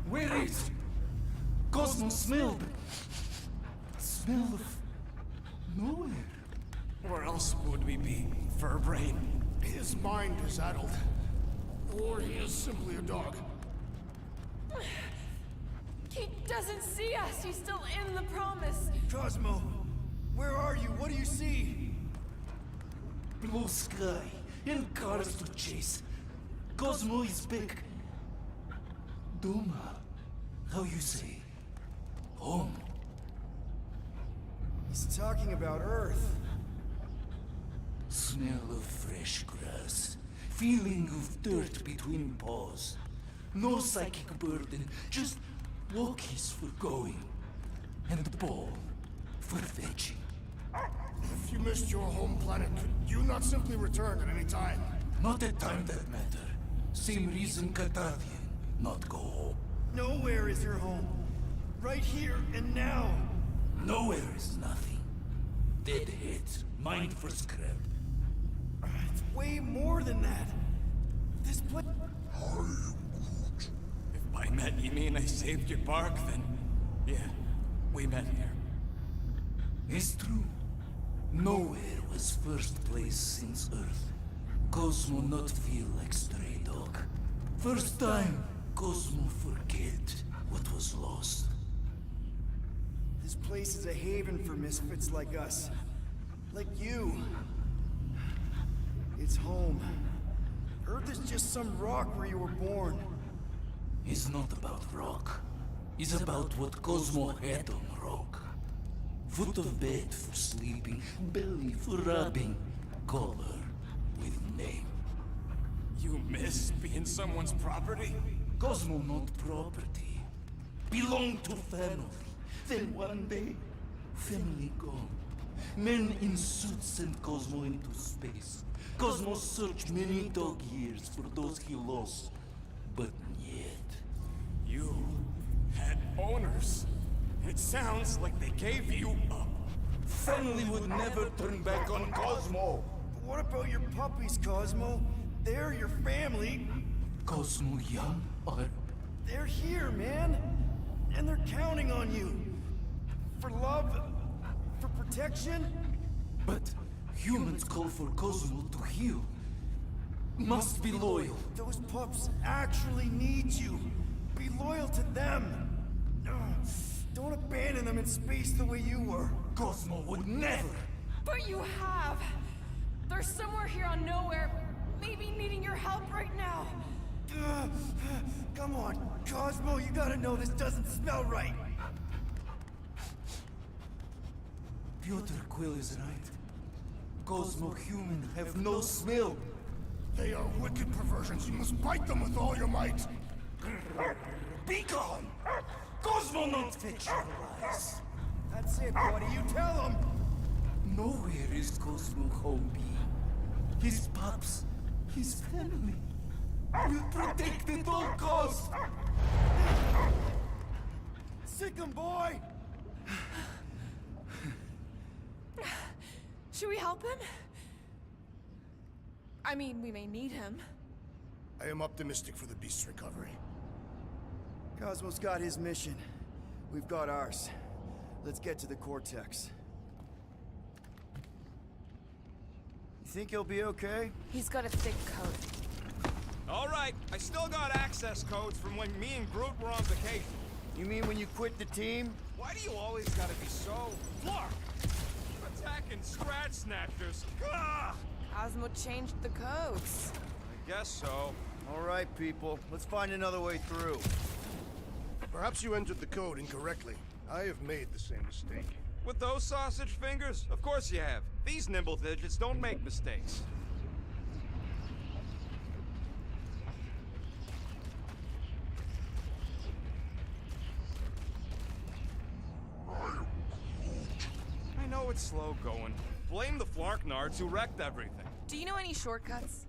Where is Cosmo smelled? Smell of nowhere. Where else would we be, Furbrain? His mind is addled. Or he is simply a dog. He doesn't see us. He's still in the promise. Cosmo, where are you? What do you see? Blue sky and cars to chase. Cosmo is back. Doma, how you say? Home. He's talking about Earth. Smell of fresh grass. Feeling of dirt between paws. No psychic burden, just walkies for going. And the ball for fetching. If you missed your home planet, could you not simply return at any time? Not at time that matter. Same reason Catarian, not go home. Nowhere is your home. Right here and now. Nowhere is nothing. Dead heads, mind for scrap. It's way more than that. This place... If by met you mean I saved your bark, then... yeah, we met here. It's true. Nowhere was first place since Earth. Cosmo not feel like stray dog. First time, Cosmo forget what was lost. This place is a haven for misfits like us. Like you. It's home. Earth is just some rock where you were born. It's not about rock. It's about what Cosmo had on rock. Foot of bed for sleeping, belly for rubbing, color with name. You miss being someone's property? Cosmo not property. Belong to family. Then one day, family gone. Men in suits sent Cosmo into space. Cosmo searched many dog years for those he lost. But yet... You had owners. It sounds like they gave you up. Family would never turn back on Cosmo. But what about your puppies, Cosmo? They're your family. Cosmo young or... They're here, man. And they're counting on you. For love, for protection. But humans call for Cosmo to heal. Must be loyal. Those pups actually need you. Be loyal to them. Don't abandon them in space the way you were. Cosmo would never. But you have. They're somewhere here on Nowhere, maybe needing your help right now. Come on, Cosmo, you gotta know this doesn't smell right. Peter Quill is right. Cosmo human have no smell. They are wicked perversions. You must bite them with all your might. Be gone! Cosmo not fit your lies. That's it, buddy. You tell him. Nowhere is Cosmo home be. His pups, his family, will protect at all costs. Sick him, boy! Should we help him? I mean, we may need him. I am optimistic for the beast's recovery. Cosmo's got his mission. We've got ours. Let's get to the Cortex. You think he'll be okay? He's got a thick coat. All right, I still got access codes from when me and Groot were on vacation. You mean when you quit the team? Why do you always gotta be so... Flark! Attacking Scratch Snatchers! Ah! Cosmo changed the codes. I guess so. All right, people. Let's find another way through. Perhaps you entered the code incorrectly. I have made the same mistake. With those sausage fingers? Of course you have. These nimble digits don't make mistakes. I know it's slow going. Blame the Flarknards who wrecked everything. Do you know any shortcuts?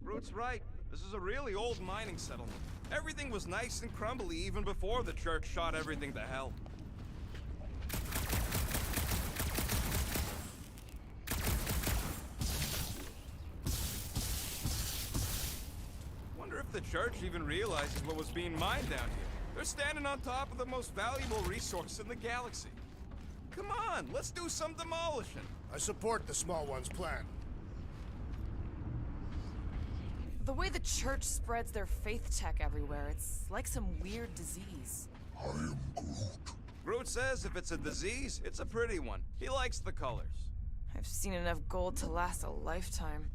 Groot's right. This is a really old mining settlement. Everything was nice and crumbly even before the church shot everything to hell. Wonder if the church even realizes what was being mined down here. They're standing on top of the most valuable resource in the galaxy. Come on, let's do some demolishing. I support the small one's plan. The way the church spreads their faith tech everywhere, it's like some weird disease. I am Groot. Groot says if it's a disease, it's a pretty one. He likes the colors. I've seen enough gold to last a lifetime.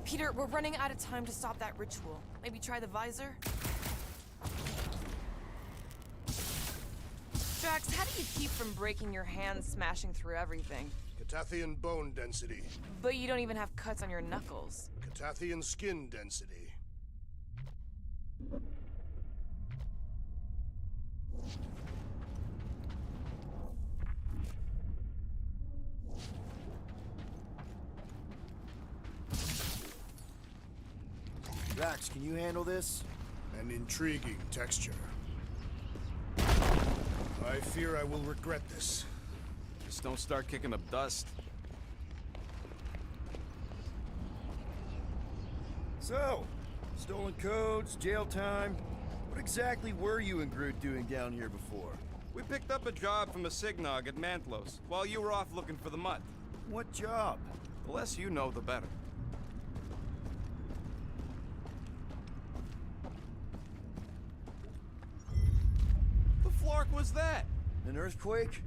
Peter, we're running out of time to stop that ritual. Maybe try the visor? Drax, how do you keep from breaking your hands smashing through everything? Catathian bone density. But you don't even have cuts on your knuckles. Catathian skin density. Drax, can you handle this? An intriguing texture. I fear I will regret this. Just don't start kicking up dust. So, stolen codes, jail time. What exactly were you and Groot doing down here before? We picked up a job from a Signog at Mantlos, while you were off looking for the mutt. What job? The less you know, the better. The flark was that? An earthquake?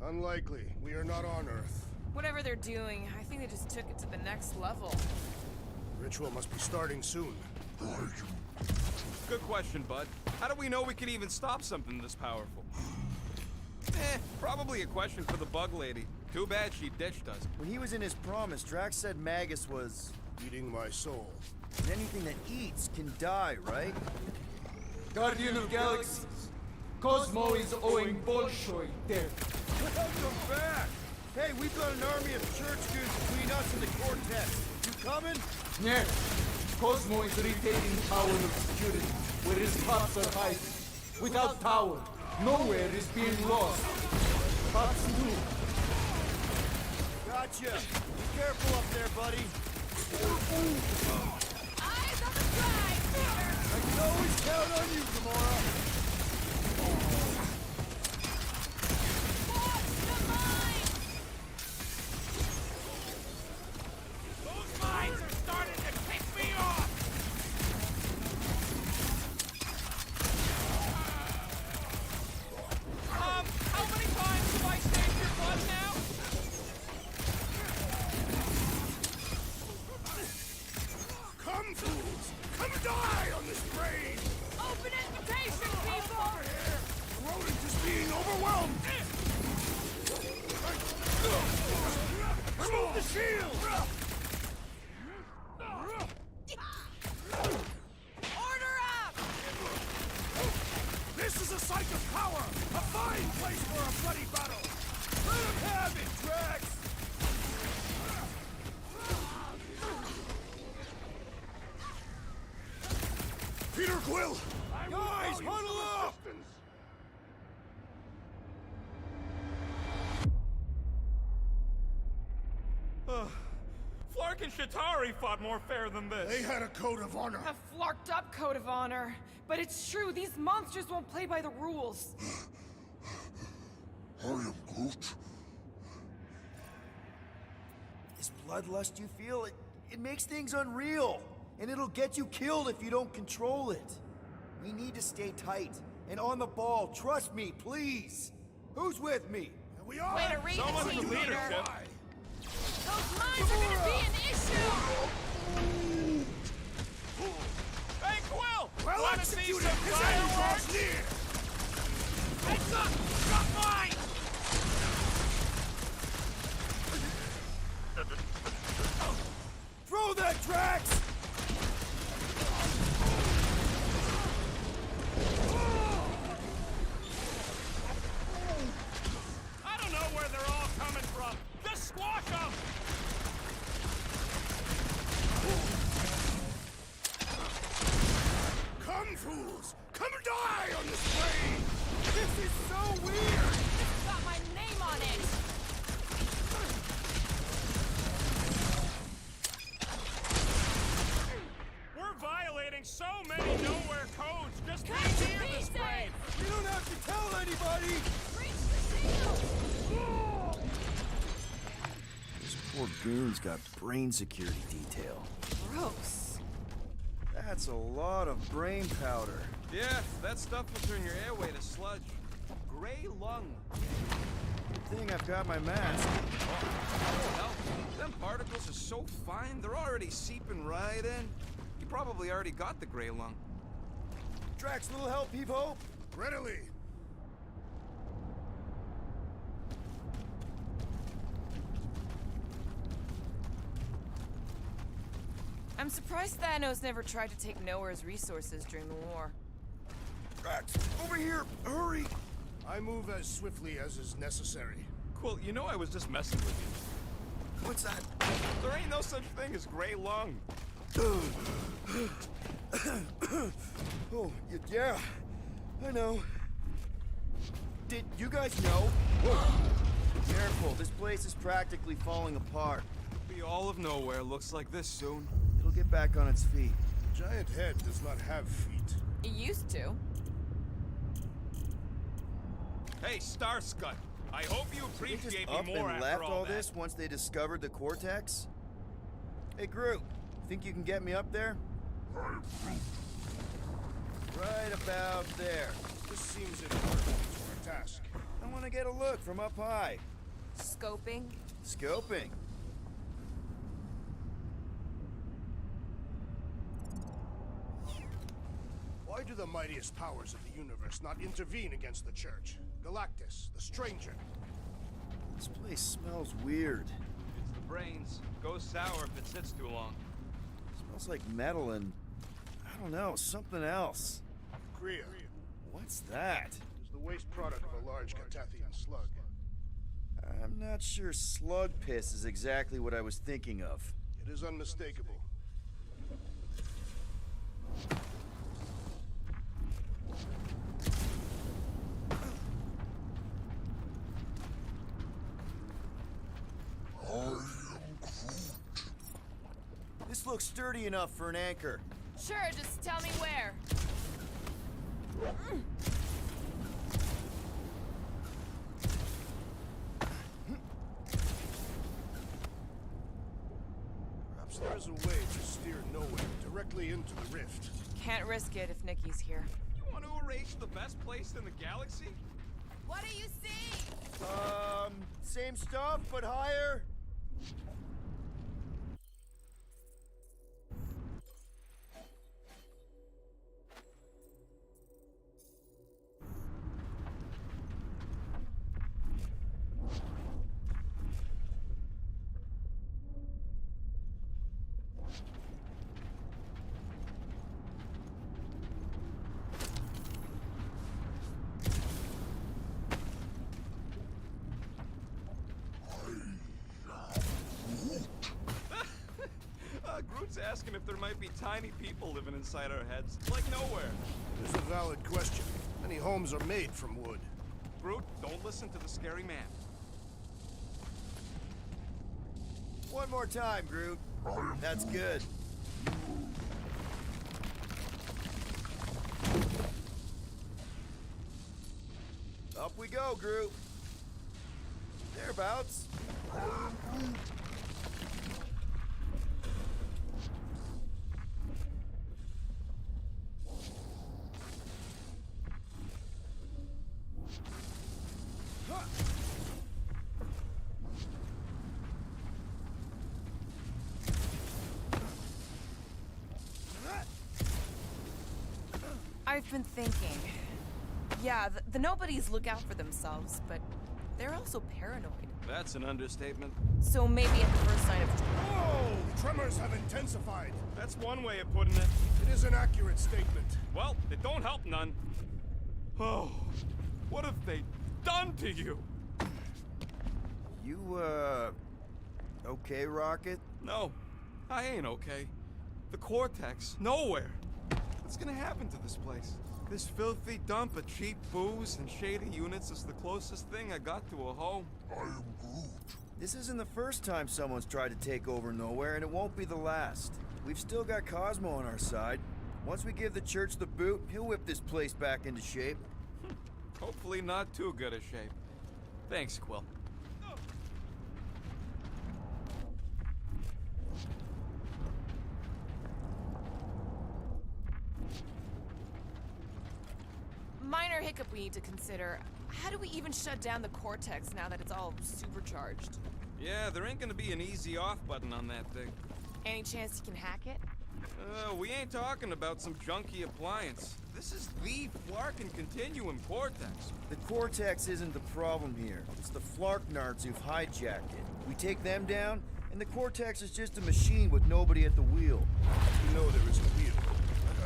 Unlikely. We are not on Earth. Whatever they're doing, I think they just took it to the next level. Ritual must be starting soon. Good question, bud. How do we know we can even stop something this powerful? Probably a question for the bug lady. Too bad she ditched us. When he was in his promise, Drax said Magus was... eating my soul. And anything that eats can die, right? Guardian of Galaxies, Cosmo is owing Bolshoi death. Welcome back! Hey, we've got an army of church dudes between us and the Cortex. You coming? Yes, Cosmo is retaining power of security, where his pups are hiding. Without power, nowhere is being lost. Pups too. Gotcha. Be careful up there, buddy. Eyes on the prize, Peter! I can always count on you, Gamora. Remove the shield! Order up! This is a site of power! A fine place for a bloody battle! Let him have it, Drax! Peter Quill! Guys, huddle up! Flark and Shatari fought more fair than this. They had a code of honor. A flarked up code of honor. But it's true, these monsters won't play by the rules. I am Groot. This bloodlust you feel, it makes things unreal. And it'll get you killed if you don't control it. We need to stay tight and on the ball. Trust me, please. Who's with me? We are. Way to read Someone the team with leadership. leader. Those mines are gonna be an issue! Hey, Quill! Well Wanna see executed! some His end fireworks? draws near! Heads up! Drop mine! Throw that, Drax! I don't know where they're all coming from. Just squash them! Come, fools! Come and die on this plane! This is so weird! It's got my name on it! We're violating so many nowhere codes just to be near this plane! You don't have to tell anybody! Reach the shield! This poor goon's got brain security detail. Gross. That's a lot of brain powder. Yeah, that stuff will turn your airway to sludge. Gray lung. Good thing I've got my mask. Hell, them particles are so fine, they're already seeping right in. You probably already got the gray lung. Drax, little help, Peep-Ho? Readily! I'm surprised Thanos never tried to take Nowhere's resources during the war. Drax, over here! Hurry! I move as swiftly as is necessary. Quill, you know I was just messing with you. What's that? There ain't no such thing as gray lung. Oh, yeah. I know. Did you guys know? Careful, this place is practically falling apart. Be all of nowhere looks like this soon. It'll get back on its feet. The giant head does not have feet. It used to. Hey, Starscut. I hope you They just appreciate up me more and after left all that. this once they discovered the Cortex? Hey, Groot, think you can get me up there? Right about there. This seems important to our task. I want to get a look from up high. Scoping. Scoping. Why do the mightiest powers of the universe not intervene against the Church? Galactus, the Stranger. This place smells weird. It's the brains. Goes sour if it sits too long. Smells like metal and, I don't know, something else. Kriya. What's that? Is the waste product of a large Catathian slug. I'm not sure slug piss is exactly what I was thinking of. It is unmistakable. This looks sturdy enough for an anchor. Sure, just tell me where. Perhaps there is a way to steer nowhere directly into the rift. Can't risk it if Nikki's here. You want to erase the best place in the galaxy? What do you see? Same stuff, but higher. Groot's asking if there might be tiny people living inside our heads, like nowhere. It's a valid question. Many homes are made from wood. Groot, don't listen to the scary man. One more time, Groot. That's good. Up we go, Groot. Thereabouts. I've been thinking. Yeah, the nobodies look out for themselves, but they're also paranoid. That's an understatement. So maybe at the first sign of... Whoa! Tremors have intensified. That's one way of putting it. It is an accurate statement. Well, it don't help none. Oh, what have they done to you? You, okay, Rocket? No, I ain't okay. The Cortex, nowhere. What's gonna happen to this place? This filthy dump of cheap booze and shady units is the closest thing I got to a home. I am Groot. This isn't the first time someone's tried to take over Nowhere, and it won't be the last. We've still got Cosmo on our side. Once we give the church the boot, he'll whip this place back into shape. Hopefully not too good a shape. Thanks, Quill. Minor hiccup we need to consider. How do we even shut down the Cortex now that it's all supercharged? Yeah, there ain't gonna be an easy off button on that thing. Any chance you can hack it? We ain't talking about some junky appliance. This is the Flark and Continuum Cortex. The Cortex isn't the problem here. It's the Flarknards who've hijacked it. We take them down, and the Cortex is just a machine with nobody at the wheel. You know there is a wheel.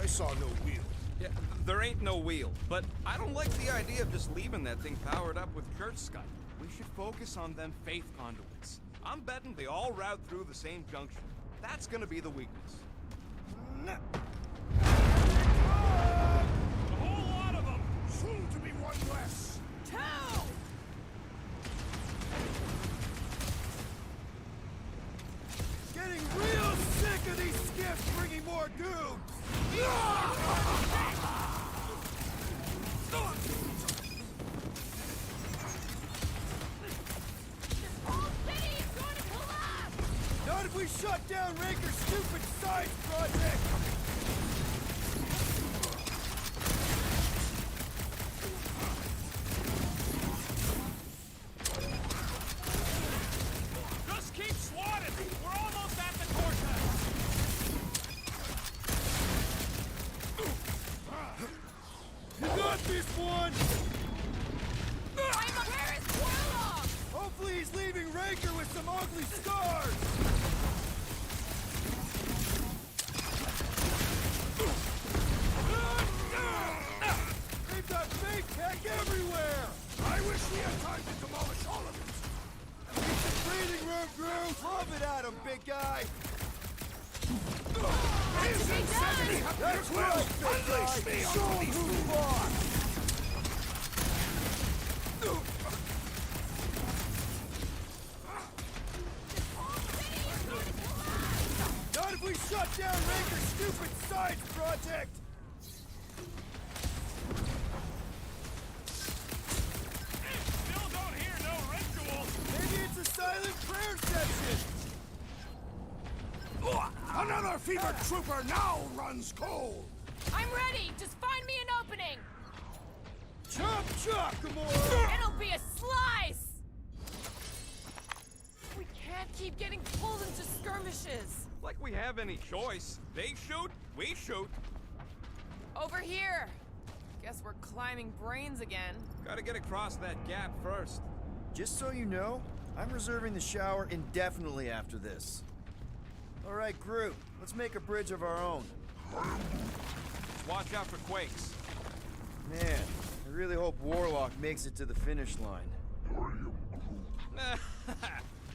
I saw no wheel. Yeah, there ain't no wheel, but I don't like the idea of just leaving that thing powered up with church Skype. We should focus on them faith conduits. I'm betting they all route through the same junction. That's gonna be the weakness. A whole lot of them! Soon to be one less! Two! Getting real sick of these skiffs bringing more goons! Not if we shut down Raker's stupid science project! Just keep swatting! We're almost at the Cortex! You got this one! Where is Warlock? Hopefully he's leaving Raker with some ugly scars! They've got fake tech everywhere! I wish we had time to demolish all of it! Keep the breathing room, Groot! Love it at him, big guy! Is insanity That's right, big guy! Unleash me Show on him these who fools! you are! Not if we shut down Raker's stupid science project! Still don't hear no ritual! Maybe it's a silent prayer session! Another fevered trooper now runs cold! I'm ready! Just find me an opening! Chop chop, Gamora! It'll be a slice! We can't keep getting pulled into skirmishes! Like we have any choice. They shoot, we shoot. Over here! Guess we're climbing brains again. Gotta get across that gap first. Just so you know, I'm reserving the shower indefinitely after this. All right, Groot, let's make a bridge of our own. Just watch out for quakes. Man, I really hope Warlock makes it to the finish line.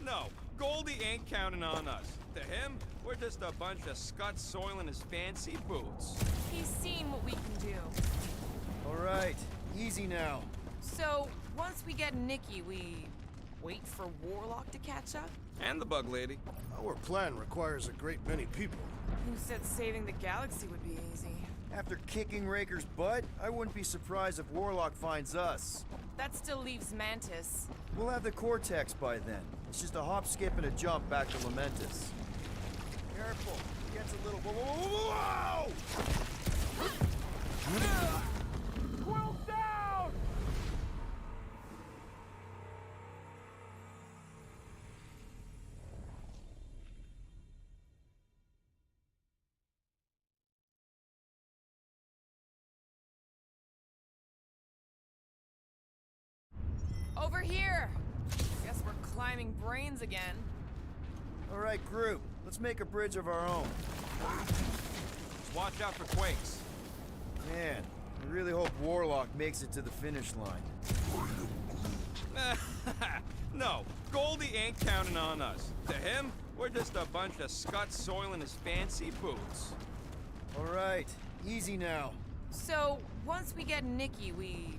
No, Goldie ain't counting on us. To him, we're just a bunch of scuts soiling his fancy boots. He's seen what we can do. All right, easy now. So, once we get Nikki, we wait for Warlock to catch up? And the bug lady. Our plan requires a great many people. Who said saving the galaxy would be easy? After kicking Raker's butt, I wouldn't be surprised if Warlock finds us. That still leaves Mantis. We'll have the Cortex by then. It's just a hop, skip, and a jump back to Lamentus. Careful, it gets a little... Whoa! Quill down! Over here! Guess we're climbing brains again. All right, group, let's make a bridge of our own. Just watch out for quakes. Man, I really hope Warlock makes it to the finish line. No, Goldie ain't counting on us. To him, we're just a bunch of scuts soiling his fancy boots. All right, easy now. So, once we get Nikki, we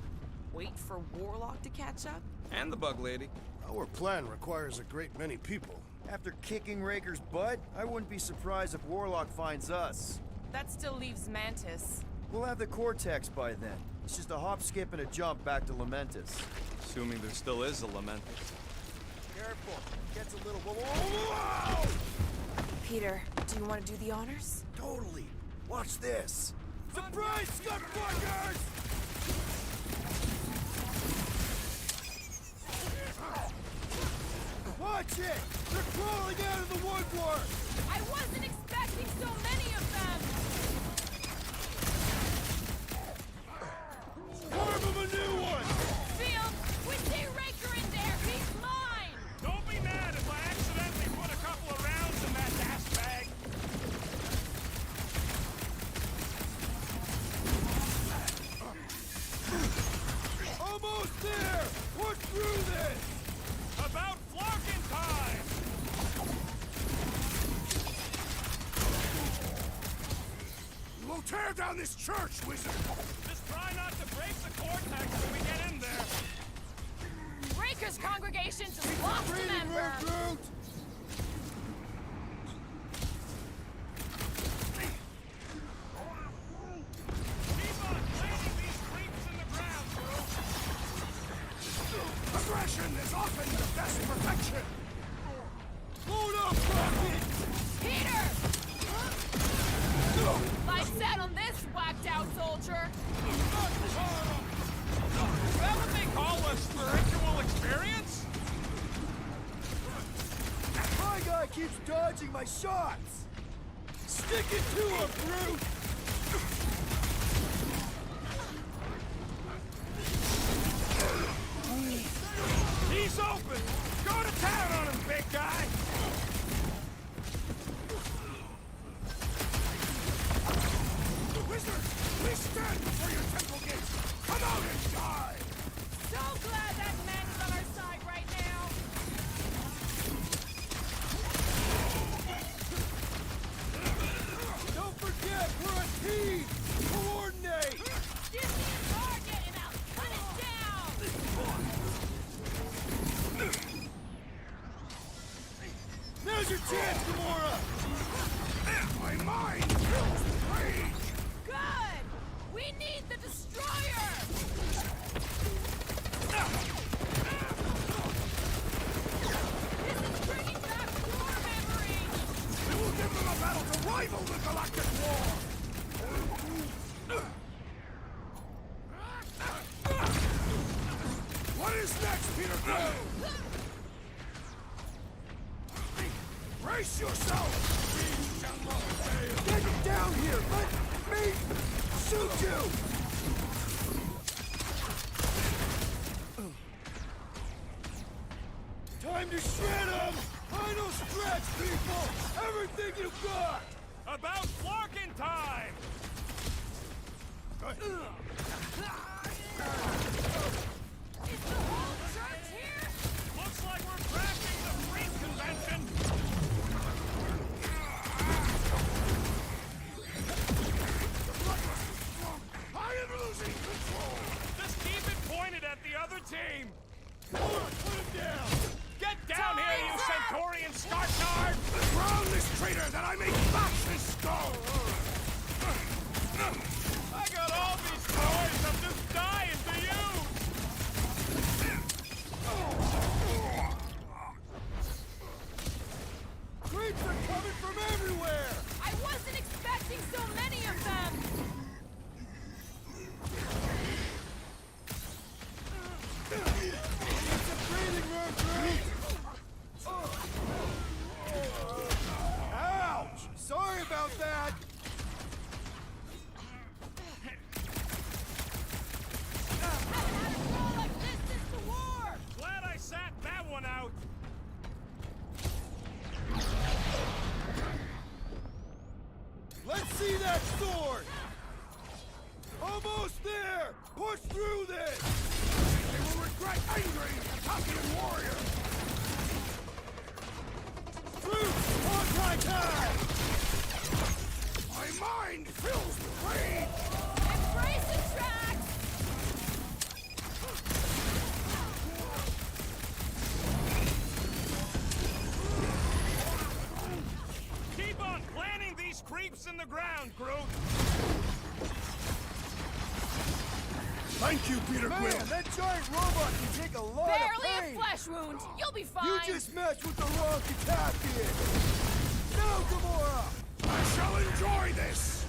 wait for Warlock to catch up? And the bug lady. Our plan requires a great many people. After kicking Raker's butt, I wouldn't be surprised if Warlock finds us. That still leaves Mantis. We'll have the Cortex by then. It's just a hop, skip, and a jump back to Lamentus. Assuming there still is a Lamentus. Careful, it gets a little... Whoa! Peter, do you want to do the honors? Totally. Watch this. Surprise, scum fuckers! Watch it! They're crawling out of the woodwork! I wasn't expecting so many of them! Form of a new one! Field, we see Raker in there! He's mine! Don't be mad if I accidentally put a couple of rounds in that gas bag! Almost there! Push through this! About flocking time! We'll tear down this church, wizard! Just try not to break the cortex when we get in there! Raker's congregation just lost a member! Recruit! Keep on planting these creeps in the ground, bro! Aggression is often the best protection! Load up, Rocket! Peter! Light set on this whacked-out soldier! Is that what they call a spiritual experience? My guy keeps dodging my shots! Stick it to him, brute! He's open! Go to town on him, big guy! Wizard, please stand before your temple gates! Come out and die! So glad that man is on our side right now! Don't forget, we're a team! Coordinate! Give me a target and I'll cut it down! Now's your chance, Gamora! My mind fills with rage! Good! We need the destroyer! This is bringing back war memories! We will give them a battle to rival the Galactic War! What is next, Peter Quill? Brace yourself! Get down here! Let me shoot you! Time to shred him! Final stretch, people! Everything you got! About flocking time! Is the whole church here? Looks like we're crashing the freak convention! about that! Glad I sat that one out! Let's see that sword! Almost there! Push through this! They will regret angering the Kentuckian warrior! Troops, anti-tag! My mind fills with rage! Embrace the tracks! Keep on planting these creeps in the ground, Groot! Thank you, Peter Quill! Man, that giant robot can take a lot of Barely pain! a flesh wound. You'll be fine. You just messed with the wrong Kentuckian! Now, Gamora! I shall enjoy this!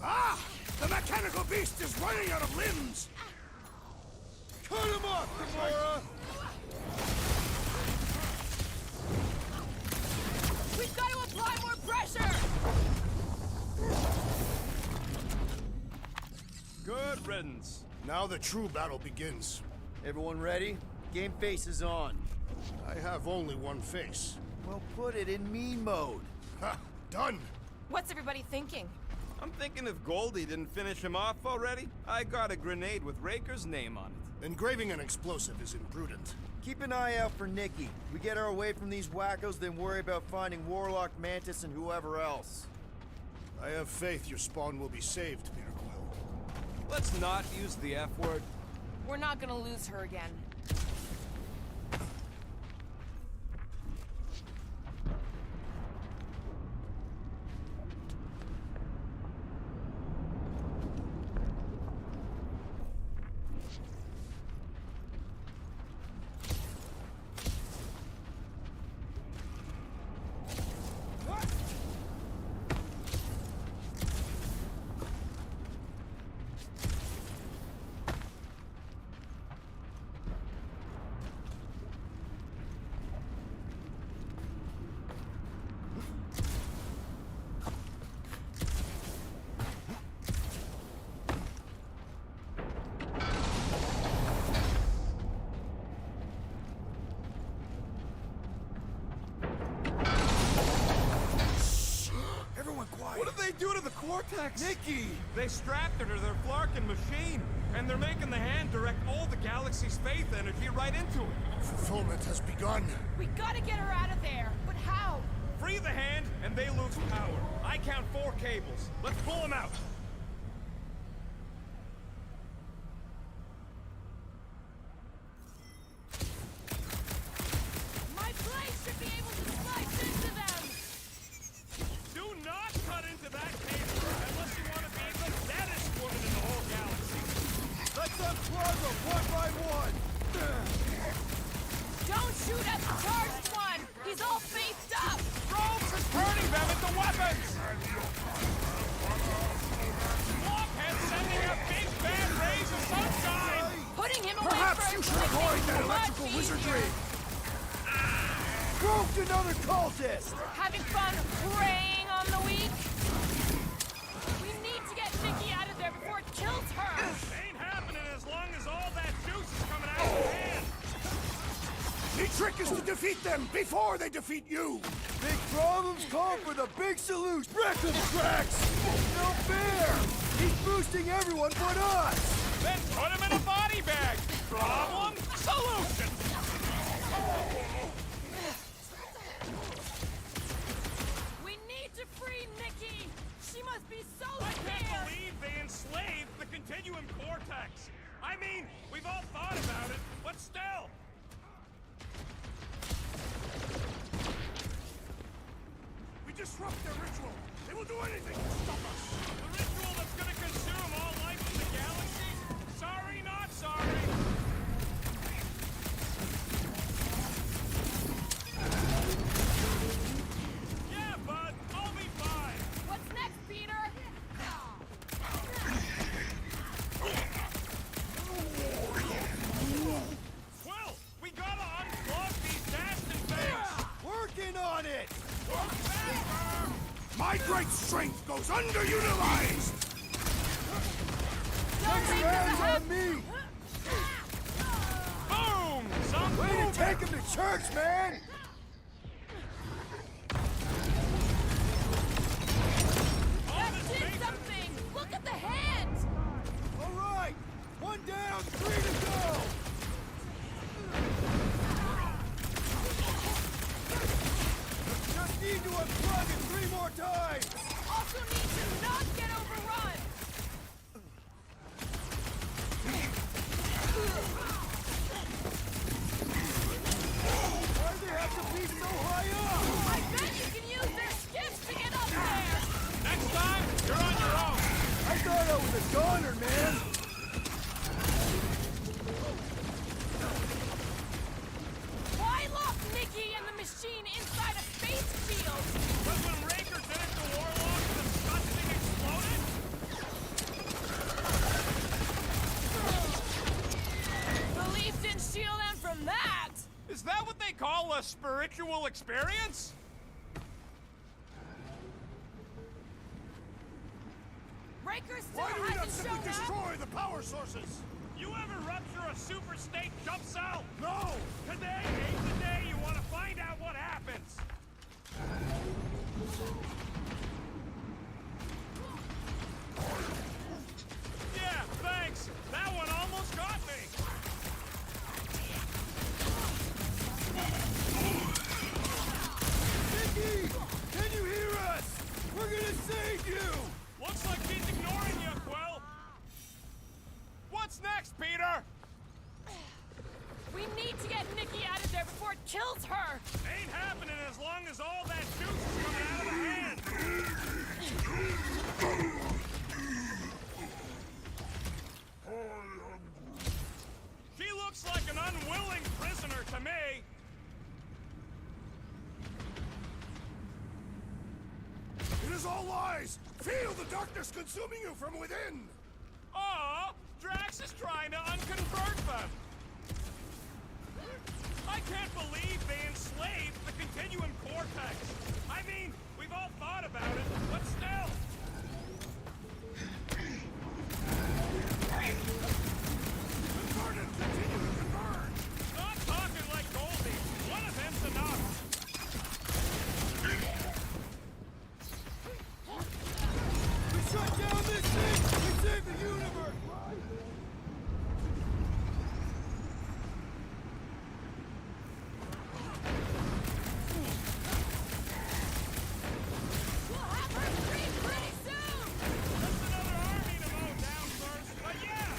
Ah! The mechanical beast is running out of limbs! Cut him off, Gamora! We've got to apply more pressure! Good riddance. Now the true battle begins. Everyone ready? Game face is on. I have only one face. Well, put it in meme mode. Ha! Done! What's everybody thinking? I'm thinking if Goldie didn't finish him off already, I got a grenade with Raker's name on it. Engraving an explosive is imprudent. Keep an eye out for Nikki. We get her away from these wackos, then worry about finding Warlock, Mantis, and whoever else. I have faith your spawn will be saved, Peter Quill. Let's not use the F word. We're not gonna lose her again. Do to the Cortex? Nikki! They strapped her to their Flarkin machine, and they're making the hand direct all the galaxy's faith energy right into it. Fulfillment has begun. We gotta get her out of there, but how? Free the hand, and they lose power. I count 4 cables. Let's pull them out. My blade should be able to slice into them! Do not cut into that cable unless you want to be the deadest woman in the whole galaxy. Let's unplug them one by one! Don't shoot at the charged one! He's all beefed up! Rogues is turning them into weapons! Blockhead sending out big bad rays of sunshine! Putting him away Perhaps first you should would avoid make that things much electrical wizardry! easier. Proved another cultist! Having fun preying on the weak? We need to get Nikki out of there before it kills her! Ain't happening as long as all that juice is coming out of your hand! The trick is to defeat them before they defeat you! Big problems call for the big solution! Wreck them, Drax! No fair! He's boosting everyone but us! Then put him in a body bag! Problem? Solution! We need to free Nikki! She must be so I scared! can't believe they enslaved the Continuum Cortex! I mean, we've all thought about it, but still! We disrupt their ritual! They will do anything to stop us! The ritual that's gonna consume all life in the galaxy? Sorry, not sorry! Yeah, bud, I'll be fine! What's next, Peter? Quill, we gotta unplug these Dastan things! Working on it! Faster! My great strength goes underutilized! Next round's on me! Boom! Some Way to take him to church, man! That did something! Look at the hands! All right! One down, 3 to go! Just need to unplug it 3 more times! Also need to not get overrun! Why'd they have to be so high up? I bet you can use their skiffs to get up there! Next time, you're on your own! I thought I was a goner, man! Why lock Nikki and the machine inside a space shield? But when Raker did it to Warlock, the disgusting exploded? The leaf didn't shield them from that! Is that what they call a spiritual experience? Raker still Why do we not hasn't simply shown up! destroy the power sources? You ever rupture a super state jump cell? No! Today ain't the day you want to find out what happens! Yeah, thanks! That one almost got me! Nikki! Can you hear us? We're gonna save you! Looks like he's ignoring you, Quill! What's next, Peter? We need to get Nikki out of there before it kills her! Ain't happening as long as all that juice is coming out of the hand! She looks like an unwilling prisoner to me! It is all lies! Feel the darkness consuming you from within! Aw! Drax is trying to unconvert them! I can't believe they enslaved the Continuum Cortex! I mean, we've all thought about it, but still! Convert and continue to convert! Not talking like Goldie! One of them's enough! We shut down this thing! We saved the universe! We'll have her free pretty soon! That's another army to mow down first, but yeah!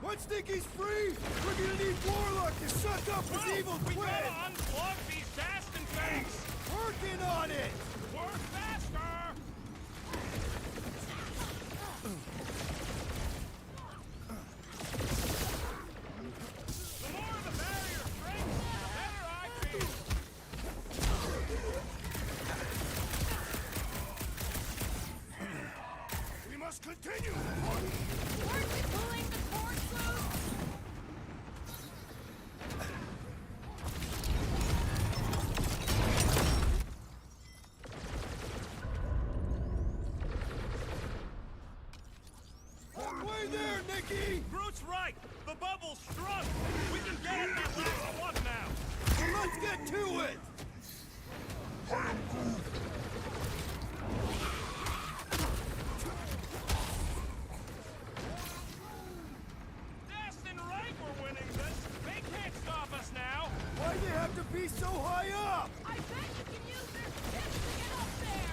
Once Nikki's free, we're gonna need Warlock to suck up his evil We twin! gotta unplug these Dastin things! Working on it! Work faster! The more the barrier shrinks, the better I feel! We must continue! Weren't we pulling the cord loose? Halfway there, Nikki! Groot's right! The bubble's shrunk! We can get at that last one now! So let's get to it! Dastin right we're winning this! They can't stop us now! Why'd they have to be so high up? I bet you can use their skiffs to get up there!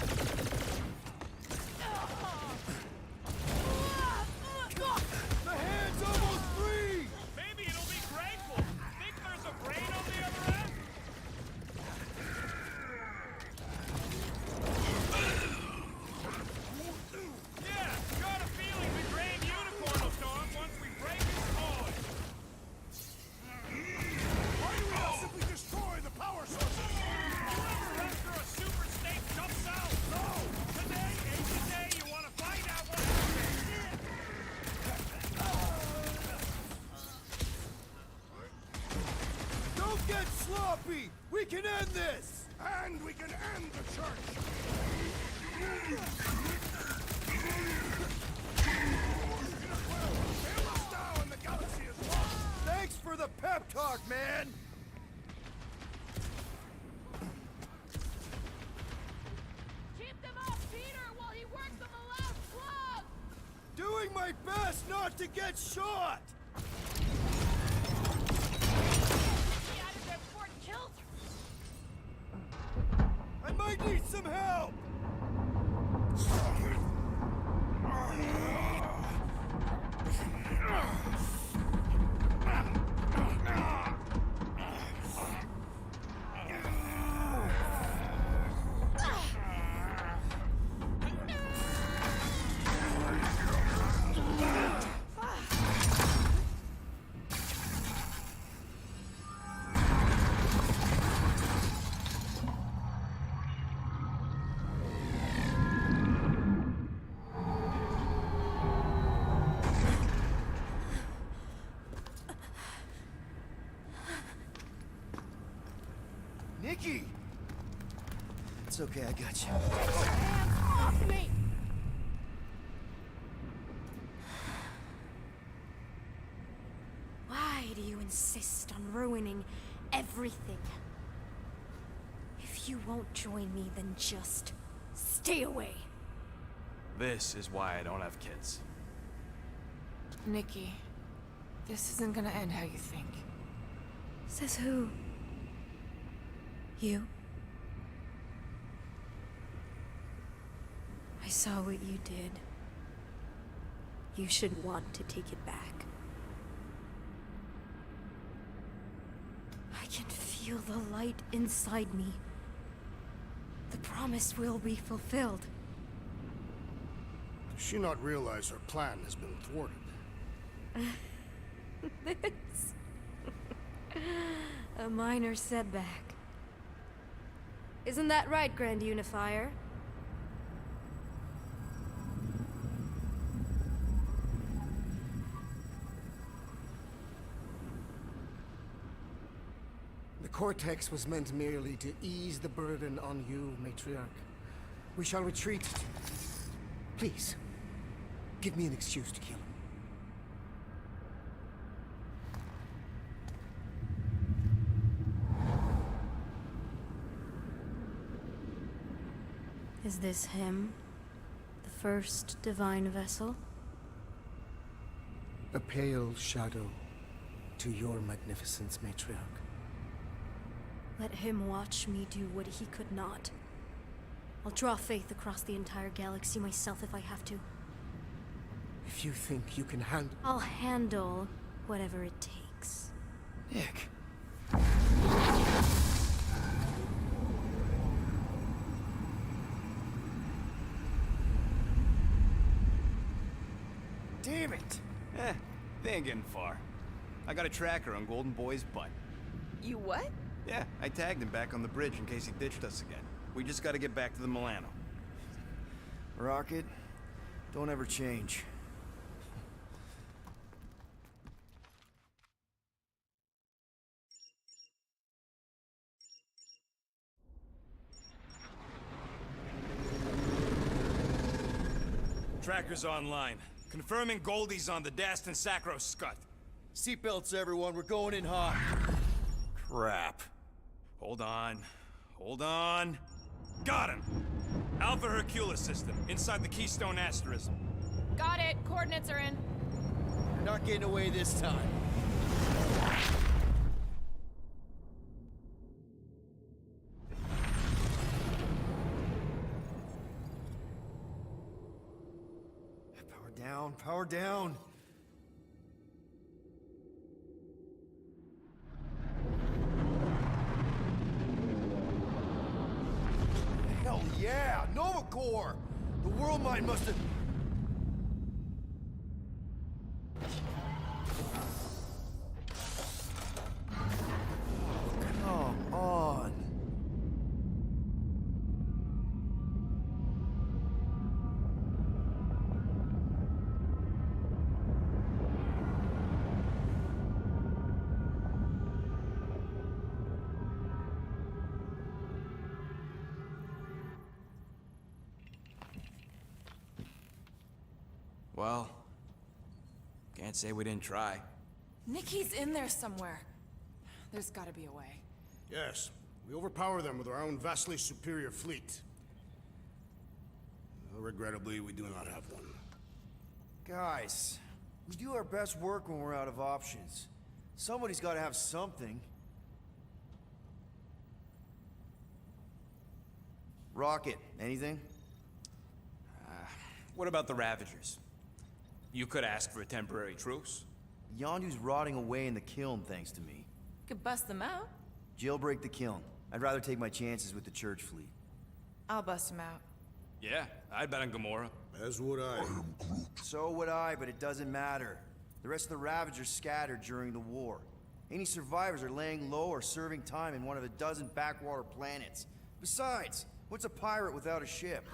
The hand's almost free! Maybe it'll be grateful! Think there's a brain on the other end? Yeah, got a feeling the Grand Unicorn will show up once we break his toy! Why do we not simply destroy the power sources? You ever rupture a super state jump cell? No! Don't get sloppy! We can end this! And we can end the church! Thanks for the pep talk, man! Keep them off Peter while he works on the last plug! Doing my best not to get shot! Get out of there before it kills her! I might need some help! Nikki! It's okay, I got you. Hands off me! Why do you insist on ruining everything? If you won't join me, then just stay away. This is why I don't have kids. Nikki, this isn't gonna end how you think. Says who? You? I saw what you did. You should want to take it back. I can feel the light inside me. The promise will be fulfilled. Does she not realize her plan has been thwarted? This... a minor setback. Isn't that right, Grand Unifier? The Cortex was meant merely to ease the burden on you, Matriarch. We shall retreat. Please, give me an excuse to kill him. Is this him? The first divine vessel? A pale shadow to your magnificence, Matriarch. Let him watch me do what he could not. I'll draw faith across the entire galaxy myself if I have to. If you think you can handle... I'll handle whatever it takes. Nick. Damn it! They ain't getting far. I got a tracker on Golden Boy's butt. You what? Yeah, I tagged him back on the bridge in case he ditched us again. We just gotta get back to the Milano. Rocket, don't ever change. Tracker's online. Confirming Goldie's on the Dastan Sacro Scut. Seatbelts, everyone. We're going in hot. Crap. Hold on. Hold on. Got him! Alpha Hercules system, inside the Keystone Asterism. Got it. Coordinates are in. You're not getting away this time. Power down, power down. Hell yeah! Nova Corps! The world mine must have... Come on. Well, can't say we didn't try. Nikki's in there somewhere. There's gotta be a way. Yes, we overpower them with our own vastly superior fleet. Regrettably, we do not have one. Guys, we do our best work when we're out of options. Somebody's got to have something. Rocket, anything? What about the Ravagers? You could ask for a temporary truce. Yondu's rotting away in the kiln, thanks to me. Could bust them out. Jailbreak the kiln. I'd rather take my chances with the church fleet. I'll bust them out. Yeah, I'd bet on Gamora. As would I. So would I, but it doesn't matter. The rest of the Ravagers scattered during the war. Any survivors are laying low or serving time in one of a dozen backwater planets. Besides, what's a pirate without a ship?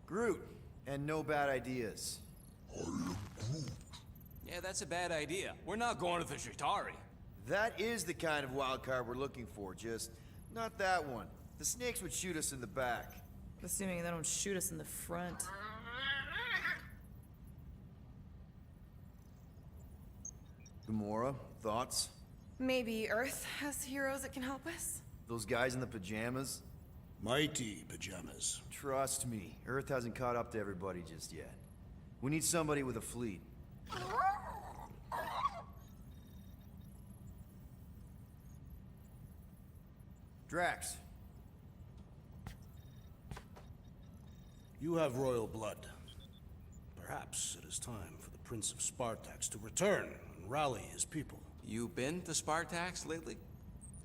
Groot, and no bad ideas. Yeah, that's a bad idea. We're not going to the Chitauri. That is the kind of wild card we're looking for, just not that one. The snakes would shoot us in the back. Assuming they don't shoot us in the front. Gamora, thoughts? Maybe Earth has heroes that can help us? Those guys in the pajamas? Mighty pajamas. Trust me, Earth hasn't caught up to everybody just yet. We need somebody with a fleet. Drax. You have royal blood. Perhaps it is time for the Prince of Spartax to return and rally his people. You been to Spartax lately?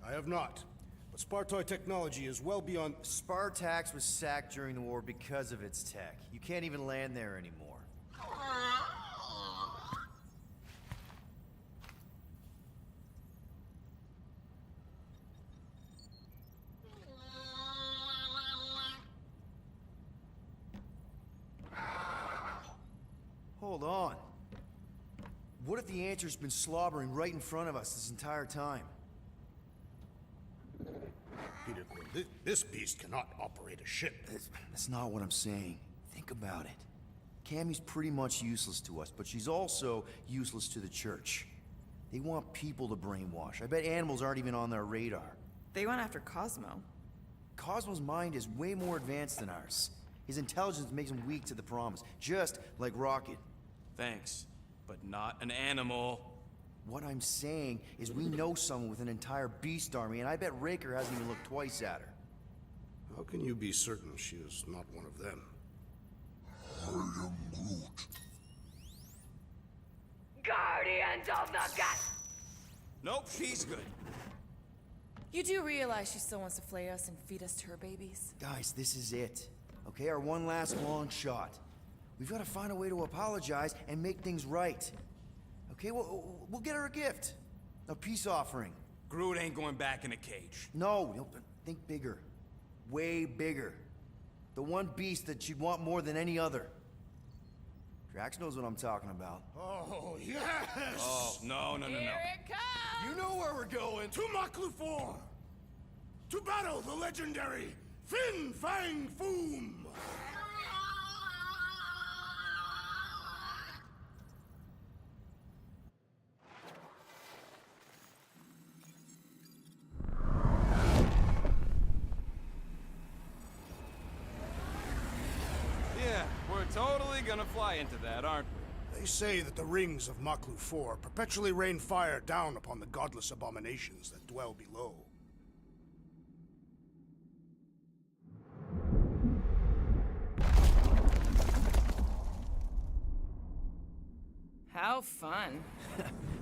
I have not. But Spartoid technology is well beyond... Spartax was sacked during the war because of its tech. You can't even land there anymore. Hold on. What if the answer's been slobbering right in front of us this entire time? Peter, this beast cannot operate a ship. That's not what I'm saying. Think about it. Cammy's pretty much useless to us, but she's also useless to the church. They want people to brainwash. I bet animals aren't even on their radar. They went after Cosmo. Cosmo's mind is way more advanced than ours. His intelligence makes him weak to the promise, just like Rocket. Thanks, but not an animal. What I'm saying is we know someone with an entire beast army, and I bet Raker hasn't even looked twice at her. How can you be certain she is not one of them? I am Groot. Guardians of the Gut! Nope, she's good. You do realize she still wants to flay us and feed us to her babies? Guys, this is it. Okay, our one last long shot. We've got to find a way to apologize and make things right. Okay, we'll get her a gift. A peace offering. Groot ain't going back in a cage. No, think bigger. Way bigger. The one beast that she'd want more than any other. Drax knows what I'm talking about. Oh, yes! Oh, no. Here it comes! You know where we're going. To Maklu 4! To battle the legendary Fin Fang Foom! Yeah, we're totally gonna fly into that, aren't we? They say that the rings of Maklu 4 perpetually rain fire down upon the godless abominations that dwell below. How fun.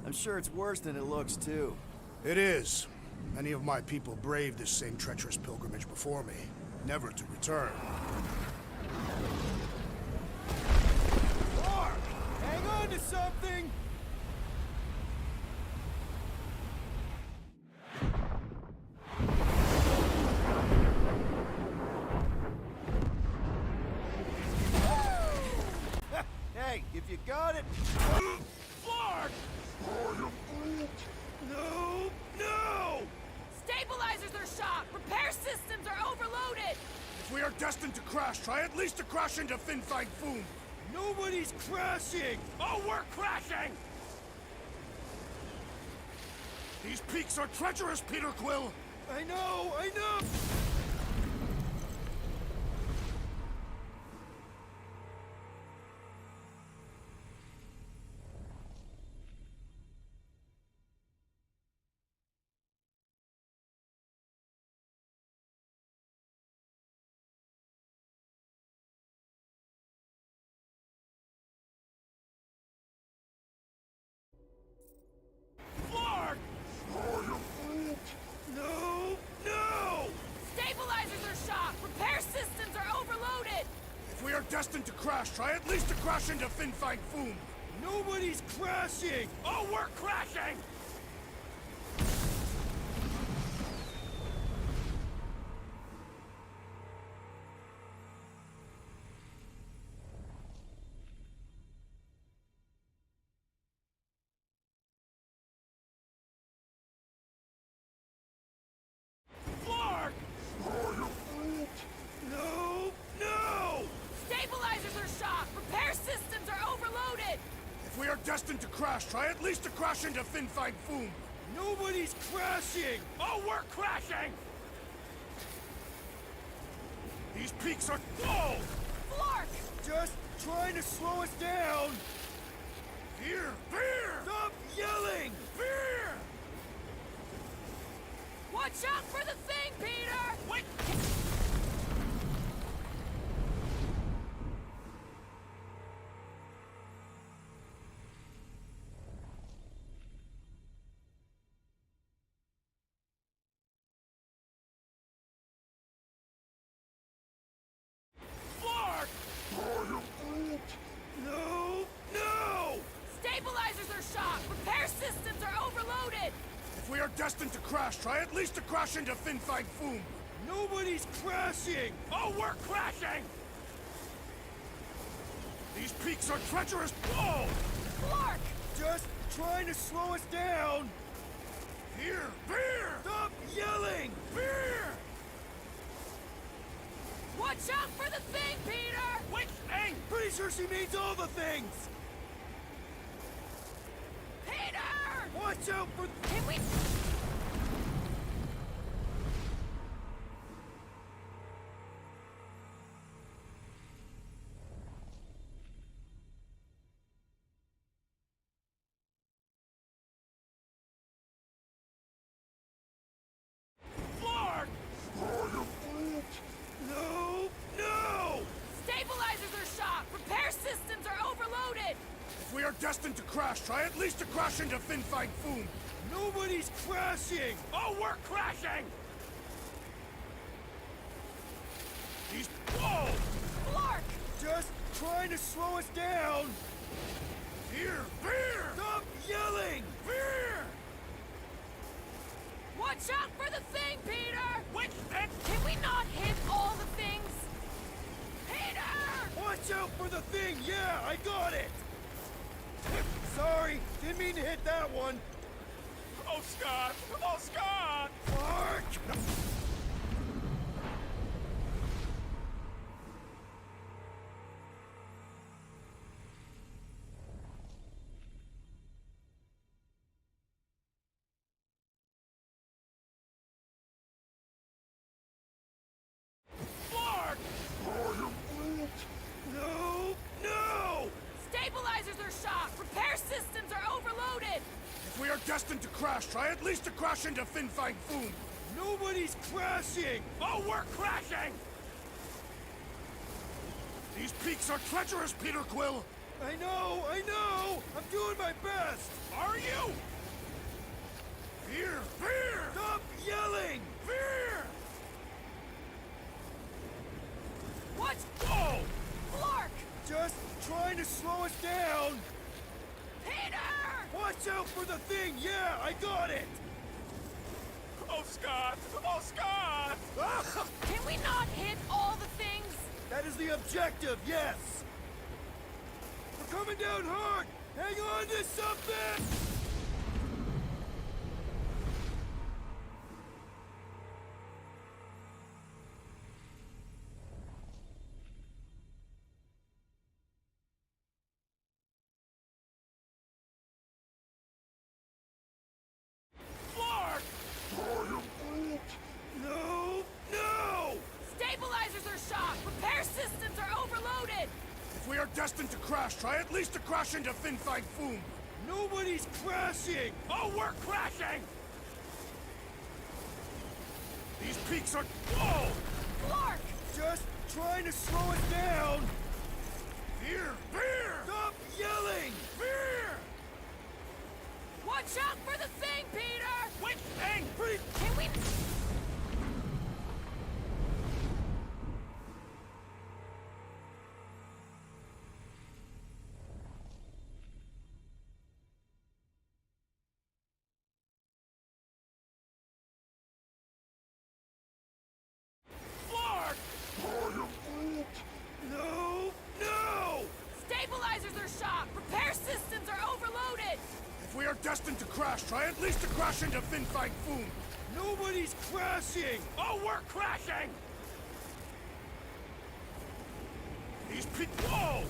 I'm sure it's worse than it looks, too. It is. Many of my people braved this same treacherous pilgrimage before me, never to return. Mark! Hang on to something! Hey, if you got it... Mark! I am Groot. No! No! Stabilizers are shot! Repair systems are overloaded! If we are destined to crash, try at least to crash into Fin Fang Foom. Nobody's crashing! Oh, we're crashing! These peaks are treacherous, Peter Quill! I know! Flark! No! Stabilizers are shot! Repair systems are overloaded! If we are destined to crash, try at least to crash into Fin Fang Foom. Nobody's crashing! Oh, we're crashing! Flark! No! Stabilizers are shot! Repair systems are overloaded! If we are destined to crash, try at least to crash into Fin Fang Foom. Nobody's crashing! Oh, we're crashing! These peaks are... Whoa! Flark! Just trying to slow us down! Fear! Stop yelling! Fear! Watch out for the thing, Peter! Wait! Flark! No! Stabilizers are shot! Repair systems are overloaded! If we are destined to crash, try at least to crash into Fin Fang Foom. Nobody's crashing! Oh, we're crashing! These peaks are treacherous. Whoa! Flark! Just trying to slow us down. Fear! Stop yelling! Fear! Watch out for the thing, Peter! Which thing? Pretty sure she means all the things. Peter! Watch out for... Can we... Flark! No! Stabilizers are shot! Repair systems are overloaded! If we are destined to crash, try at least to crash into Fin Fang Foom. Nobody's crashing! Oh, we're crashing! These... Whoa! Flark! Just trying to slow us down! Fear! Stop yelling! Fear! Watch out for the thing, Peter! Which thing? Can we not hit all the things? Peter! Watch out for the thing! Yeah, I got it! Sorry, didn't mean to hit that one. Oh, Scott! Oh, Scott! Mark! Mark! No! Stabilizers are shot! Repair systems are overloaded! If we are destined to crash, try at least to crash into Fin Fang Foom. Nobody's crashing! Oh, we're crashing! These peaks are treacherous, Peter Quill! I know! I'm doing my best! Are you? Fear! Stop yelling! Fear! What? Whoa! Flark! Just trying to slow us down! Peter! Watch out for the thing! Yeah, I got it! Oh, Scott! Oh, Scott! Can we not hit all the things? That is the objective, yes! We're coming down hard! Hang on to something! crash, try at least to crash into Fin Fang Foom. Nobody's crashing! Oh, we're crashing! These peaks are... Whoa! Clark! Just trying to slow us down! Fear! Fear! Stop yelling! Fear! Watch out for the thing, Peter! Which thing? Can we... Clark! No! No! Stabilizers are shot! Repair systems are overloaded! If we are destined to crash, try at least to crash into Fin Fang Foom. Nobody's crashing! Oh, we're crashing! These people... Whoa!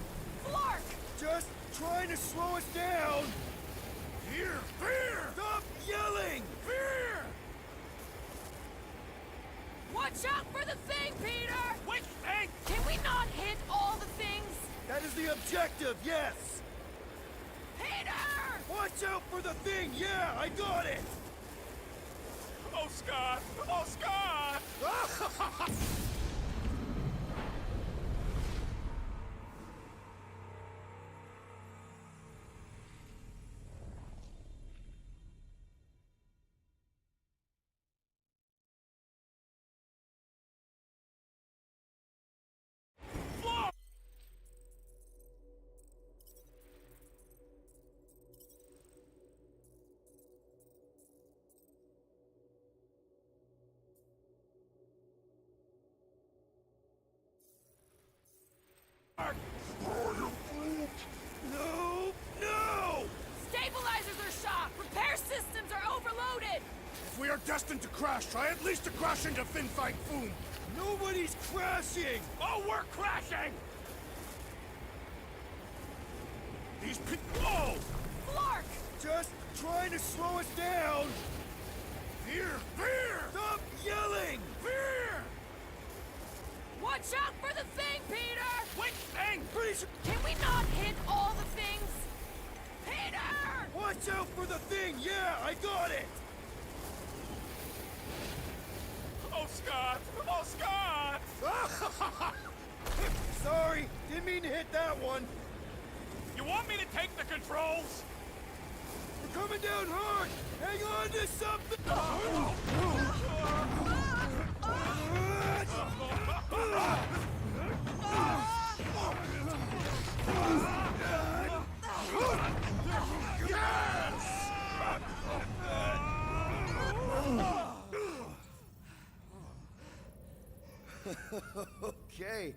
Clark! Just trying to slow us down! Fear! Fear! Stop yelling! Fear! Watch out for the thing, Peter! Which thing? Can we not hit all the things? That is the objective, yes! Peter! Watch out for the thing! Yeah, I got it! Oh, Scott! Oh, Scott! No! No! Stabilizers are shot! Repair systems are overloaded! If we are destined to crash, try at least to crash into Fin Fang Foom. Nobody's crashing! Oh, we're crashing! These people... Whoa! Clark! Just trying to slow us down! Fear! Fear! Stop yelling! Fear! Watch out for the thing, Peter! Which thing? Please! Can we not hit all the things? Peter! Watch out for the thing! Yeah, I got it! Oh, Scott! Oh, Scott! Sorry, didn't mean to hit that one. You want me to take the controls? We're coming down hard! Hang on to something! Okay.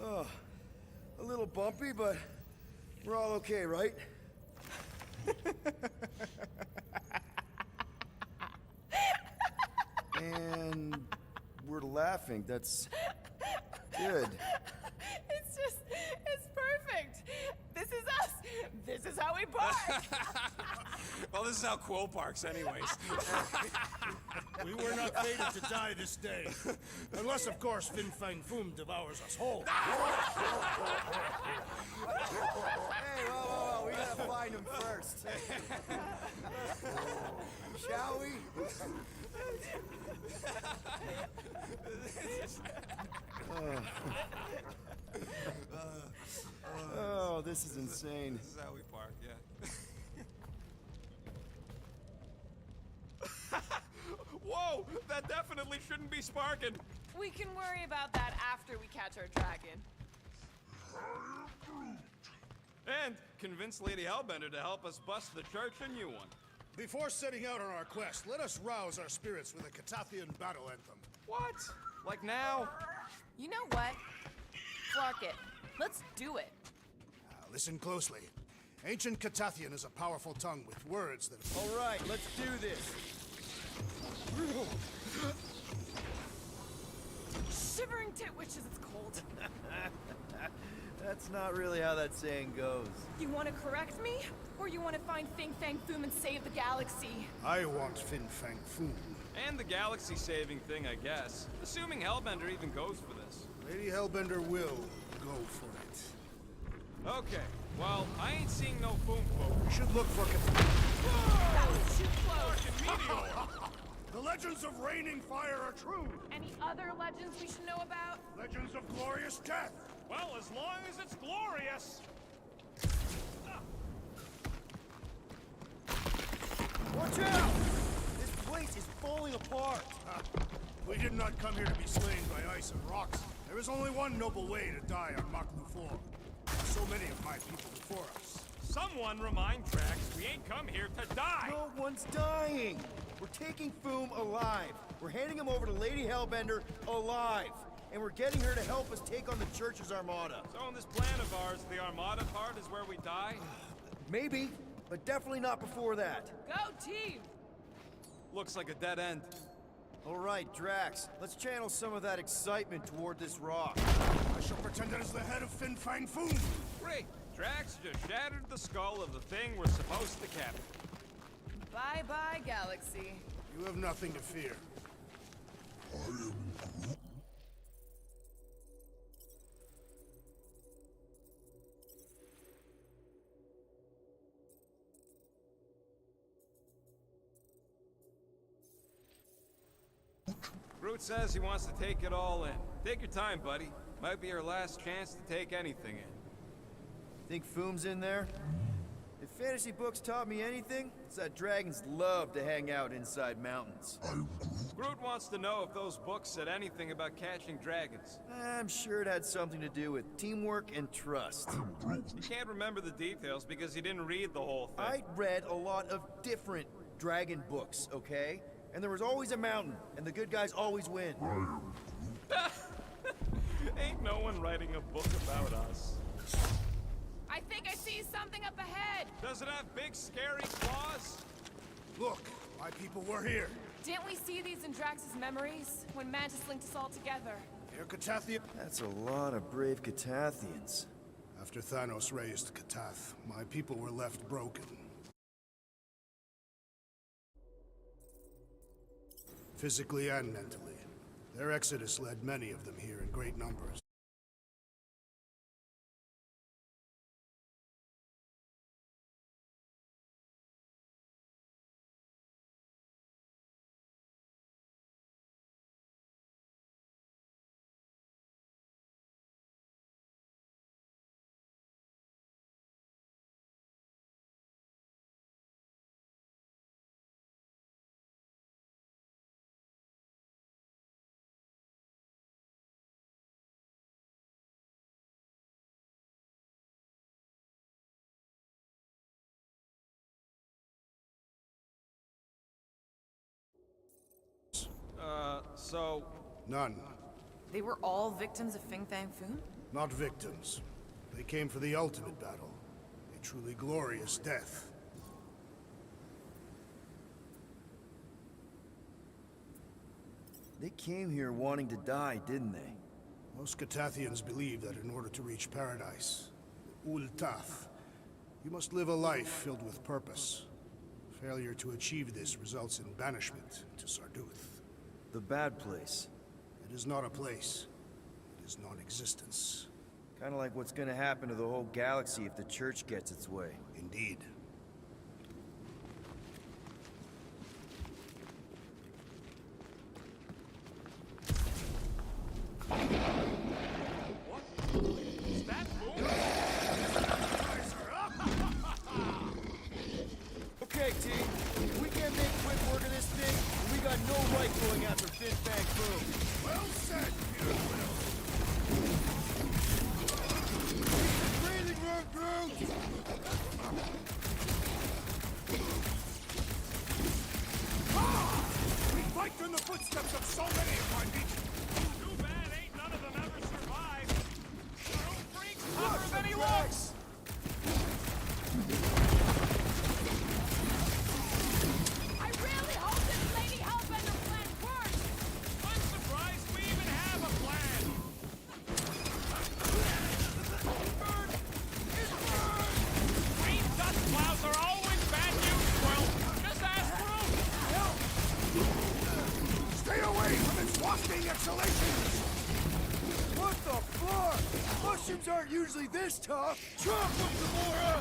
Oh, a little bumpy, but we're all okay, right? And we're laughing. That's good. It's perfect. This is us. This is how we bark. Well, this is how Quill barks anyways. We were not fated to die this day. Unless, of course, Fin Fang Foom devours us whole. Hey, whoa, we gotta find him first. Shall we? Oh, this is insane. This is how we bark, yeah. Whoa! That definitely shouldn't be sparking! We can worry about that after we catch our dragon. And convince Lady Hellbender to help us bust the church a new one. Before setting out on our quest, let us rouse our spirits with a Catathian battle anthem. What? Like now? You know what? Clark it. Let's do it. Listen closely. Ancient Catathian is a powerful tongue with words that... All right, let's do this. Shivering tit witches, it's cold. That's not really how that saying goes. You want to correct me? Or you want to find Fin Fang Foom and save the galaxy? I want Fin Fang Foom. And the galaxy-saving thing, I guess. Assuming Hellbender even goes for this. Lady Hellbender will go for it. Okay, Well, I ain't seeing no boom folk. We should look for... That was too close. The legends of raining fire are true. Any other legends we should know about? Legends of glorious death. Well, as long as it's glorious. Watch out! This place is falling apart. We did not come here to be slain by ice and rocks. There is only one noble way to die on Mach Lufor. So many of my people before us. Someone remind Drax we ain't come here to die. No one's dying. We're taking Foom alive. We're handing him over to Lady Hellbender alive. And we're getting her to help us take on the Church's Armada. So in this plan of ours, the Armada part is where we die? Maybe, but definitely not before that. Go team! Looks like a dead end. All right, Drax, let's channel some of that excitement toward this rock. I shall pretend it is the head of Fin Fang Foom. Great! Drax just shattered the skull of the thing we're supposed to capture. Bye-bye, Galaxy. You have nothing to fear. Groot says he wants to take it all in. Take your time, buddy. Might be our last chance to take anything in. Think Foom's in there? If fantasy books taught me anything, it's that dragons love to hang out inside mountains. Groot wants to know if those books said anything about catching dragons. I'm sure it had something to do with teamwork and trust. He can't remember the details because he didn't read the whole thing. I read a lot of different dragon books, okay? And there was always a mountain, and the good guys always win. Ain't no one writing a book about us. I think I see something up ahead. Does it have big, scary claws? Look, my people were here. Didn't we see these in Drax's memories when Mantis linked us all together? Here, Catathian. That's a lot of brave Catathians. After Thanos raised Catath, my people were left broken. Physically and mentally. Their exodus led many of them here in great numbers. So... None. They were all victims of Fin Fang Foom? Not victims. They came for the ultimate battle. A truly glorious death. They came here wanting to die, didn't they? Most Catathians believe that in order to reach paradise, Ul-Tath, you must live a life filled with purpose. Failure to achieve this results in banishment to Sarduth. The bad place. It is not a place. It is non-existence. Kinda like what's gonna happen to the whole galaxy if the Church gets its way. Indeed. Is that boom? Okay, team. If we can't make quick work of this thing, we got no right going after Fin Fang Foom. Well said, Peter Quill. Breathing room, Groot! We fight in the footsteps of so many of my people. Too bad ain't none of them ever survived. No freaks cover of any looks! I really hope this Lady Hellbender plan works! I'm surprised we even have a plan! Green dust clouds are always bad news, Quill! Just ask Groot! Stay away from its wafting exhalations! What the fuck? Push Mushrooms aren't usually this tough! Chop them, Gamora!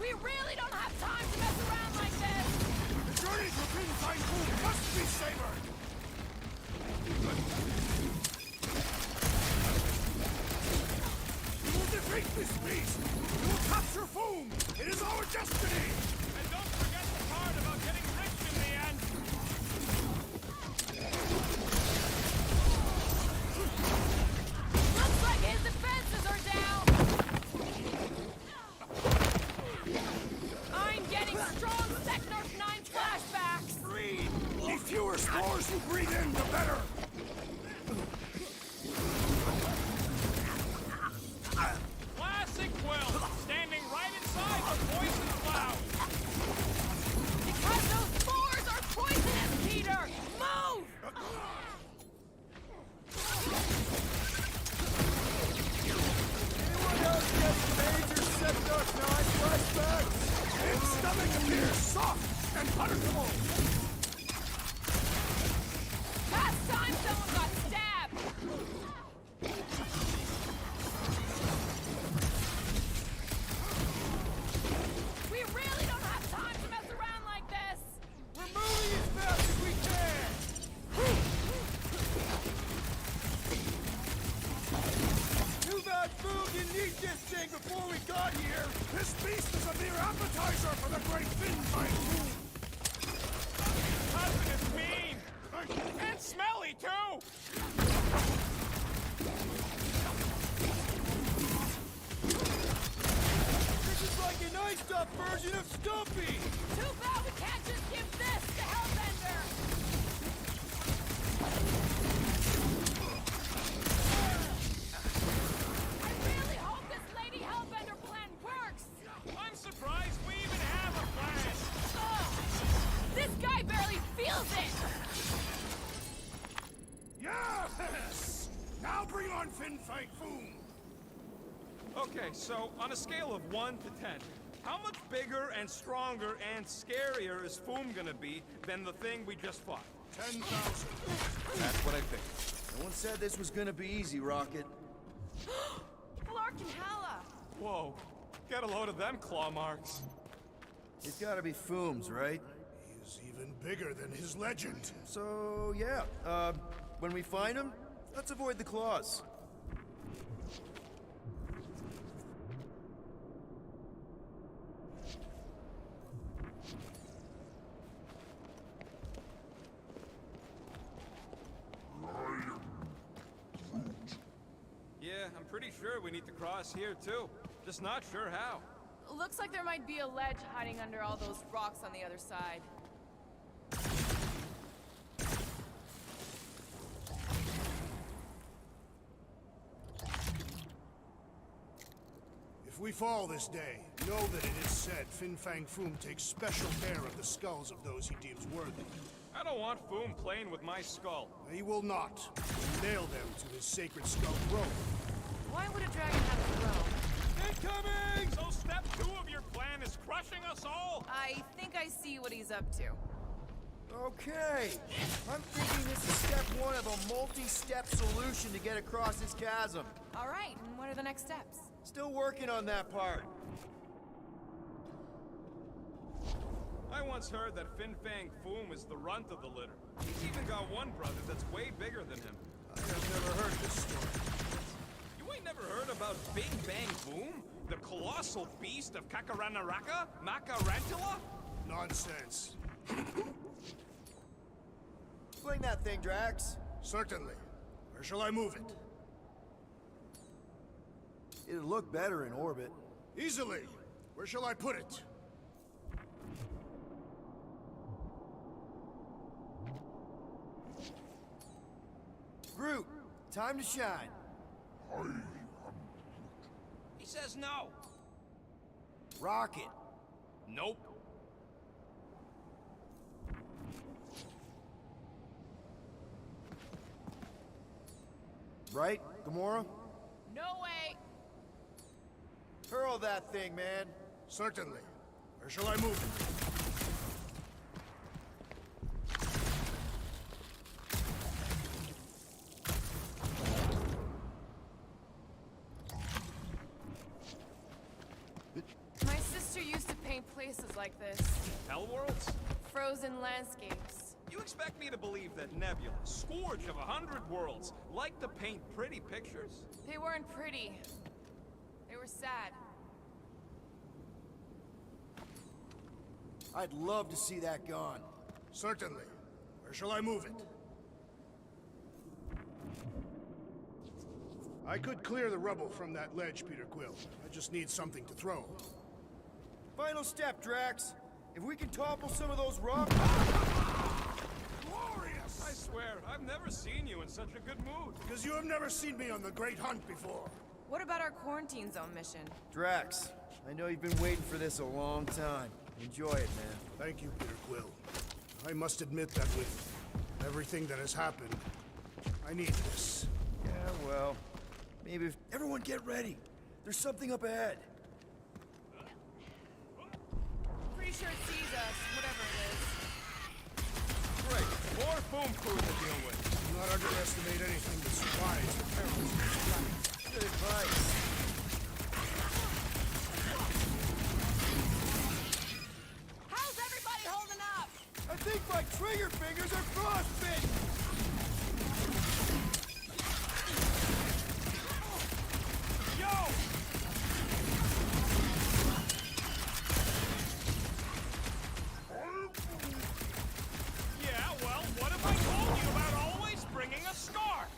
We really don't have time to mess around like this! The journey to Find Food must be savored! We will defeat this beast! We will capture Foom! It is our destiny! And don't forget the part about getting rich in the end! Looks like his defenses are down! I'm getting strong Sector 9 flashbacks! Breathe! The fewer spores you breathe in, the better! Classic Quill! Standing right inside the poison cloud! Because those spores are poisonous, Peter! Move! Anyone else get major Sector 9 flashbacks? Its stomach appears soft and palatable! Last time someone got stabbed! We really don't have time to mess around like this! We're moving as fast as we can! Too bad Food didn't eat this thing before we got here! This beast is a mere appetizer for the great Finnfight Food! Cousin is mean! And smelly, too! This is like an iced up version of Stumpy! Too bad we can't just give this to Hellbender! I really hope this Lady Hellbender plan works! I'm surprised we even have a plan! Ugh! This guy barely feels it! Yes! Now bring on Finnfight Foom! Okay, so on a scale of 1 to 10, how much bigger and stronger and scarier is Foom gonna be than the thing we just fought? 10,000. That's what I figured. No one said this was gonna be easy, Rocket. Lark and Hala! Whoa, get a load of them claw marks. It's gotta be Foom's, right? He's even bigger than his legend. So, yeah. When we find him, let's avoid the claws. Yeah, I'm pretty sure we need to cross here too. Just not sure how. Looks like there might be a ledge hiding under all those rocks on the other side. If we fall this day, know that it is said Fin-Fang Foom takes special care of the skulls of those he deems worthy. I don't want Foom playing with my skull. He will not. Nail them to his sacred skull throne. Why would a dragon have a throne? Incoming! So step 2 of your plan is crushing us all? I think I see what he's up to. Okay. I'm thinking this is step 1 of a multi-step solution to get across this chasm. All right, and what are the next steps? Still working on that part. I once heard that Fin-Fang Foom is the runt of the litter. He's even got one brother that's way bigger than him. I have never heard this story. You ain't never heard about Big Bang Boom? The colossal beast of Kakaranaraka? Macarantula? Nonsense. Fling that thing, Drax. Certainly. Where shall I move it? It'd look better in orbit. Easily. Where shall I put it? Groot, time to shine. He says no. Rocket. Nope. Right, Gamora? No way! Hurl that thing, man. Certainly. Where shall I move it? paint places like this. Hell worlds? Frozen landscapes. You expect me to believe that Nebula, scourge of 100 worlds, like to paint pretty pictures? They weren't pretty. They were sad. I'd love to see that gone. Certainly. Where shall I move it? I could clear the rubble from that ledge, Peter Quill. I just need something to throw. Final step, Drax. If we can topple some of those rocks... Glorious! I swear, I've never seen you in such a good mood. Because you have never seen me on the Great Hunt before. What about our quarantine zone mission? Drax, I know you've been waiting for this a long time. Enjoy it, man. Thank you, Peter Quill. I must admit that with everything that has happened, I need this. Yeah, well, maybe if... Everyone get ready. There's something up ahead. Pretty sure it sees us, whatever it is. Great. More foam crew to deal with. Do not underestimate anything that survives the perils of this planet. Good advice. How's everybody holding up? I think my trigger fingers are frostbitten! Yo! Yeah, well, what have I told you about always bringing a scarf?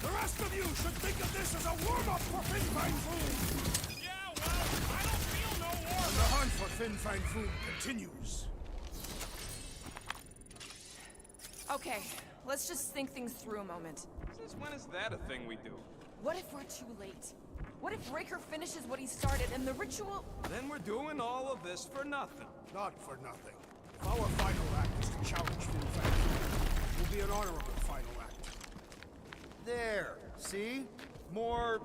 The rest of you should think of this as a warm-up for Fin Fang Foom! Yeah, well, I don't feel no war. And the hunt for Fin Fang Foom continues. Okay, let's just think things through a moment. Since when is that a thing we do? What if we're too late? What if Raker finishes what he started and the ritual... Then we're doing all of this for nothing. Not for nothing. If our final act is to challenge Fin Fang Foom, it will be an honorable final act. There. See? More...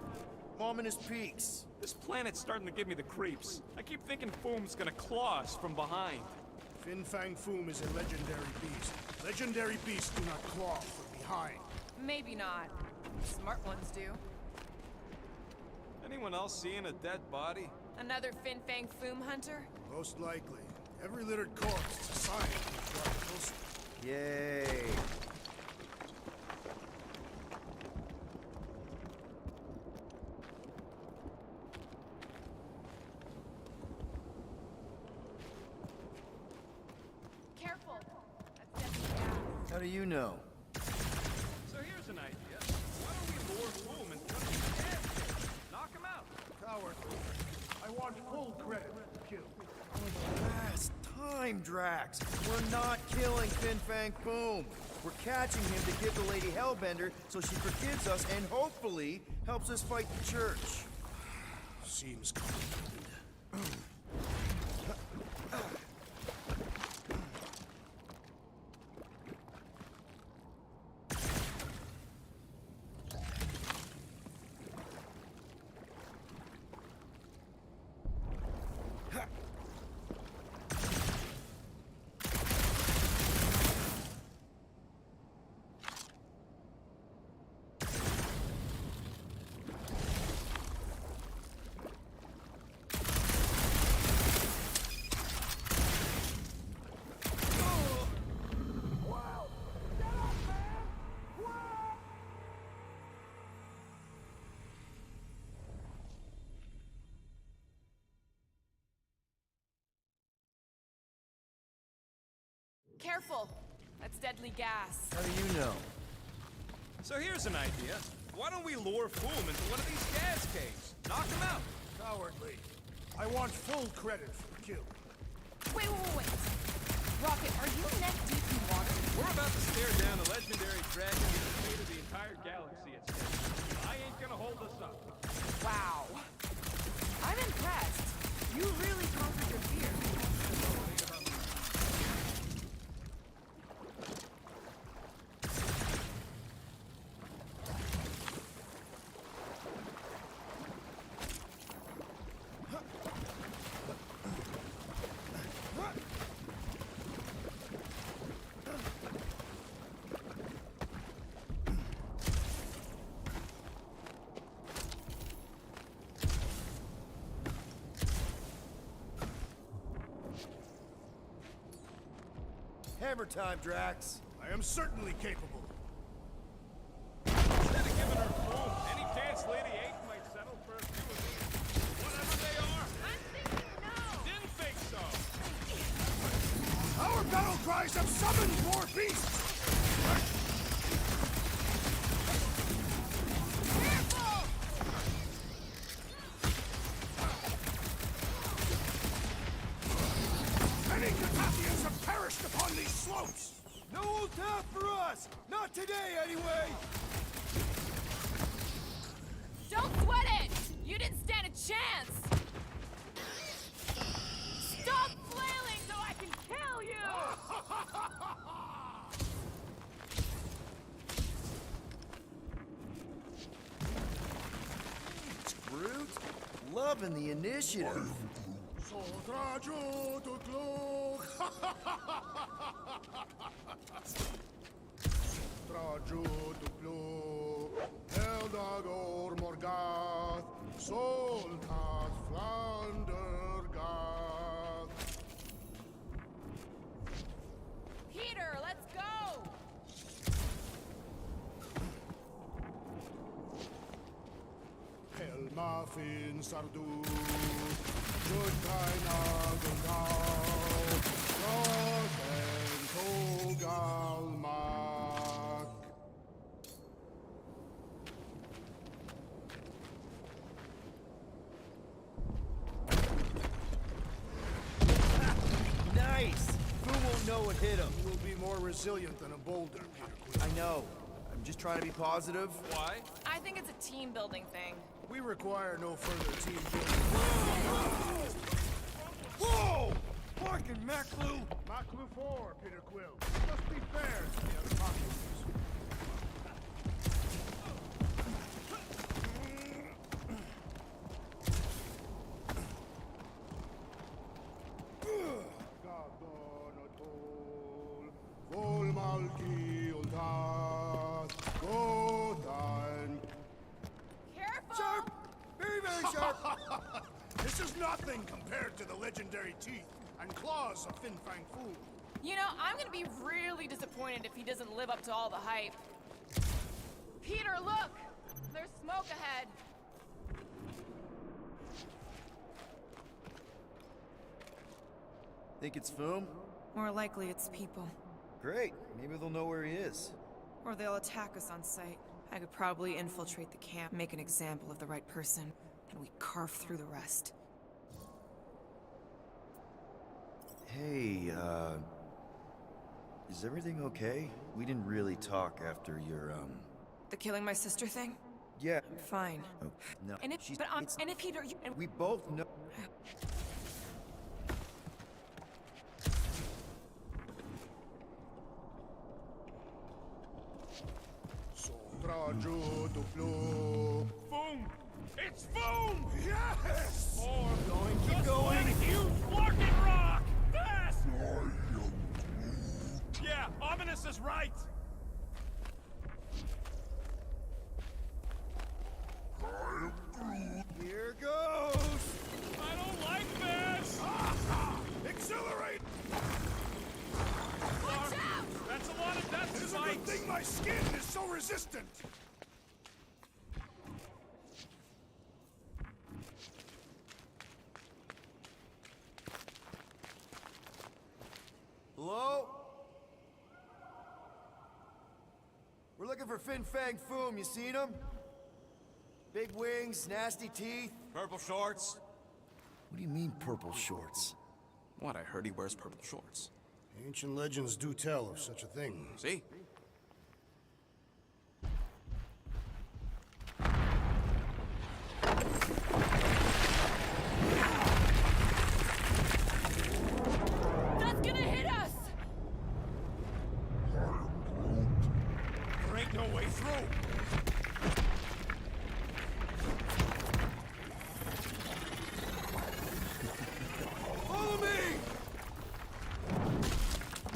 ominous peaks. This planet's starting to give me the creeps. I keep thinking Foom's gonna claw us from behind. Fin Fang Foom is a legendary beast. Legendary beasts do not claw from behind. Maybe not. Smart ones do. Anyone else seeing a dead body? Another Fin Fang Foom hunter? Most likely. Every littered corpse is a sign to draw closer. Yay. Careful! That's definitely gas. How do you know? So here's an idea. Why don't we lure Foom into one of these gas cages? Knock him out. Coward. I want full credit for the kill. Last time, Drax. We're not killing Fin Fang Foom. We're catching him to give the Lady Hellbender so she forgives us and hopefully helps us fight the church. Seems complicated. Careful! That's deadly gas. How do you know? So here's an idea. Why don't we lure Foom into one of these gas caves? Knock him out. Cowardly. I want full credit for the kill. Wait. Rocket, are you neck deep in water? We're about to stare down a legendary dragon with the fate of the entire galaxy at stake. I ain't gonna hold us up. Wow. I'm impressed. You really conquered your fear. Hammer time, Drax. I am certainly capable. Instead of giving her food, any chance Lady H might settle for a few of these? Whatever they are. I'm thinking no. Didn't think so. Our battle cries have summoned more beasts! Careful! Many Catathians have perished upon these slopes! No Zotac for us! Not today, anyway! Don't sweat it! You didn't stand a chance! Stop flailing so I can kill you! Groot, loving the initiative. Eldagor Morgath, Soltas Flandergath. Peter, let's go! Helmafin Sardu, Judkaina Gundao, Rosen Togalmak. Nice! Who won't know what hit him? You will be more resilient than a boulder, Peter Quill. I know. I'm just trying to be positive. Why? I think it's a team building thing. We require no further team building. Whoa! Fucking Maclu! Maclu 4, Peter Quill. Just be fair to the other populace. Careful! Very, very sharp! This is nothing compared to the legendary teeth and claws of Fin Fang Foom. You know, I'm gonna be really disappointed if he doesn't live up to all the hype. Peter, look! There's smoke ahead. Think it's Foom? More likely it's people. Great. Maybe they'll know where he is. Or they'll attack us on sight. I could probably infiltrate the camp, make an example of the right person, and we carve through the rest. Hey, is everything okay? We didn't really talk after your, The killing my sister thing? Yeah. I'm fine. Oh, no. And if, she's- but it's- and if Peter, you, and we both know. Boom! It's boom! Yes! Or Keep going! huge fucking rock! Fast! Yeah, Ominous is right! Here goes! I don't like this! Accelerate! watch out! That's a lot of death It is a good thing my skin is so resistant! Hello? We're looking for Fin Fang Foom. You seen him? Big wings, nasty teeth. Purple shorts? What do you mean, purple shorts? What, I heard he wears purple shorts. Ancient legends do tell of such a thing. See? That's gonna hit us! There ain't no way through! Follow me!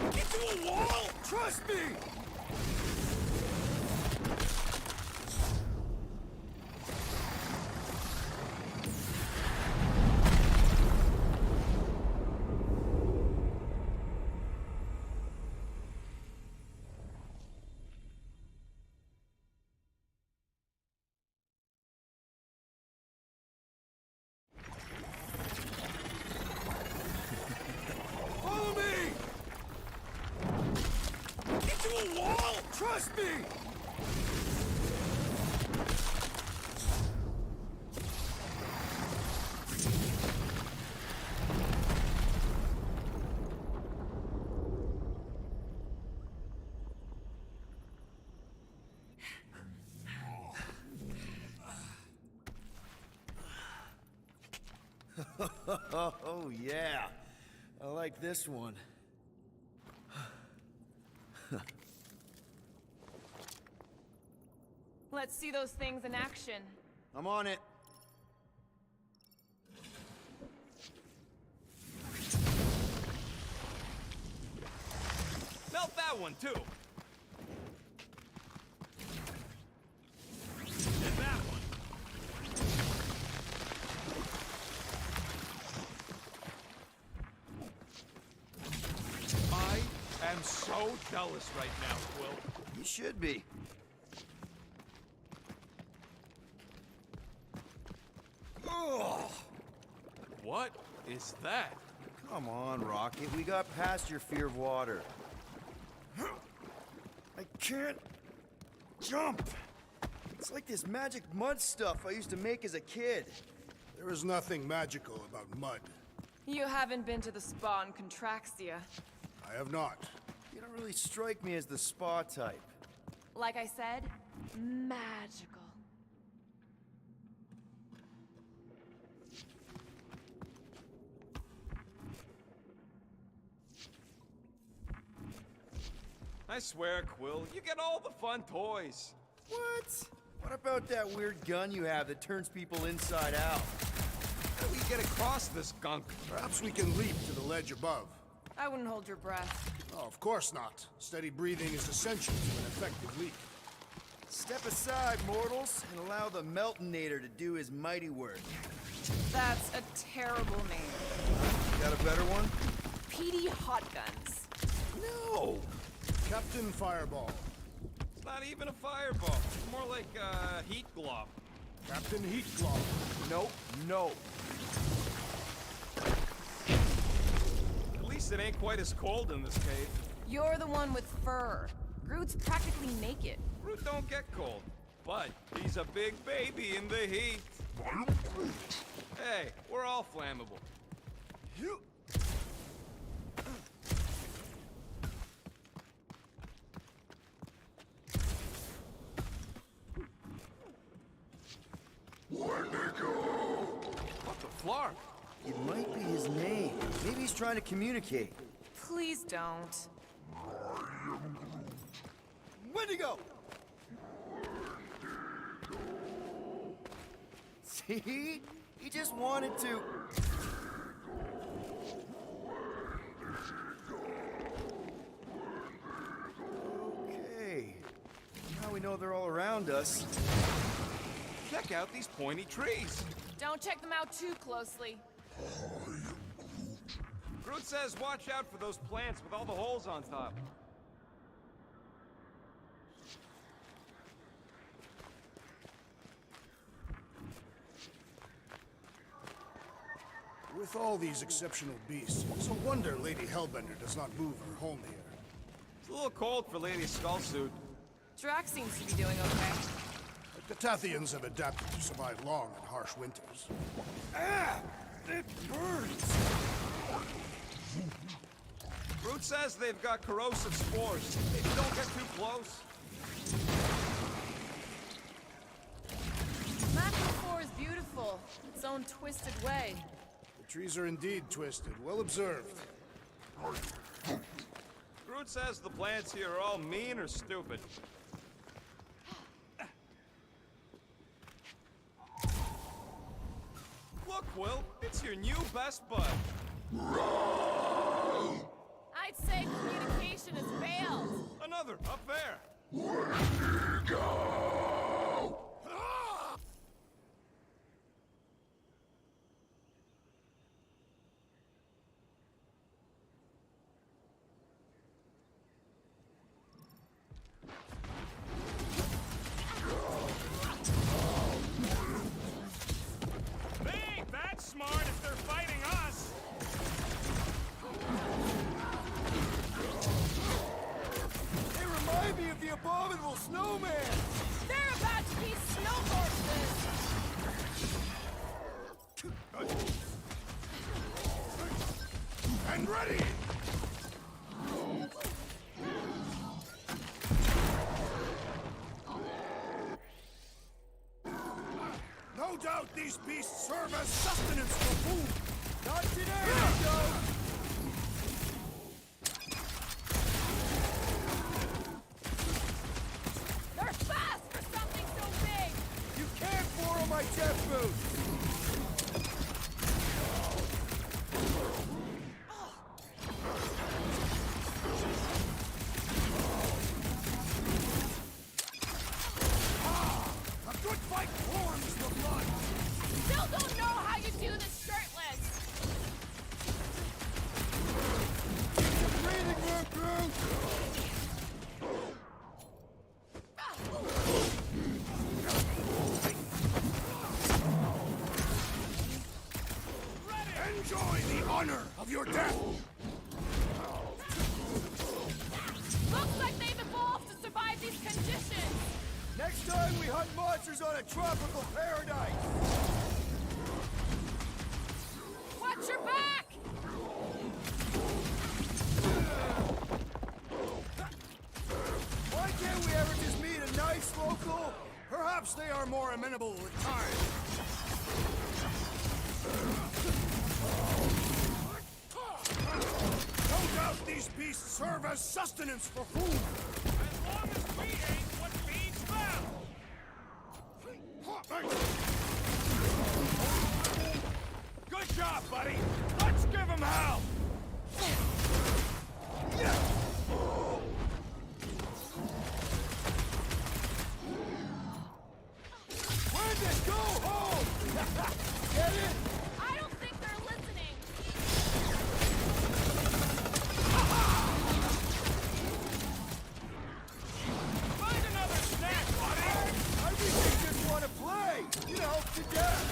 Into a wall! Trust me! Oh, yeah. I like this one. Let's see those things in action. I'm on it. Melt that one, too. And that one. I am so jealous right now, Quill. You should be. Ugh. What is that? Come on, Rocket. We got past your fear of water. I can't jump. It's like this magic mud stuff I used to make as a kid. There is nothing magical about mud. You haven't been to the spa in Contraxia. I have not. You don't really strike me as the spa type. Like I said, magical. I swear, Quill, you get all the fun toys. What? What about that weird gun you have that turns people inside out? How do we get across this gunk? Perhaps we can leap to the ledge above. I wouldn't hold your breath. Oh, of course not. Steady breathing is essential to an effective leap. Step aside, mortals, and allow the Meltonator to do his mighty work. That's a terrible name. Got a better one? PD Hot Guns. No! Captain Fireball. It's not even a fireball. It's more like a heat glove. Captain Heat Glove. Nope, no. At least it ain't quite as cold in this cave. You're the one with fur. Groot's practically naked. Groot don't get cold, but he's a big baby in the heat. Hey, we're all flammable. You. What the flark? It might be his name. Maybe he's trying to communicate. Please don't. Wendigo! See? He just wanted to... Okay. Now we know they're all around us. Check out these pointy trees. Don't check them out too closely. Groot says watch out for those plants with all the holes on top. With all these exceptional beasts, it's a wonder Lady Hellbender does not move her home here. It's a little cold for Lady Skullsuit. Drax seems to be doing okay. The Tathians have adapted to survive long and harsh winters. Ah! It burns! Groot says they've got corrosive spores. Maybe don't get too close. Map 4 is beautiful. Its own twisted way. The trees are indeed twisted. Well observed. Groot says the plants here are all mean or stupid. Look, Will, it's your new best bud. I'd say communication has failed. Another, up there. They ain't that smart if they're fighting us. They remind me of the abominable snowman! They're about to be snow horses! And ready! No doubt these beasts serve as sustenance for food! Not today, Joe! They're fast for something so big! You can't borrow my jet boots! A good fight warms the blood! Still don't know how you do this shirtless! Breathing room, Groot! Enjoy the honor of your death! Looks like they've evolved to survive these conditions! Next time we hunt monsters on a tropical paradise! Watch your back! Why can't we ever just meet a nice local? Perhaps they are more amenable with time. No doubt these beasts serve as sustenance for food. As long as we ain't what feeds them! Good job, buddy. Let's give them hell. When to go home! Get it? I don't think they're listening! Find another snack, buddy! I think they just want to play! You know, to death!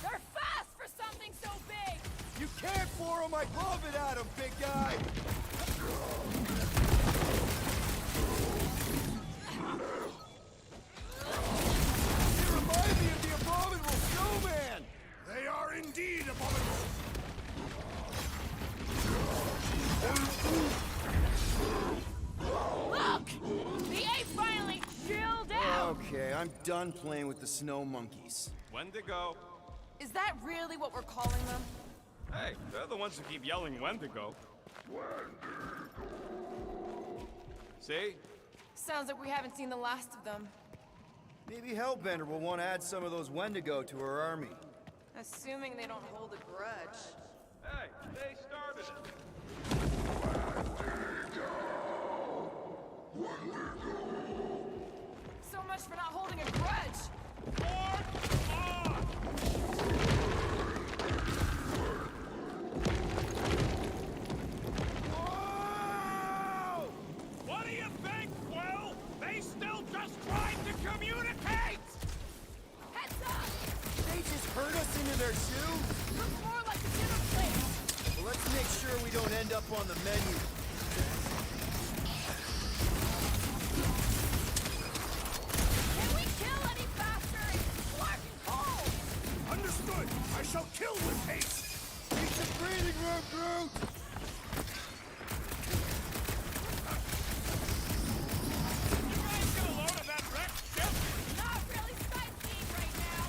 They're fast for something so big! You can't borrow my glove it at him, big guy! They remind me of the abominable snowman! They are indeed abominable. Look! The ape finally chilled out! Okay, I'm done playing with the snow monkeys. Wendigo. Is that really what we're calling them? Hey, they're the ones who keep yelling Wendigo. See? Sounds like we haven't seen the last of them. Maybe Hellbender will want to add some of those Wendigo to her army. Assuming they don't hold a grudge. Hey, they started it. So much for not holding a grudge! What do you think, Quill? They still just tried to communicate! Heads up! They just hurt us into their shoe? Looks more like a dinner plate! Well, let's make sure we don't end up on the menu. Can we kill any faster? It's fucking cold! Understood. I shall kill with haste. Need some breathing room, Groot! You guys get a load of that wrecked ship? Not really sightseeing right now!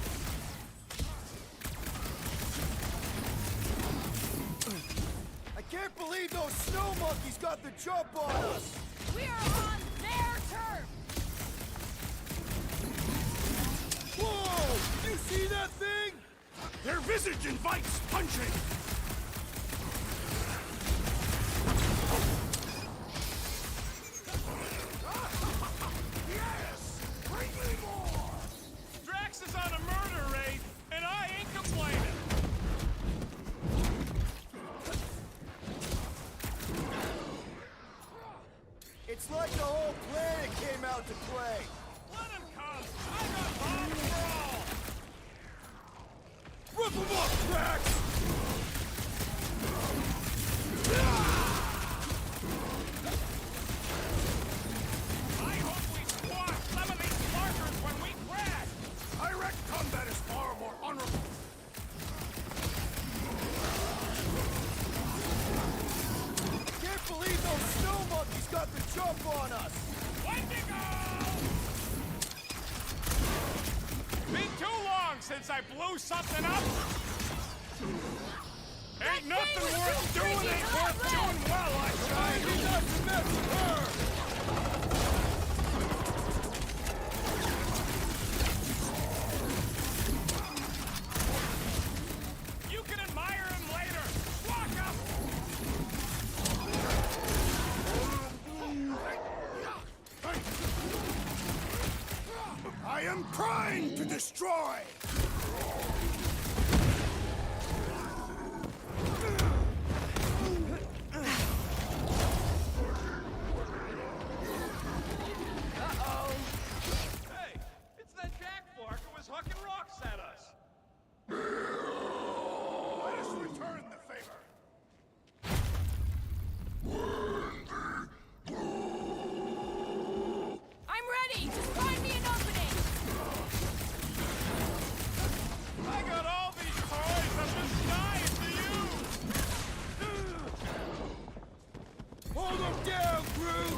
I can't believe those snow monkeys got the jump on us! We are on their turf! Whoa! You see that thing? Their visage invites punching. Yes! Bring me more! Drax is on a murder raid, and I ain't complaining. It's like the whole planet came out to play. Let him come. I got bombs for all. Rip them up, Drax! Ah! got the jump on us! Been too long since I blew something up! Ain't nothing worth doing, ain't worth doing well, I try! You not to mess with her! You can admire him later! Walk up! I am primed to destroy! Hey, it's that Jack Flark who was hucking rocks at us. Let us return the favor! I'm ready! Just find me an opening! I got all these toys I'm just dying to use! Hold them down, crew!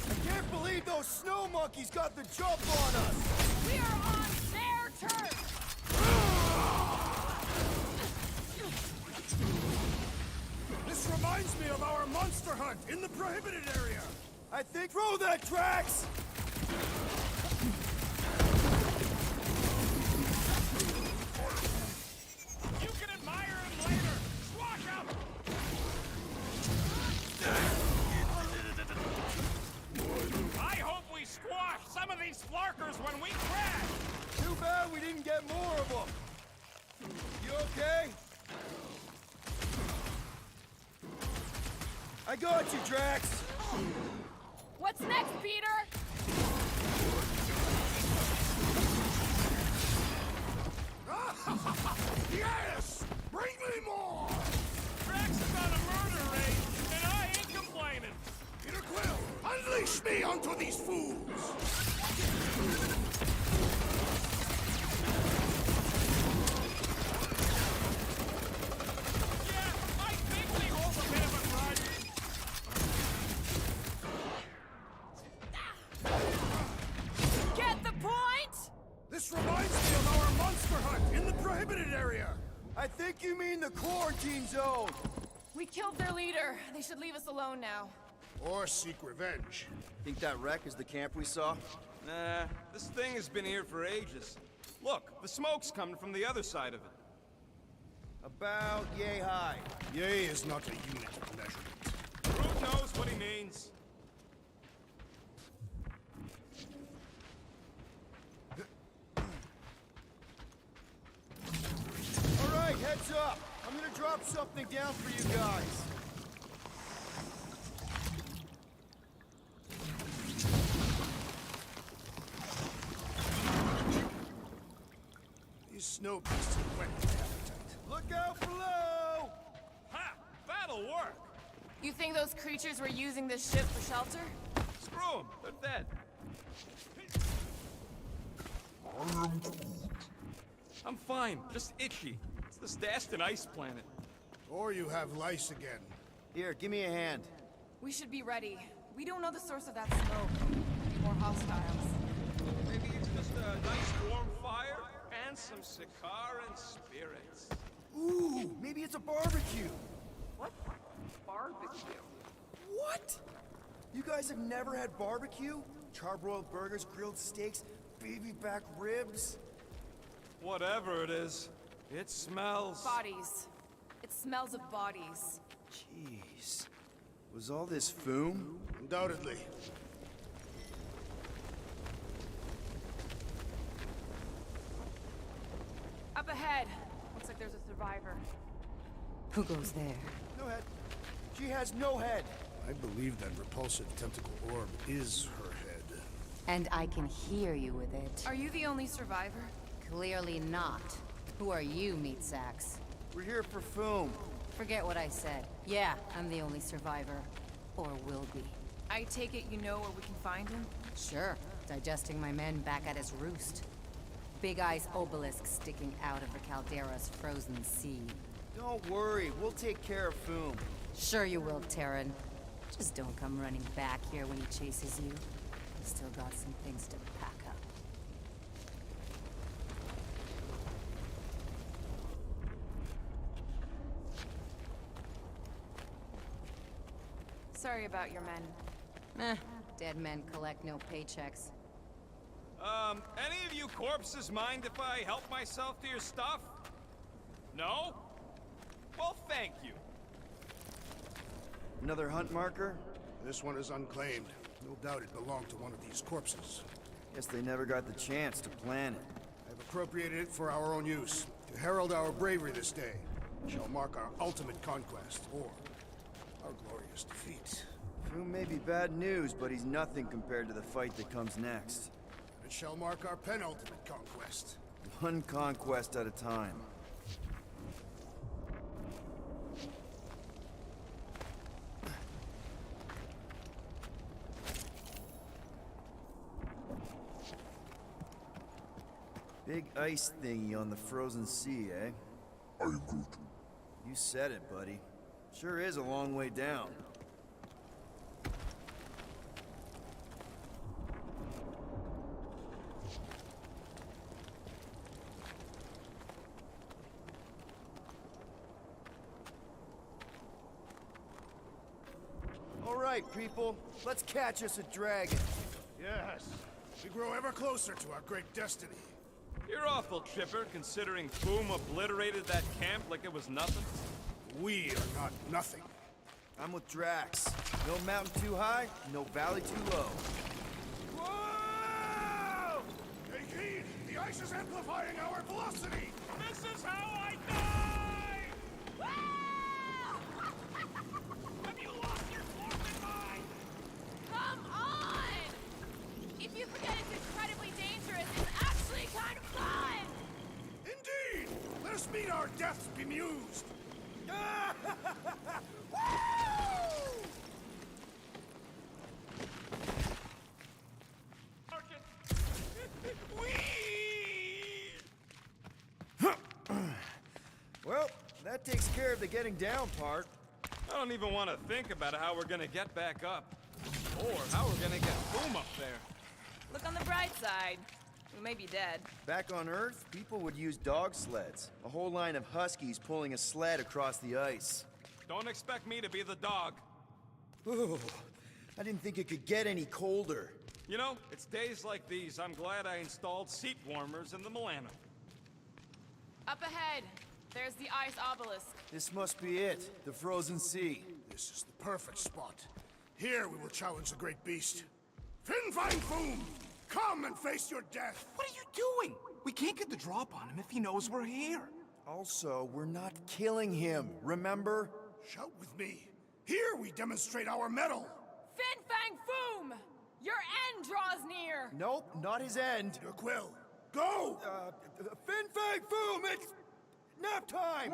I can't believe those snow monkeys got the jump on us! We are on their turf! This reminds me of our monster hunt in the prohibited area! I think throw that, Drax! You can admire him later! Squash up! I hope we squash some of these flarkers when we crash! Too bad we didn't get more of them. You okay? I got you, Drax! What's next, Peter? Yes! Bring me more! Drax is on a murder raid, and I ain't complaining. Peter Quill, unleash me onto these fools! Yeah, I think we hold a bit of a grudge. Get the point? This reminds me of our monster hunt in the prohibited area! I think you mean the quarantine zone! We killed their leader. They should leave us alone now. Or seek revenge. Think that wreck is the camp we saw? Nah, this thing has been here for ages. Look, the smoke's coming from the other side of it. About yay high. Yay is not a unit of measurement. Groot knows what he means. Alright, heads up! I'm gonna drop something down for you guys. These snow beasts are wet with appetite. Look out below! Ha! That'll work! You think those creatures were using this ship for shelter? Screw 'em, they're dead. I'm fine, just itchy. It's the Staston ice planet. Or you have lice again. Here, give me a hand. We should be ready. We don't know the source of that smoke. Maybe more hostiles. Maybe it's just a nice warm fire and some Sakaran spirits. Ooh, maybe it's a barbecue. What? Barbecue? What? You guys have never had barbecue? Charbroiled burgers, grilled steaks, baby back ribs? Whatever it is, it smells. Bodies. It smells of bodies. Jeez. Was all this foom? Undoubtedly. Up ahead. Looks like there's a survivor. Who goes there? No head. She has no head. I believe that repulsive tentacle orb is her head. And I can hear you with it. Are you the only survivor? Clearly not. Who are you, meat sacks? We're here for foom. Forget what I said. Yeah, I'm the only survivor. Or will be. I take it you know where we can find him? Sure. Digesting my men back at his roost. Big Eye's obelisk sticking out of the caldera's frozen sea. Don't worry, we'll take care of foom. Sure you will, Terran. Just don't come running back here when he chases you. He's still got some things to pack up. Sorry about your men. Dead men collect no paychecks. Any of you corpses mind if I help myself to your stuff? No? Well, thank you. Another hunt marker? This one is unclaimed. No doubt it belonged to one of these corpses. Guess they never got the chance to plan it. I've appropriated it for our own use, to herald our bravery this day. It shall mark our ultimate conquest, or our glorious defeat. Foom may be bad news, but he's nothing compared to the fight that comes next. It shall mark our penultimate conquest. One conquest at a time. Big ice thingy on the frozen sea, eh? I agree. You said it, buddy. Sure is a long way down. All right, people. Let's catch us a dragon. Yes. We grow ever closer to our great destiny. You're awful chipper, considering Boom obliterated that camp like it was nothing. We are not nothing. I'm with Drax. No mountain too high, no valley too low. Whoa! Take heed! The ice is amplifying our velocity! This is how I die! Have you lost your forfeit mind? Come on! If you forget it's incredibly dangerous, it's actually kind of fun! Indeed! Let us meet our deaths bemused! Well, that takes care of the getting down part. I don't even want to think about how we're gonna get back up. Or how we're gonna get Boom up there. Look on the bright side. We may be dead. Back on Earth, people would use dog sleds. A whole line of huskies pulling a sled across the ice. Don't expect me to be the dog. Ooh, I didn't think it could get any colder. You know, it's days like these I'm glad I installed seat warmers in the Milano. Up ahead. There's the ice obelisk. This must be it, the frozen sea. This is the perfect spot. Here we will challenge the great beast. Fin Fang Foom! Come and face your death! What are you doing? We can't get the drop on him if he knows we're here. Also, we're not killing him, remember? Shout with me. Here we demonstrate our mettle. Fin Fang Foom! Your end draws near! Nope, not his end. Your quill. Go! Fin Fang Foom, it's nap time!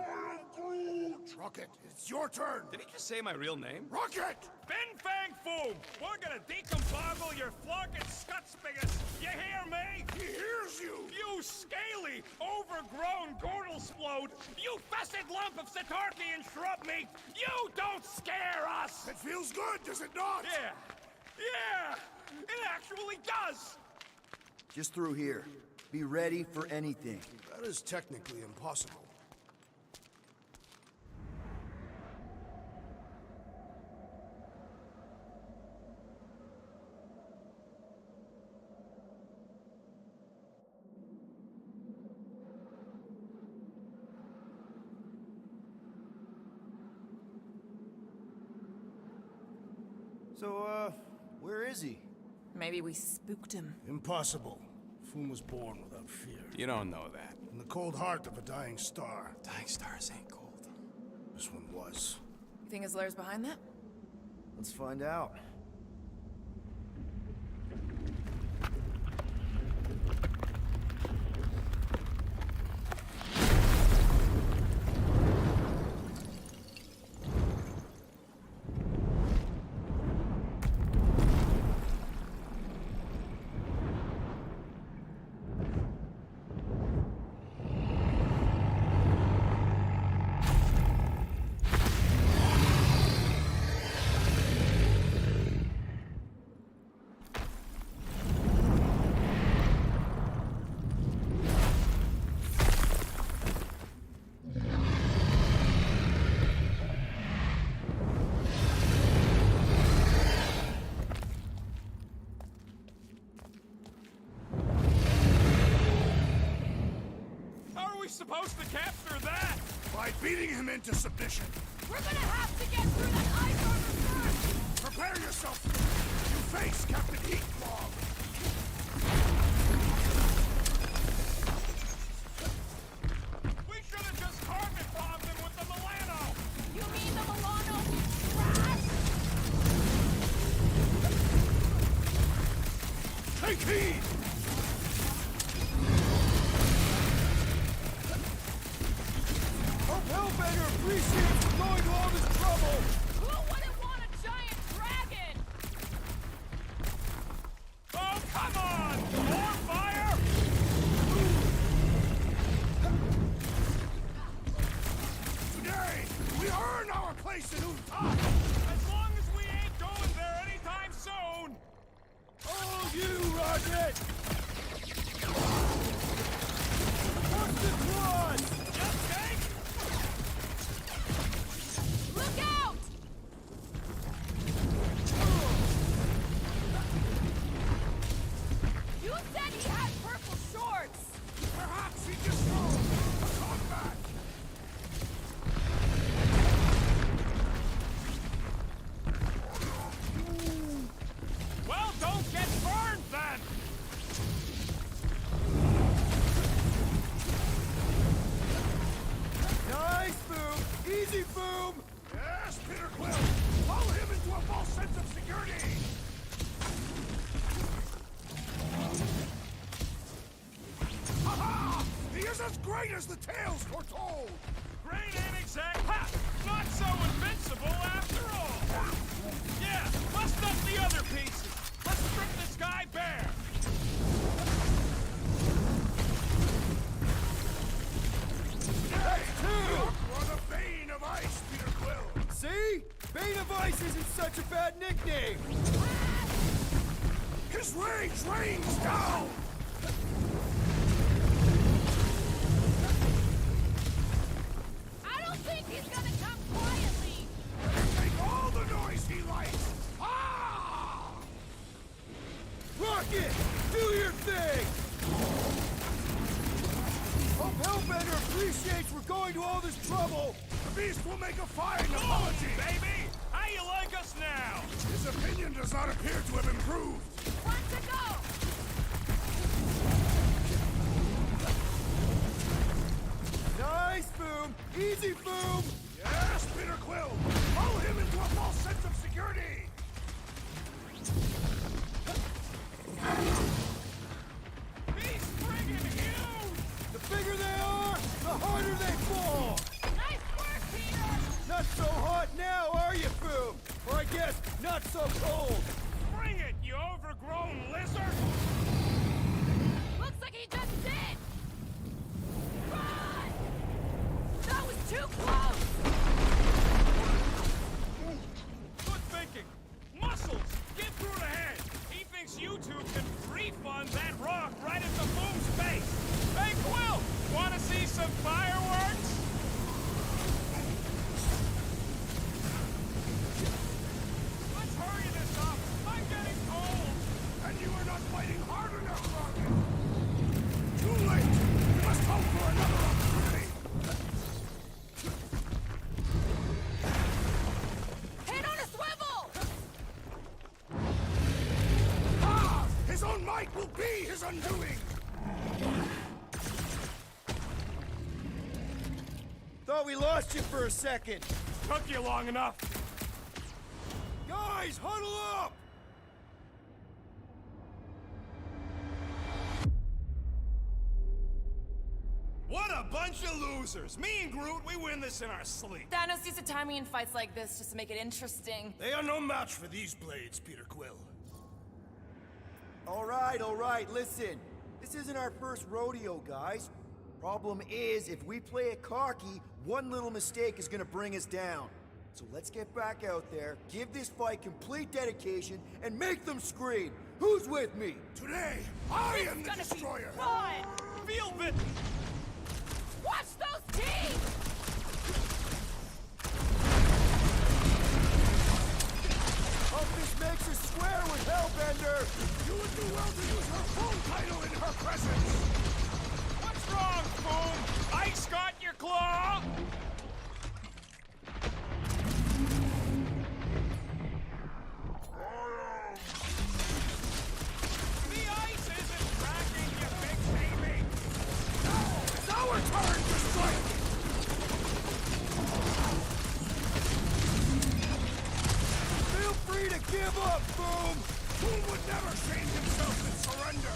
Rocket, it's your turn. Did he just say my real name? Rocket! Fin Fang Foom! We're gonna decompoggle your flunking skutspigus! You hear me? He hears you! You scaly, overgrown gordlesplode! You fessed lump of Satarthian shrub meat! You don't scare us! It feels good, does it not? Yeah! Yeah! It actually does! Just through here. Be ready for anything. That is technically impossible. So, where is he? Maybe we spooked him. Impossible. Foom was born without fear. You don't know that. In the cold heart of a dying star. Dying stars ain't cold. This one was. You think his lair's behind that? Let's find out. supposed to capture that? By beating him into submission. We're gonna have to get through that ice armor first! Prepare yourself! You face Captain Heatclaw! We should have just carpet bombed him with the Milano! You mean the Milano trash? Take heed! Hope Hellbender appreciates you going to all this trouble! Who wouldn't want a giant dragon? Oh, come on! More fire! Today, we earn our place in Zotac! As long as we ain't going there anytime soon! Oh, you, Rocket! What's the cross? Just take! Look out! You said he had purple shorts! Perhaps he just knows a combat! Well, don't get burned then! Nice, Boom! Easy, Boom! Yes, Peter Quill! Lull him into a false sense of security! Ha-ha! He is as great as the tales foretold! Great ain't exact. Ha! Not so invincible after all! Yeah, bust up the other pieces! Let's strip this guy bare! Hey, you're the Bane of Ice, Peter Quill! See? Bane of Ice isn't such a bad nickname! His rage rains down! I don't think he's gonna come quietly! Make all the noise he likes! Ah! Rocket! Do your thing! Hope Hellbender appreciates we're going to all this trouble! The Beast will make a fine apology! Baby! How you like us now? His opinion does not appear to have improved! Front to go! Nice, Boom! Easy, Boom! Yes, Peter Quill! Lull him into a false sense of security! He's friggin' huge! The bigger they are, the harder they fall! Nice work, Peter! Not so hot now, are you, Boom? Or I guess, not so cold! Bring it, you overgrown lizard! Looks like he just did! Run! That was too close! Good thinking! Muscles! Get through the head! He thinks you two can refund that rock right at the Boom's face! Hey, Quill! Wanna see some fireworks? Let's hurry this up! I'm getting cold! And you are not fighting hard enough, Rocket! Too late! We must hope for another opportunity! Head on a swivel! Ah! His own might will be his undoing! Thought we lost you for a second! Took you long enough! Guys, huddle up! What a bunch of losers! Me and Groot, we win this in our sleep! Thanos used to tie me in fights like this just to make it interesting. They are no match for these blades, Peter Quill. All right, listen. This isn't our first rodeo, guys. Problem is, if we play it cocky, one little mistake is gonna bring us down. So let's get back out there, give this fight complete dedication, and make them scream. Who's with me? Today, I am the destroyer! Fun! Feel bit! Watch those teeth! Hope this makes us square with Hellbender! You would do well to use her full title in her presence! What's wrong, Boom? Ice got your claw! The ice isn't cracking, you big baby! It's our turn to strike! Feel free to give up, Boom! Boom would never shame himself and surrender!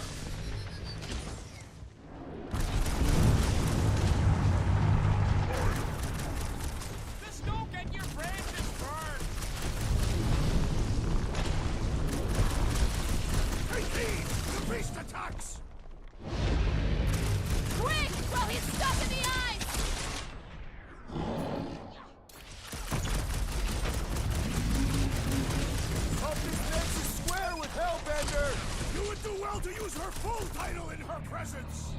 Just don't get your branches burned! Take these! The beast attacks! Quick! While he's stuck in the ice! Puppet makes you square with Hellbender! You would do well to use her full title in her presence!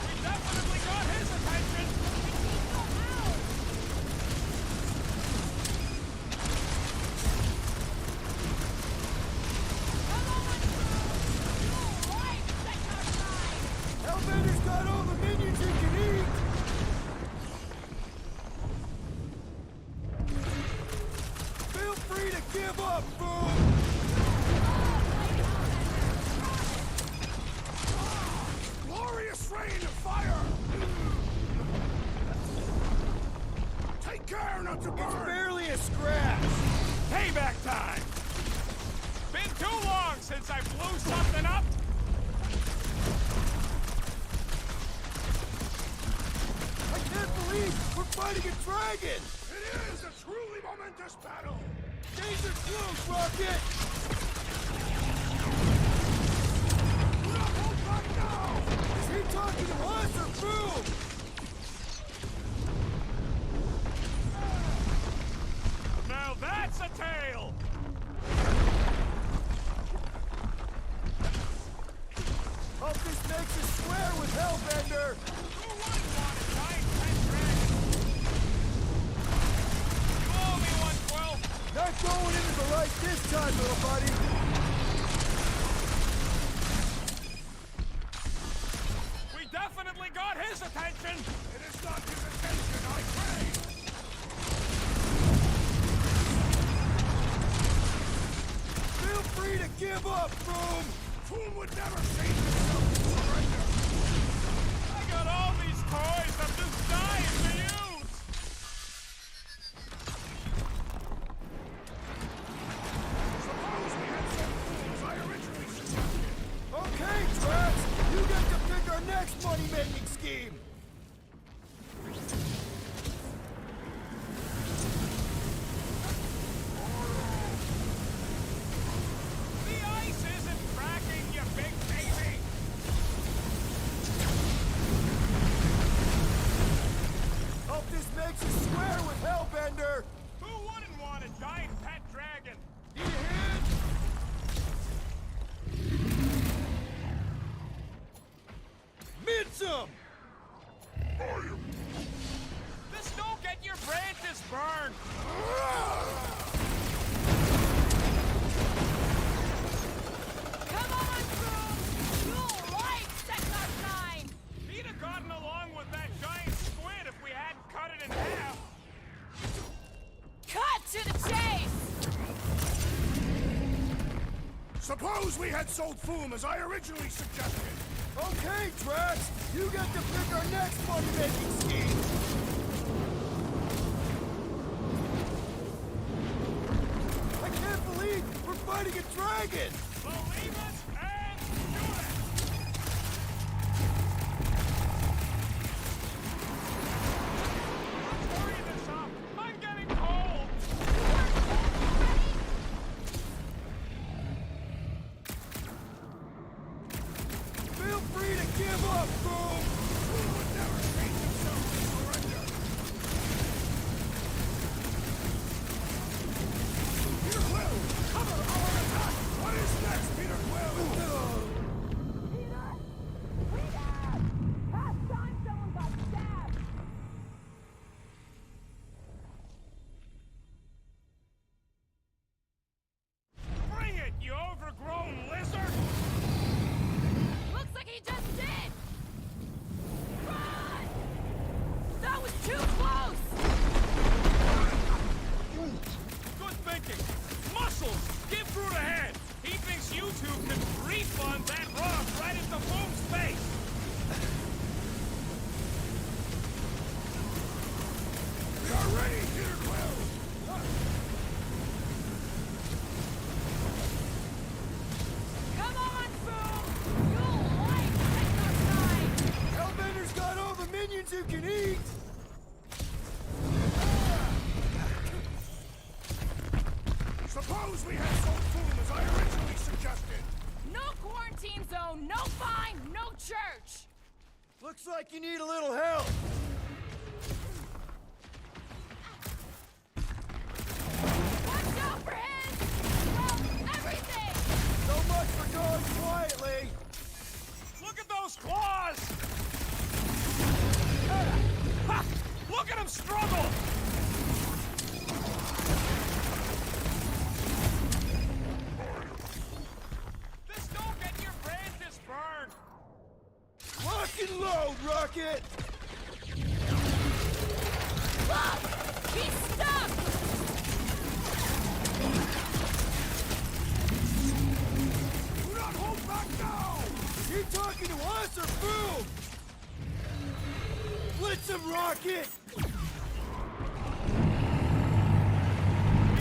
We definitely got his attention! Hellbender's got all the minions he can eat! Feel free to give up, Boom! Glorious rain of fire! Take care not to burn! It's barely a scratch! Payback time! Been too long since I blew something up! I can't believe we're fighting a dragon! It is a truly momentous battle! Danger close, Rocket! Do not hold back now! Is he talking to us or Boom? Now that's a tale! Hope this makes us square with Hellbender! Who wouldn't want a giant pet dragon? You owe me 112! Not going into the light this time, little buddy! We definitely got his attention! It is not his attention, I pray! Feel free to give up, Boom! Boom would never save himself and surrender! I got all these toys I'm just dying to use! Suppose we had some fools I originally suggested! Okay, Trax! You get to pick our next money-making scheme! The ice isn't cracking, you big baby! Hope this makes us square with Hellbender! Who wouldn't want a giant pet dragon? Need a hand? Mince 'em! Just don't get your branches burned! Come on, Boom! You'll like Sector 9! He'd have gotten along with that giant squid if we hadn't cut it in half! Cut to the chase! Suppose we had sold Foom as I originally suggested! Okay, Drax! You get to pick our next money-making scheme! I can't believe we're fighting a dragon! Believe it and do it! Hurry this up! I'm getting cold! Feel free to give up, Boom! Boom would never change himself and surrender! Peter Quill! Cover our attack! What is next, Peter Quill? Suppose we had Soul Foom as I originally suggested. No quarantine zone, no fine, no church. Looks like you need a little help. Watch out for his, well, everything. So much for going quietly. Look at those claws! Ha! Look at him struggle! This don't get your brain this burned! Lock and load, Rocket! Look! He's stuck! Do not hold back now! Is he talking to us or Boom? Blitz him, Rocket! He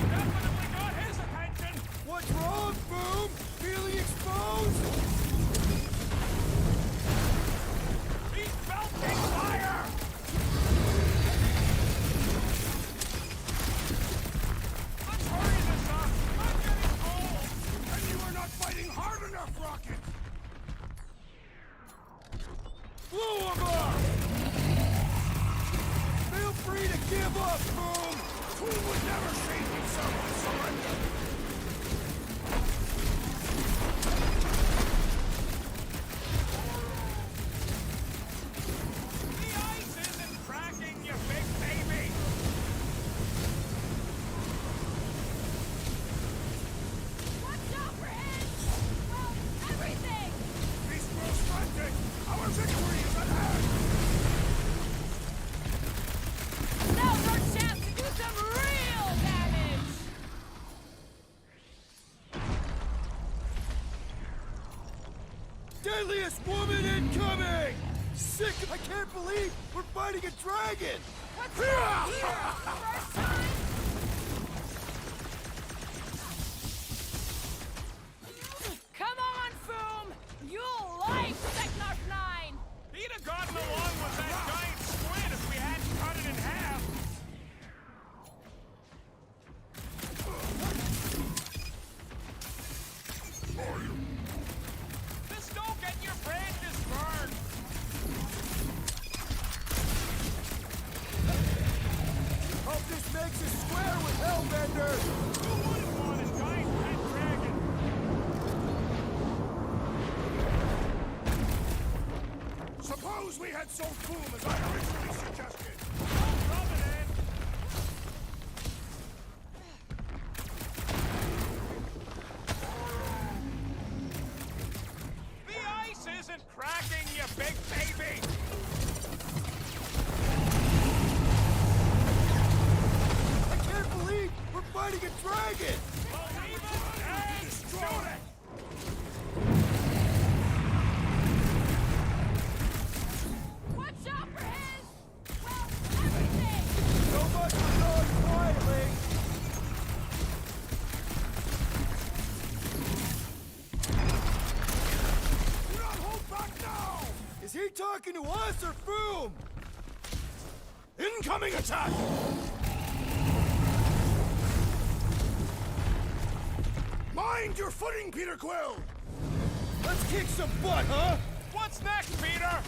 definitely got his attention! What's wrong, Boom? Feeling exposed? He's belching fire! Let's hurry this up! I'm getting cold! And you are not fighting hard enough, Rocket! Blow him up! Feel free to give up, Boom! Fool would never shame himself and surrender! The ice isn't cracking, you big baby! Watch out for his, well, everything. Beast grows frantic! Our victory is at hand! Now's our chance to do some real damage. Deadliest woman incoming! Sick! I can't believe we're fighting a dragon! What's that here? First time? Come on, Foom! You'll like Technarch 9! He'd have gotten along with that giant squid if we hadn't cut it in half! This don't get your branches burned! Hope this makes us square with Hellbender! Who wouldn't want a giant red dragon? Suppose we had Soul Foom as I originally suggested. Don't rub it in! The ice isn't cracking, you big baby! I can't believe we're fighting a dragon! Believe it and shoot it! Watch out for his, well, everything. So much for going quietly! Do not hold back now! Is he talking to us or Boom? Incoming attack! Mind your footing, Peter Quill! Let's kick some butt, huh? What's next, Peter?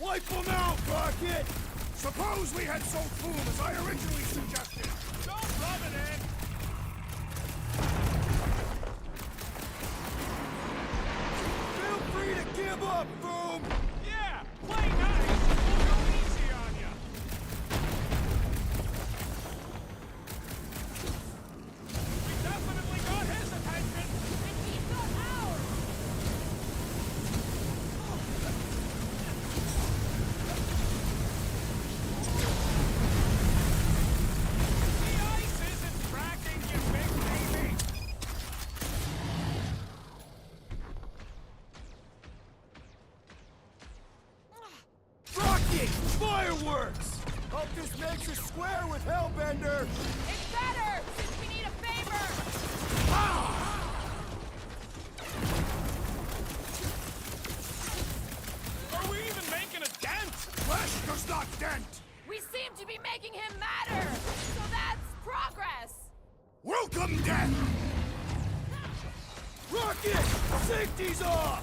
Wipe them out, Rocket! Suppose we had Soul Foom as I originally suggested. Don't rub it in! Feel free to give up, Boom! Yeah, play nice! We'll go easy on ya! We definitely got his attention! And he's got ours. The ice isn't cracking, you big baby! Rocket! Fireworks! Hope this makes us square with Hellbender! It's better, since we need a favor. Are we even making a dent? Flesh does not dent! We seem to be making him matter! So that's progress! Welcome, Death! Rocket! Safety's off!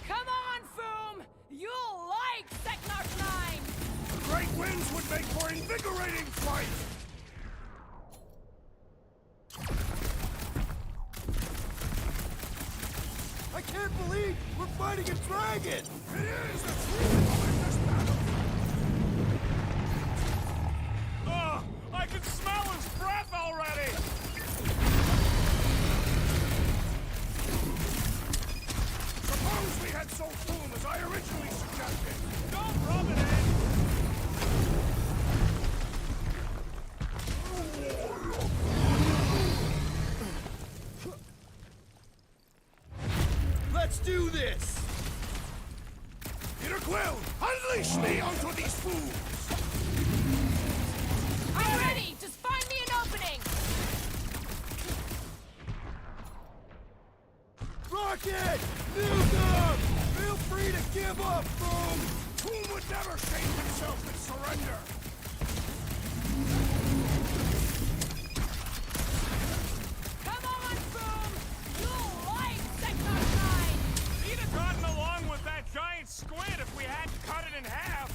Come on, Foom! You'll like Seknarf 9! Great winds would make for invigorating flight! I can't believe we're fighting a dragon! It is a truly momentous battle! Ugh! I can smell his breath already! Suppose we had so Foom as I originally suggested! Don't rub it in! Let's do this! Peter Quill, unleash me onto these fools! I'm ready! Just find me an opening! Rocket! Nuke up! Feel free to give up, Boom! Foom would never shame himself and surrender! Come on, Foom! You'll like Seknarf 9! He'd have gotten along with that giant squid if we hadn't cut it in half!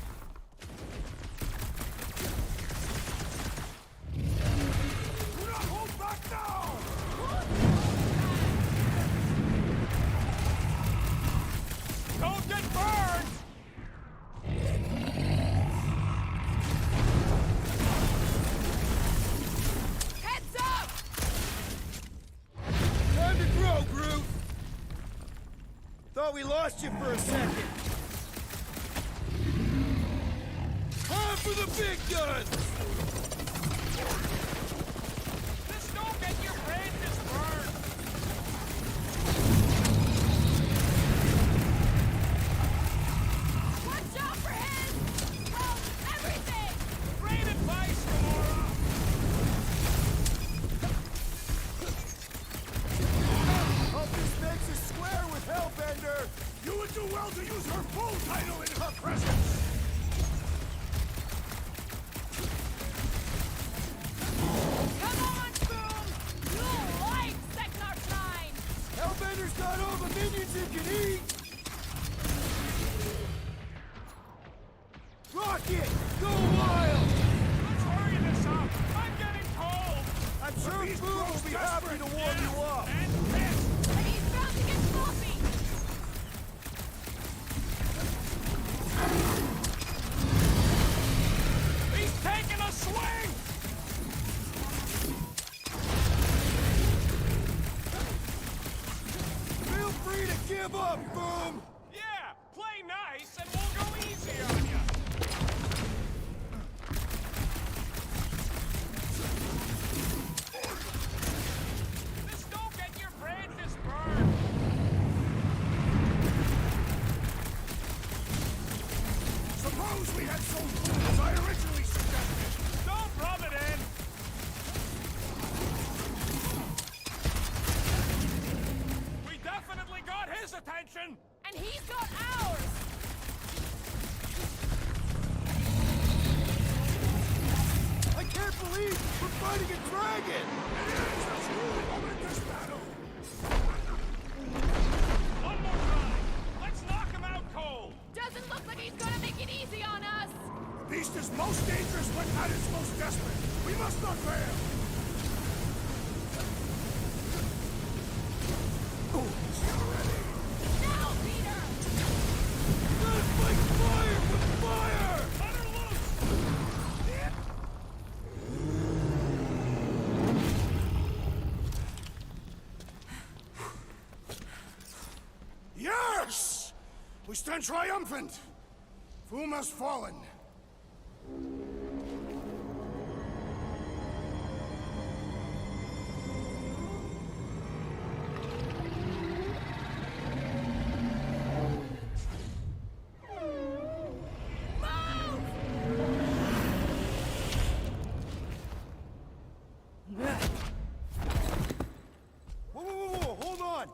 Do not hold back now! Don't get burned! Heads up! Time to grow, Groot! Thought we lost you for a second. Time for the big guns! Just don't get your branches burned! Watch out for him! Help! Everything! Great advice, Gamora! Hope this makes us square with Hellbender! You would do well to use her full title in her presence! Come on, Boom! You'll like Seknarf 9! Hellbender's got all the minions he can eat! Rocket! Go wild! Let's hurry this up! I'm getting cold! I'm sure Boom will be happy to warm you up! And pissed! And he's bound to get sloppy! He's taking a swing! Feel free to give up, Boom! Yeah, play nice and we'll go easy on you. Just don't get your branches burned. Suppose we had so Boom as I originally suggested! Don't rub it in. We definitely got his attention. And he's got ours! I can't believe we're fighting a dragon! It is a truly momentous battle! One more try. Let's knock him out cold. Doesn't look like he's gonna make it easy on us! The beast is most dangerous when at its most desperate. We must not fail! Now, Peter! Gotta fight fire with fire! Let her loose. Yes! We stand triumphant! Foom has fallen. Whoa, hold on!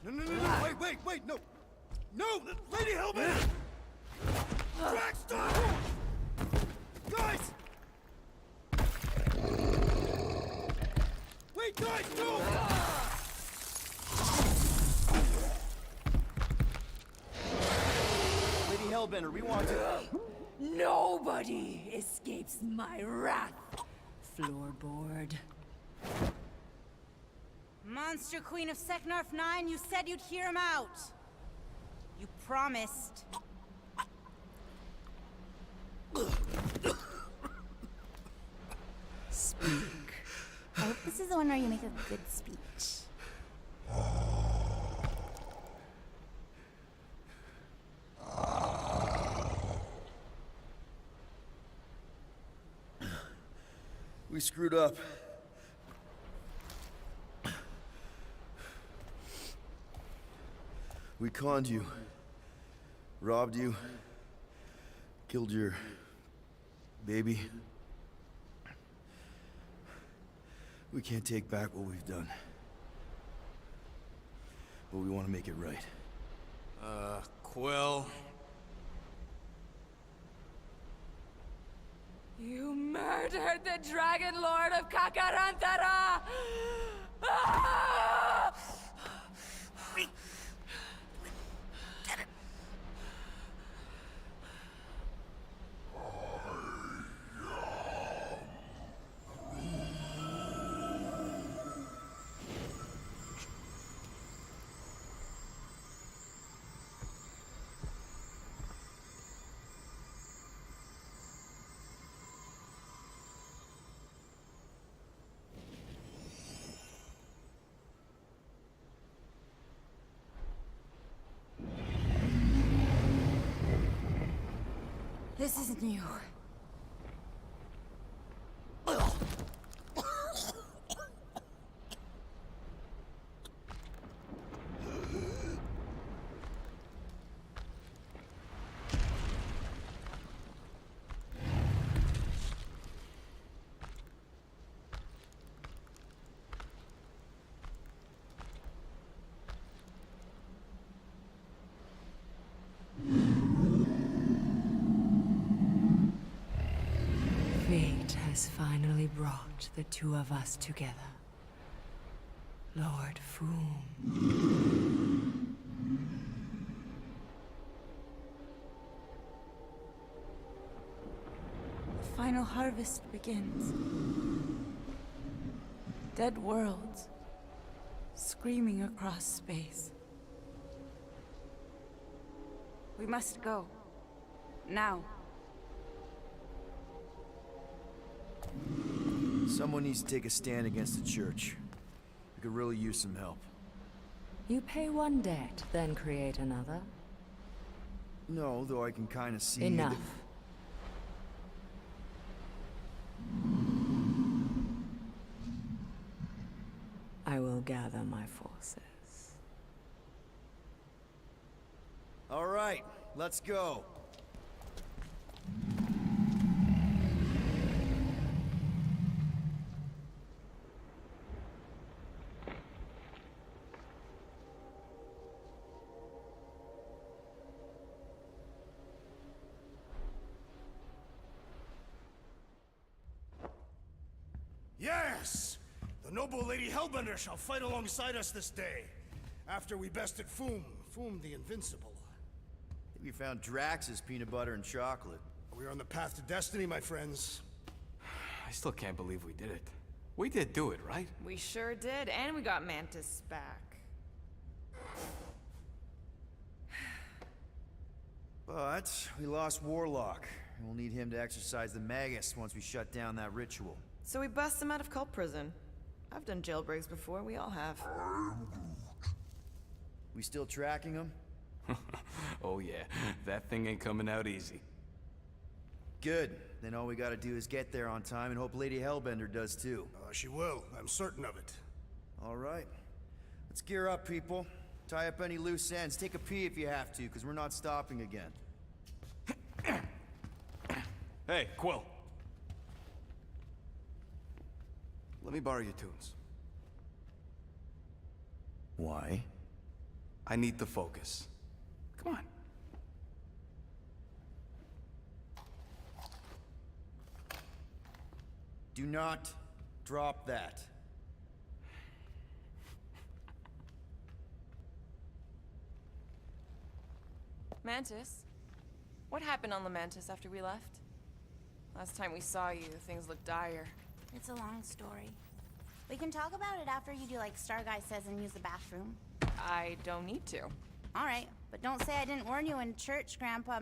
No, wait, no! No, Lady Hellbender! Drax, stop! guys do? Lady Hellbender, we want to... Nobody escapes my wrath, floorboard. Monster Queen of Seknarf 9, you said you'd hear him out. You promised. Speak. I hope this is the one where you make a good speech. We screwed up. We conned you. Robbed you. Killed your... baby. We can't take back what we've done. But we want to make it right. Quill. You murdered the Dragon Lord of Kakarantara! Ah! This isn't you. Fate has finally brought the two of us together. Lord Foom. The final harvest begins. Dead worlds, screaming across space. We must go. Now. Someone needs to take a stand against the church. We could really use some help. You pay one debt, then create another. No, though I can kind of see... Enough. I will gather my forces. All right, let's go. Yes! The noble Lady Hellbender shall fight alongside us this day. After we bested Foom the Invincible. We found Drax's peanut butter and chocolate. We are on the path to destiny, my friends. I still can't believe we did it. We did do it, right? We sure did, and we got Mantis back. But we lost Warlock, and we'll need him to exercise the Magus once we shut down that ritual. So we bust him out of cult prison. I've done jailbreaks before, we all have. We still tracking him? Oh yeah, that thing ain't coming out easy. Good. Then all we gotta do is get there on time and hope Lady Hellbender does too. She will. I'm certain of it. All right. Let's gear up, people. Tie up any loose ends. Take a pee if you have to, because we're not stopping again. Hey, Quill. Let me borrow your tunes. Why? I need to focus. Come on. Do not drop that. Lamentis. What happened on Lamentis after we left? Last time we saw you, things looked dire. It's a long story. We can talk about it after you do like Star Guy says and use the bathroom. I don't need to. All right, but don't say I didn't warn you in church, Grandpa.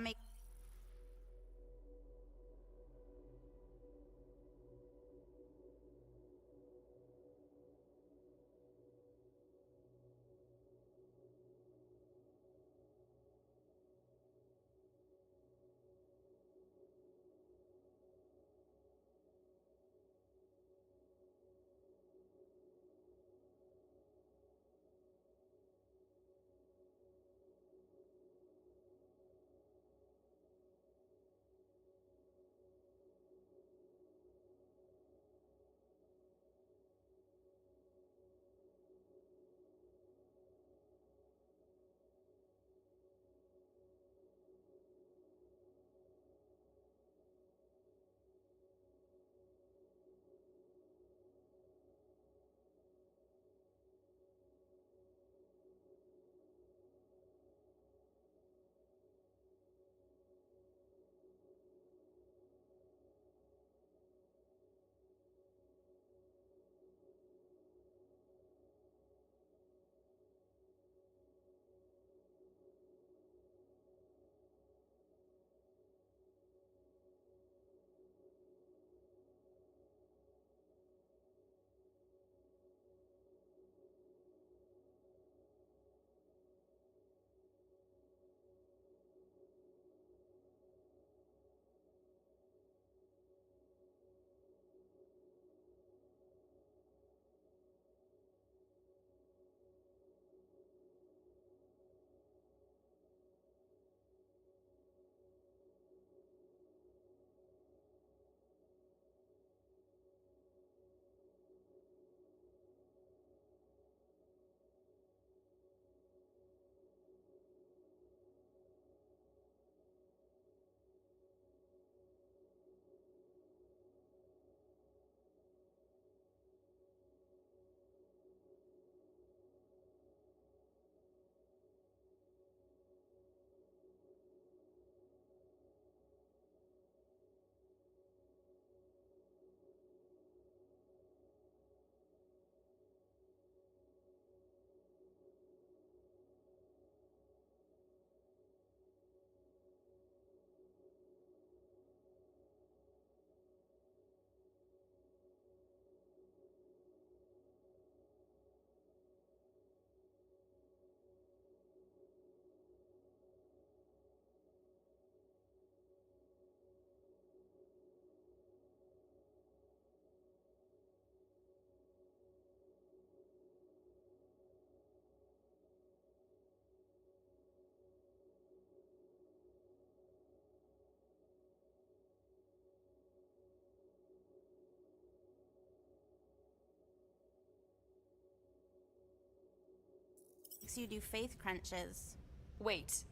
You do faith crunches. Wait,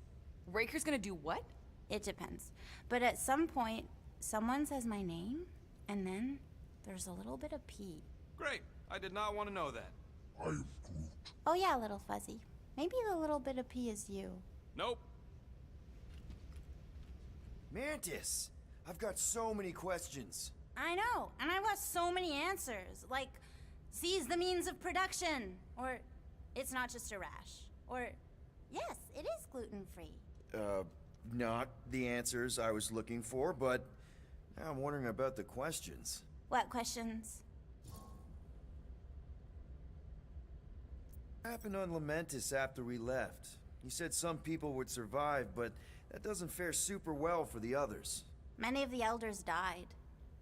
Raker's gonna do what? It depends. But at some point, someone says my name, and then there's a little bit of pee. Great. I did not want to know that. Oh yeah, little fuzzy. Maybe the little bit of pee is you. Nope. Mantis! I've got so many questions. I know, and I've got so many answers. Like, seize the means of production, or it's not just a rash, or yes, it is gluten-free. Not the answers I was looking for, but now I'm wondering about the questions. What questions? What happened on Lamentis after we left? You said some people would survive, but that doesn't fare super well for the others. Many of the elders died.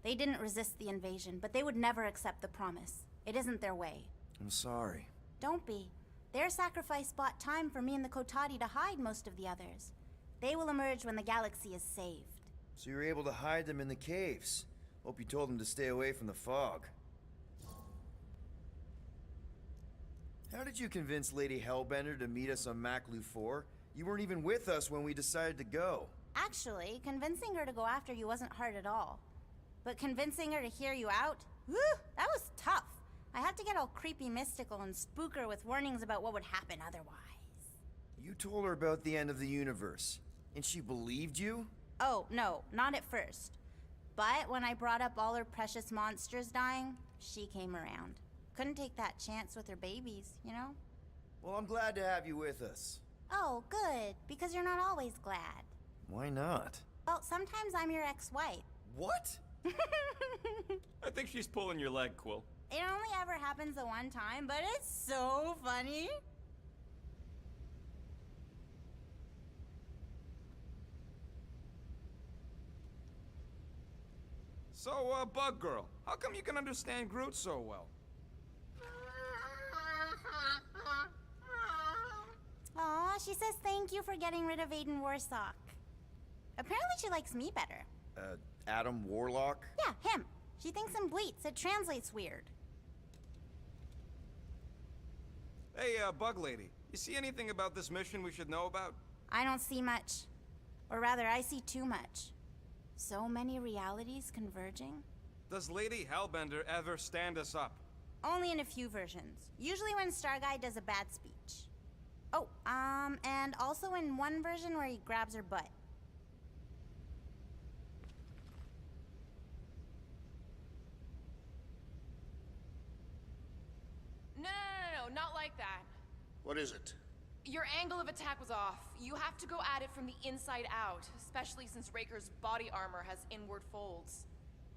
They didn't resist the invasion, but they would never accept the promise. It isn't their way. I'm sorry. Don't be. Their sacrifice bought time for me and the Kotati to hide most of the others. They will emerge when the galaxy is saved. So you were able to hide them in the caves. Hope you told them to stay away from the fog. How did you convince Lady Hellbender to meet us on Maklu 4? You weren't even with us when we decided to go. Actually, convincing her to go after you wasn't hard at all. But convincing her to hear you out? Whew, that was tough. I had to get all creepy mystical and spook her with warnings about what would happen otherwise. You told her about the end of the universe. And she believed you? Oh, no, not at first. But when I brought up all her precious monsters dying, she came around. Couldn't take that chance with her babies, you know? Well, I'm glad to have you with us. Oh, good, because you're not always glad. Why not? Well, sometimes I'm your ex-wife. What? I think she's pulling your leg, Quill. It only ever happens the one time, but it's so funny. So, Bug Girl, how come you can understand Groot so well? Aw, she says thank you for getting rid of Aiden Warsock. Apparently she likes me better. Adam Warlock? Yeah, him. She thinks I'm bleats. It translates weird. Hey, Bug Lady, you see anything about this mission we should know about? I don't see much. Or rather, I see too much. So many realities converging. Does Lady Hellbender ever stand us up? Only in a few versions. Usually when Star Guy does a bad speech. Oh, and also in one version where he grabs her butt. No, not like that. What is it? Your angle of attack was off. You have to go at it from the inside out, especially since Raker's body armor has inward folds.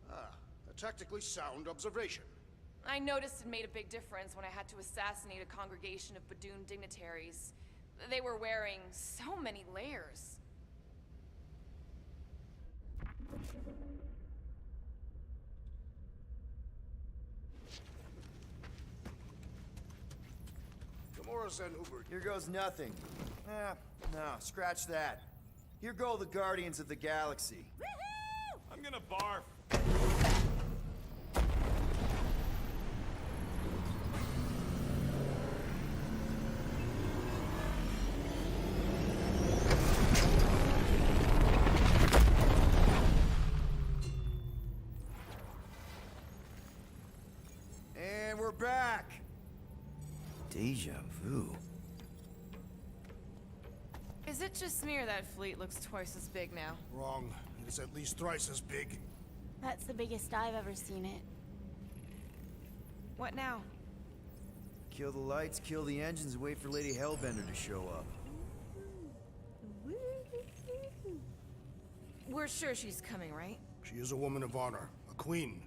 Ah, a tactically sound observation. I noticed it made a big difference when I had to assassinate a congregation of Badoon dignitaries. They were wearing so many layers. Here goes nothing. No, scratch that. Here go the Guardians of the Galaxy. I'm gonna barf. And we're back. Deja vu. Is it just me or that fleet looks twice as big now? Wrong. It is at least thrice as big. That's the biggest I've ever seen it. What now? Kill the lights, kill the engines, and wait for Lady Hellbender to show up. We're sure she's coming, right? She is a woman of honor, a queen.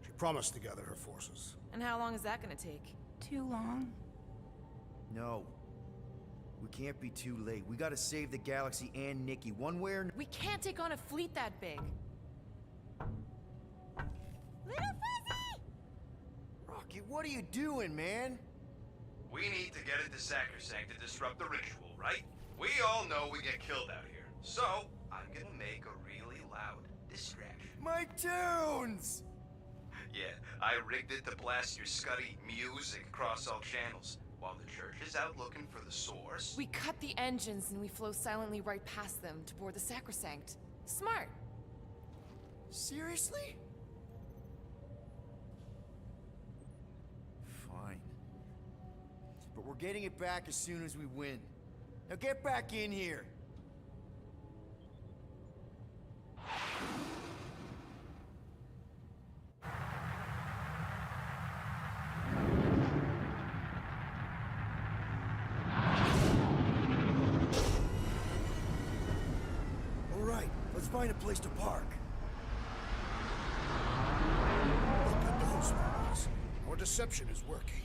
She promised to gather her forces. And how long is that gonna take? Too long. No. We can't be too late. We gotta save the galaxy and Nikki, one way or another. We can't take on a fleet that big. Little Fuzzy! Rocky, what are you doing, man? We need to get into Sacrosanct to disrupt the ritual, right? We all know we get killed out here. So, I'm gonna make a really loud distraction. My tunes! Yeah, I rigged it to blast your scuddy music across all channels, while the church is out looking for the source. We cut the engines and we flow silently right past them to board the Sacrosanct. Smart. Seriously? Fine. But we're getting it back as soon as we win. Now get back in here. Find a place to park. Look at those boys. Our deception is working.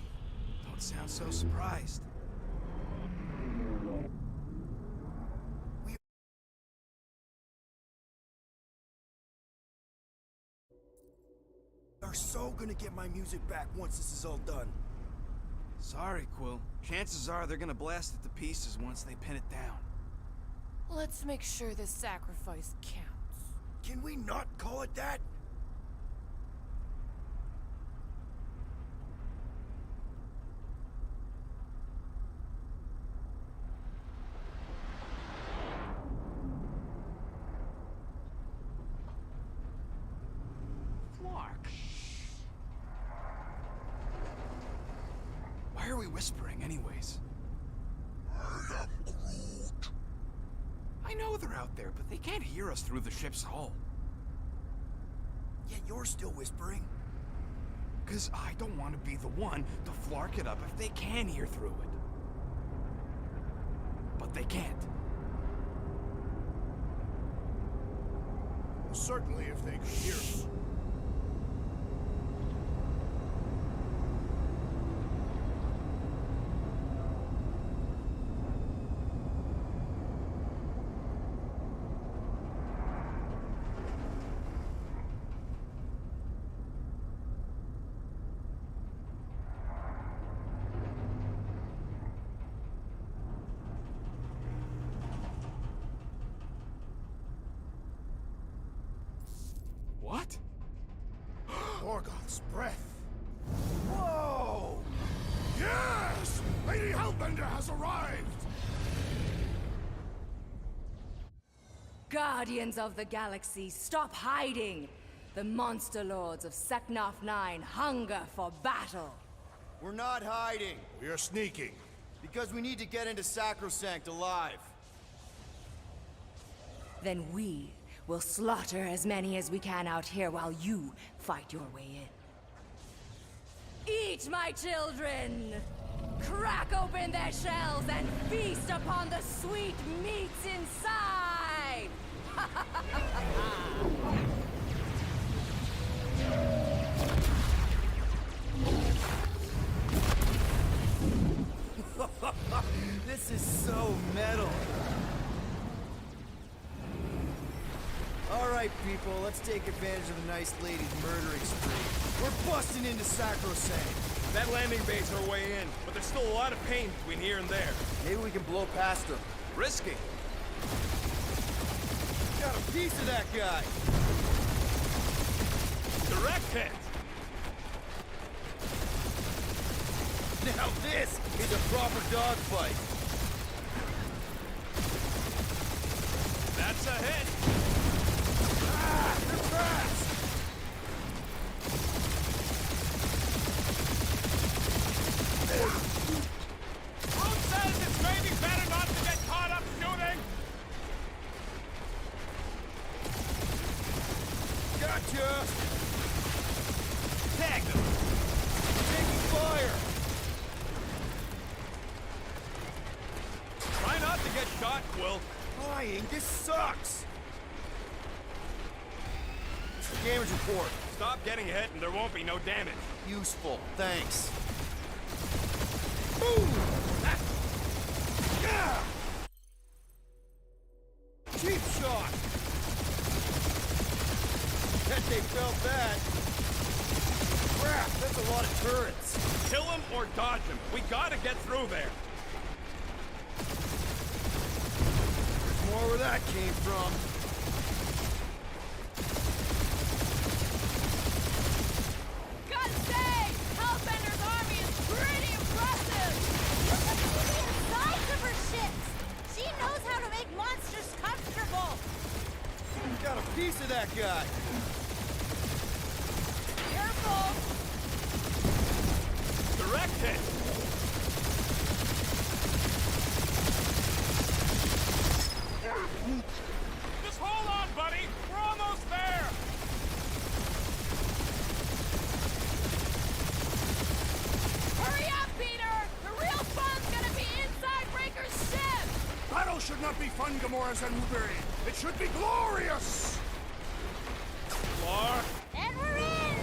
Don't sound so surprised. We are so gonna get my music back once this is all done. Sorry, Quill. Chances are they're gonna blast it to pieces once they pin it down. Let's make sure this sacrifice counts. Can we not call it that? Clark. Why are we whispering anyways? I am Groot. I I know they're out there, but they can't hear us through the ship's hull. Yet you're still whispering. Because I don't want to be the one to flark it up if they can hear through it. But they can't. Well, certainly if they could hear us. What? Morgoth's breath. Whoa! Yes! Lady Hellbender has arrived! Guardians of the Galaxy, stop hiding! The monster lords of Seknarf 9 hunger for battle. We're not hiding. We are sneaking. Because we need to get into Sacrosanct alive. Then we will slaughter as many as we can out here while you fight your way in. Eat, my children! Crack open their shells and feast upon the sweet meats inside! This is so metal. All right, people, let's take advantage of the nice lady's murdering spree. We're busting into Sacrosanct. That landing bay's our way in, but there's still a lot of pain between here and there. Maybe we can blow past them. Risky. Got a piece of that guy. Direct hit. Now this is a proper dogfight. That's a hit. Ah! They're fast! Root says it's maybe better not to get caught up shooting. Gotcha! Tag them. Taking fire! Try not to get shot, Quill. Flying, this sucks! Damage report. Stop getting hit and there won't be no damage. Useful, thanks. Boom! Yeah! Cheap shot! Bet they felt that. Crap, that's a lot of turrets. Kill him or dodge him. We gotta get through there. There's more where that came from. Gotta say, Hellbender's army is pretty impressive! Look at the size of her ships! She knows how to make monsters comfortable! Got a piece of that guy. Careful! Direct hit. Just hold on, buddy. We're almost there. Hurry up, Peter! The real fun's gonna be inside Raker's ship! Battle should not be fun, Gamora Zanubiri. It should be glorious! Clark. And we're in!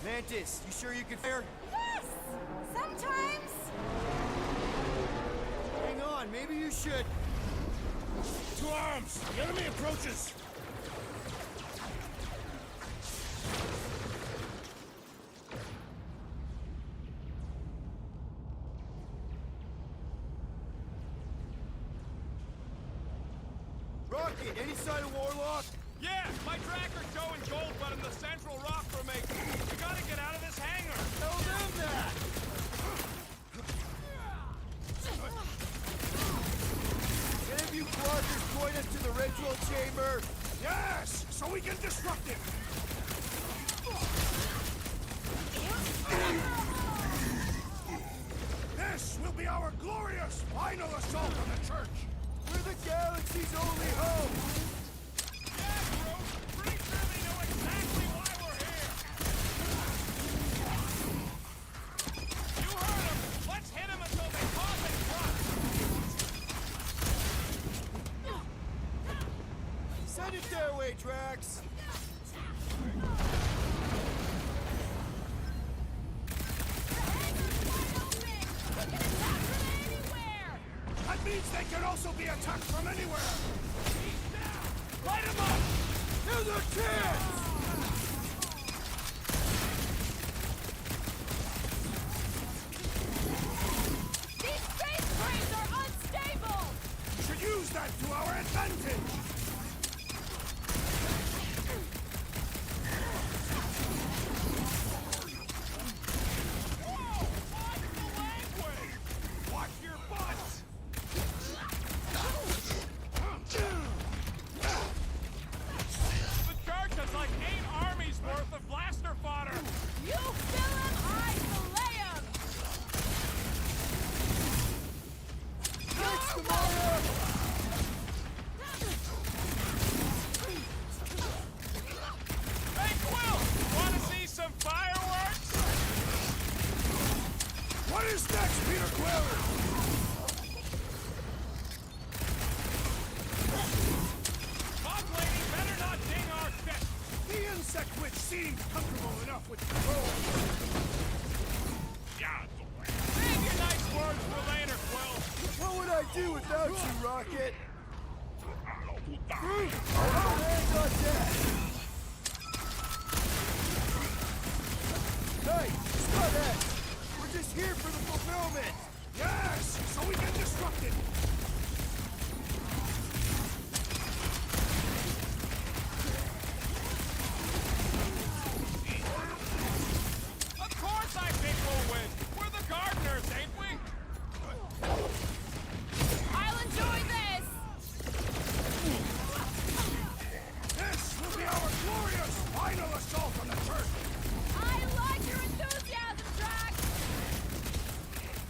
Mantis, you sure you can fire? Yes! Sometimes! Hang on, maybe you should. To arms! The enemy approaches! Rocket, any sign of Warlock? Yeah, my tracker's showing gold, but in the central rock formation. We gotta get out of this hangar. Tell them that! Any of you Clarkers point us to the ritual chamber? Yes! So we can disrupt it! This will be our glorious final assault on the church! We're the galaxy's only hope! Yeah, bro! Pretty sure they know exactly why we're here! You heard them! Let's hit them until they pop and drop! Send it their way, Drax! That means they can also be attacked from anywhere! He's down! Light him up! Here's our chance! These space cranes are unstable! We should use that to our advantage! Whoa! Watch the language! Watch your butts! The church has like 8 armies worth of blaster fodder! You fill 'em, I fillet 'em! Thanks, Gamora! Hey, Quill! Wanna see some fireworks? What is next, Peter Quill? Bob Lady better not ding our shit! The insect witch seems comfortable enough with control. Save your nice words for later, Quill! What would I do without you, Rocket? Groot, all hands on deck! Hey, Scarlet! We're just here for the fulfillment! Yes, so we can disrupt it! Of course I think we'll win! We're the gardeners, ain't we? I'll enjoy this! This will be our glorious final assault on the church! I like your enthusiasm, Drax!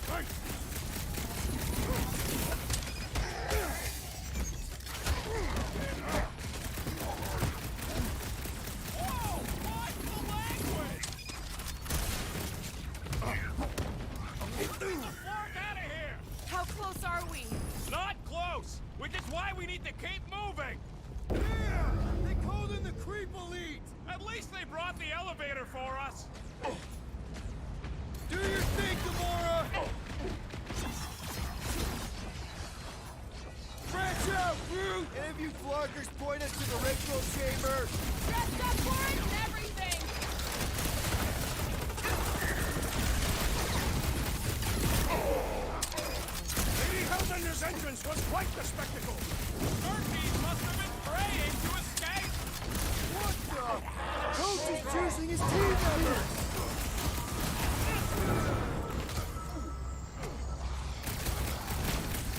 Right. Whoa! Watch the language! Get the fork out of here! How close are we? Not close! Which is why we need to keep moving! Yeah! They called in the Creep Elite! At least they brought the elevator for us! Do your thing, Gamora! Branch out, Groot! And if you floggers point us to the ritual chamber... Dressed up for it and everything! Lady Hellbender's entrance was quite the spectacle! Turkeys must have been praying to escape! What the? Coach is choosing his team members!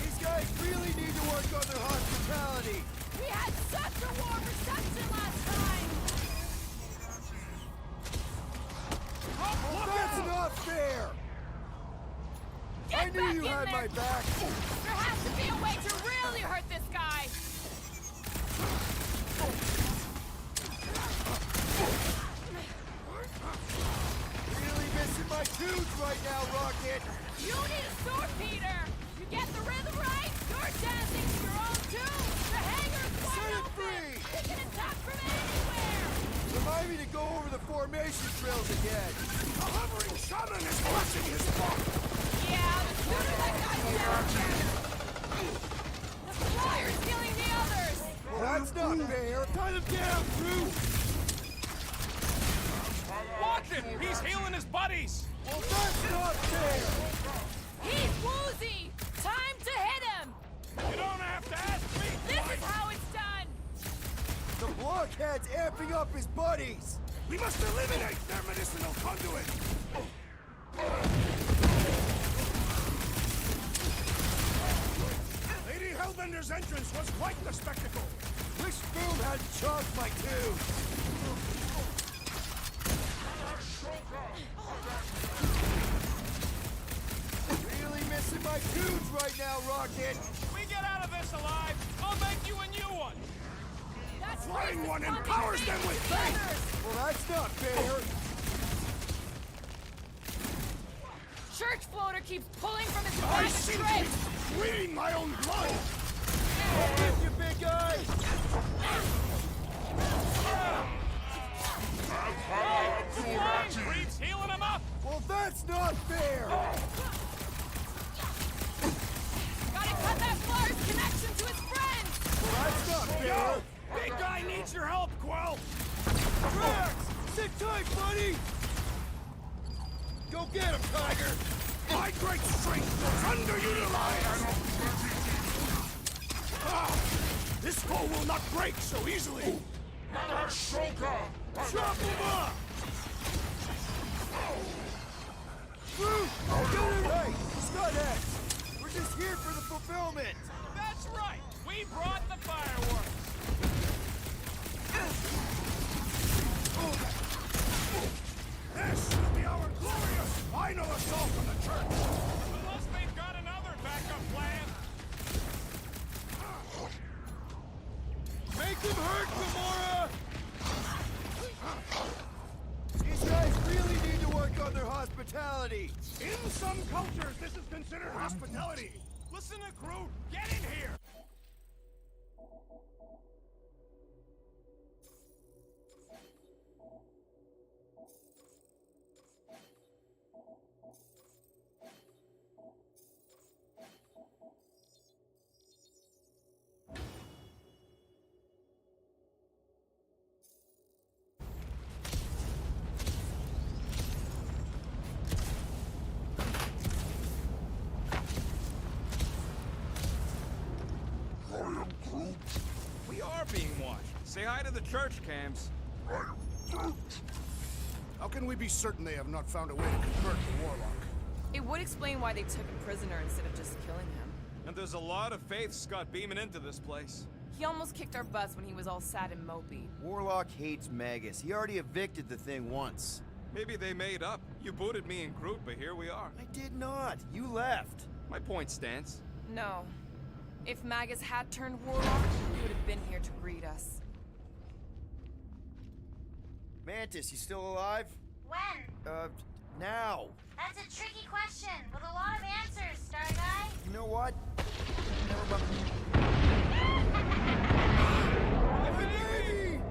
These guys really need to work on their hospitality! We had such a warm reception last time! That's not fair! Get I knew back you in had there. my back! There has to be a way to really hurt this guy! Really missing my tunes right now, Rocket! You need a sword, Peter! You get the rhythm right, you're dancing to your own tune! The hangar's wide Set it open! free! We can attack from anywhere! Remind me to go over the formation drills again! The hovering shaman is clutching his book! Yeah, the sooner that guy's down, the flyer's killing the others! That's not fair! Cut him down, Groot! Watch him! He's healing his buddies! Well, that's not fair! He's woozy! Time to hit him! You don't have to ask me! This is how it's done! The blockhead's amping up his buddies! We must eliminate their medicinal conduit! Lady Hellbender's entrance was quite the spectacle! Wish Boom hadn't chopped my tube! Really missing my tunes right now, Rocket. We get out of this alive, I'll make you a new one. That's Flying one empowers them with faith! Well, that's not fair. Church floater keeps pulling from his I back seem to straight. be bleeding my own blood! I'll get you, big guy! Creep's healing him up. Well, that's not fair! Gotta cut that flyer's connection to his friends. Well, that's not fair! Big guy needs your help, Quill. Drax! Sit tight, buddy! Go get him, Tiger! My great strength goes underutilized! This foe will not break so easily! Ashoka! Chop him up! Groot! Get him! Hey, Scuthead! We're just here for the fulfillment! That's right. We brought the fireworks. This will be our glorious final assault on the church! Unless they've got another backup plan. Make him hurt, Gamora! These guys really need to work on their hospitality. In some cultures, this is considered hospitality. Listen to Groot. Get in here. We are being watched. Say hi to the church cams. How can we be certain they have not found a way to convert the Warlock? It would explain why they took him prisoner instead of just killing him. And there's a lot of faith Scott beaming into this place. He almost kicked our butts when he was all sad and mopey. Warlock hates Magus. He already evicted the thing once. Maybe they made up. You booted me and Groot, but here we are. I did not. You left. My point stands. No. If Magus had turned Warlock, he would have been here to greet us. Mantis, you still alive? When? Now. That's a tricky question, with a lot of answers, Star Guy. You know what? Never mind. Baby!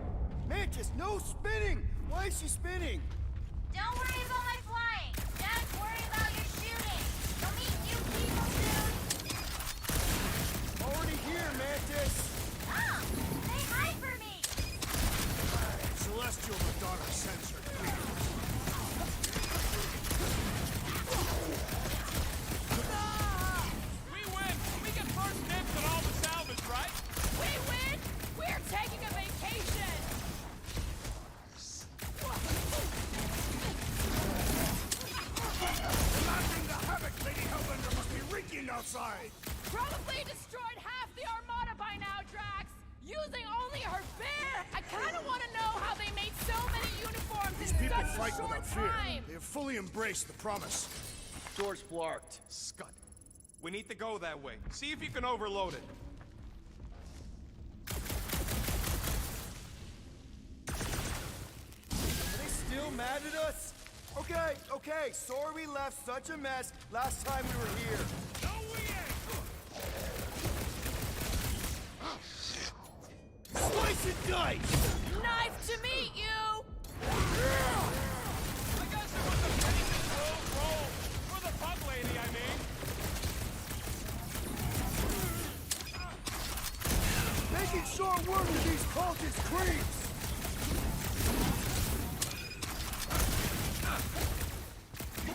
Mantis, no spinning! Why is she spinning? Don't worry about my flying. Just worry about your shooting. You'll meet new people soon. Already here, Mantis! Oh, say hi for me. Celestial Madonna sends her greetings. We win! We get first dibs on all the salvage, right? We win. We're taking a vacation. Imagine the havoc Lady Hellbender must be wreaking outside! Probably destroyed half the Armada by now, Drax. Using only her bear. I kind of want to know how they made so many uniforms These in people such a fight short without fear. time. They have fully embraced the promise. Door's flarked. Scud. We need to go that way. See if you can overload it. Are they still mad at us? Okay, sorry we left such a mess last time we were here. No, we ain't! Slice and dice! Nice to meet you. I guess it was a pretty controlled roll. For the bug lady, I mean. Making short work of these cultist creeps!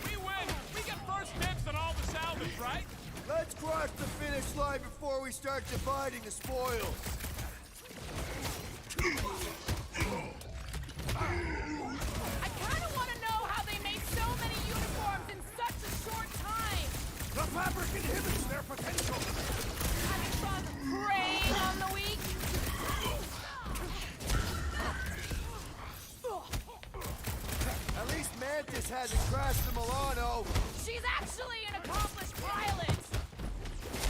We win! We get first dibs on all the salvage, right? Let's cross the finish line before we start dividing the spoils. I kind of want to know how they made so many uniforms in such a short time. The fabric inhibits their potential. Having fun preying on the weak. At least Mantis hasn't crashed the Milano. She's actually an accomplished pilot!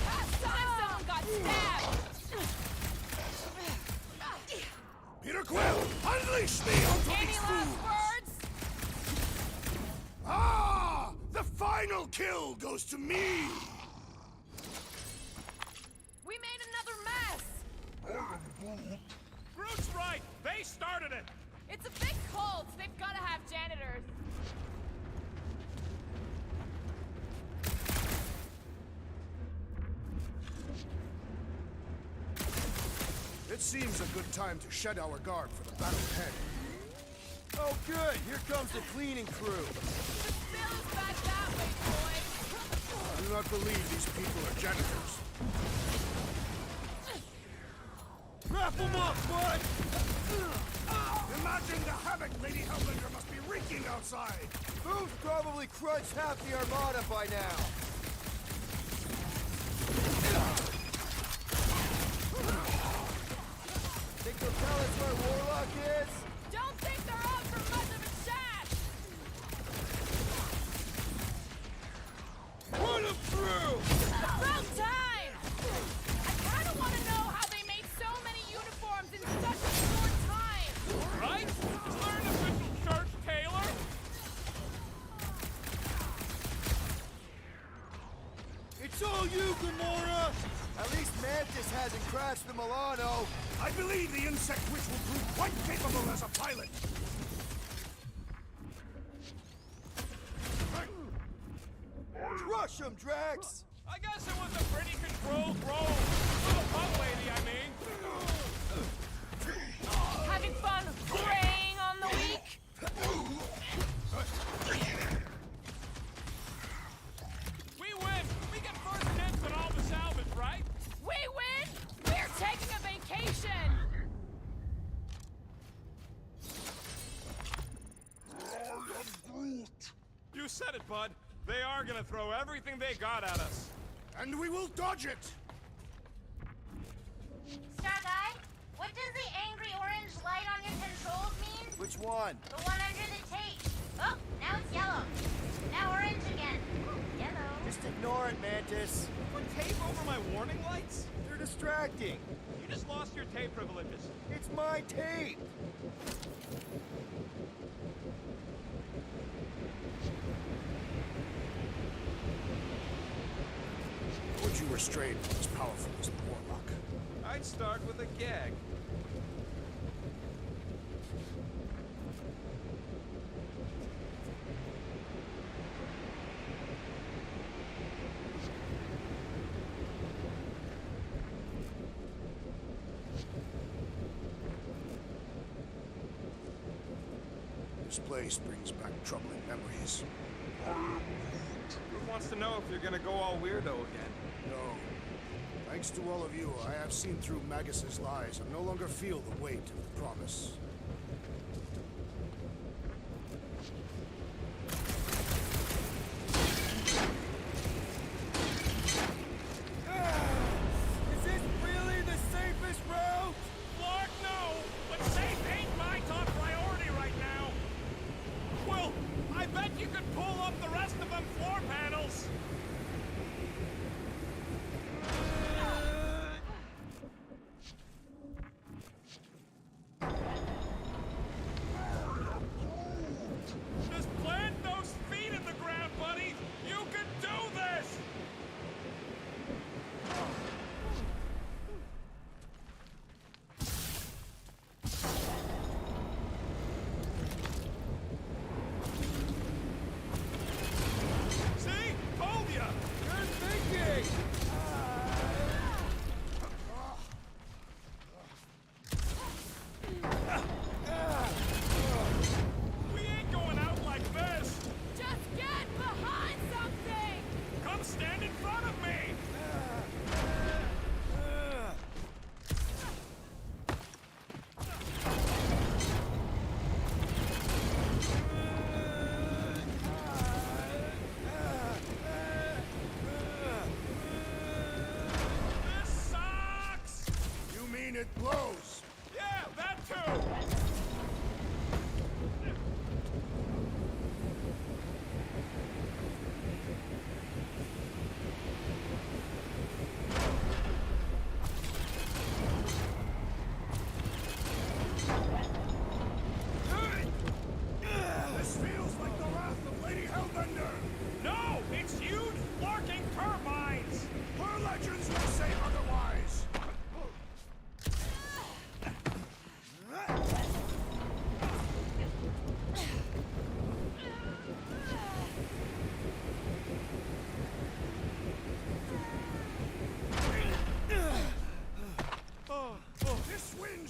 Last time someone got stabbed! Peter Quill, unleash me onto Any these last fools! words? Ah! The final kill goes to me! We made another mess! Groot's right! They started it! It's a big cult. They've got to have janitors. It seems a good time to shed our guard for the battle ahead. Oh good, here comes the cleaning crew. The spill is back that way, boys. I do not believe these people are janitors. Wrap them up, bud! Imagine the havoc Lady Hellbender must be wreaking outside! Who's probably crunched half the armada by now? Think they'll tell us where Warlock is? Don't think they're out for much of a chat. Run them through! About time! I kind of want to know how they made so many uniforms in such a short time. Right? Is there an official church tailor? It's all you, Gamora! At least Mantis hasn't crashed the Milano. I believe the insect witch will prove quite capable as a pilot! Crush him, Drax! I guess it was a pretty controlled roll. Little butt lady, I mean. Having fun preying on the weak? We win! We get first dibs on all the salvage, right? We win! We're taking a vacation! You said it, bud. They are gonna throw everything they got at us. And we will dodge it! Star Guy, what does the angry orange light on your controls mean? Which one? The one under the tape. Oh, now it's yellow. Now orange again. Ooh, yellow. Just ignore it, Mantis. Put tape over my warning lights? They're distracting. You just lost your tape privileges. It's my tape! Would you restrain one as powerful as the Warlock? I'd start with a gag. This place brings back troubling memories. Who wants to know if you're gonna go all weirdo again? No. Thanks to all of you, I have seen through Magus's lies and no longer feel the weight of the promise. Is this really the safest route? Lord, no! But safe ain't my top priority right now! Well, I bet you could pull up the rest of them floor panels!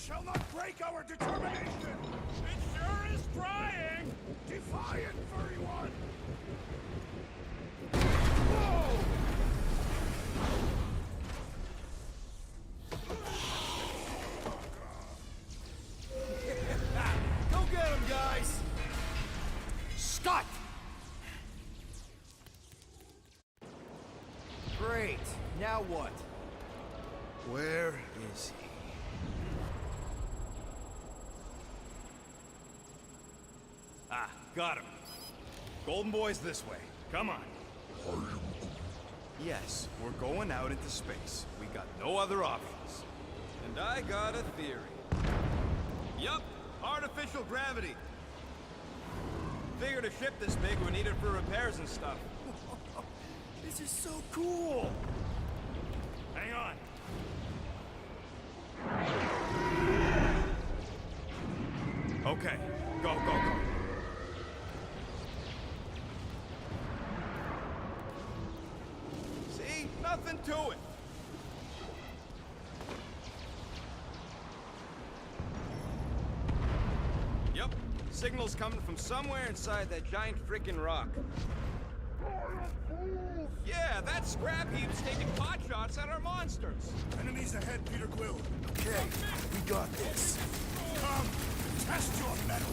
shall not break our determination! It sure is trying! Defiant, furry one! Whoa! Go get him, guys! Scott! Great. Now what? Where is he? Ah, got him. Golden Boy's this way. Come on. Yes, we're going out into space. We got no other options. And I got a theory. Yup, artificial gravity. Figured a ship this big would need it for repairs and stuff. This is so cool! Hang on. Okay, go, go, go. See? Nothing to it. Yep, signal's coming from somewhere inside that giant frickin' rock. Yeah, that scrap heap's taking pot shots at our monsters. Enemies ahead, Peter Quill. Okay, we got this. Come, test your metal.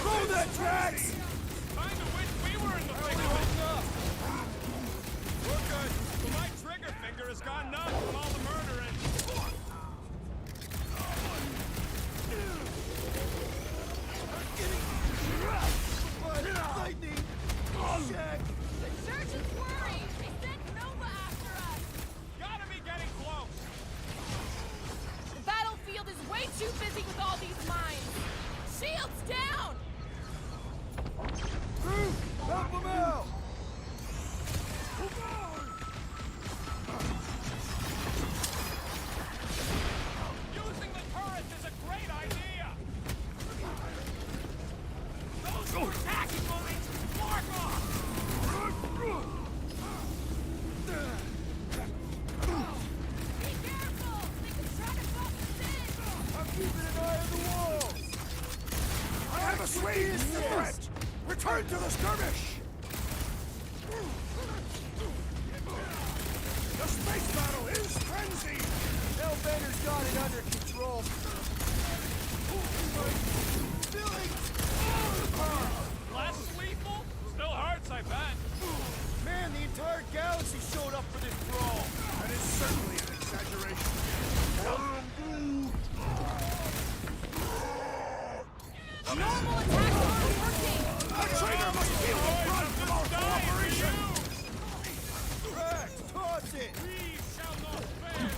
Throw that, Drax! Kinda wish we were in the thick of it. We're good, but my trigger finger has gone numb from all the murdering. Lightning! Jack! The church is worried! They sent Nova after us! Gotta be getting close! The battlefield is way too busy with all these mines! Shields down! Crew, help him out! Using the turrets is a great idea! Those who are attacking buildings, mark off! Be careful! They can try to box us in! I'm keeping an eye on the walls! I have a Swede threat! Return to the skirmish! The space battle is frenzied! Hellbender's got it under control. Less lethal? Still hurts, I bet. Man, the entire galaxy showed up for this brawl. That is certainly an exaggeration. Normal attacks aren't working! The traitor must feel the brunt of our cooperation! Drax, toss it! We shall not fail!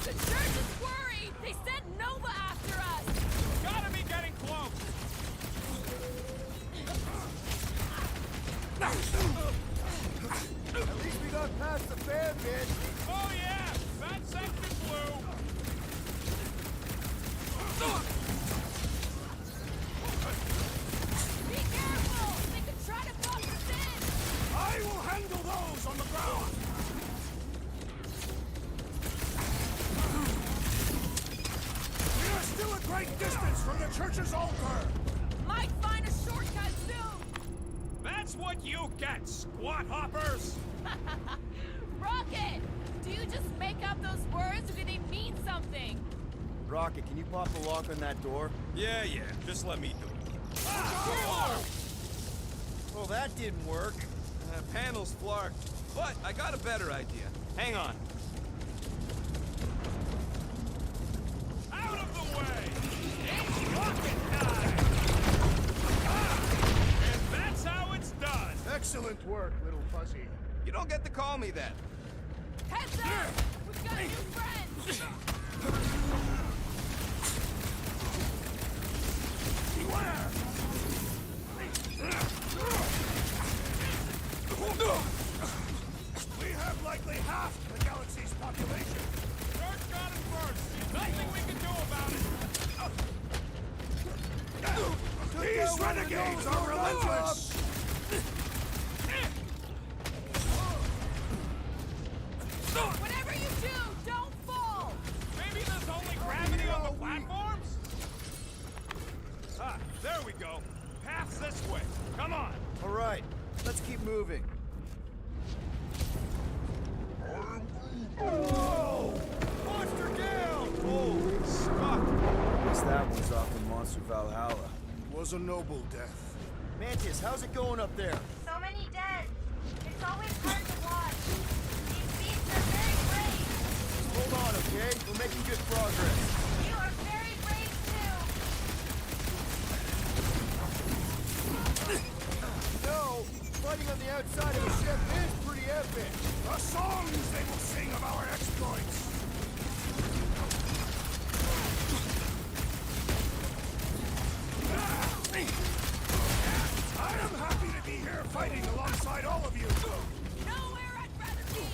The church is worried! They sent Nova after us! Gotta be getting close! At least we got past the fan pit. Oh yeah! That section blew! Be careful! They could try to box us in! I will handle those on the ground! We are still a great distance from the church's altar! Might find a shortcut soon! That's what you get, squat hoppers! Rocket! Do you just make up those words or do they mean something? Rocket, can you pop the lock on that door? Yeah, just let me do it. Well, that didn't work. Panel's flarked, but I got a better idea. Hang on. Out of the way! It's rocket time! And that's how it's done! Excellent work, little fuzzy. You don't get to call me that. Heads up! We've got new friends! Beware! We have likely half the galaxy's let's keep moving. Whoa! Monster down! Holy Scott! Guess that one's off in Monster Valhalla. It was a noble death. Mantis, how's it going up there? So many dead. It's always hard to watch. These beasts are very brave. Hold on, okay? We're making good progress. You are very brave too. No, fighting on the outside of the ship is pretty epic. The songs they will sing of our exploits! I am happy to be here fighting alongside all of you! Nowhere I'd rather be!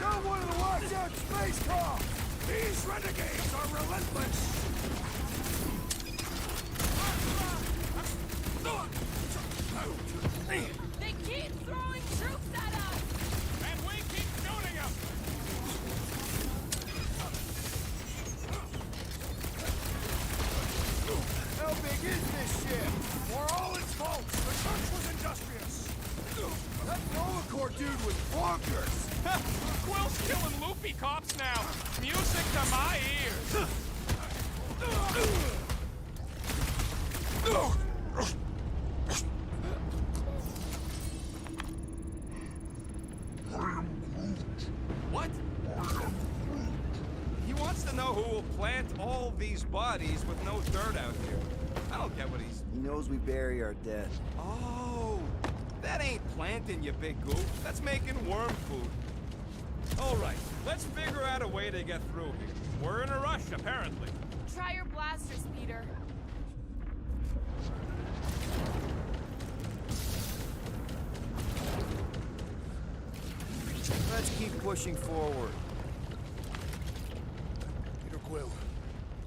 Got one of the watch-out space cops! These renegades are relentless! They keep throwing troops at us! And we keep shooting them! How big is this ship? For all its faults, the church was industrious! That Nolacore dude was bonkers! Quill's killing loopy cops now! Music to my ears! What? He wants to know who will plant all these bodies with no dirt out here. I don't get what he's... He knows we bury our dead. Oh, that ain't planting, you big goof. That's making worm food. All right, let's figure out a way to get through here. We're in a rush, apparently. Try your blasters, Peter. Let's keep pushing forward. Peter Quill,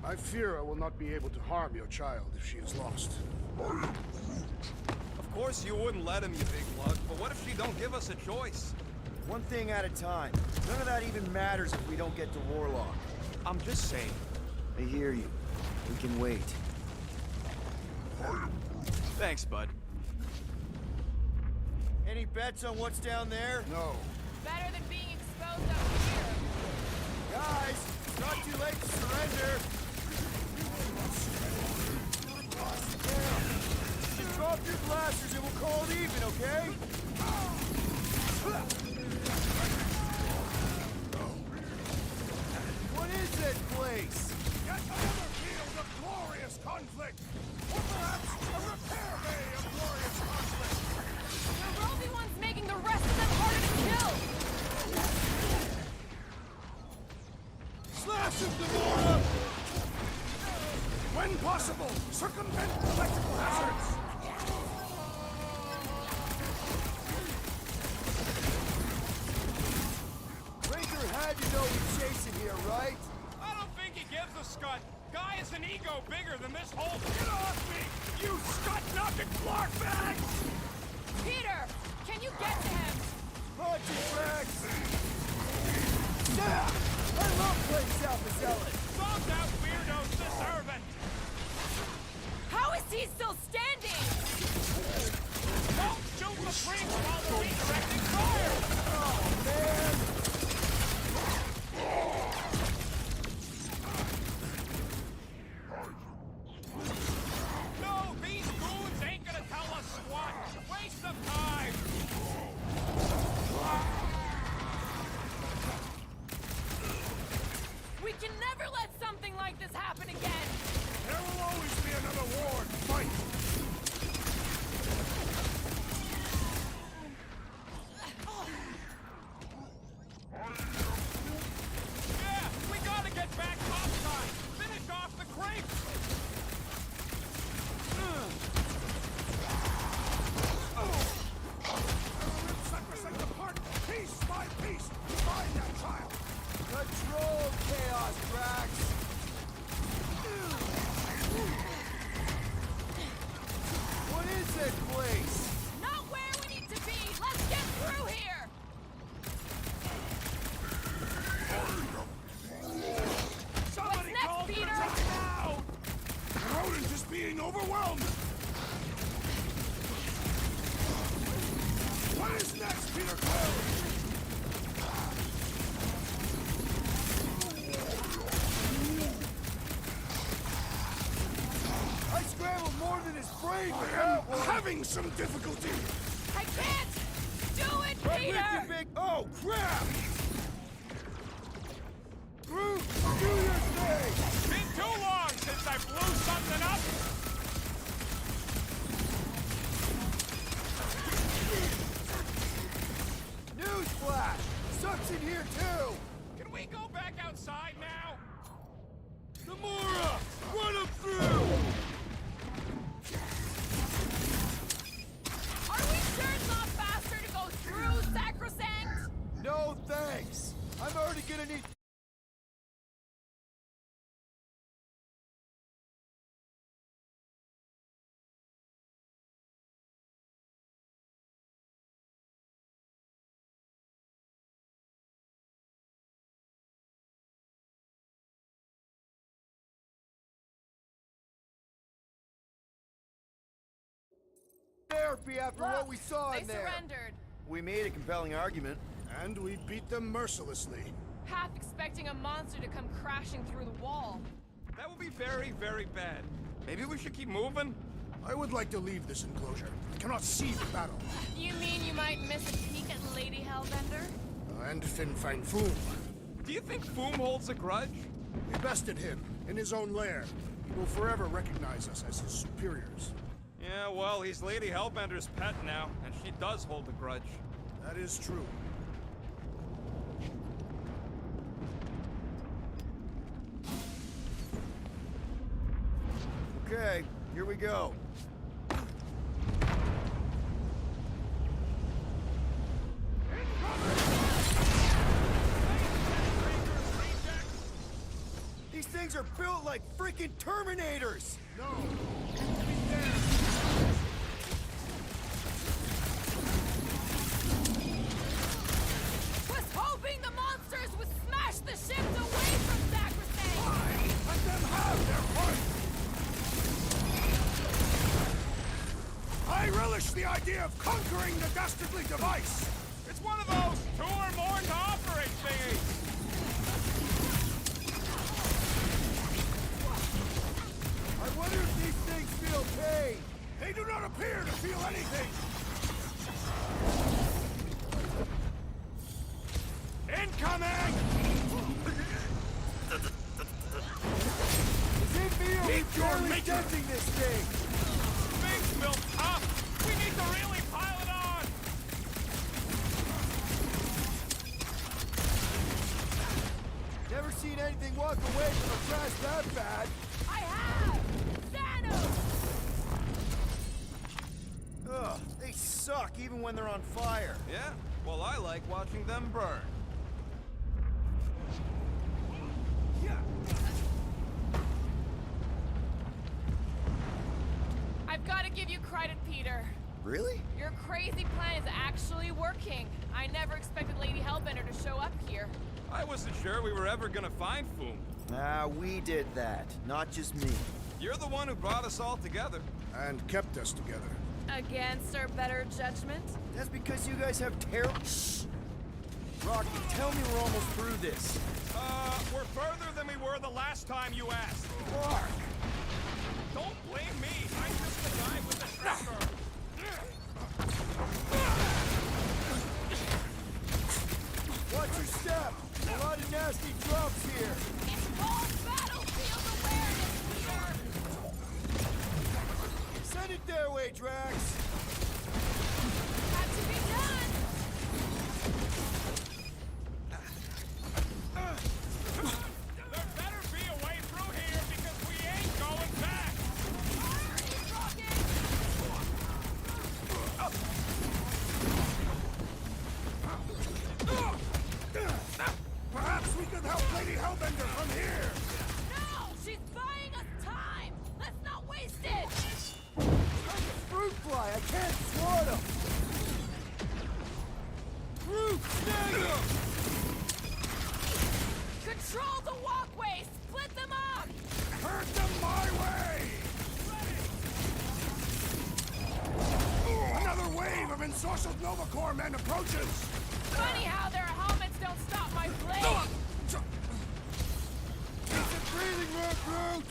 I fear I will not be able to harm your child if she is lost. Of course you wouldn't let him, you big lug, but what if she don't give us a choice? One thing at a time. None of that even matters if we don't get to Warlock. I'm just saying. I hear you. We can wait. Thanks, bud. Any bets on what's down there? No. Better than being exposed up here. Guys, it's not too late to surrender. Just drop your blasters and we'll call it even, okay? What is this place? Yet another field of glorious conflict! Or perhaps a repair bay of glorious conflict! The roving one's making the rest of them harder to kill! Slash him, Gamora! When possible, circumvent electrical hazards! Raker had to know we're chasing here, right? I don't think he gives a scut. Guy is an ego bigger than this whole... Get off me, you scut-knocking flark bags! Peter, can you get to him? Punch it, Rex! Yeah! I love playing South of Zealot! Bombed out weirdos deserve it! How is he still standing? Don't shoot the freaks while they're redirecting fire! Oh, man! No, these goons ain't gonna tell us squat! Waste of time! We can never let something like this happen again! There will always be another war to fight! Yeah, we gotta get back topside! Finish off the crates! Sacrosanct apart, piece by piece, find that child! Control chaos, Drax! What is this place? Not where we need to be! Let's get through here! Somebody next, call Peter? for now! The rodent is being overwhelmed! I scrambled more than his brain with that one. Having some difficulty. I can't do it, I'm Peter! with you, big. Oh, crap! Groot, do your thing! Been too long since I blew something up! Newsflash! Sucks in here, too! Can we go back outside now? Gamora! Run him through! Are we sure it's not faster to go through Sacrosanct? No thanks! I'm already gonna need... therapy after what we saw in there. They surrendered. We made a compelling argument. And we beat them mercilessly. Half expecting a monster to come crashing through the wall. That would be very, very bad. Maybe we should keep moving? I would like to leave this enclosure. I cannot see the battle. You mean you might miss a peek at Lady Hellbender? And Fin Fang Foom. Do you think Foom holds a grudge? We bested him in his own lair. He will forever recognize us as his superiors. Yeah, well, he's Lady Hellbender's pet now, and she does hold a grudge. That is true. Okay, here we go. These things are built like freaking Terminators! No! Was hoping the monsters would smash the ships away from Sacrosanct! Let them have their point! I relish the idea of conquering the dastardly device! It's one of those two or more to operate thingies! I wonder if these things feel pain! They do not appear to feel anything! Incoming! Is it me or Meet your barely maker. denting this thing? Things built up! We need to really pile it on! Never seen anything walk away from a crash that bad. I have! Thanos! Ugh, they suck even when they're on fire. Yeah, well, I like watching them burn. I've got to give you credit, Peter. Really? Your crazy plan is actually working. I never expected Lady Hellbender to show up here. I wasn't sure we were ever gonna find Foom. Ah, we did that, not just me. You're the one who brought us all together. And kept us together. Against our better judgment? That's because you guys have terrible... Shh! Rocky, tell me we're almost through this. We're further than we were the last time you asked. Mark! Don't blame me. I'm just the guy with the tracker. Watch your step! A lot of nasty drops here! It's called battlefield awareness, Peter! Send it their way, Drax! Had to be done! There better be a way through here because we ain't going back. Perhaps we could help Lady Hellbender from here! No! She's buying us time! Let's not waste it! Like a fruit fly, I can't swat him! Even source of Nova Corps men approaches! Funny how their helmets don't stop my blade! It's a breathing room, Groot!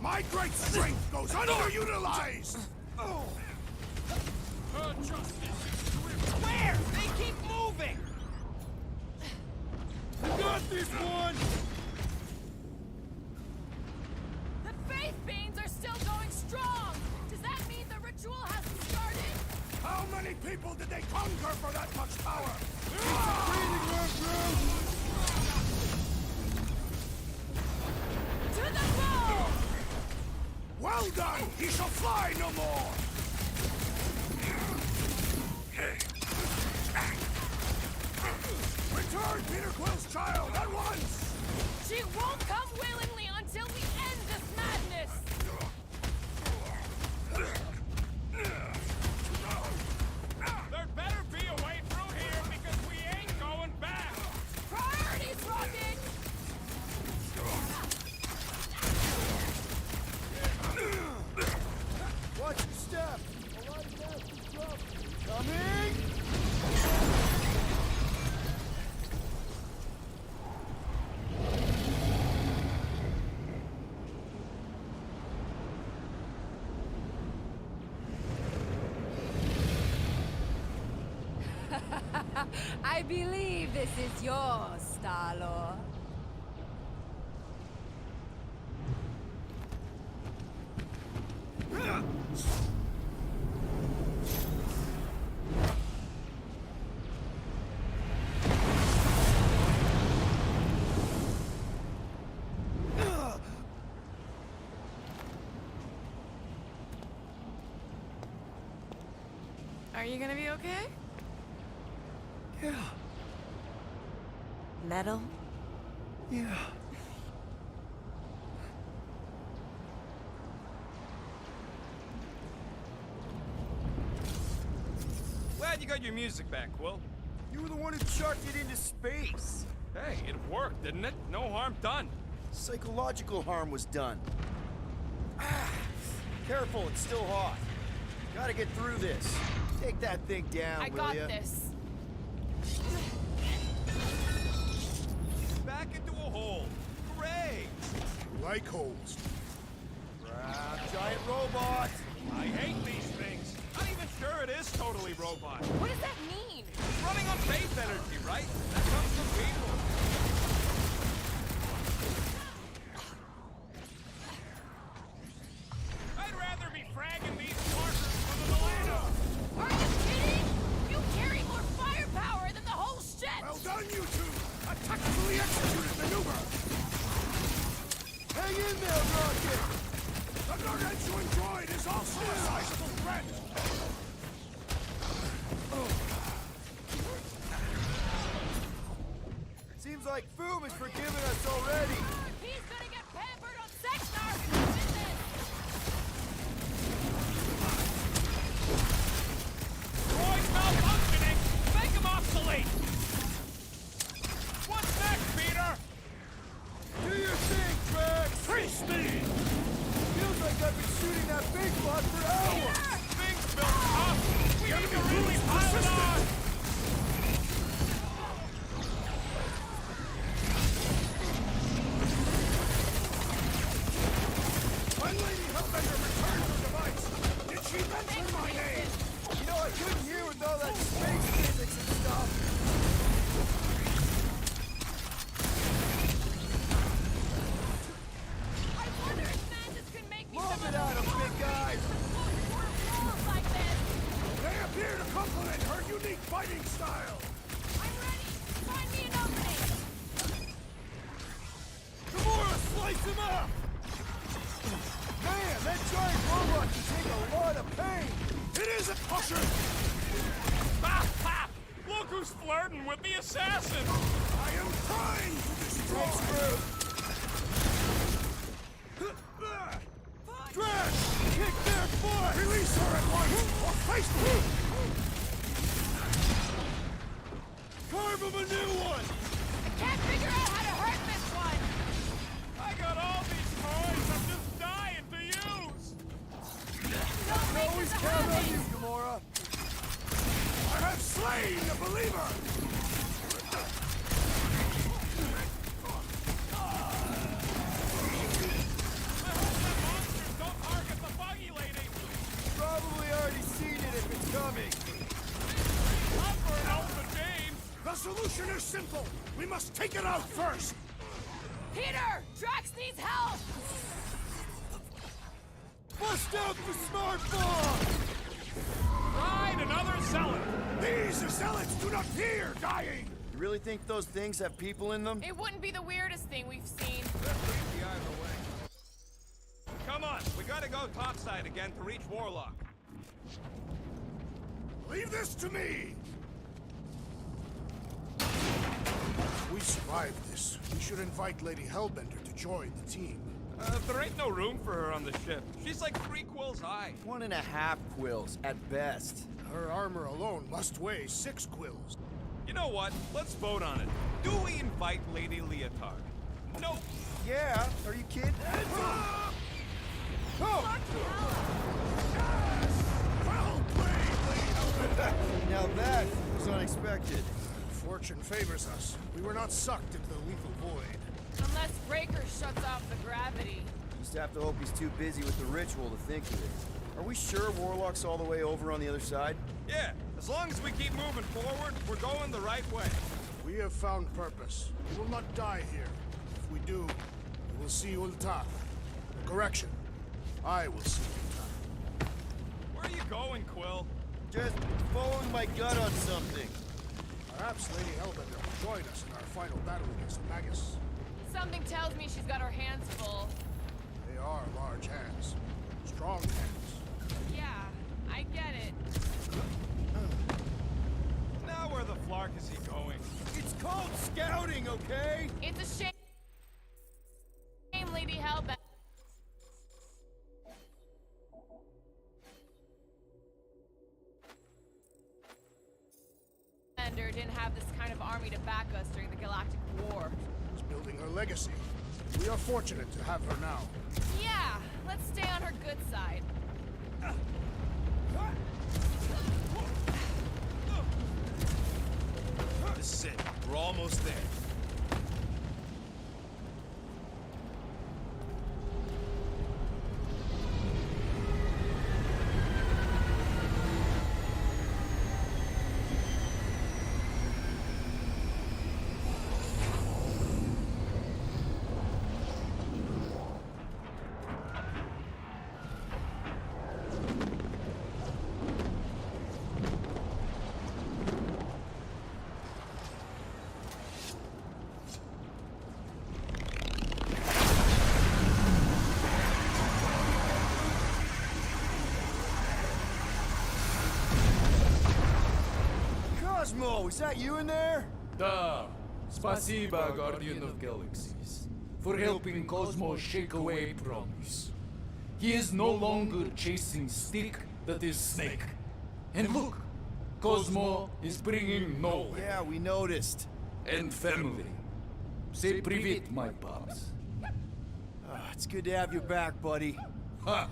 My great strength goes underutilized! Where? They keep moving! You got this one! The Faith Beings are still going strong! Does that mean the ritual hasn't started? How many people did they conquer for that much power? Breathing room, Groot! To the wall! Well done! He shall fly no more! Return Peter Quill's child at once! She won't come willingly until we end this madness! There better be a way through here because we ain't going back! Priorities, Rocket! Watch your step! A light path is dropped! Coming! I believe this is yours, Star-Lord. Are you gonna be okay? Yeah. Metal? Yeah. Glad you got your music back, Quill. You were the one who chucked it into space. Hey, it worked, didn't it? No harm done. Psychological harm was done. Careful, it's still hot. Gotta get through this. Take that thing down, I will got ya? this. Back into a hole. Hooray! Like holes. Grab giant robot! I hate these things. Not even sure it is totally robot. What does that mean? It's running on faith energy, right? That comes from people. I'd rather be fragging these markers for the Milano. Are you kidding? You carry more firepower than the whole ship! Well done, you two! A tactfully executed maneuver! Hang in there, Rocket! The gargantuan droid is also a sizable threat! Seems like Foom has forgiven us already. He's gonna get pampered on Sexnar for his business! Droid's malfunctioning. Make him obsolete. What's next, Peter? Do your thing, Drax! Free speed. Feels like I've been shooting that big bot for hours! Things built up. We need to really pile it on. When Lady Hellbender returned her device, did she mention my name? You know, I couldn't hear with all that space physics and stuff. I wonder if Mantis can make me Move some it of out those of big guys! assassin! I am trying to destroy! Drax! Kick their butt! Release her at once, or face me! Carve him a new one! Can't figure out how to hurt this one! I got all these toys I'm just dying to use! Don't make Always this a count on habit! you, Gamora! I have slain the believer! Don't target the buggy lady! Probably already seen it if it's coming. Up for an open game! The solution is simple. We must take it out first. Peter! Drax needs help! Bust out the smart bomb! Ride another zealot! These zealots do not fear dying! You really think those things have people in them? It wouldn't be the weirdest thing we've seen. Easy either way. Come on, we gotta go topside again to reach Warlock. Leave this to me! We survived this. We should invite Lady Hellbender to join the team. There ain't no room for her on the ship. She's like 3 quills high. 1.5 quills, at best. Her armor alone must weigh 6 quills. You know what? Let's vote on it. Do we invite Lady Leotard? No. Yeah, are you kidding? Oh! Well played, Lady Hellbender! Now that was unexpected. Fortune favors us. We were not sucked into the lethal void. Unless Breaker shuts off the gravity. Just have to hope he's too busy with the ritual to think of it. Are we sure Warlock's all the way over on the other side? Yeah, as long as we keep moving forward, we're going the right way. We have found purpose. We will not die here. If we do, we will see Ulta. Correction. I will see Ulta. Where are you going, Quill? Just following my gut on something. Perhaps Lady Hellbender will join us in our final battle against Magus. Something tells me she's got her hands full. They are large hands. Strong hands. Yeah, I get it. Now where the flark is he going? It's called scouting, okay? It's a shame Lady Hellbender didn't have this kind of army to back us during the Galactic War. She's building her legacy. We are fortunate to have her now. Yeah, let's stay on her good side. This is it. We're almost there. Cosmo, is that you in there? Da. Spasiba, Guardian of Galaxies, for helping Cosmo shake away promise. He is no longer chasing stick that is snake. And look, Cosmo is bringing nowhere. Yeah, we noticed. And family. Say privet, my pops. It's good to have you back, buddy. Ha!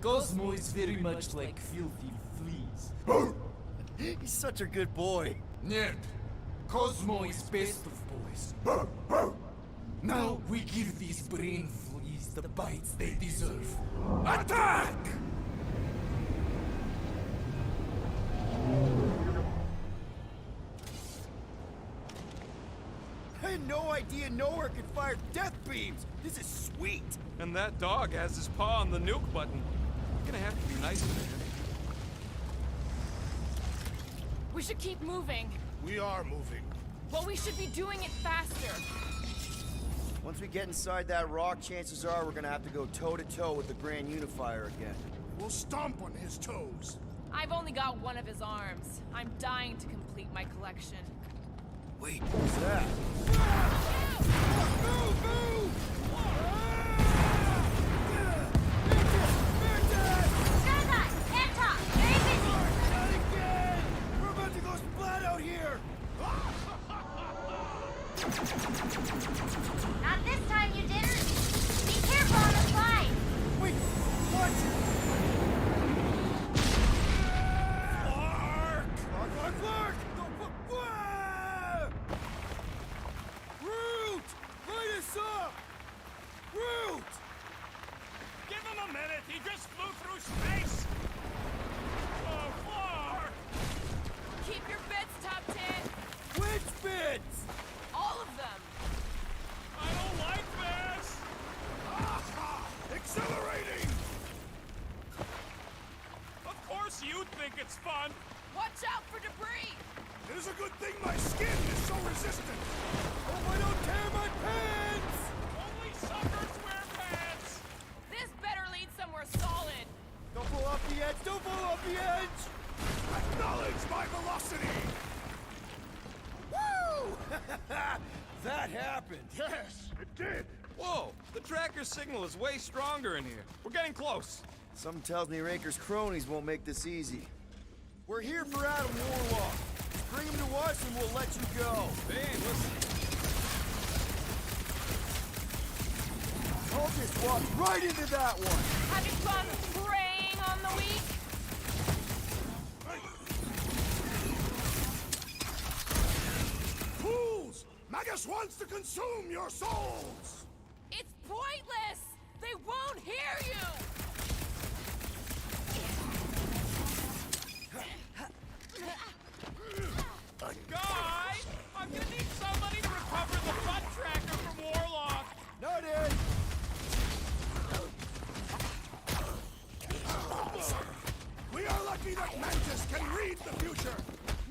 Cosmo is very much like filthy fleas. He's such a good boy. Нет. Cosmo is best of boys. Now we give these brain fleas the bites they deserve. Attack! I had no idea nowhere could fire death beams. This is sweet. And that dog has his paw on the nuke button. You're gonna have to be nice to him. We should keep moving. We are moving. But we should be doing it faster. Once we get inside that rock, chances are we're gonna have to go toe-to-toe with the Grand Unifier again. We'll stomp on his toes. I've only got one of his arms. I'm dying to complete my collection. Wait, what's that? We're about to go splat out here! Not this time, you didn't. Be careful on the slide. Wait, what? Clark! Root! Light us up! Root! Give him a minute. He just flew through space. Oh, Clark! Keep your bits tucked in. Which bits? All of them. I don't like this. Accelerating! Of course you think it's fun. Watch out for debris. It is a good thing my skin is so resistant. Hope I don't tear my pants! Only suckers wear pants. This better lead somewhere solid. Don't fall off the edge! Don't fall off the edge! Acknowledge my velocity! Woo! That happened! Yes, it did. Whoa, the tracker signal is way stronger in here. We're getting close. Something tells me Raker's cronies won't make this easy. We're here for Adam Warlock. Just bring him to us and we'll let you go. They ain't listening. I'll just walk right into that one! Having fun preying on the weak? Fools! Magus wants to consume your souls! It's pointless! They won't hear you! Guys, I'm gonna need somebody to recover the butt tracker from Warlock. Noted! We are lucky that Mantis can read the future!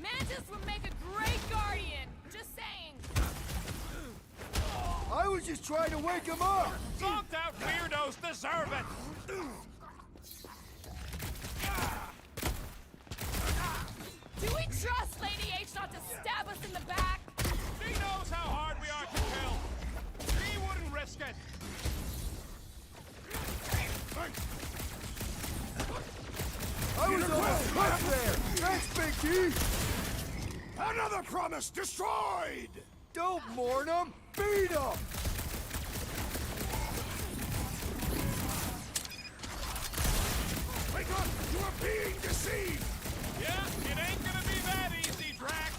Mantis would make a great guardian! Just saying! I was just trying to wake him up! Zonked out weirdos deserve it! Do we trust Lady H not to stab us in the back? She knows how hard we are to kill. She wouldn't risk it. I was almost right there! Thanks, Binky! Another promise destroyed! Don't mourn him! Beat him! Wake up! You are being deceived! Yeah, it ain't gonna be that easy, Drax.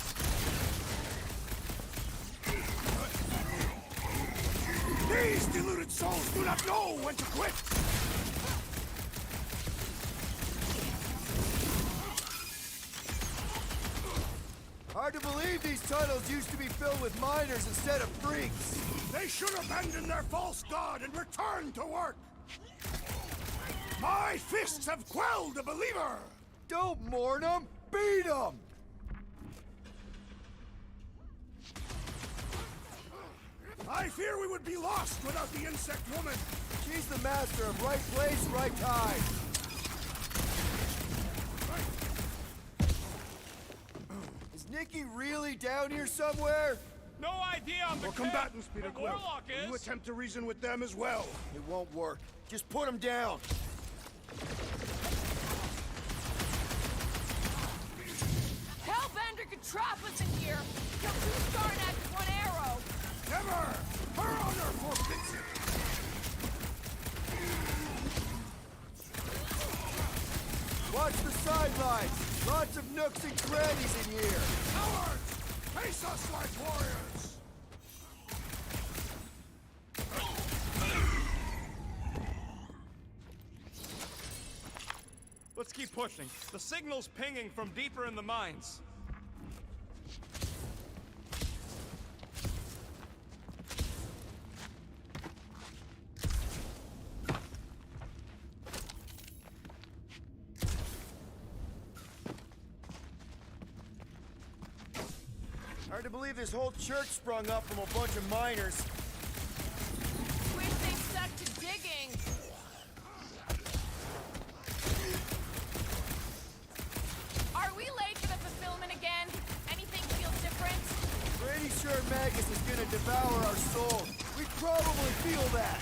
These deluded souls do not know when to quit! Hard to believe these tunnels used to be filled with miners instead of freaks! They should abandon their false god and return to work! My fists have quelled a believer! Don't mourn him! Beat him! I fear we would be lost without the insect woman! She's the master of right place, right time! Is Nikki really down here somewhere? No idea on the combatants, Peter but Quill. Warlock is. You attempt to reason with them as well. It won't work. Just put them down. Hellbender could trap us in here! Kill two Starnats with one arrow! Never! Her honor forfeits it! Watch the sidelines! Lots of nooks and crannies in here! Cowards! Face us like warriors! Let's keep pushing. The signal's pinging from deeper in the mines. Hard to believe this whole church sprung up from a bunch of miners. Wish they stuck to digging! Are we late for the fulfillment again? Anything feel different? Pretty sure Magus is gonna devour our souls. We probably feel that.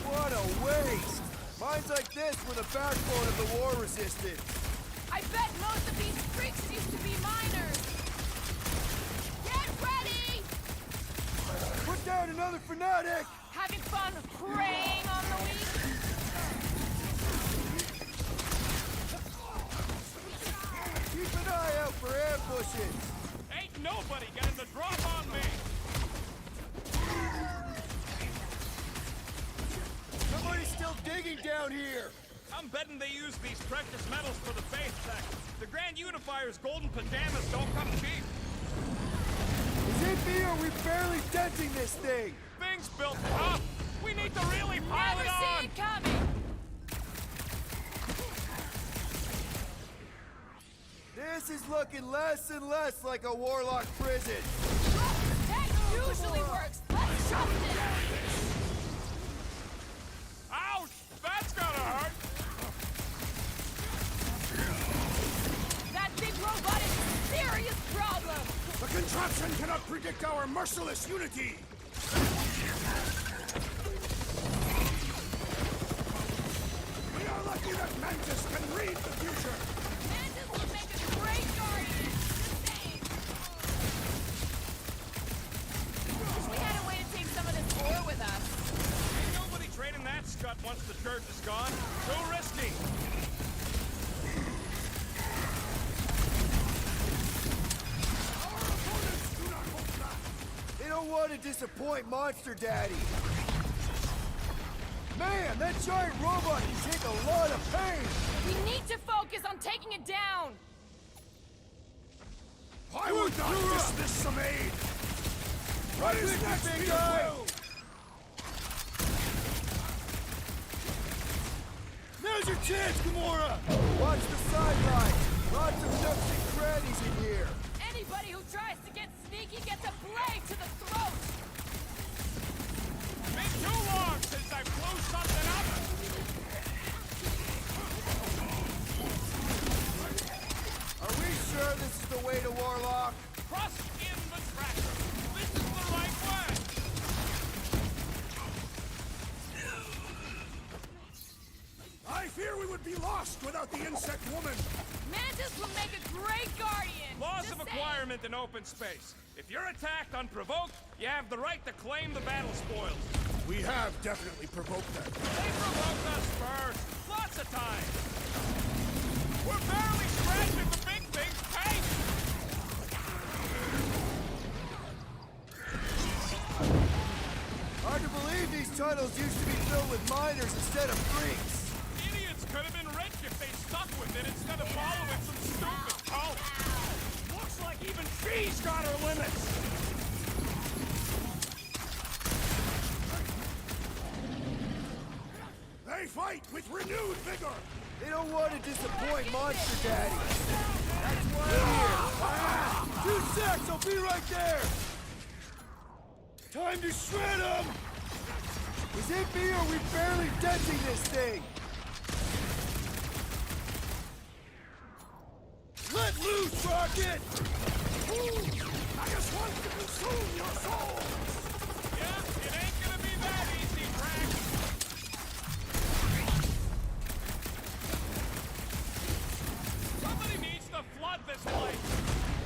What a waste! Mines like this were the backbone of the war resistance. I bet most of these freaks used to be miners. Get ready! Put down another fanatic! Having fun preying on the weak? Keep an eye out for ambushes! Ain't nobody getting the drop on me! Somebody's still digging down here! I'm betting they use these precious metals for the faith sect. The Grand Unifier's golden pajamas don't come cheap. Is it me or are we barely denting this thing? Thing's built tough. We need to really pile it on. Never see it coming. This is looking less and less like a warlock prison. That usually works. Let's shove it. Ouch! That's gotta hurt. That big robot is a serious problem. The contraption cannot predict our merciless unity! We are lucky that Mantis can read the future! Mantis would make a great guardian! Just saying! Wish we had a way to take some of this ore with us. Ain't nobody trading that scut once the church is gone. Too risky. They don't want to disappoint Monster Daddy. Man, that giant robot can take a lot of pain. We need to focus on taking it down. I would not dismiss some aid! What is next, big guy? Now's your chance, Gamora! Watch the sidelines. Lots of nooks and crannies in here. Anybody who tries to get sneaky gets a blade to the throat. Been too long since I blew something up. Are we sure this is the way to Warlock? Trust in the tracker. This is the right way. I fear we would be lost without the insect woman! Mantis will make a great guardian. Laws Just of saying. acquirement in open space. If you're attacked unprovoked, you have the right to claim the battle spoils. We have definitely provoked them. They provoked us first. Lots of times. We're barely scratching the big thing's pace. Hard to believe these tunnels used to be filled with miners instead of freaks. Idiots could have been rich if they stuck with it instead of following some stupid cult. Looks like even she's got her limits. They fight with renewed vigor! They don't want to disappoint Monster Daddy. That's why I'm here. 2 secs, I'll be right there. Time to shred them. Is it me or are we barely denting this thing? Let loose, Rocket! I just want to consume your soul! Yeah, it ain't gonna be that easy, Frank. Somebody needs to flood this place.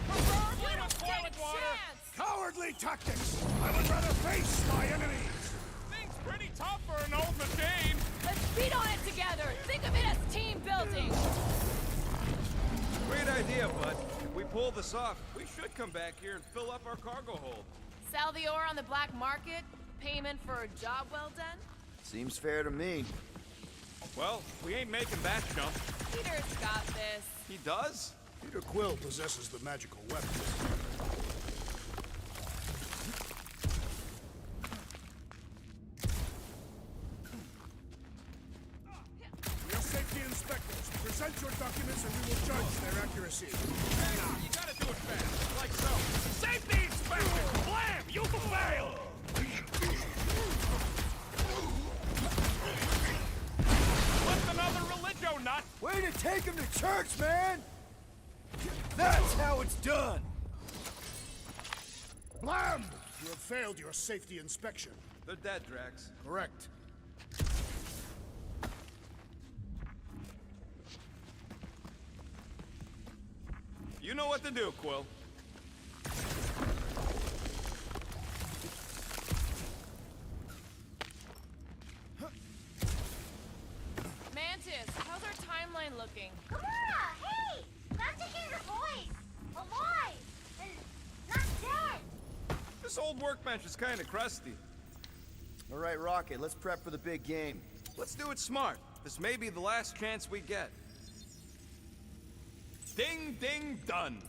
Preferably with toilet water. Cowardly tactics! I would rather face my enemies! Thing's pretty tough for an old machine. Let's beat on it together. Think of it as team building. Great idea, bud. If we pull this off, we should come back here and fill up our cargo hold. Sell the ore on the black market. Payment for a job well done. Seems fair to me. Well, we ain't making that jump. Peter's got this. He does? Peter Quill possesses the magical weapon. We are safety inspectors. Present your documents and we will judge their accuracy. You gotta do it fast, like so. Safety inspection! Blam! You failed! What's another religion? What? Way to take him to church, man! That's how it's done! Blam! You have failed your safety inspection. They're dead, Drax. Correct. You know what to do, Quill. Mantis, how's our timeline looking? Gamora, hey! Glad to hear your voice! Alive! And not dead! This old workbench is kind of crusty. All right, Rocket, let's prep for the big game. Let's do it smart. This may be the last chance we get. Ding, ding, done.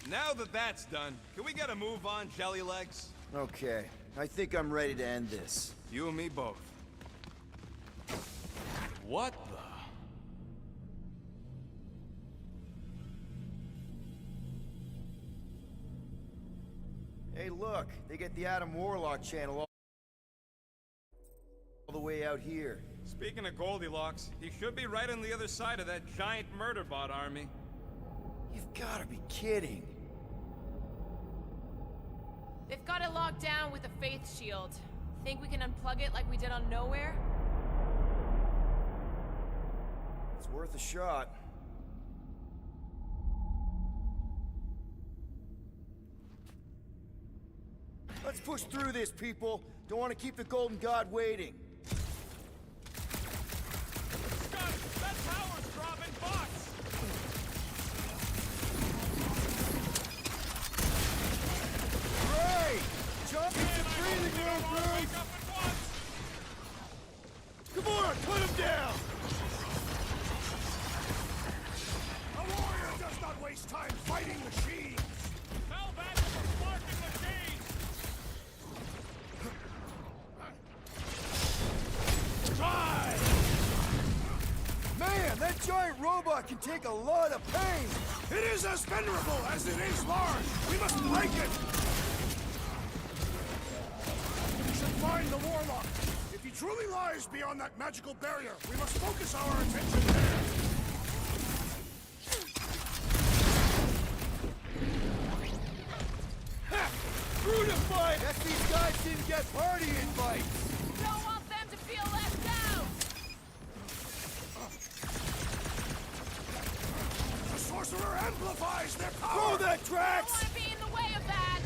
Now that that's done, can we get a move on, Jelly Legs? Okay, I think I'm ready to end this. You and me both. What the? Hey, look, they get the Adam Warlock channel all the way out here. Speaking of Goldilocks, he should be right on the other side of that giant murder bot army. You've got to be kidding. They've got it locked down with the Faith Shield. Think we can unplug it like we did on Nowhere? It's worth a shot. Let's push through this, people. Don't want to keep the Golden God waiting. Scott, that tower's dropping bots! Great! Jump into breathing room, Bruce! Gamora, cut him down! A warrior does not waste time fighting machines! Tell that to the sparking machine! Try! Man, that giant robot can take a lot of pain! It is as venerable as it is large! We must break it! We should find the Warlock! If he truly lies beyond that magical barrier, we must focus our attention there! Brutified! Guess these guys didn't get party invites! Don't want them to feel left out! The sorcerer amplifies their power! Throw that, Drax! I don't want to be in the way of that!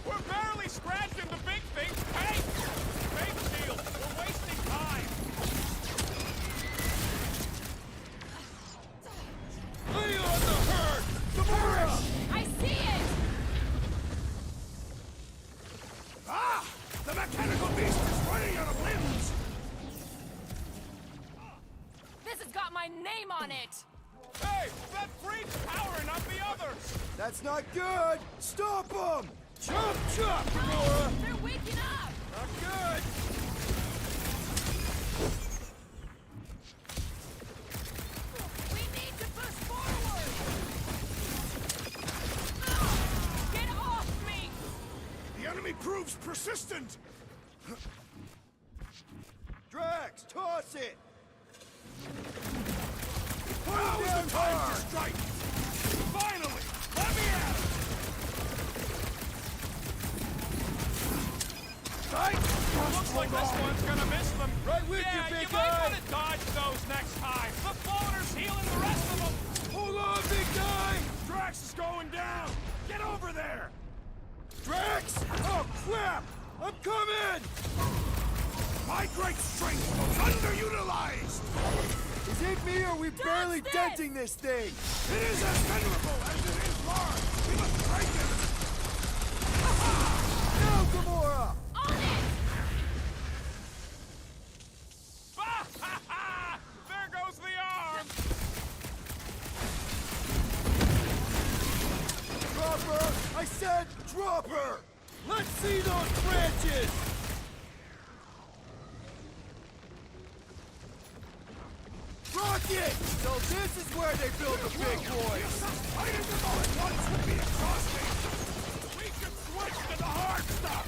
We're barely scratching the big thing! Hey! Faith Shield! We're wasting time! Lay on the herd! Gamora! I see it! Ah! The mechanical beast is running out of limbs! This has got my name on it! Hey! That freak's powering up the others! That's not good! Stop them! Chop, chop, Gamora! They're waking up! Not good! We need to push forward! Get off me! The enemy proves persistent! Drax, toss it! Now is the time to strike! Finally! Let me at him! Looks like this one's gonna miss them. Right with yeah, you, big might guy! want to dodge those next time. The floater's healing the rest of them. Hold on, big guy! Drax is going down! Get over there! Drax! Oh, crap! I'm coming! My great strength was underutilized! Is it me or are we barely denting this thing? It is as venerable as it is large! We must break it! Now, Gamora! On it! There goes the arm. Drop her! I said drop her! Let's see those branches! Rocket! So this is where they build the big boys! Fighting them all at once would be exhausting! We should switch to the hard stuff!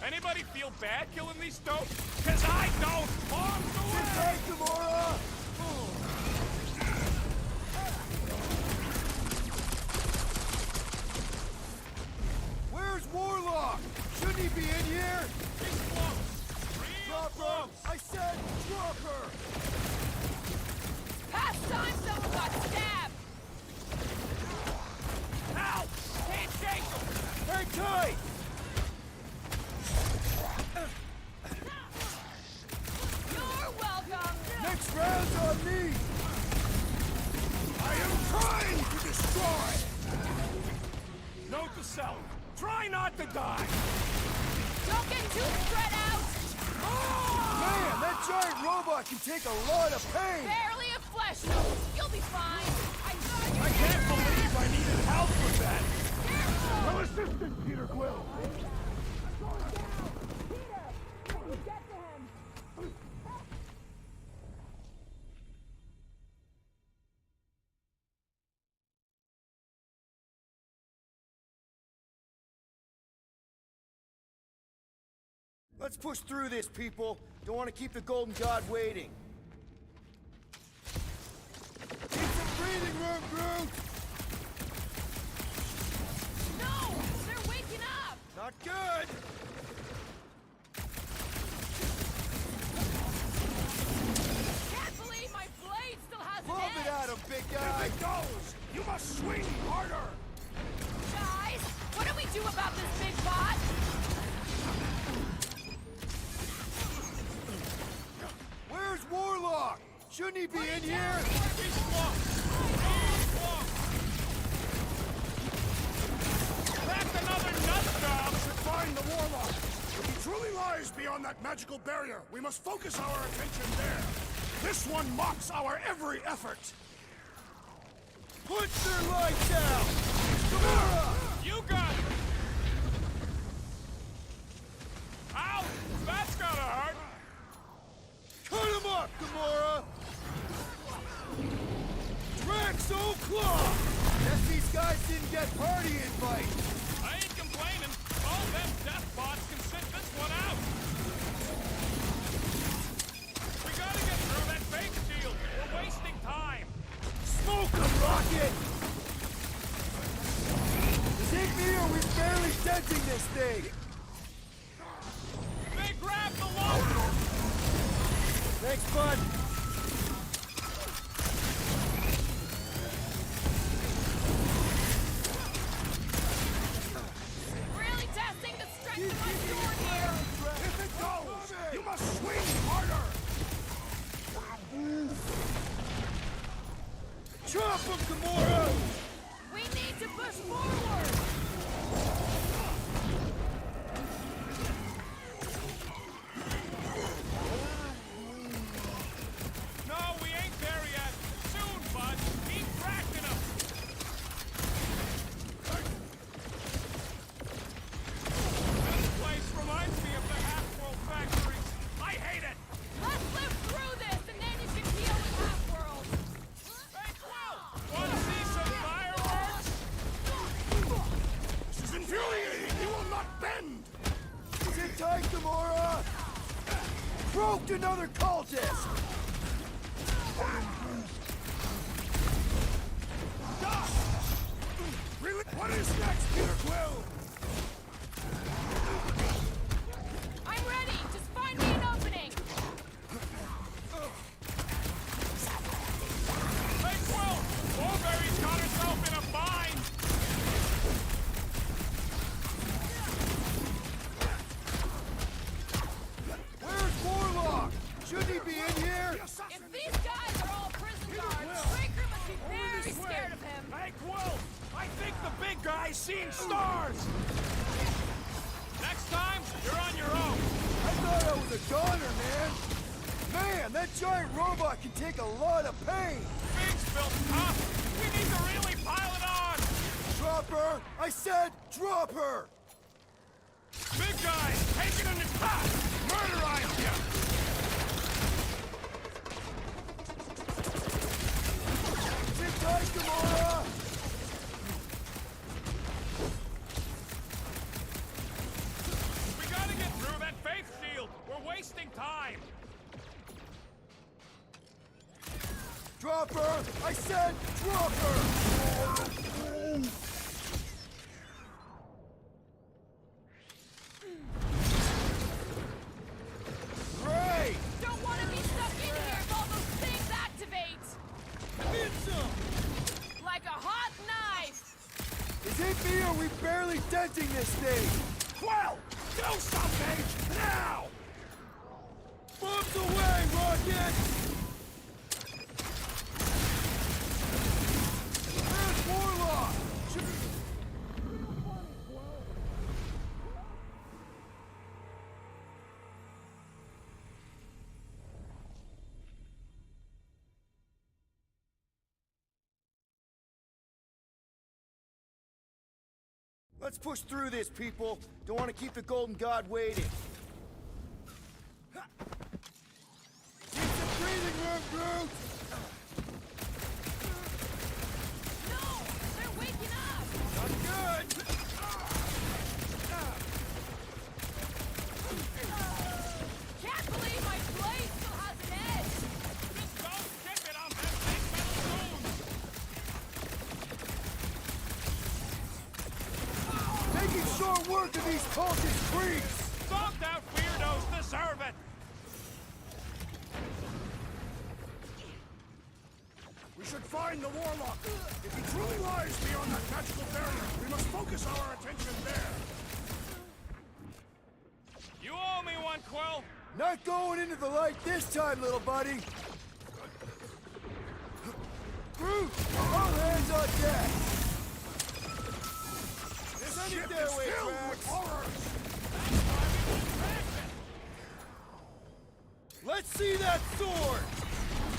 Anybody feel bad killing these stoats? Cause I don't! On the way! Hey, Gamora! Where's Warlock? Shouldn't he be in here? He's close! Drop her! I said drop her! Past time someone got stabbed! Ow! Can't shake him! Hang tight! You're welcome! Next round's on me! I am trying to destroy! Note to self. Try not to die! Don't get too spread out! Man, that giant robot can take a lot of pain! Barely a flesh wound. You'll be fine. I can't believe I needed help with that! No assistance, Peter Quill! Let's push through this, people. Don't want to keep the Golden God waiting. Need some breathing room, Groot! No! They're waking up! Not good! Can't believe my blade still has Love an it edge! at him, big guy! If it goes, you must swing harder! Guys, what do we do about this big bot? Where's Warlock? Shouldn't he be in here? He's close! That's another nut job! We should find the Warlock! If he truly lies beyond that magical barrier, we must focus our attention there. This one mocks our every effort. Put their lights out! Gamora! You got it! Ow! That's gotta hurt! Cut him up, Gamora! Draxo Claw! Guess these guys didn't get party invites. I ain't complaining. All them death bots can sit this one out. We gotta get through that fake shield. We're wasting time. Smoke him, Rocket! Is it me or we barely denting this thing? They grabbed the loader! Thanks, bud. Really testing the strength of my sword here! If it goes, you must swing harder! Chop him, Gamora! We need to push forward! No, we ain't there yet. Soon, bud. Keep cracking them. This place reminds me of the Half-World factories. I hate it. Let's live through this, and then you can deal with Half-World! Hey, Quill! Want to see some fireworks? This is infuriating! You will not bend! Sit tight, Gamora! Broke another cultist! Really? What is next, Peter Quill? I'm ready! Just find me an opening! Hey, Quill! Mulberry's got herself in a bind. Where's Warlock? Shouldn't he be in here? If these guys are all prison guards, Breaker must be very scared of him! Hey, Quill! I think the big guy's seeing stars! Next time, you're on your own. I thought I was a goner, man! Man, that giant robot can take a lot of pain! Things built tough. We need to really pile it on! Drop her! I said drop her! Big guy, take it in the top! Murderize you! Sit tight, Gamora! We gotta get wasting time! Drop her! I said drop her! Great! Don't want to be stuck in here if all those things activate! Hit some! Like a hot knife! Is it me or are we barely denting this thing? Well, do something now! Bombs away, Rocket! Where's Warlock? Let's push through this, people. Don't want to keep the Golden God waiting. Keep the breathing room, Groot! No! They're waking up! Not good! Can't believe my blade still has an edge! Just don't tip it on that big metal spoon! Making short work of these cultist freaks! Zonked out weirdos deserve it! We should find the Warlock. If he truly lies beyond that magical barrier, we must focus our attention there. You owe me one, Quill! Not going into the light this time, little buddy! Groot! All hands on deck! This Send it ship their is way, filled Drax. with horrors. Let's see that sword!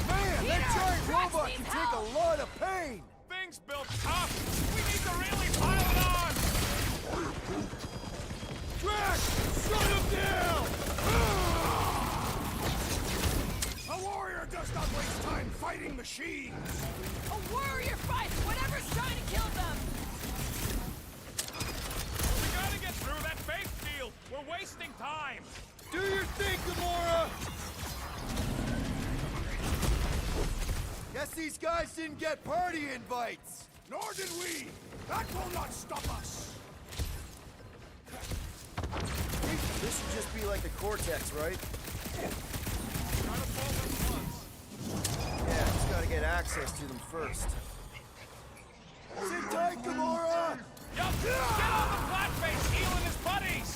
Man, that giant Drax robot needs can take help. a lot of pain! Things built tough! We need to really pile it on! Drax! Shut him down! A warrior does not waste time fighting machines. A warrior fights whatever's trying to kill them! We gotta get through that faith field! We're wasting time! Do your thing, Gamora! Guess these guys didn't get party invites! Nor did we. That will not stop us. This should just be like the Cortex, right? Gotta pull them once. Yeah, just gotta get access to them first. Sit tight, Gamora! Yup! Get on the flatface healing his buddies!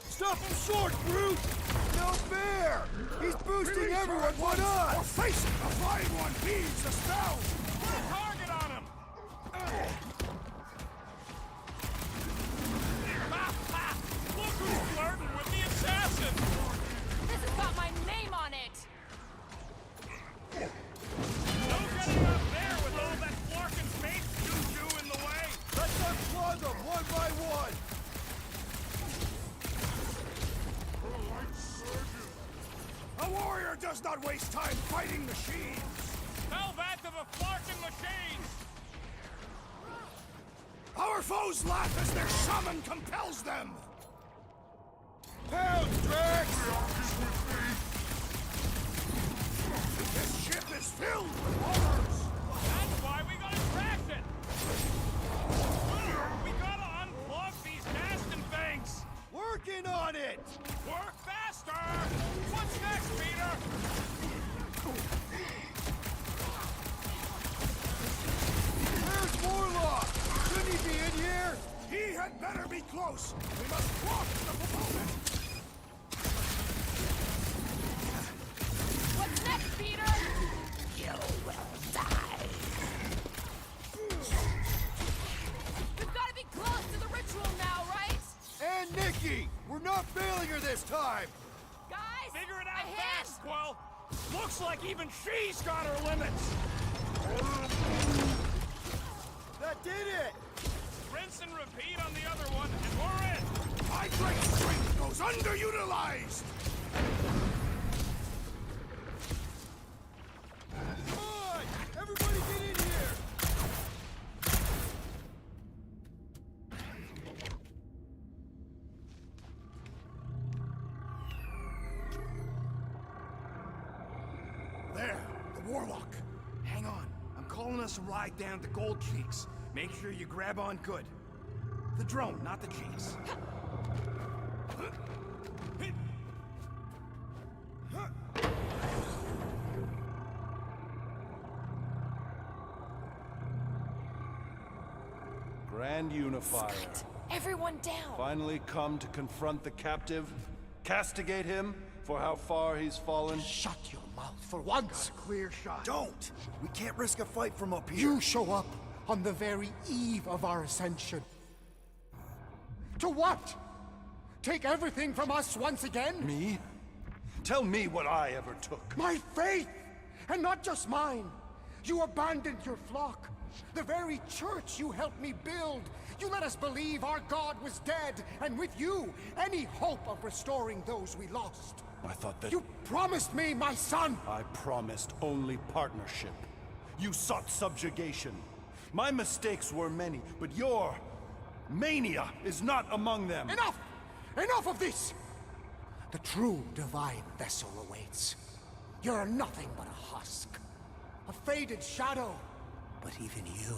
Stop him short, Groot! No fair! He's boosting everyone but Or us! face it, the flying one heeds the spell. Put a target on him! Ha ha! Look who's flirting with the assassin! This has got my name on it! No getting up there with all that Flarkin faith juju in the way! Let's unplug them one by one! A warrior does not waste time fighting machines. Tell that to the Flarkin machines! Our foes laugh as their shaman compels them. Pounds, Drax! This ship is filled with horrors. That's why we gotta crash it! We gotta unplug these nasty things! Working on it! Work faster! What's next, Peter? Where's Warlock? Shouldn't he be in here? He had better be close. We must block the propulsion. What's next, Peter? You will die. We've got to be close to the ritual now, right? And Nikki! We're not failing her this time! Guys, Figure it my out hand! fast, Quill! Looks like even she's got her limits! That did it! Rinse and repeat on the other one, and we're in! My great strength goes underutilized. Come on! Everybody get in here! warlock. Hang on. I'm calling us a ride down to Gold Cheeks. Make sure you grab on good. The drone, not the cheeks. Grand Unifier. Everyone down! Finally come to confront the captive, castigate him for how far he's fallen. Shut your mouth for once. Clear shot. Don't! We can't risk a fight from up here. You show up on the very eve of our ascension. To what? Take everything from us once again? Me? Tell me what I ever took. My faith! And not just mine. You abandoned your flock. The very church you helped me build. You let us believe our God was dead, and with you, any hope of restoring those we lost. I thought that... You promised me my son! I promised only partnership. You sought subjugation. My mistakes were many, but your mania is not among them. Enough! Enough of this! The true divine vessel awaits. You're nothing but a husk. A faded shadow. But even you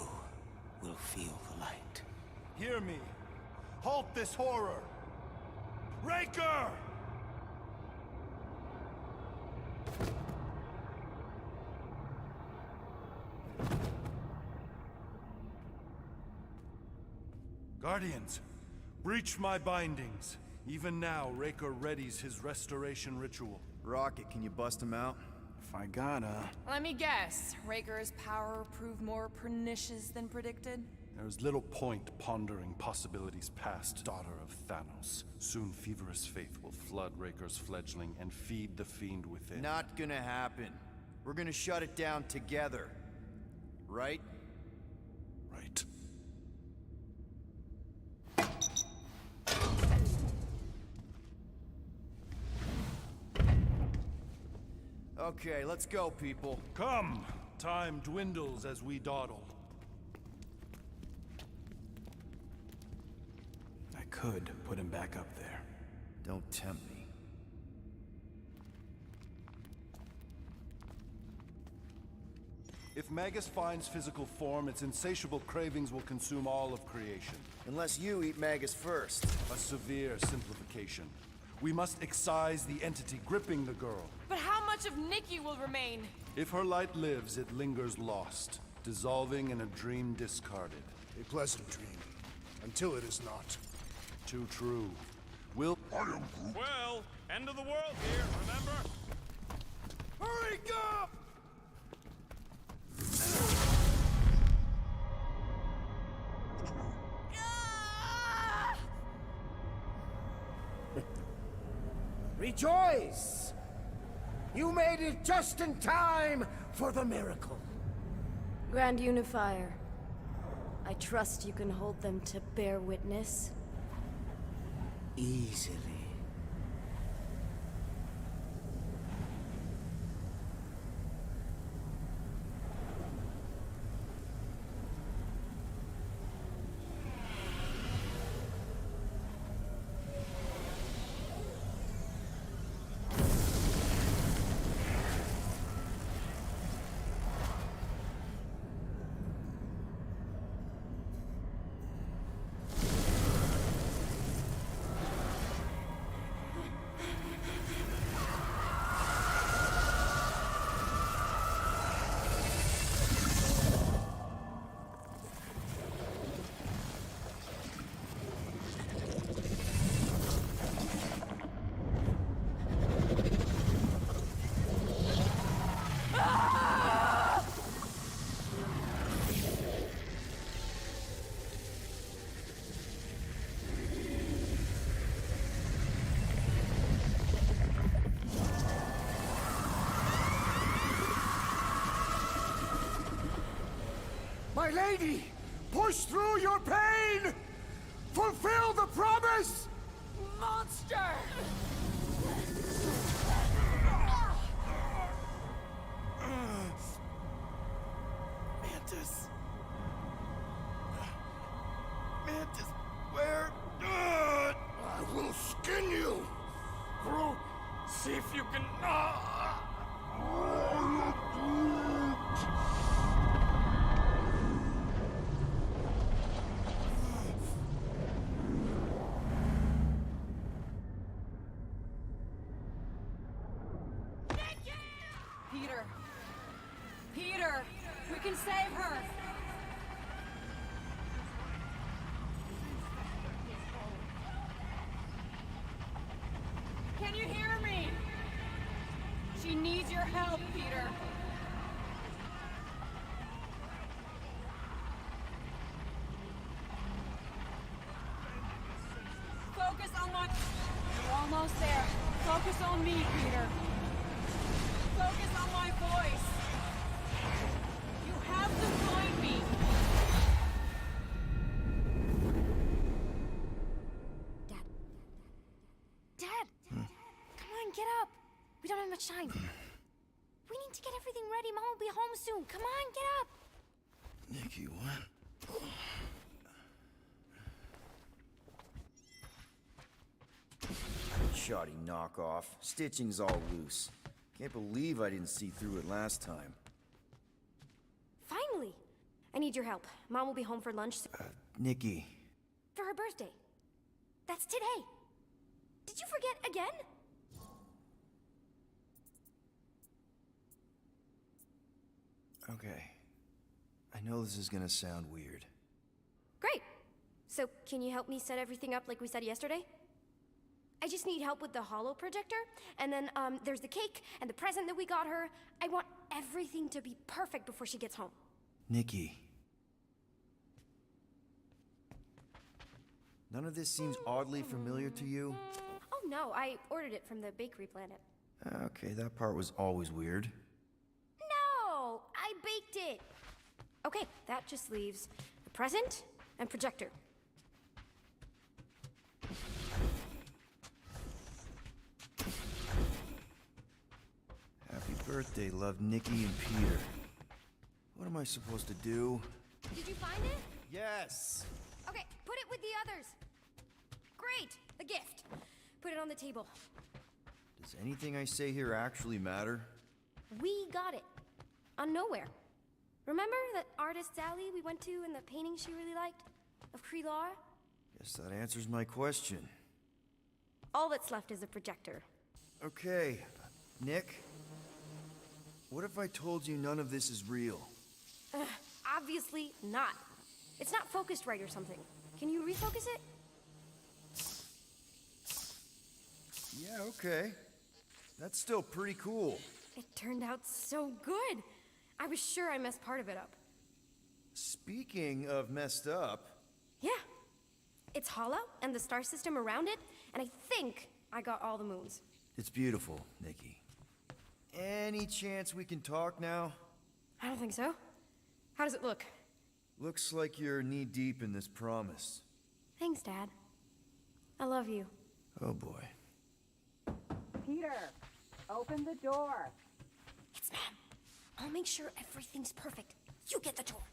will feel the light. Hear me. Halt this horror. Raker! Guardians, breach my bindings. Even now, Raker readies his restoration ritual. Rocket, can you bust him out? If I gotta... Let me guess. Raker's power proved more pernicious than predicted? There's little point pondering possibilities past, daughter of Thanos. Soon feverous faith will flood Raker's fledgling and feed the fiend within. Not gonna happen. We're gonna shut it down together. Right? Right. Okay, let's go, people. Come! Time dwindles as we dawdle. I could put him back up there. Don't tempt me. If Magus finds physical form, its insatiable cravings will consume all of creation. Unless you eat Magus first. A severe simplification. We must excise the entity gripping the girl. But how much of Nikki will remain? If her light lives, it lingers lost, dissolving in a dream discarded. A pleasant dream. Until it is not. Too true. Will... Well, end of the world here, remember? Hurry up! Rejoice! You made it just in time for the miracle. Grand Unifier, I trust you can hold them to bear witness. Easily. My lady, push through your pain! Fulfill the promise! Monster! Mantis. Mantis, where? I will skin you! Groot, see if you can... Peter! Peter! We can save her! Can you hear me? She needs your help, Peter. Focus on my... You're almost there. Focus on me, Peter. Focus on my voice. You have to find me. Dad! Come on, get up! We don't have much time. We need to get everything ready. Mom will be home soon. Come on, get up! Nikki, what? Shoddy knockoff. Stitching's all loose. Can't believe I didn't see through it last time. Finally! I need your help. Mom will be home for lunch Nikki. for her birthday. That's today. Did you forget again? Okay. I know this is gonna sound weird. Great. So, can you help me set everything up like we said yesterday? I just need help with the holo projector, and then, there's the cake and the present that we got her. I want everything to be perfect before she gets home. Nikki. None of this seems oddly familiar to you? Oh no, I ordered it from the bakery planet. Okay, that part was always weird. No! I baked it! Okay, that just leaves the present and projector. Happy birthday, love, Nikki and Peter. What am I supposed to do? Did you find it? Yes! Okay, put it with the others. Great! The gift. Put it on the table. Does anything I say here actually matter? We got it. On Nowhere. Remember that artist's alley we went to and the painting she really liked? Of Krelar? Guess that answers my question. All that's left is a projector. Okay, Nick. What if I told you none of this is real? Obviously not. It's not focused right or something. Can you refocus it? Yeah, okay. That's still pretty cool. It turned out so good. I was sure I messed part of it up. Speaking of messed up... Yeah. It's hollow, and the star system around it, and I think I got all the moons. It's beautiful, Nikki. Any chance we can talk now? I don't think so. How does it look? Looks like you're knee-deep in this promise. Thanks, Dad. I love you. Oh boy. Peter, open the door. It's Mom. I'll make sure everything's perfect. You get the door.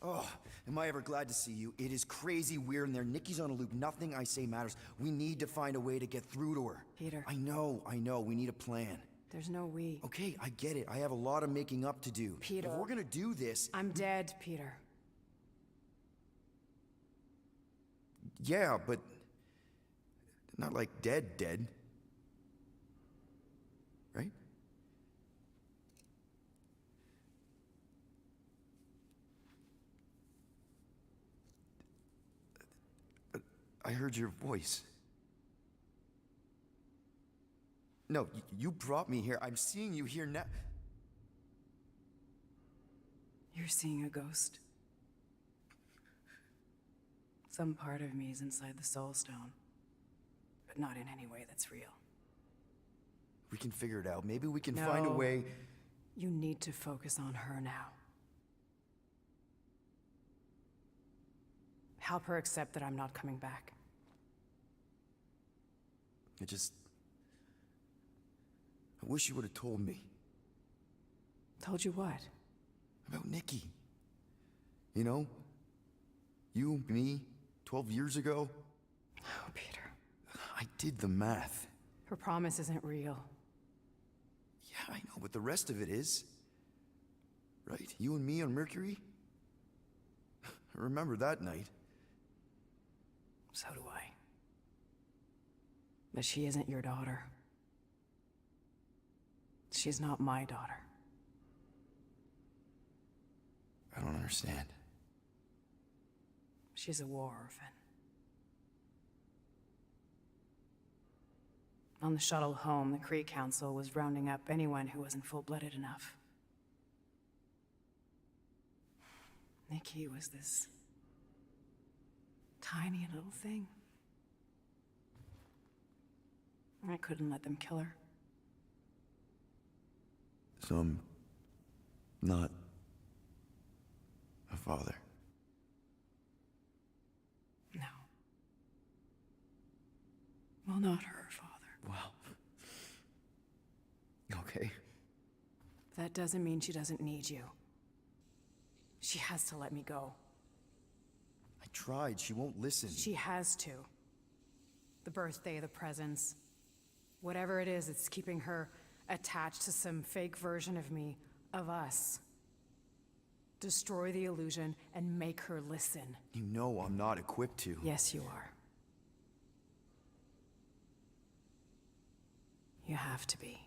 Oh, am I ever glad to see you. It is crazy weird in there. Nikki's on a loop. Nothing I say matters. We need to find a way to get through to her. Peter. I know. We need a plan. There's no we. Okay, I get it. I have a lot of making up to do. Peter. If we're gonna do this... I'm dead, Peter. Yeah, but... not like dead. Right? I heard your voice. No, you brought me here. I'm seeing you here now. You're seeing a ghost. Some part of me is inside the Soul Stone, but not in any way that's real. We can figure it out. Maybe we can find a way... You need to focus on her now. Help her accept that I'm not coming back. I wish you would have told me. Told you what? About Nikki. You know? You, me, 12 years ago. Oh, Peter. I did the math. Her promise isn't real. Yeah, I know, but the rest of it is. Right? You and me on Mercury? I remember that night. So do I. But she isn't your daughter. She's not my daughter. I don't understand. She's a war orphan. On the shuttle home, the Kree Council was rounding up anyone who wasn't full-blooded enough. Nikki was this tiny little thing. I couldn't let them kill her. So I'm not a father. No. Well, not her father. Well. Okay. That doesn't mean she doesn't need you. She has to let me go. I tried. She won't listen. She has to. The birthday, the presents. Whatever it is, it's keeping her attached to some fake version of me, of us. Destroy the illusion and make her listen. You know I'm not equipped to. Yes, you are. You have to be.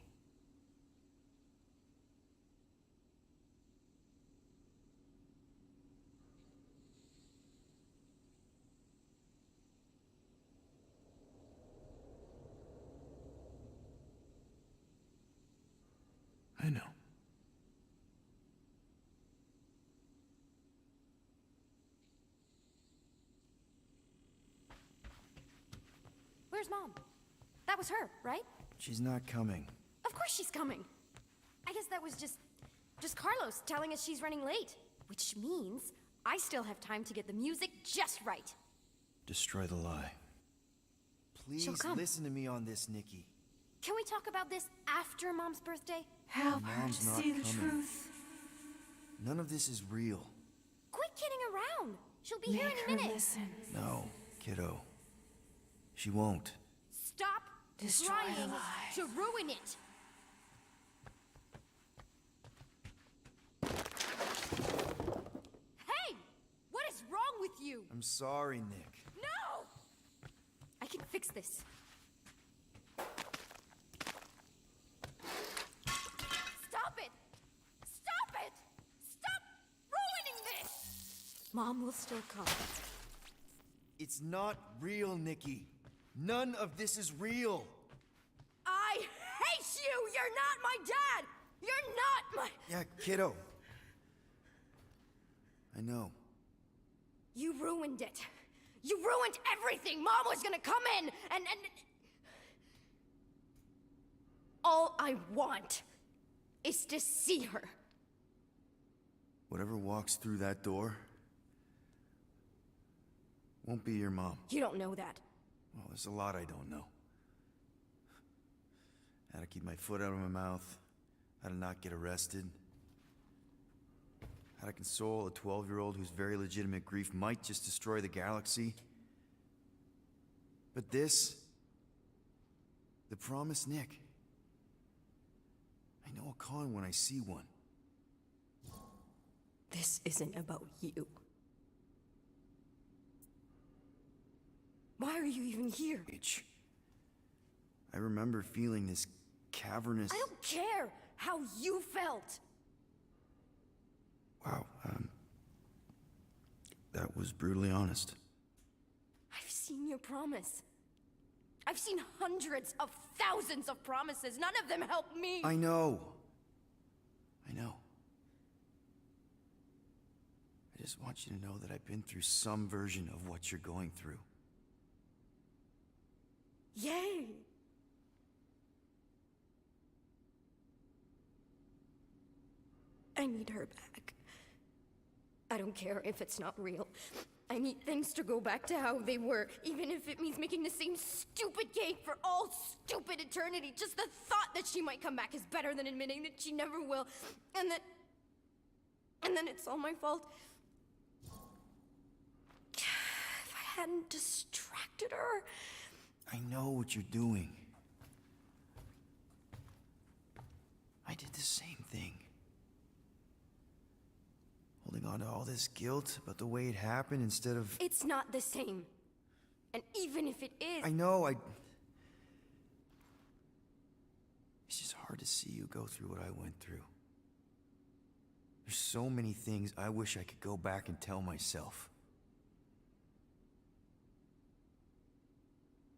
I know. Where's Mom? That was her, right? She's not coming. Of course she's coming. I guess that was just Carlos telling us she's running late. Which means I still have time to get the music just right. Destroy the lie. Please listen to me on this, Nikki. Can we talk about this after Mom's birthday? Help her to Mom's not see the coming. truth. None of this is real. Quit kidding around. She'll be here in a minute. Listen. No, kiddo. She won't. Stop Destroy the trying lie. to ruin it. Hey! What is wrong with you? I'm sorry, Nick. No! I can fix this. Stop it! Stop it! Stop ruining this! Mom will still come. It's not real, Nikki. None of this is real. I hate you! You're not my dad! You're not my... Yeah, kiddo. I know. You ruined it. You ruined everything! Mom was gonna come in and... All I want is to see her. Whatever walks through that door won't be your mom. You don't know that. Well, there's a lot I don't know. How to keep my foot out of my mouth, how to not get arrested, how to console a 12-year-old whose very legitimate grief might just destroy the galaxy. But this, the promised Nick, I know a con when I see one. This isn't about you. Why are you even here? I remember feeling this cavernous... I don't care how you felt. Wow, that was brutally honest. I've seen your promise. I've seen hundreds of thousands of promises. None of them help me. I know. I know. I just want you to know that I've been through some version of what you're going through. Yay! I need her back. I don't care if it's not real. I need things to go back to how they were, even if it means making the same stupid game for all stupid eternity. Just the thought that she might come back is better than admitting that she never will. And then it's all my fault. If I hadn't distracted her... I know what you're doing. I did the same thing. Holding on to all this guilt about the way it happened instead of... It's not the same. And even if it is... I know, It's just hard to see you go through what I went through. There's so many things I wish I could go back and tell myself.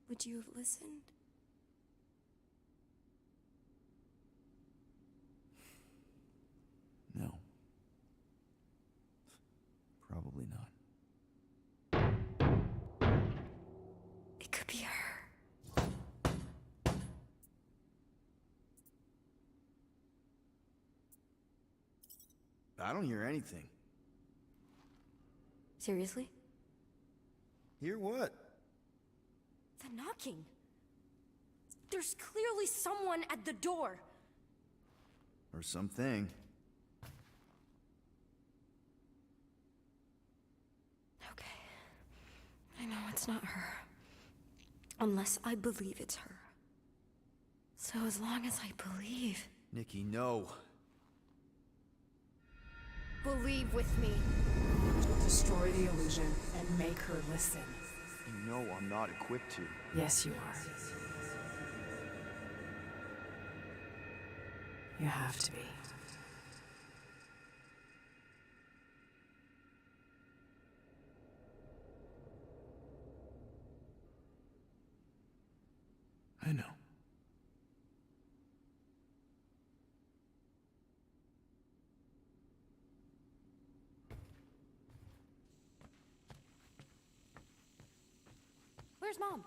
Would you have listened? No. Probably not. It could be her. I don't hear anything. Seriously? Hear what? The knocking. There's clearly someone at the door. Or something. Okay. I know it's not her. Unless I believe it's her. So as long as I believe... Nikki, no. Believe with me. Destroy the illusion and make her listen. You know I'm not equipped to. Yes, you are. You have to be. I know. Where's Mom?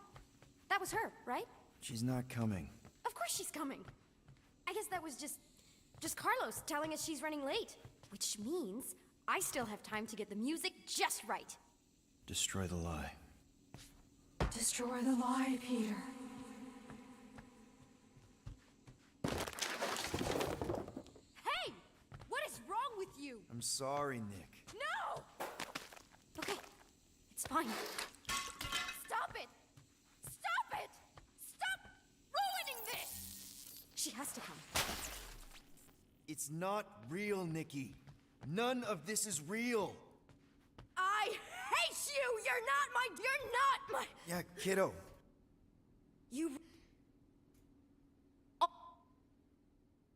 That was her, right? She's not coming. Of course she's coming. I guess that was just Carlos telling us she's running late. Which means I still have time to get the music just right. Destroy the lie. Destroy the lie, Peter. Hey! What is wrong with you? I'm sorry, Nick. No! Okay, it's fine. Stop it! Stop it! Stop ruining this! She has to come. It's not real, Nikki. None of this is real. I hate you! You're not my... Yeah, kiddo. You...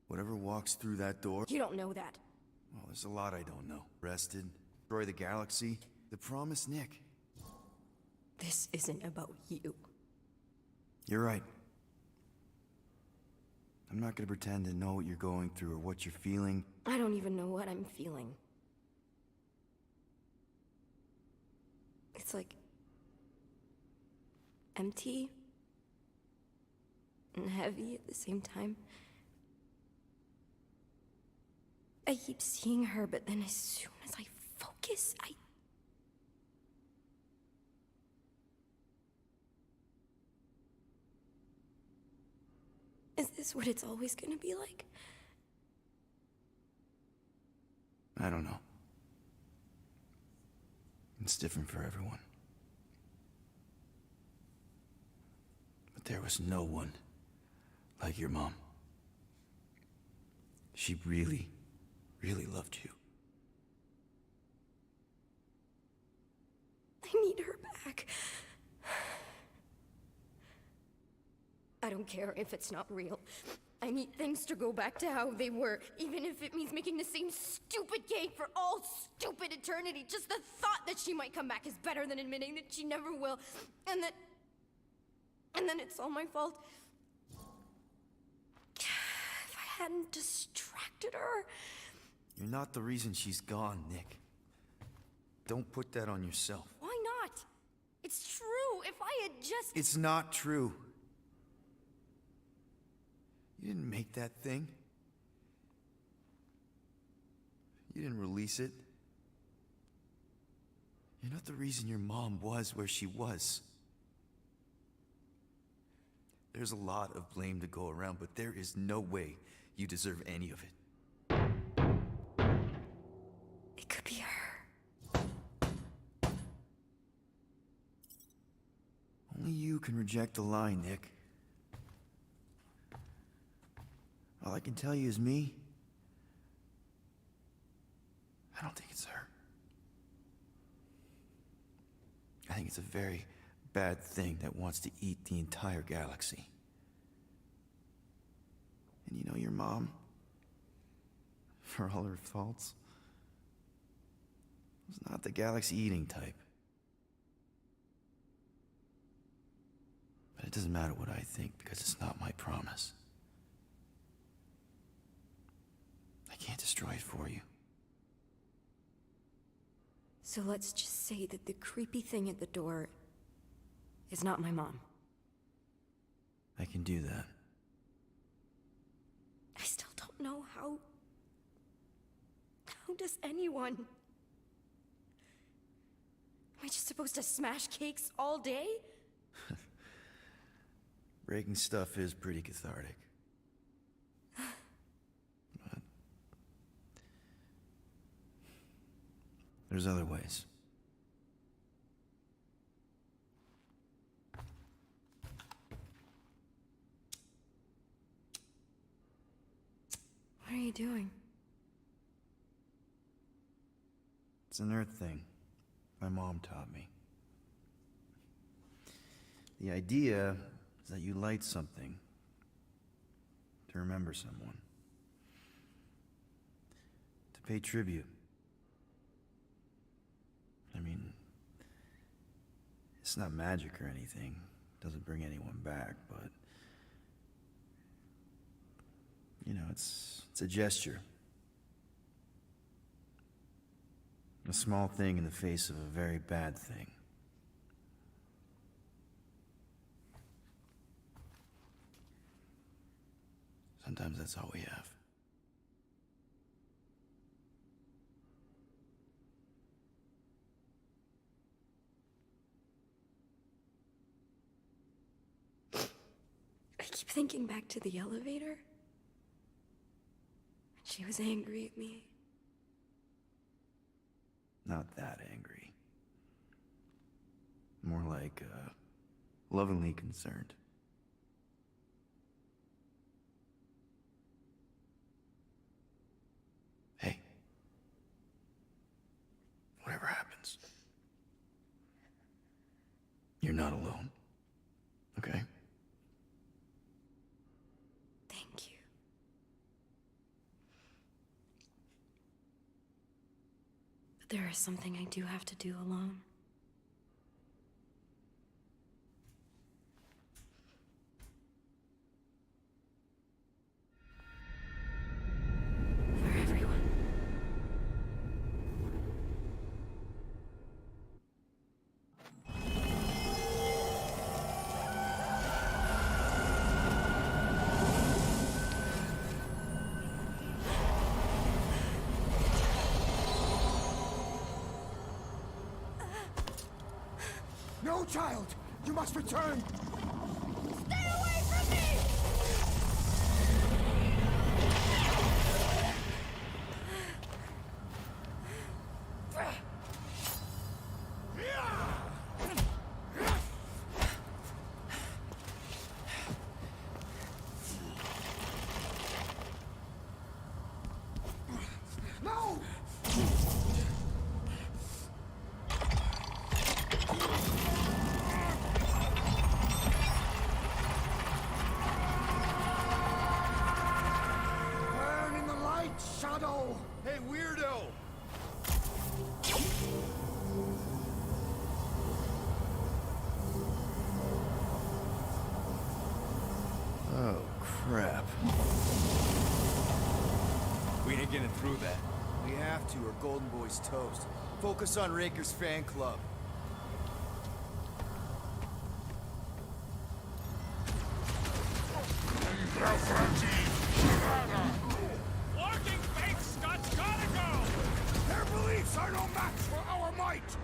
Whatever walks through that door... You don't know that. Well, there's a lot I don't know. Rested, destroy the galaxy, the promised Nick. This isn't about you. You're right. I'm not gonna pretend to know what you're going through or what you're feeling. I don't even know what I'm feeling. It's like... empty and heavy at the same time. I keep seeing her, but then as soon as I focus, Is this what it's always gonna be like? I don't know. It's different for everyone. But there was no one like your mom. She really, really loved you. I need her back. I don't care if it's not real. I need things to go back to how they were, even if it means making the same stupid cake for all stupid eternity. Just the thought that she might come back is better than admitting that she never will, and then it's all my fault. If I hadn't distracted her... You're not the reason she's gone, Nick. Don't put that on yourself. Why not? It's true. If I had just... It's not true. You didn't make that thing. You didn't release it. You're not the reason your mom was where she was. There's a lot of blame to go around, but there is no way you deserve any of it. It could be her. Only you can reject the lie, Nick. All I can tell you is me. I don't think it's her. I think it's a very bad thing that wants to eat the entire galaxy. And you know your mom, for all her faults, was not the galaxy-eating type. But it doesn't matter what I think because it's not my promise. I can't destroy it for you. So let's just say that the creepy thing at the door is not my mom. I can do that. I still don't know how... How does anyone... Am I just supposed to smash cakes all day? Breaking stuff is pretty cathartic. But there's other ways. What are you doing? It's an Earth thing my mom taught me. The idea is that you light something to remember someone, to pay tribute. I mean, it's not magic or anything. It doesn't bring anyone back, but you know, it's a gesture. A small thing in the face of a very bad thing. Sometimes that's all we have. I keep thinking back to the elevator. She was angry at me. Not that angry. More like, lovingly concerned. Hey. Whatever happens, you're not alone. Okay? Thank you. But there is something I do have to do alone. For everyone. No, child! You must return! Stay away from me! No! Burn in the light, Shadow! Hey, weirdo! Oh, crap. We ain't getting through that. We have to, or Golden Boy's toast. Focus on Raker's fan club. Walking fake Scott's gotta go! Their beliefs are no match for our might!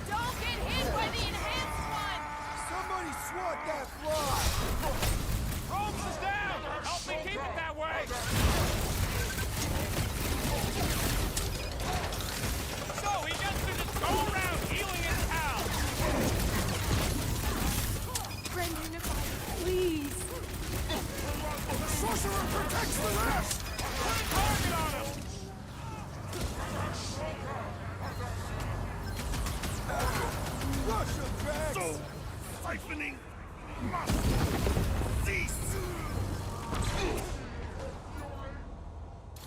Don't get hit by the enhanced one! Somebody swat that fly! Holmes is down! Help me keep it that way! So he gets to just go around healing his pals! Brendan, please. Drax! So, siphoning must cease!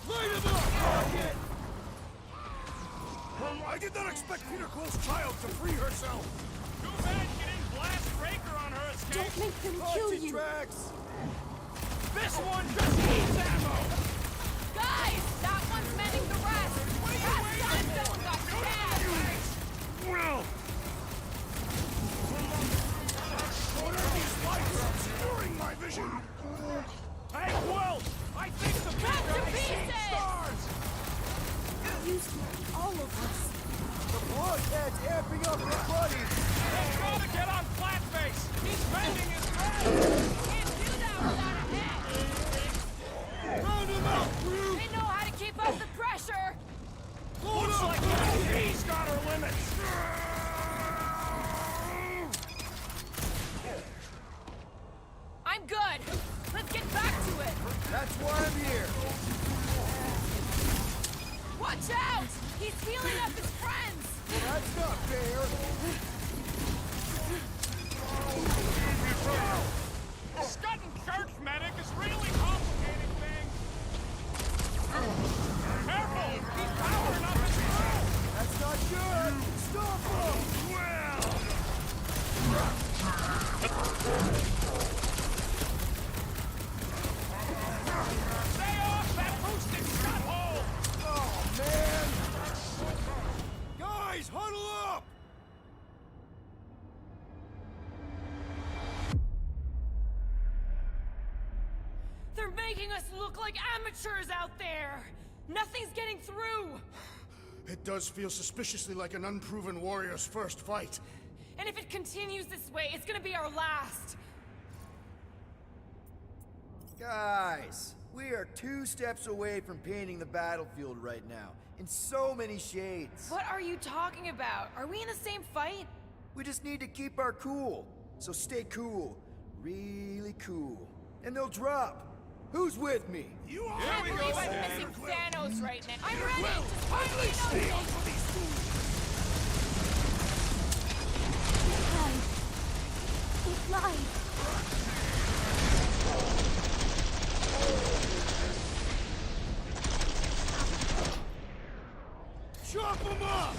Light him up, Rocket! I did not expect Peter Quill's child to free herself! Too bad you didn't blast Raker on her escape! Don't make them kill you! Drax! This one just needs ammo! Guys, that one's mending the rest. That Sunstone got stabbed. Well! What are these lights obscuring my vision? Hey, Quill! I think the Back to big pieces! stars! Use all of us. The blockhead's amping up his buddies! He's gotta get on Flatface! He's bending his breath! Can't do that without a head. Round him out, crew! They know how to keep up the pressure. Looks like he's got her limits! I'm good. Let's get back to it. That's why I'm here! Watch out! He's healing up his friends. That's not fair! Scudding church medic is really complicating things! Careful! He's powering up his crew! That's not good! Stop him! Stay off that boosted shot hole! Oh, man! Guys, huddle up! They're making us look like amateurs out there. Nothing's getting through. It does feel suspiciously like an unproven warrior's first fight. And if it continues this way, it's gonna be our last. Guys, we are 2 steps away from painting the battlefield right now, in so many shades. What are you talking about? Are we in the same fight? We just need to keep our cool. So stay cool. Really cool. And they'll drop. Who's with me? You are! I can't believe I'm missing Thanos right now. I'm ready! Well, finally stay on for these fools! They lied. Chop him up!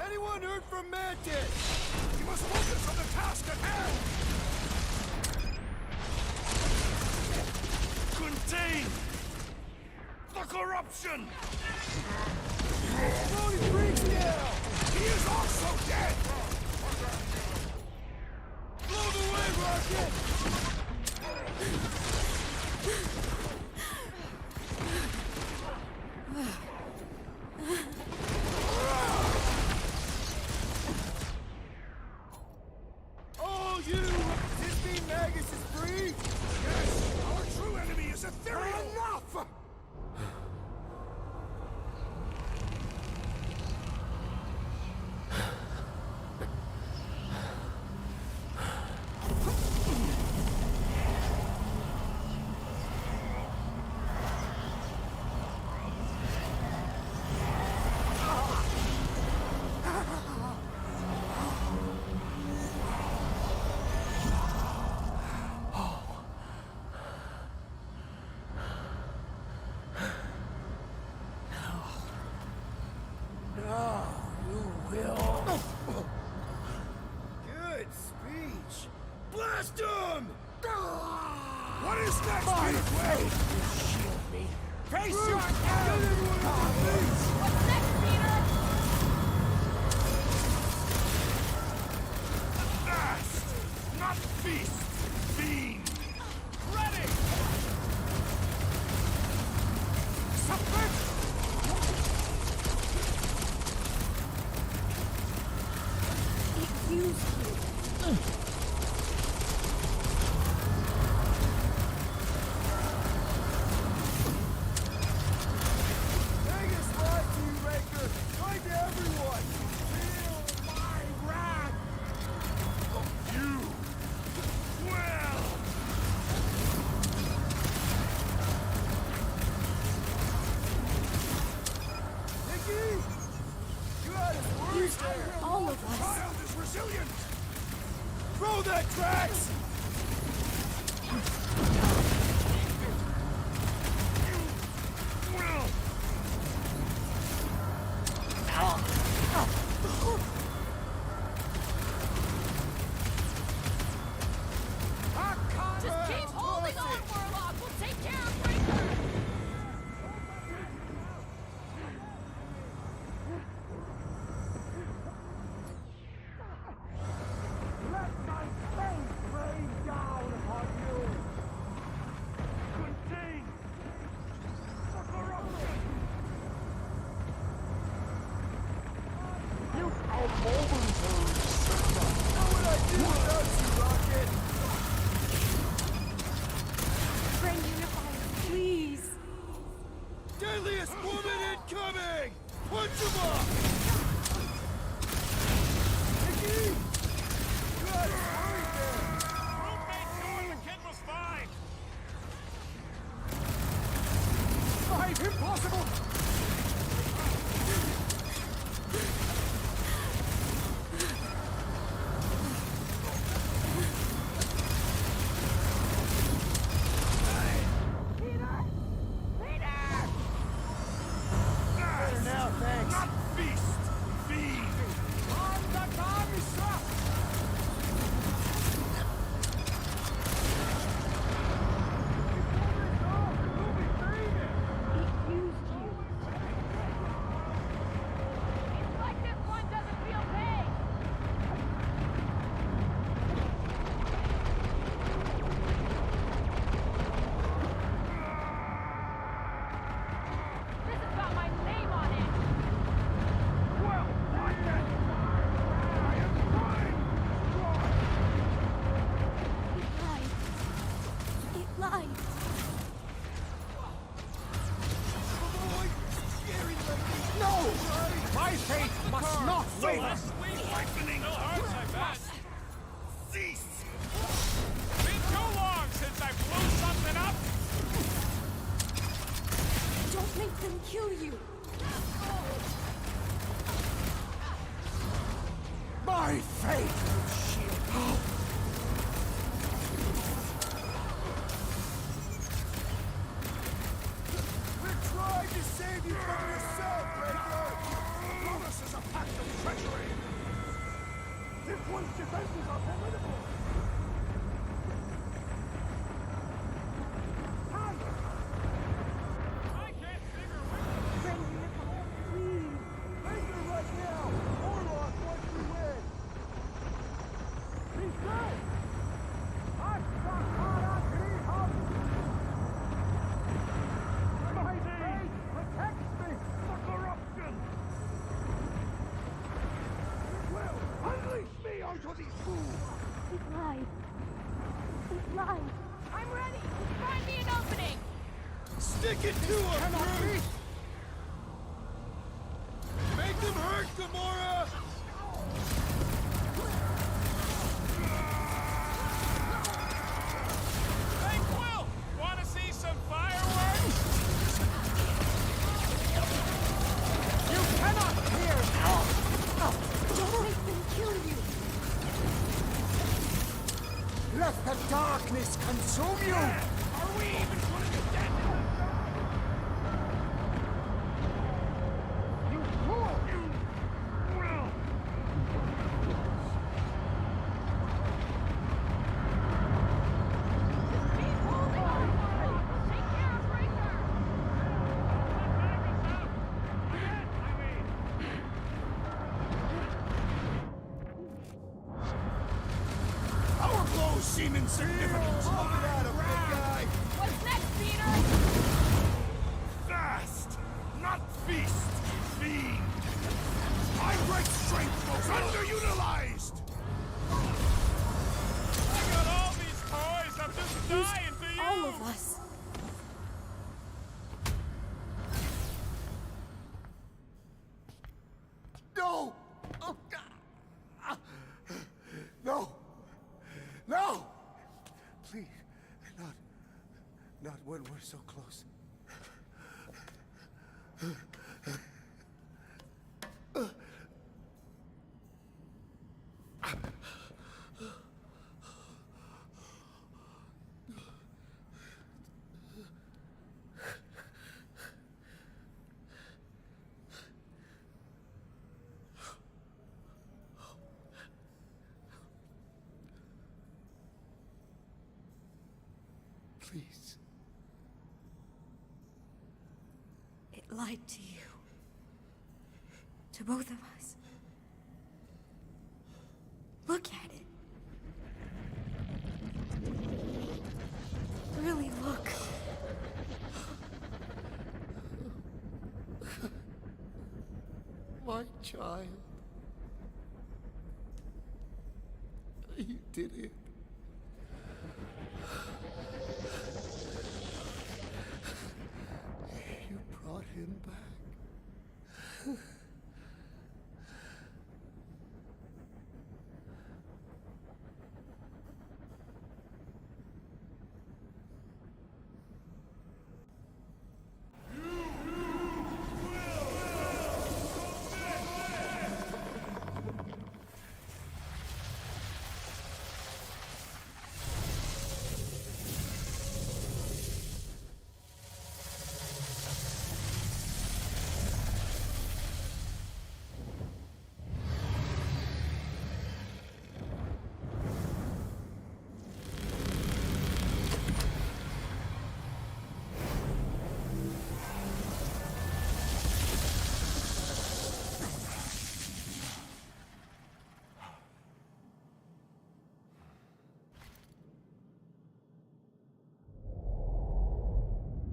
Anyone heard from Mantis? We must focus on the task at hand! Contain the corruption! Tony freaks down! He is also dead! Blow the way, Rocket! Oh, you! Does this mean Magus is free? Yes, our true enemy is ethereal! Enough! Good speech. Blast him! What is next, Peter Quill? Shield me. Face your What's next, Peter? Fast! Not feast! Fiend! Ready! Submit! It used you. Vegas lied to you, Raker! Lied to everyone! Feel my wrath! You! Well! Nikki! You had us worried! all of us. Child is resilient! Throw that, Drax! Just keep holding on, Warlock! We'll take care of Breaker! Let my faith rain down upon you! Contain the corruption! You are momentary, How would I do without you, Rocket? Friend Unifier, please! Deadliest woman incoming! Punch him up! Nikki! God, hurry there! Group made sure the kid was fine. Fine, impossible! Better now, thanks. Not feast, feed. It's like this one doesn't feel pain! This has got my name on it! Well, what then? I am fine. It lied. No! My faith must not waver! Ripening. No hearts, I bet. Cease! Been too long since I blew something up. Don't make them kill you. My faith! Shield. We're trying to save you from yourself, Breaker! Promise is a pact of treachery. This one's defenses are formidable! I can't figure which. Breaker right now! Warlock wants you win! He's dead! My faith protects me from corruption! Well, unleash me onto these fools! It lied. It lied. I'm ready! Find me an opening! Stick it to him, Groot! Make them hurt, Gamora! Hey, Quill, wanna see some fireworks? You cannot hear! Don't make them kill you. Let the darkness consume you! Are we even gonna be dead? You fool! Keep holding on, Warlock! We'll take care of Breaker! Our blows seem insignificant! Hold it out, big guy! What's next, Peter? Fast! Not feast! Feed! My great strength was underutilized! I got all these toys. I'm just dying for you. All of us. No! Oh, God. No! No! Please, not when we're so close. Please. It lied to you. To both of us. Look at it. Really look. My child. You did it. You brought him back.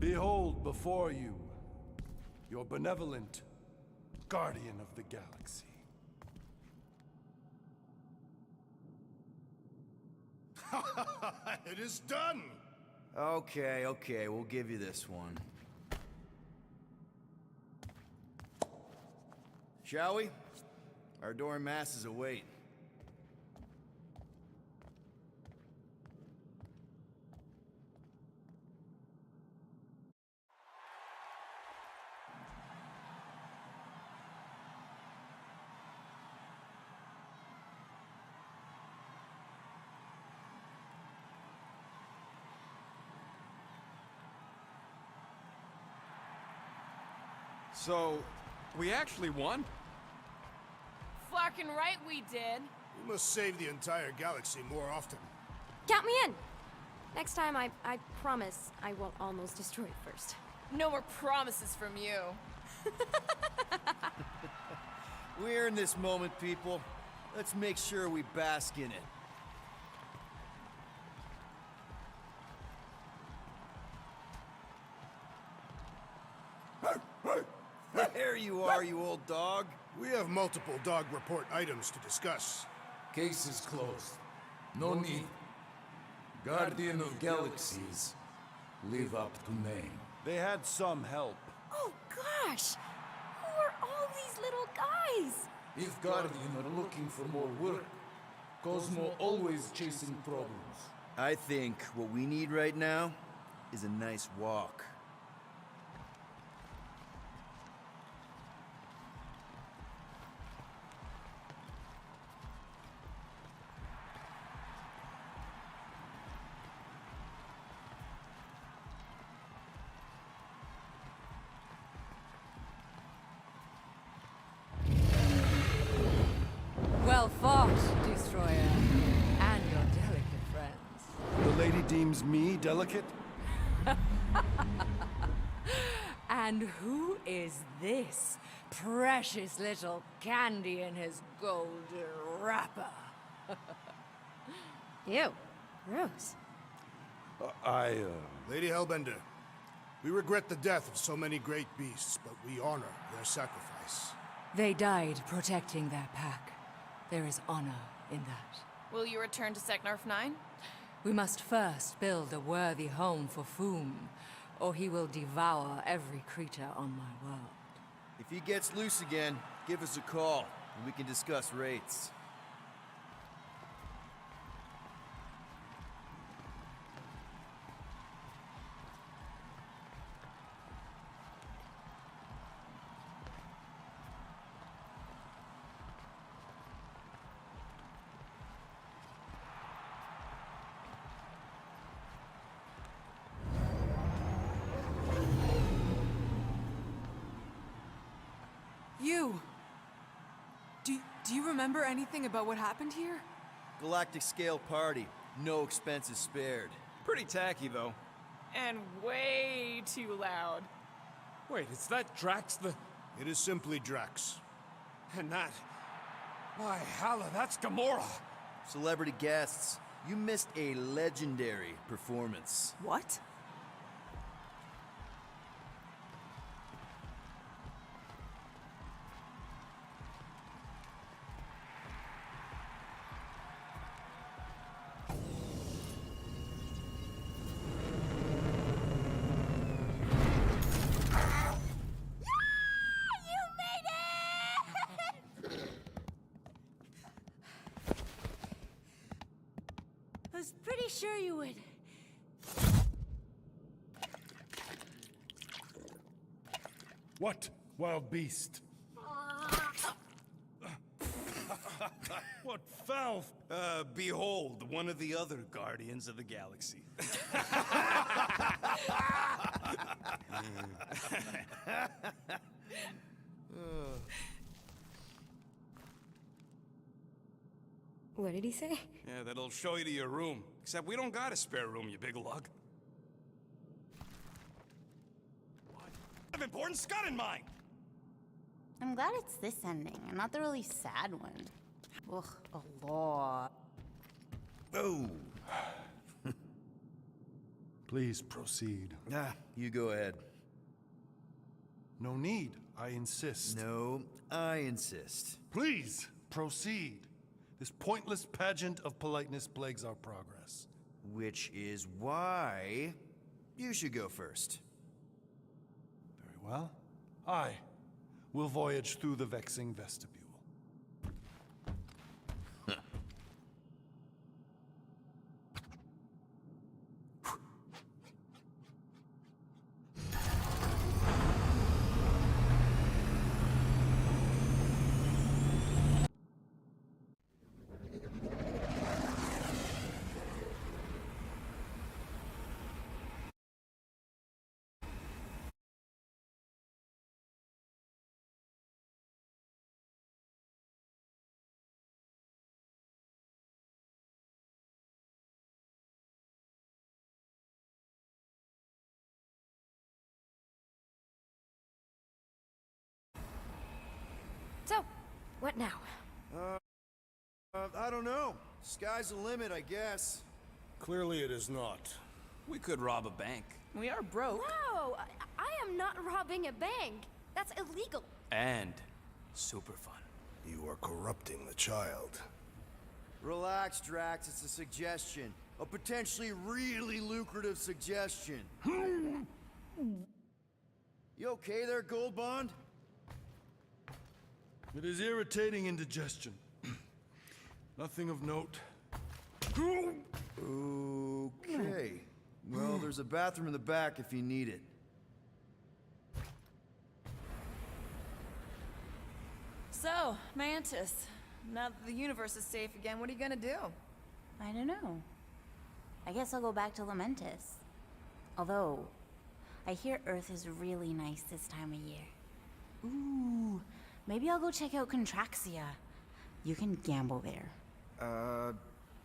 Behold before you, your benevolent guardian of the galaxy. It is done! Okay, okay, we'll give you this one. Shall we? Our adoring masses await. So, we actually won? Fucking right we did. We must save the entire galaxy more often. Count me in! Next time, I promise I won't almost destroy it first. No more promises from you. We're in this moment, people. Let's make sure we bask in it. There you are, you old dog. We have multiple dog report items to discuss. Case is closed. No need. Guardian of Galaxies. Live up to name. They had some help. Oh gosh! Who are all these little guys? If Guardian are looking for more work, Cosmo always chasing problems. I think what we need right now is a nice walk. Well fought, Destroyer. And your delicate friends. The lady deems me delicate? And who is this precious little candy in his golden wrapper? Ew. Gross. Lady Hellbender, we regret the death of so many great beasts, but we honor their sacrifice. They died protecting their pack. There is honor in that. Will you return to Seknarf 9? We must first build a worthy home for Foom, or he will devour every creature on my world. If he gets loose again, give us a call, and we can discuss rates. You! Do you remember anything about what happened here? Galactic scale party. No expenses spared. Pretty tacky, though. And way too loud. Wait, is that Drax the... It is simply Drax. And that... By Halla, that's Gamora! Celebrity guests, you missed a legendary performance. What? I was pretty sure you would. What, wild beast? What foul? Behold, one of the other Guardians of the Galaxy. What did he say? Yeah, that'll show you to your room. Except we don't got a spare room, you big lug. What? I have important Scott in mind! I'm glad it's this ending, and not the really sad one. Ugh, a lot. Oh. Please proceed. You go ahead. No need, I insist. No, I insist. Please, proceed. This pointless pageant of politeness plagues our progress. Which is why you should go first. Very well. I will voyage through the vexing vestibule. So, what now? I don't know. Sky's the limit, I guess. Clearly it is not. We could rob a bank. We are broke. No, I am not robbing a bank. That's illegal. And super fun. You are corrupting the child. Relax, Drax. It's a suggestion. A potentially really lucrative suggestion. You okay there, Gold Bond? It is irritating indigestion. Nothing of note. Okay. Well, there's a bathroom in the back if you need it. So, Mantis, now that the universe is safe again, what are you gonna do? I don't know. I guess I'll go back to Lamentis. Although, I hear Earth is really nice this time of year. Ooh, maybe I'll go check out Contraxia. You can gamble there.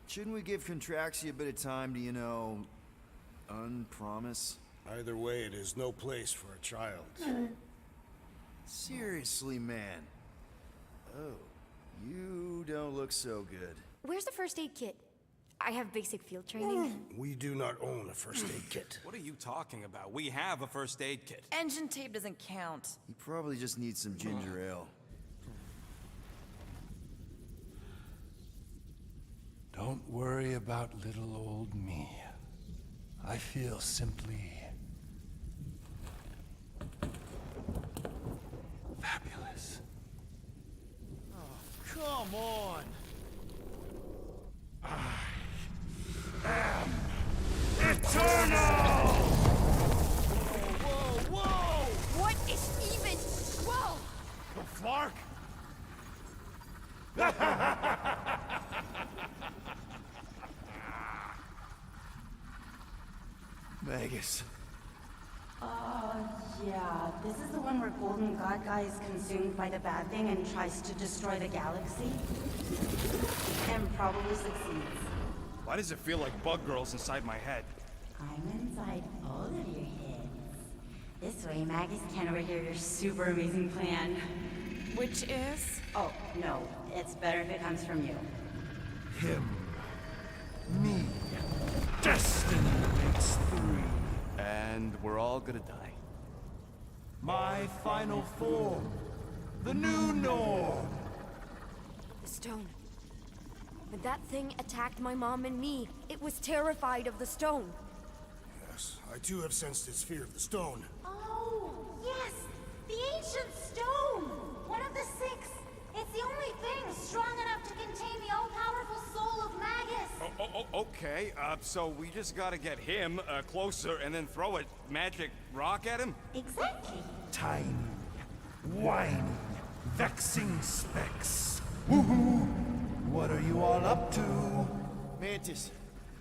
Shouldn't we give Contraxia a bit of time to, you know, unpromise? Either way, it is no place for a child. Seriously, man. Oh, you don't look so good. Where's the first aid kit? I have basic field training. We do not own a first aid kit. What are you talking about? We have a first aid kit. Engine tape doesn't count. You probably just need some ginger ale. Don't worry about little old me. I feel simply fabulous. Oh, come on! Eternal! Whoa, whoa! What is even... Whoa! The Flark? Magus. Yeah, this is the one where Golden God Guy is consumed by the bad thing and tries to destroy the galaxy. And probably succeeds. Why does it feel like bug girls inside my head? I'm inside all of your heads. This way, Magus can overhear your super amazing plan. Which is? Oh, no. It's better if it comes from you. Him. Me. Destiny makes three. And we're all gonna die. My final form. The new norm. The stone. When that thing attacked my mom and me, it was terrified of the stone. Yes, I too have sensed its fear of the stone. Oh, yes! The ancient stone! One of the six! It's the only thing strong enough to contain the all-powerful soul of Magus! Okay, so we just gotta get him closer and then throw a magic rock at him? Exactly. Tiny, whiny, vexing specks. Woohoo! What are you all up to? Mantis,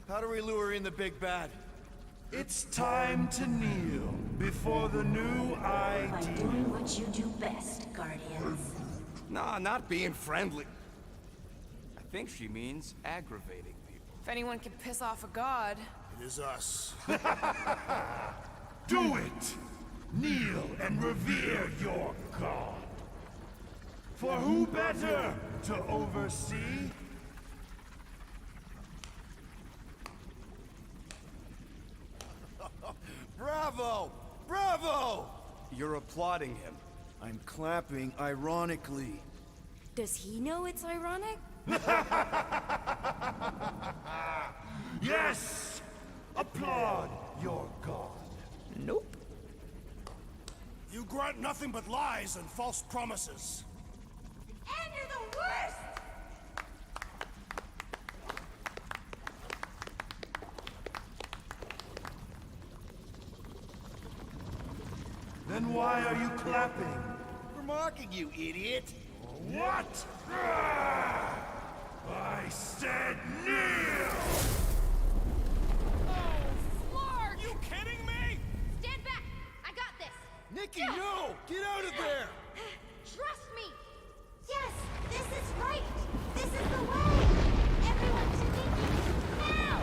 how do we lure in the big bad? It's time to kneel before the new By idea. doing what you do best, Guardians. Nah, not being friendly. I think she means aggravating people. If anyone can piss off a god. It is us. Do it! Kneel and revere your god. For who better to oversee? Bravo! Bravo! You're applauding him. I'm clapping ironically. Does he know it's ironic? Yes! Applaud your god. Nope. You grant nothing but lies and false promises. And you're the worst! Then why are you clapping? We're mocking you, idiot! What? I said kneel! You kidding me? Stand back! I got this! Nikki, no! Get out of there! Trust me! Yes, this is right! This is the way! Everyone to Nikki! Now!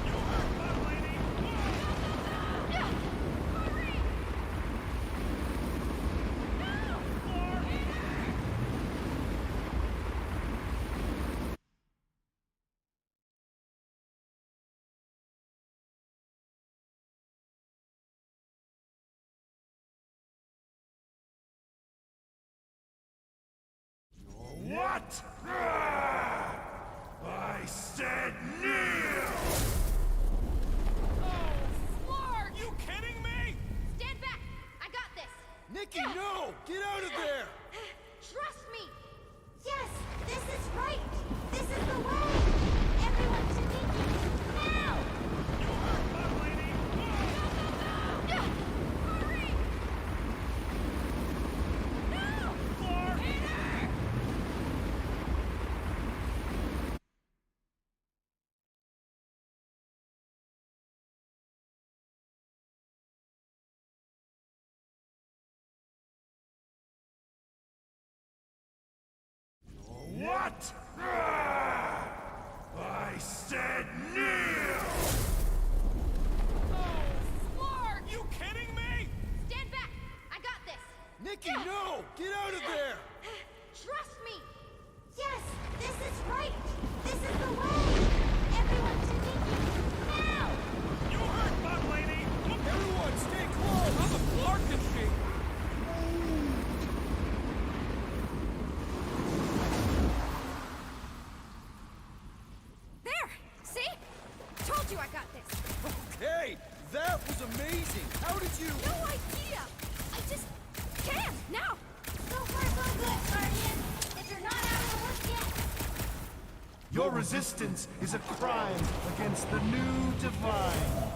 You heard that, lady! No! Hurry! What? I said kneel! You kidding me? Stand back! I got this! Nikki, no! Get out of there! Trust me! Yes, this is right! This is the way! Everyone to Nikki! Now! You heard that, lady! No! Hurry! What? I said kneel! You kidding me? Stand back! I got this! Nikki, no! Get out of there! Trust me! Yes, this is right! This is the way! Everyone to Nikki! Now! You heard that, lady! Everyone, stay close! How the floor can she? There! See? Told you I got this! Hey, that was amazing! How did you... No idea! I just can now! So far so good, Guardian! If you're not out of the woods yet! Your resistance is a crime against the new divine.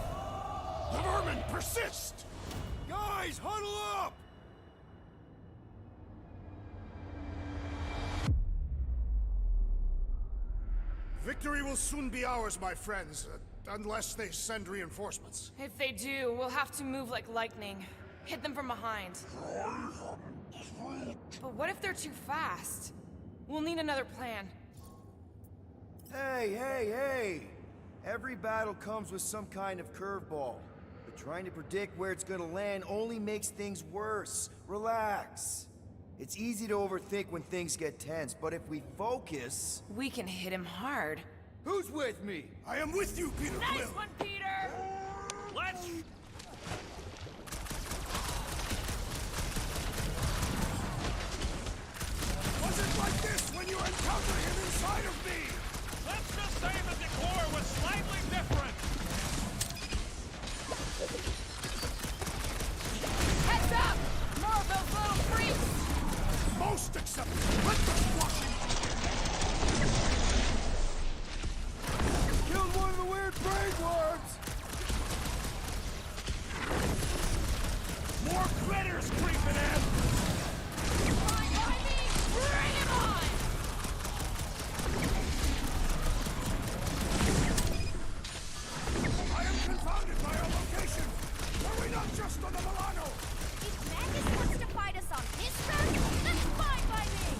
The vermin persist! Guys, huddle up! Victory will soon be ours, my friends, unless they send reinforcements. If they do, we'll have to move like lightning. Hit them from behind. But what if they're too fast? We'll need another plan. Hey, hey, hey! Every battle comes with some kind of curveball. But trying to predict where it's gonna land only makes things worse. Relax. It's easy to overthink when things get tense, but if we focus... We can hit him hard. Who's with me? I am with you, Peter Nice Quill! one, Peter! Let's... Was it like this when you encountered him inside of me? Let's just say the decor was slightly different. Heads up! More of those little freaks! Most acceptable. Let them wash him. Killed one of the weird brain worms! More critters creeping in! Bring him on! I am confounded by our location! Were we not just on the Milano? If Magus wants to fight us on his turf, that's fine by me!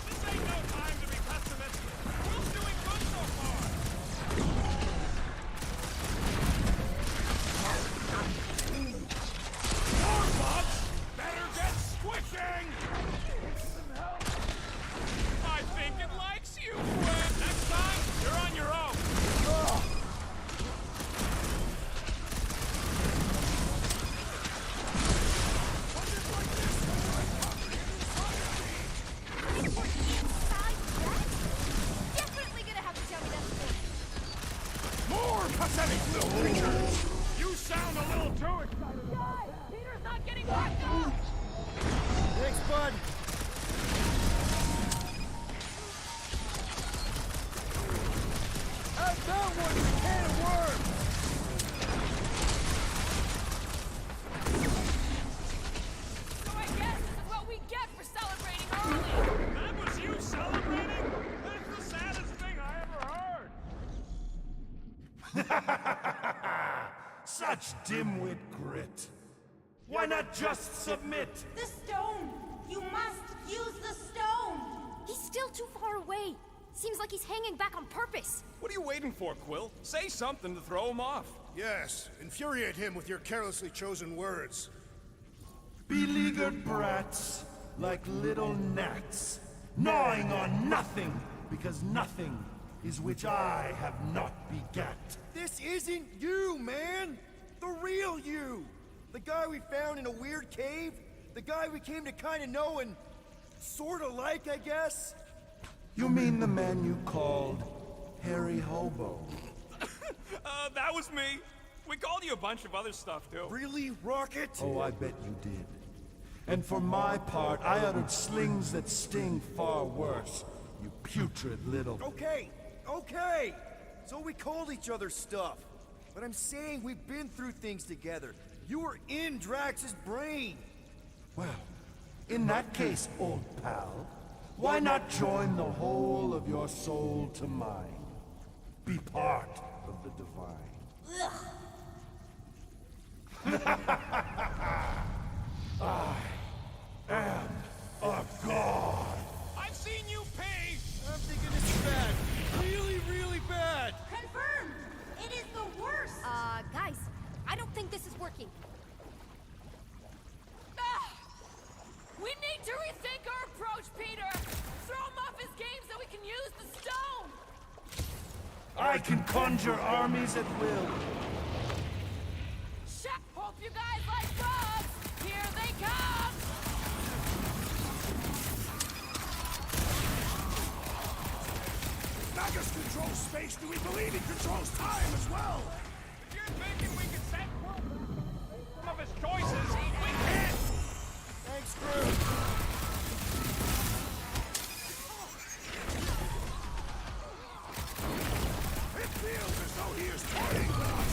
This ain't no time to be pessimistic. Who's doing good so far? More bugs! Better get squishing! I think it likes you, Gwen. Next time, you're on your own. Was it like this when you encountered him inside of me? Think we're inside that? Definitely gonna have to tell me that story. More pathetic little creatures! You sound a little too excited. Guys, Peter's not getting back up! Thanks, bud. I found one in a can of worms! So I guess this is what we get for celebrating early! That was you celebrating? That's the saddest thing I ever heard. Such dimwit grit. Why not just submit? The stone! You must use the stone! He's still too far away. Seems like he's hanging back on purpose. What are you waiting for, Quill? Say something to throw him off. Yes, infuriate him with your carelessly chosen words. Beleaguered brats, like little gnats, gnawing on nothing, because nothing is which I have not begat. This isn't you, man! The real you! The guy we found in a weird cave? The guy we came to kinda know and sorta like, I guess? You mean the man you called Harry Hobo? That was me. We called you a bunch of other stuff, too. Really, Rocket? Oh, I bet you did. And for my part, I uttered slings that sting far worse, you putrid little... Okay, okay! So we called each other stuff. But I'm saying we've been through things together. You were in Drax's brain. Well, in that case, old pal, why not join the whole of your soul to mine? Be part of the divine. I am a god. I've seen you pay. I'm thinking this is bad. Really, really bad. Confirmed! It is the worst! Guys, I don't think this is working. We need to rethink our approach, Peter! Throw him off his game so we can use the stone! I can conjure armies at will. Hope you guys like bugs! Here they come! Magus controls space. Do we believe he controls time as well? If you're thinking we can set some of his choices, we can't! Thanks, Groot. It feels as though he is toying with us.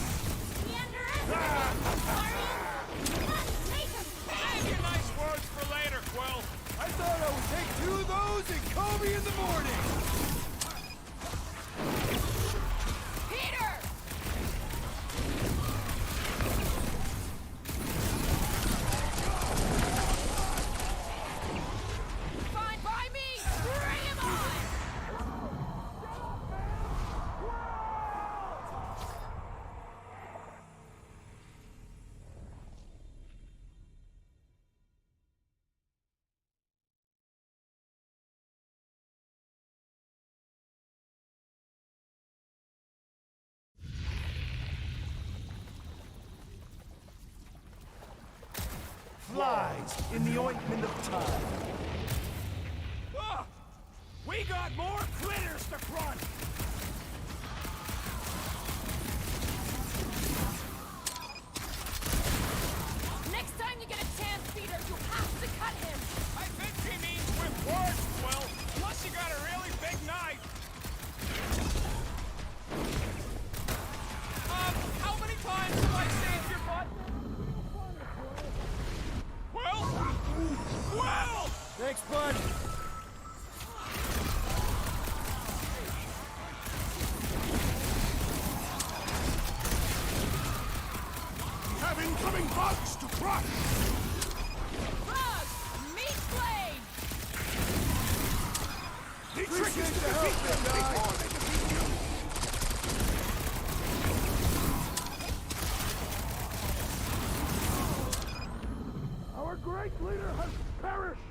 He underestimated us, Let's make him pay! Save your nice words for later, Quill. I thought I would take 2 of those and call me in the morning. Peter! lies in the ointment of time. Ah! We got more critters to front! Next time you get a chance, Peter, you have to cut him! I think he means with words, Quill. Unless you got a really big knife. How many times have I saved your butt? Quill? Quill! Thanks, bud. We have incoming bugs to crush! Bugs! Meat blade! The trick is to defeat them before they defeat you! Our great leader has perished!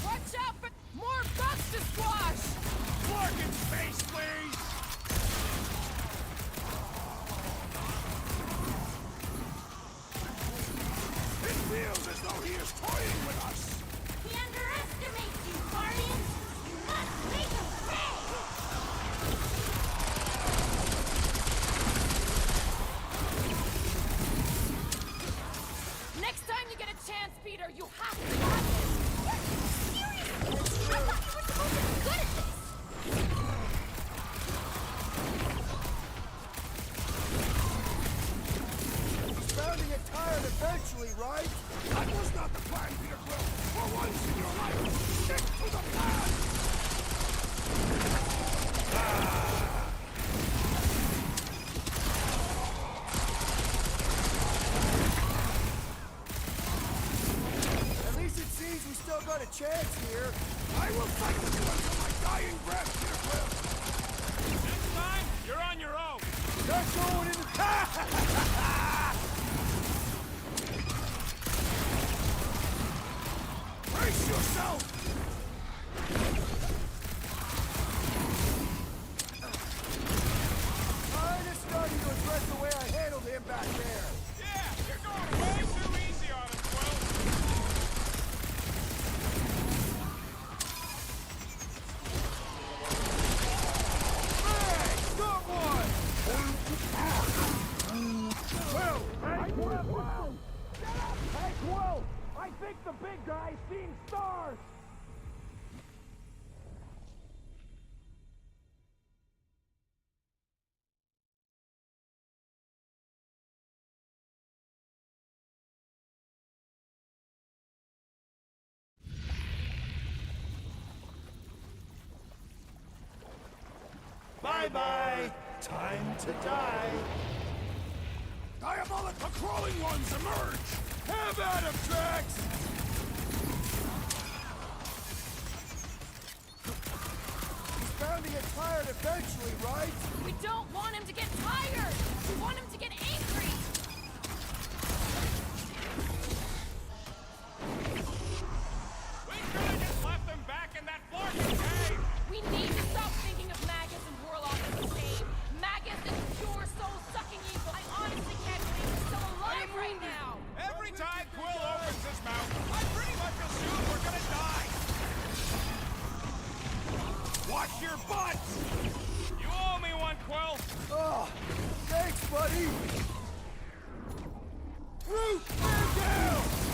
Watch out for more bugs to squash! Work in space, please! It feels as though he is toying with us! He underestimates you, Guardians! You must make him pay! Next time you get a chance, Peter, you have to cut him! Seriously? I thought you were supposed to be good at this! He's bound to get tired eventually, right? That was not the plan, Peter Quill! For once in your life, stick to the plan! At least it seems we still got a chance here. I will fight with you until my dying breath, Peter Quill! Next time, you're on your own. Not going in the... Brace yourself! I'm just starting to regret the way I handled him back there. Yeah, you're going way too easy on him, Quill. Hey, got one! Well, hey, Quill! Get up! Hey, Quill! I think the big guy's seeing stars! Bye-bye. Time to die. Diabolic, the crawling ones emerge! Have at him, Drax! He's bound to get tired eventually, right? We don't want him to get tired! We want him to get angry! We could have just left them back in that Flarkin cave. We need to stop thinking of Magus and Warlock as the same. Magus is pure soul-sucking evil. I honestly can't believe he's still alive right now! Every time Quill opens his mouth, I pretty much assume we're gonna die. Watch your butts! You owe me one, Quill. Oh, thanks, buddy! Root, man down!